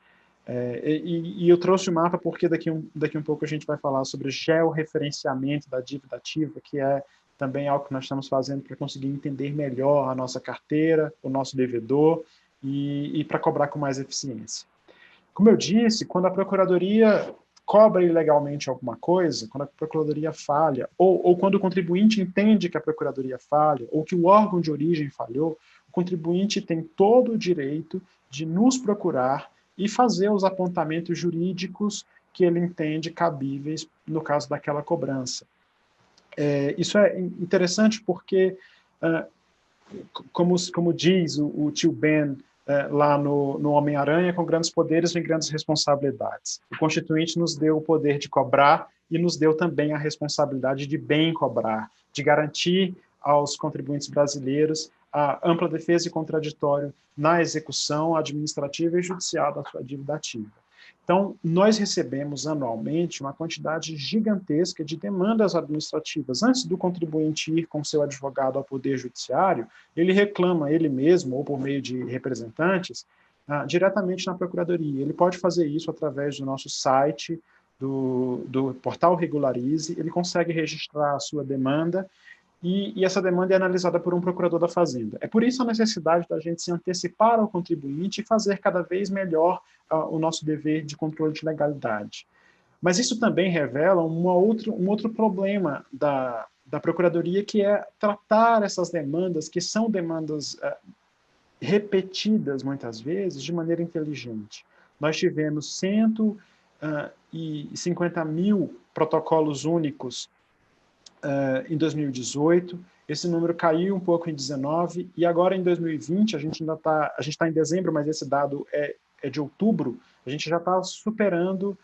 E eu trouxe o mapa porque daqui um pouco a gente vai falar sobre georreferenciamento da dívida ativa, que é também algo que nós estamos fazendo para conseguir entender melhor a nossa carteira, o nosso devedor, e para cobrar com mais eficiência. Como eu disse, quando a Procuradoria cobra ilegalmente alguma coisa, quando a Procuradoria falha, ou quando o contribuinte entende que a Procuradoria falha, ou que o órgão de origem falhou, o contribuinte tem todo o direito de nos procurar e fazer os apontamentos jurídicos que ele entende cabíveis no caso daquela cobrança. Isso é interessante porque, como diz o tio Ben lá no Homem-Aranha, com grandes poderes vem grandes responsabilidades. O Constituinte nos deu o poder de cobrar e nos deu também a responsabilidade de bem cobrar, de garantir aos contribuintes brasileiros a ampla defesa e contraditório na execução administrativa e judicial da sua dívida ativa. Então, nós recebemos anualmente uma quantidade gigantesca de demandas administrativas. Antes do contribuinte ir com seu advogado ao Poder Judiciário, ele reclama ele mesmo, ou por meio de representantes, diretamente na Procuradoria. Ele pode fazer isso através do nosso site, do portal Regularize, ele consegue registrar a sua demanda, e essa demanda é analisada por um procurador da Fazenda. É por isso a necessidade da gente se antecipar ao contribuinte e fazer cada vez melhor o nosso dever de controle de legalidade. Mas isso também revela um outro problema da Procuradoria, que é tratar essas demandas, que são demandas repetidas, muitas vezes, de maneira inteligente. Nós tivemos 150 mil protocolos únicos em 2018, esse número caiu um pouco em 2019, e agora em 2020, a gente está em dezembro, mas esse dado é de outubro, a gente já está superando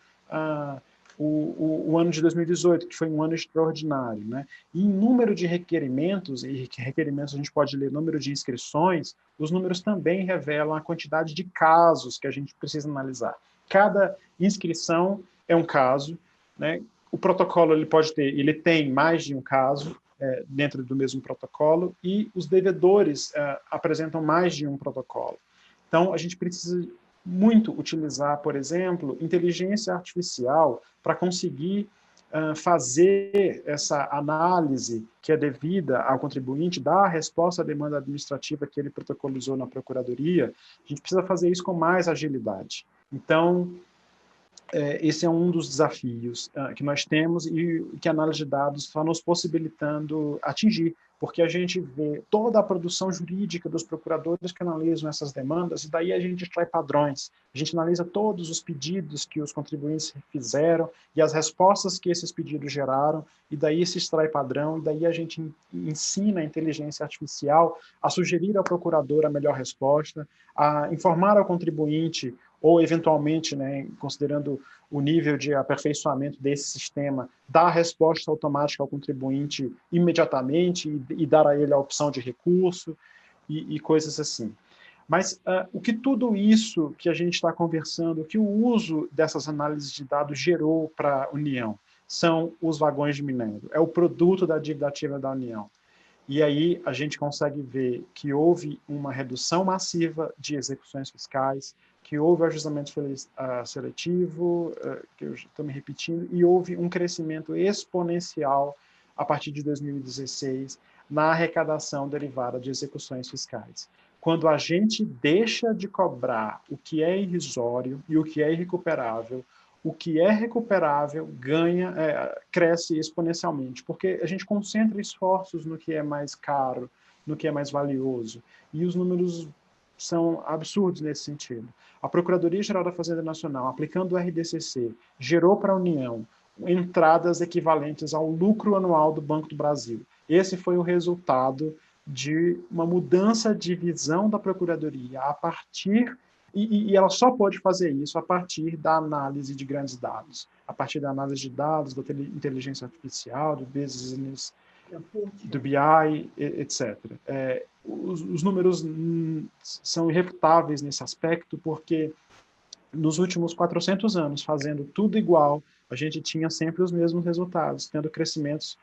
o ano de 2018, que foi um ano extraordinário, né? E em número de requerimentos, e requerimentos a gente pode ler número de inscrições, os números também revelam a quantidade de casos que a gente precisa analisar. Cada inscrição é um caso, né? O protocolo ele tem mais de um caso dentro do mesmo protocolo, e os devedores apresentam mais de um protocolo. Então, a gente precisa muito utilizar, por exemplo, inteligência artificial para conseguir fazer essa análise que é devida ao contribuinte, dar a resposta à demanda administrativa que ele protocolizou na Procuradoria. A gente precisa fazer isso com mais agilidade. Então, esse é um dos desafios que nós temos e que a análise de dados está nos possibilitando atingir, porque a gente vê toda a produção jurídica dos procuradores que analisam essas demandas, e daí a gente extrai padrões, a gente analisa todos os pedidos que os contribuintes fizeram e as respostas que esses pedidos geraram, e daí se extrai padrão, e daí a gente ensina a inteligência artificial a sugerir ao procurador a melhor resposta, a informar ao contribuinte, ou eventualmente, né, considerando o nível de aperfeiçoamento desse sistema, dar a resposta automática ao contribuinte imediatamente e dar a ele a opção de recurso e coisas assim. Mas o que tudo isso que a gente está conversando, o que o uso dessas análises de dados gerou para a União, são os vagões de minério, é o produto da dívida ativa da União. E aí a gente consegue ver que houve uma redução massiva de execuções fiscais, que houve ajustamento seletivo, que eu estou me repetindo, e houve um crescimento exponencial a partir de 2016 na arrecadação derivada de execuções fiscais. Quando a gente deixa de cobrar o que é irrisório e o que é irrecuperável, o que é recuperável cresce exponencialmente, porque a gente concentra esforços no que é mais caro, no que é mais valioso, e os números são absurdos nesse sentido. A Procuradoria-Geral da Fazenda Nacional, aplicando o RDCC, gerou para a União entradas equivalentes ao lucro anual do Banco do Brasil. Esse foi o resultado de uma mudança de visão da Procuradoria a partir, e ela só pode fazer isso a partir da análise de grandes dados, a partir da análise de dados, da inteligência artificial, do business, do BI, etc. Os números são irrefutáveis nesse aspecto, porque nos últimos 400 anos, fazendo tudo igual, a gente tinha sempre os mesmos resultados, tendo crescimentos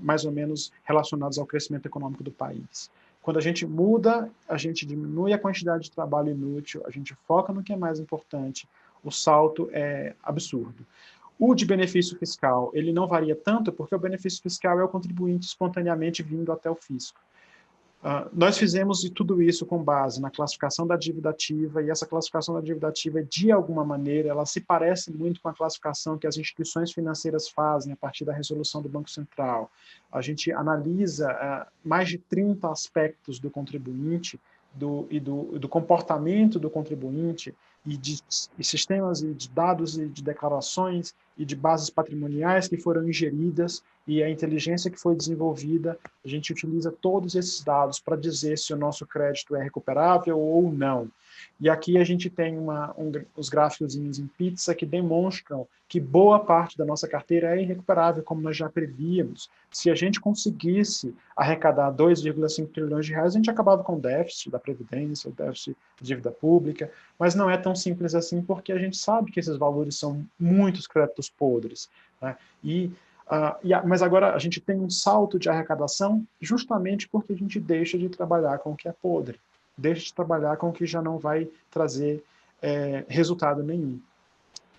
mais ou menos relacionados ao crescimento econômico do país. Quando a gente muda, a gente diminui a quantidade de trabalho inútil, a gente foca no que é mais importante, o salto é absurdo. O de benefício fiscal, ele não varia tanto, porque o benefício fiscal é o contribuinte espontaneamente vindo até o fisco. Nós fizemos tudo isso com base na classificação da dívida ativa, e essa classificação da dívida ativa, de alguma maneira, ela se parece muito com a classificação que as instituições financeiras fazem a partir da resolução do Banco Central. A gente analisa mais de 30 aspectos do contribuinte, do comportamento do contribuinte, e sistemas de dados e de declarações e de bases patrimoniais que foram ingeridas, e a inteligência que foi desenvolvida, a gente utiliza todos esses dados para dizer se o nosso crédito é recuperável ou não. E aqui a gente tem os gráficos em pizza que demonstram que boa parte da nossa carteira é irrecuperável, como nós já prevíamos. Se a gente conseguisse arrecadar 2,5 trilhões de reais, a gente acabava com o déficit da Previdência, o déficit de dívida pública, mas não é tão simples assim, porque a gente sabe que esses valores são muitos créditos podres, né? Mas agora a gente tem um salto de arrecadação justamente porque a gente deixa de trabalhar com o que é podre, deixa de trabalhar com o que já não vai trazer resultado nenhum.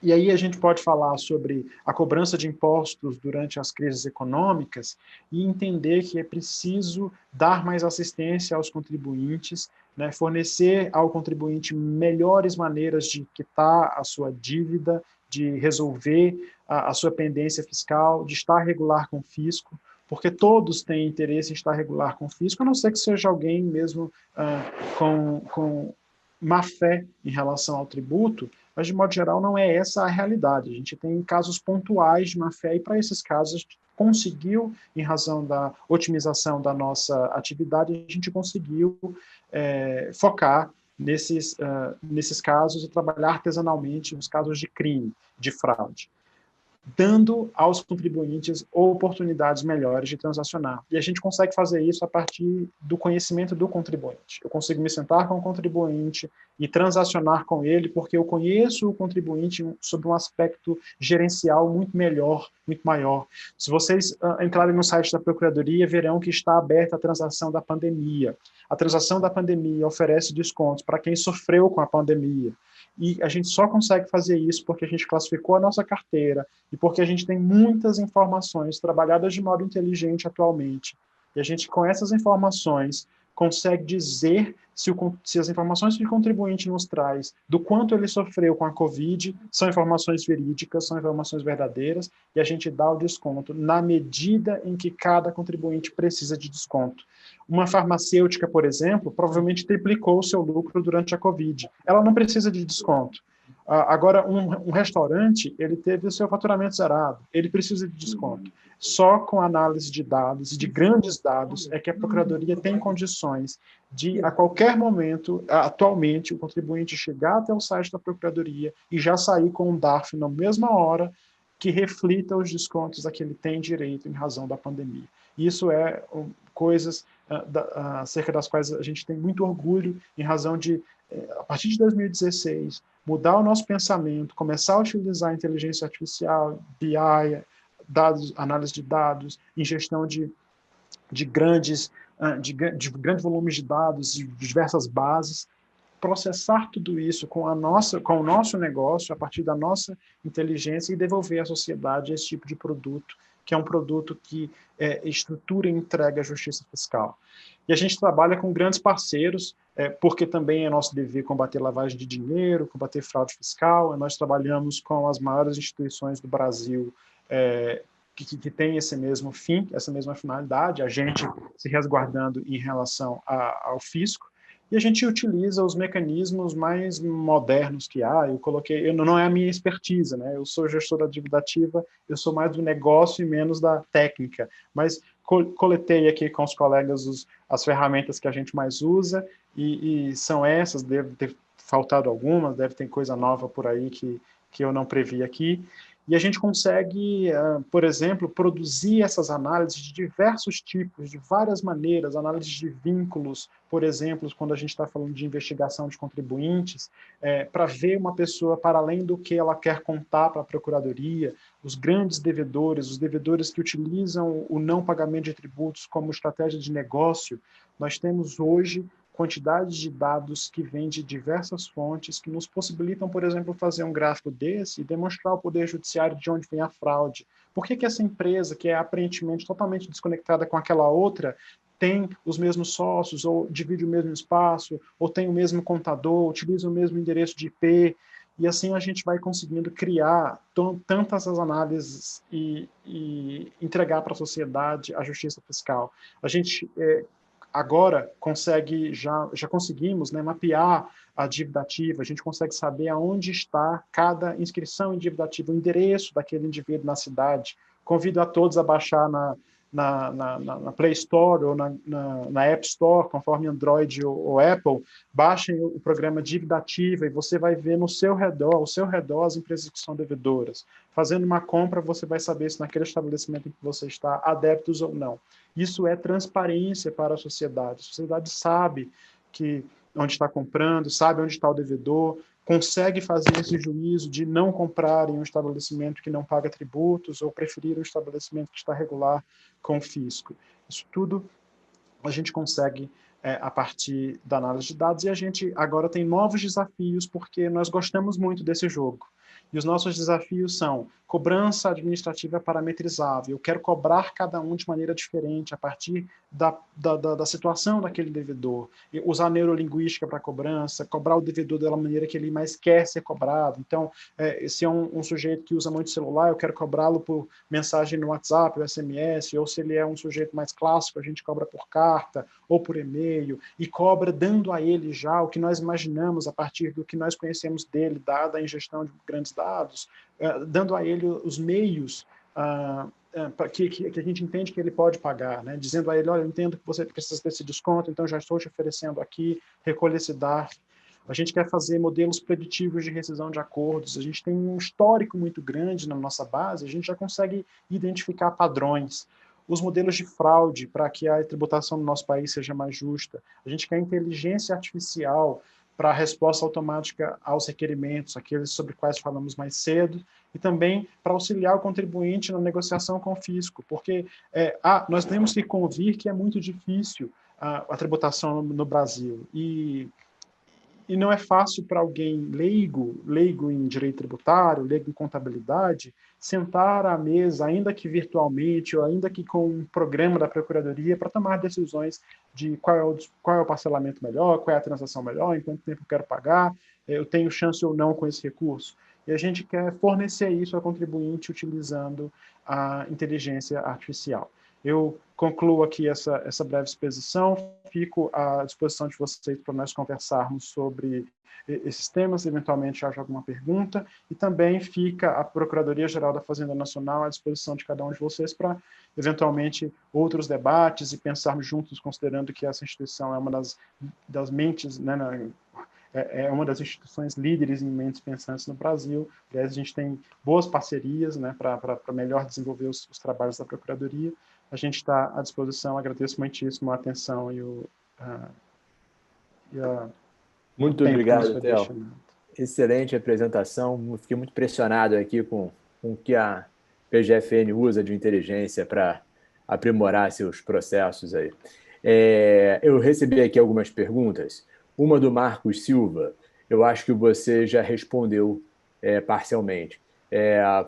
E aí a gente pode falar sobre a cobrança de impostos durante as crises econômicas e entender que é preciso dar mais assistência aos contribuintes, né, fornecer ao contribuinte melhores maneiras de quitar a sua dívida, de resolver a sua pendência fiscal, de estar regular com o fisco, porque todos têm interesse em estar regular com o fisco, a não ser que seja alguém mesmo com má fé em relação ao tributo, mas, de modo geral, não é essa a realidade. A gente tem casos pontuais de má fé, e para esses casos a gente conseguiu, em razão da otimização da nossa atividade, a gente conseguiu focar nesses casos e trabalhar artesanalmente nos casos de crime, de fraude. dando aos contribuintes oportunidades melhores de transacionar. E a gente consegue fazer isso a partir do conhecimento do contribuinte. Eu consigo me sentar com o contribuinte e transacionar com ele, porque eu conheço o contribuinte sob um aspecto gerencial muito melhor, muito maior. Se vocês entrarem no site da Procuradoria, verão que está aberta a transação da pandemia. A transação da pandemia oferece descontos para quem sofreu com a pandemia. E a gente só consegue fazer isso porque a gente classificou a nossa carteira e porque a gente tem muitas informações trabalhadas de modo inteligente atualmente. E a gente, com essas informações, consegue dizer se as informações que o contribuinte nos traz, do quanto ele sofreu com a Covid, são informações verídicas, são informações verdadeiras, e a gente dá o desconto na medida em que cada contribuinte precisa de desconto. Uma farmacêutica, por exemplo, provavelmente triplicou o seu lucro durante a Covid. Ela não precisa de desconto. Agora, um restaurante, ele teve o seu faturamento zerado, ele precisa de desconto. Só com análise de dados, de grandes dados, é que a Procuradoria tem condições de, a qualquer momento, atualmente, o contribuinte chegar até o site da Procuradoria e já sair com um DARF na mesma hora que reflita os descontos a que ele tem direito em razão da pandemia. Isso é coisas acerca das quais a gente tem muito orgulho em razão de, a partir de 2016, mudar o nosso pensamento, começar a utilizar a inteligência artificial, BI, dados, análise de dados, ingestão de grandes volumes de dados, de diversas bases, processar tudo isso com o nosso negócio, a partir da nossa inteligência, e devolver à sociedade esse tipo de produto, que é um produto que estrutura e entrega a justiça fiscal. E a gente trabalha com grandes parceiros, porque também é nosso dever combater lavagem de dinheiro, combater fraude fiscal. Nós trabalhamos com as maiores instituições do Brasil que têm esse mesmo fim, essa mesma finalidade, a gente se resguardando em relação ao fisco. E a gente utiliza os mecanismos mais modernos que há. Não é a minha expertise, né? Eu sou gestor da dívida ativa, eu sou mais do negócio e menos da técnica, mas coletei aqui com os colegas as ferramentas que a gente mais usa, e são essas, deve ter faltado algumas, deve ter coisa nova por aí que eu não previ aqui. E a gente consegue, por exemplo, produzir essas análises de diversos tipos, de várias maneiras, análises de vínculos, por exemplo, quando a gente está falando de investigação de contribuintes, para ver uma pessoa para além do que ela quer contar para a Procuradoria, os grandes devedores, os devedores que utilizam o não pagamento de tributos como estratégia de negócio. Nós temos hoje quantidade de dados que vêm de diversas fontes que nos possibilitam, por exemplo, fazer um gráfico desse e demonstrar ao Poder Judiciário de onde vem a fraude. Por que essa empresa, que é aparentemente totalmente desconectada com aquela outra, tem os mesmos sócios, ou divide o mesmo espaço, ou tem o mesmo contador, utiliza o mesmo endereço de IP, e assim a gente vai conseguindo criar tantas as análises e entregar para a sociedade a justiça fiscal. A gente agora já conseguimos, né, mapear a dívida ativa, a gente consegue saber aonde está cada inscrição em dívida ativa, o endereço daquele indivíduo na cidade. Convido a todos a baixar na Play Store ou na App Store, conforme Android ou Apple, baixem o programa Dívida Ativa e você vai ver ao seu redor as empresas que são devedoras. Fazendo uma compra, você vai saber se naquele estabelecimento em que você está há débitos ou não. Isso é transparência para a sociedade. A sociedade sabe onde está comprando, sabe onde está o devedor, consegue fazer esse juízo de não comprar em um estabelecimento que não paga tributos ou preferir um estabelecimento que está regular com o fisco. Isso tudo a gente consegue a partir da análise de dados, e a gente agora tem novos desafios porque nós gostamos muito desse jogo. E os nossos desafios são cobrança administrativa parametrizável. Eu quero cobrar cada um de maneira diferente a partir da situação daquele devedor. E usar neurolinguística para cobrança, cobrar o devedor da maneira que ele mais quer ser cobrado. Então, se é um sujeito que usa muito celular, eu quero cobrá-lo por mensagem no WhatsApp, ou SMS, ou se ele é um sujeito mais clássico, a gente cobra por carta ou por e-mail, e cobra dando a ele já o que nós imaginamos a partir do que nós conhecemos dele, dada a ingestão de grandes dados, dando a ele os meios que a gente entende que ele pode pagar, né? Dizendo a ele, olha, eu entendo que você precisa desse desconto, então já estou te oferecendo aqui, recolha esse DARF. a gente quer fazer modelos preditivos de rescisão de acordos, a gente tem um histórico muito grande na nossa base, a gente já consegue identificar padrões. Os modelos de fraude, para que a tributação no nosso país seja mais justa. A gente quer inteligência artificial para a resposta automática aos requerimentos, aqueles sobre quais falamos mais cedo, e também para auxiliar o contribuinte na negociação com o fisco, porque nós temos que convir que é muito difícil a tributação no Brasil, e não é fácil para alguém leigo em direito tributário, leigo em contabilidade, sentar à mesa, ainda que virtualmente, ou ainda que com um programa da Procuradoria, para tomar decisões de qual é o parcelamento melhor, qual é a transação melhor, em quanto tempo eu quero pagar, eu tenho chance ou não com esse recurso. E a gente quer fornecer isso ao contribuinte utilizando a inteligência artificial. Eu concluo aqui essa breve exposição, fico à disposição de vocês para nós conversarmos sobre esses temas, eventualmente haja alguma pergunta, e também fica a Procuradoria-Geral da Fazenda Nacional à disposição de cada um de vocês para, eventualmente, outros debates e pensarmos juntos, considerando que essa instituição é uma das mentes, né, é uma das instituições líderes em mentes pensantes no Brasil. Aliás, a gente tem boas parcerias, né, para melhor desenvolver os trabalhos da Procuradoria. A gente está à disposição, agradeço muitíssimo a atenção Muito obrigado, Theo. Excelente apresentação. Fiquei muito impressionado aqui com o que a PGFN usa de inteligência para aprimorar seus processos aí. Eu recebi aqui algumas perguntas. Uma do Marcos Silva, eu acho que você já respondeu parcialmente.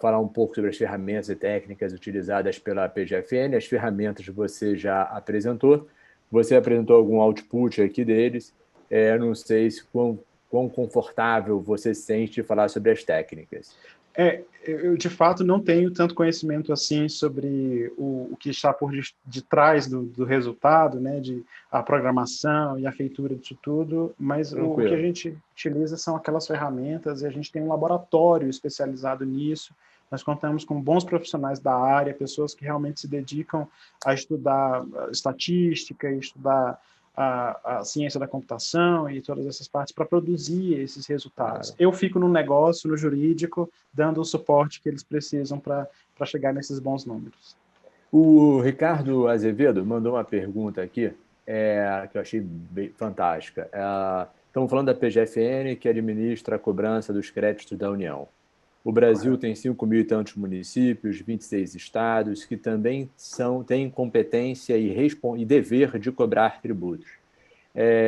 Falar um pouco sobre as ferramentas e técnicas utilizadas pela PGFN. As ferramentas você já apresentou. Você apresentou algum output aqui deles. Não sei se quão confortável você se sente de falar sobre as técnicas. Eu, de fato, não tenho tanto conhecimento assim sobre o que está por detrás do resultado, né, de a programação e a feitura disso tudo, mas o que a gente utiliza são aquelas ferramentas, e a gente tem um laboratório especializado nisso. Nós contamos com bons profissionais da área, pessoas que realmente se dedicam a estudar estatística, estudar a ciência da computação e todas essas partes para produzir esses resultados. Claro. Eu fico no negócio, no jurídico, dando o suporte que eles precisam para chegar nesses bons números. O Ricardo Azevedo mandou uma pergunta aqui que eu achei bem fantástica. Estamos falando da PGFN, que administra a cobrança dos créditos da União. O Brasil tem 5 mil e tantos municípios, 26 estados, que também têm competência e dever de cobrar tributos.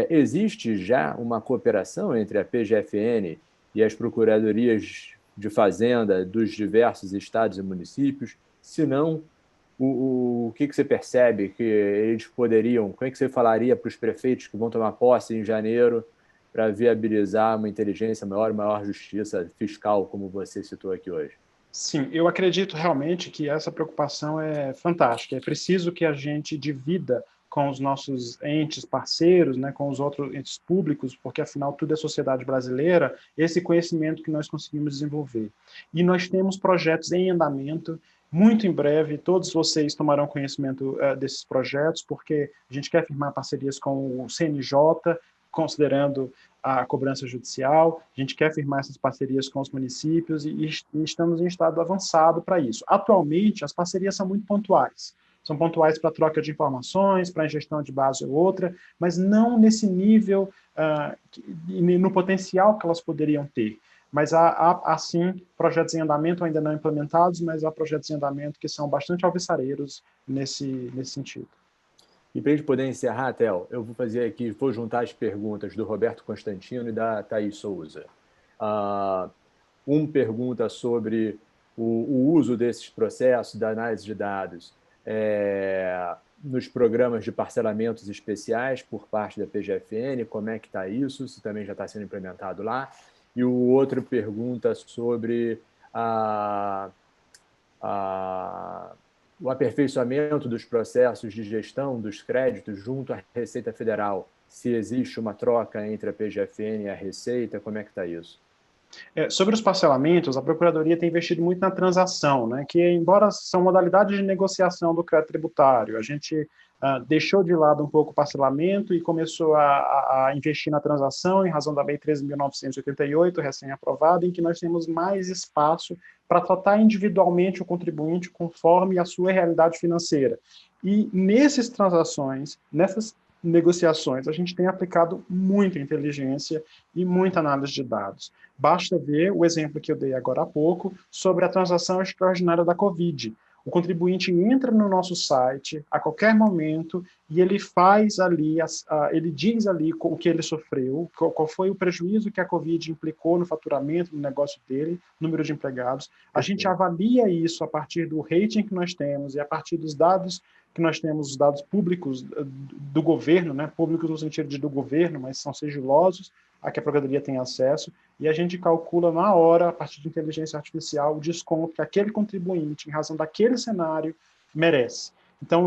Existe já uma cooperação entre a PGFN e as procuradorias de fazenda dos diversos estados e municípios? Se não, o que você percebe que eles poderiam... Como é que você falaria para os prefeitos que vão tomar posse em janeiro para viabilizar uma inteligência maior, maior justiça fiscal, como você citou aqui hoje? Sim, eu acredito realmente que essa preocupação é fantástica. É preciso que a gente divida com os nossos entes parceiros, né, com os outros entes públicos, porque, afinal, tudo é sociedade brasileira, esse conhecimento que nós conseguimos desenvolver. E nós temos projetos em andamento. Muito em breve, todos vocês tomarão conhecimento desses projetos, porque a gente quer firmar parcerias com o CNJ, considerando a cobrança judicial, a gente quer firmar essas parcerias com os municípios e estamos em estado avançado para isso. Atualmente, as parcerias são muito pontuais. São pontuais para troca de informações, para ingestão de base ou outra, mas não nesse nível, no potencial que elas poderiam ter. Mas há sim, projetos em andamento ainda não implementados, mas há projetos em andamento que são bastante alvissareiros nesse sentido. E para a gente poder encerrar, Theo, eu vou fazer aqui, vou juntar as perguntas do Roberto Constantino e da Thaís Souza. Uma pergunta sobre o uso desses processos da análise de dados nos programas de parcelamentos especiais por parte da PGFN, como é que está isso, se também já está sendo implementado lá. E o outro pergunta sobre o aperfeiçoamento dos processos de gestão dos créditos junto à Receita Federal. Se existe uma troca entre a PGFN e a Receita, como é que está isso? Sobre os parcelamentos, a Procuradoria tem investido muito na transação, né, que, embora são modalidades de negociação do crédito tributário, a gente deixou de lado um pouco o parcelamento e começou a investir na transação, em razão da Lei 13.988, recém-aprovada, em que nós temos mais espaço para tratar individualmente o contribuinte conforme a sua realidade financeira. E nessas transações, nessas negociações, a gente tem aplicado muita inteligência e muita análise de dados. Basta ver o exemplo que eu dei agora há pouco sobre a transação extraordinária da Covid. O contribuinte entra no nosso site a qualquer momento e ele faz ali, ele diz ali o que ele sofreu, qual foi o prejuízo que a Covid implicou no faturamento, no negócio dele, número de empregados. A gente avalia isso a partir do rating que nós temos e a partir dos dados que nós temos, os dados públicos do governo, né, públicos no sentido de do governo, mas são sigilosos, a que a Procuradoria tem acesso, e a gente calcula na hora, a partir de inteligência artificial, o desconto que aquele contribuinte, em razão daquele cenário, merece. Então,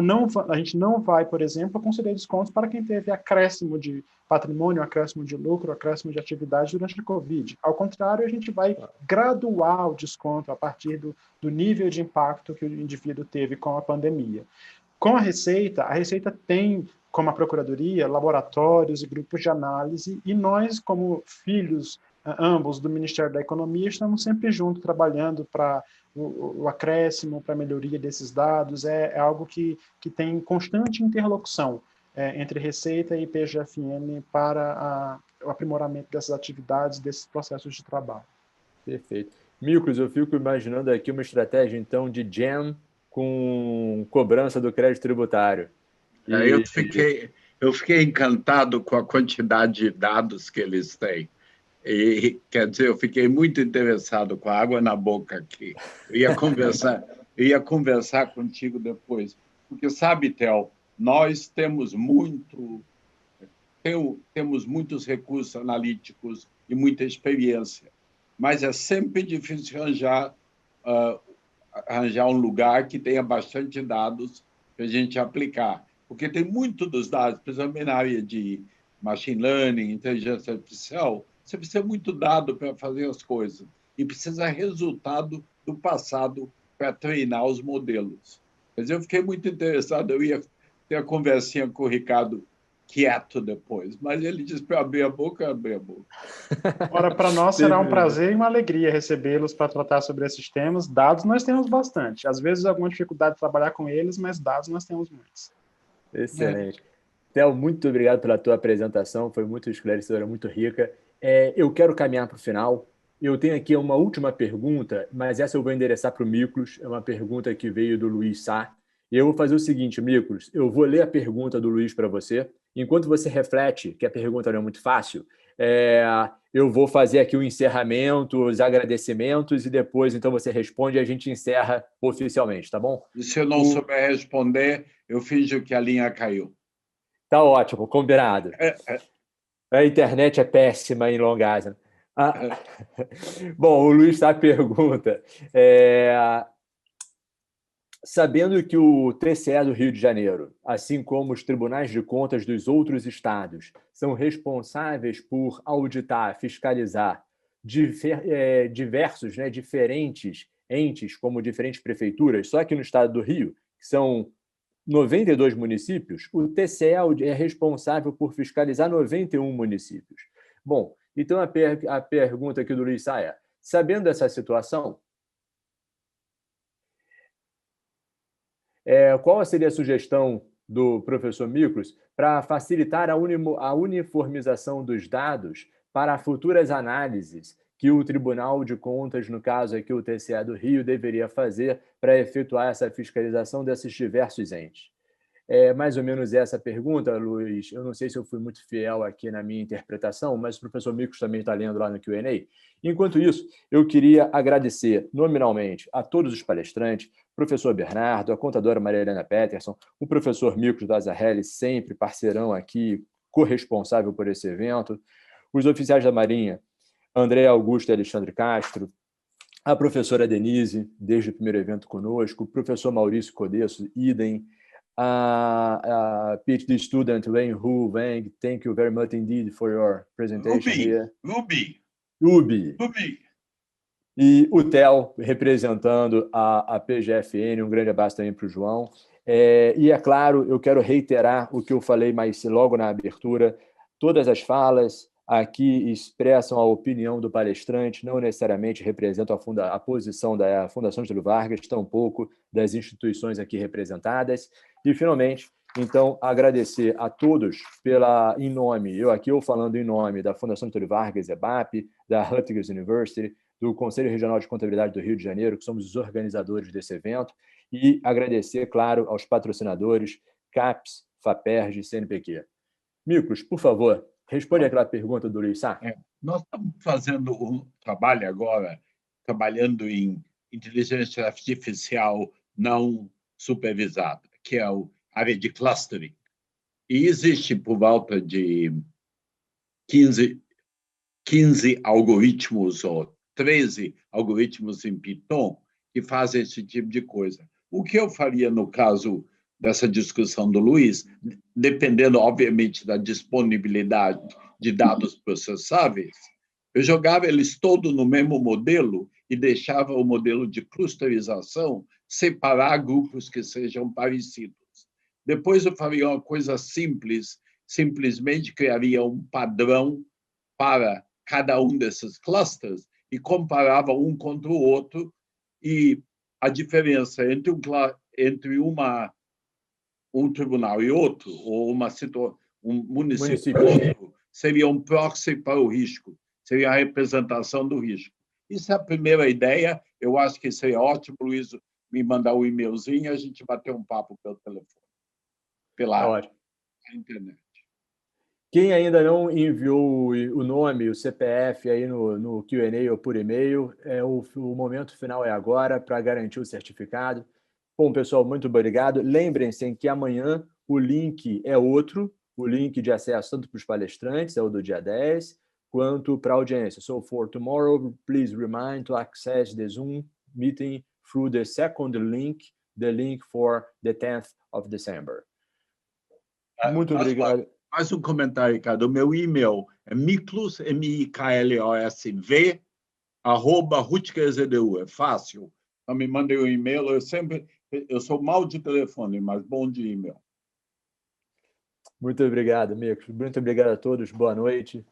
a gente não vai, por exemplo, conceder descontos para quem teve acréscimo de patrimônio, acréscimo de lucro, acréscimo de atividade durante a Covid. Ao contrário, a gente vai graduar o desconto a partir do nível de impacto que o indivíduo teve com a pandemia. Com a Receita tem, como a Procuradoria, laboratórios e grupos de análise, e nós, como filhos, ambos, do Ministério da Economia, estamos sempre juntos, trabalhando para o acréscimo, para a melhoria desses dados. É algo que tem constante interlocução entre Receita e PGFN para o aprimoramento dessas atividades, desses processos de trabalho. Perfeito. Miklos, eu fico imaginando aqui uma estratégia, então, de jam com cobrança do crédito tributário. Eu fiquei encantado com a quantidade de dados que eles têm. E, quer dizer, eu fiquei muito interessado, com a água na boca aqui. Eu ia conversar contigo depois. Porque, sabe, Theo, nós temos muitos recursos analíticos e muita experiência, mas é sempre difícil arranjar um lugar que tenha bastante dados para a gente aplicar. Porque tem muito dos dados, principalmente na área de machine learning, inteligência artificial, você precisa muito dado para fazer as coisas. E precisa resultado do passado para treinar os modelos. Quer dizer, eu fiquei muito interessado, eu ia ter a conversinha com o Ricardo quieto depois, mas ele disse para abrir a boca, eu abri a boca. Ora, para nós será um prazer e uma alegria recebê-los para tratar sobre esses temas. Dados nós temos bastante. Às vezes, alguma dificuldade de trabalhar com eles, mas dados nós temos muitos. Excelente. Theo, muito obrigado pela tua apresentação, foi muito esclarecedora, muito rica. Eu quero caminhar para o final. Eu tenho aqui uma última pergunta, mas essa eu vou endereçar para o Miklos, é uma pergunta que veio do Luiz Sá. E eu vou fazer o seguinte, Miklos, eu vou ler a pergunta do Luiz para você. Enquanto você reflete, que a pergunta não é muito fácil, eu vou fazer aqui o encerramento, os agradecimentos, e depois, então, você responde e a gente encerra oficialmente, tá bom? E se eu não souber responder, eu finjo que a linha caiu. Tá ótimo, combinado. A internet é péssima em Long Island. Bom, o Luiz Sá pergunta... Sabendo que o TCE do Rio de Janeiro, assim como os tribunais de contas dos outros estados, são responsáveis por auditar, fiscalizar diversos, diferentes entes, como diferentes prefeituras, só que no estado do Rio, que são 92 municípios, o TCE é responsável por fiscalizar 91 municípios. Bom, então a pergunta aqui do Luiz Sá é, sabendo dessa situação, qual seria a sugestão do professor Miklos para facilitar a uniformização dos dados para futuras análises que o Tribunal de Contas, no caso aqui o TCE do Rio, deveria fazer para efetuar essa fiscalização desses diversos entes? Mais ou menos essa pergunta, Luiz. Eu não sei se eu fui muito fiel aqui na minha interpretação, mas o professor Miklos também está lendo lá no Q&A. Enquanto isso, eu queria agradecer nominalmente a todos os palestrantes, o professor Bernardo, a contadora Maria Helena Peterson, o professor Miklos Dazzarelli, sempre parceirão aqui, corresponsável por esse evento, os oficiais da Marinha, André Augusto e Alexandre Castro, a professora Denise, desde o primeiro evento conosco, o professor Maurício Codesso, idem, PhD student Wen Hu Wang, thank you very much indeed for your presentation here. Ruby. Ubi. Ubi. E o Theo, representando a PGFN, um grande abraço também para o João. E, é claro, eu quero reiterar o que eu falei mais logo na abertura, todas as falas aqui expressam a opinião do palestrante, não necessariamente representam a posição da Fundação Getúlio Vargas, tampouco das instituições aqui representadas. E, finalmente, então, agradecer a todos em nome, eu falando em nome da Fundação Getúlio Vargas, EBAPE, da Rutgers University, do Conselho Regional de Contabilidade do Rio de Janeiro, que somos os organizadores desse evento, e agradecer, claro, aos patrocinadores CAPES, FAPERJ e CNPq. Miklos, por favor, responde aquela pergunta do Luiz Sá. Nós estamos fazendo um trabalho agora, trabalhando em inteligência artificial não supervisada, que é a área de clustering. E existe por volta de 15 algoritmos ou 13 algoritmos em Python que fazem esse tipo de coisa. O que eu faria no caso dessa discussão do Luiz, dependendo, obviamente, da disponibilidade de dados processáveis, eu jogava eles todos no mesmo modelo e deixava o modelo de clusterização separar grupos que sejam parecidos. Depois eu faria uma coisa simples, simplesmente criaria um padrão para cada um desses clusters e comparava um contra o outro, e a diferença entre um tribunal e outro, ou um município e outro, seria um proxy para o risco, seria a representação do risco. Isso é a primeira ideia. Eu acho que seria ótimo, Luiz, me mandar um e-mailzinho e a gente bater um papo pelo telefone, pela internet. Quem ainda não enviou o nome, o CPF aí no Q&A ou por e-mail, o momento final é agora para garantir o certificado. Bom, pessoal, muito obrigado. Lembrem-se que amanhã o link é outro, o link de acesso tanto para os palestrantes, é o do dia 10, quanto para a audiência. So, for tomorrow, please remind to access the Zoom meeting through the second link, the link for the 10th of December. Muito obrigado. Mais um comentário, Ricardo. O meu e-mail é miklos, miklosv, @rutgersedu. É fácil. Então, me mandem um e-mail. Eu sou mal de telefone, mas bom de e-mail. Muito obrigado, Miklos. Muito obrigado a todos. Boa noite.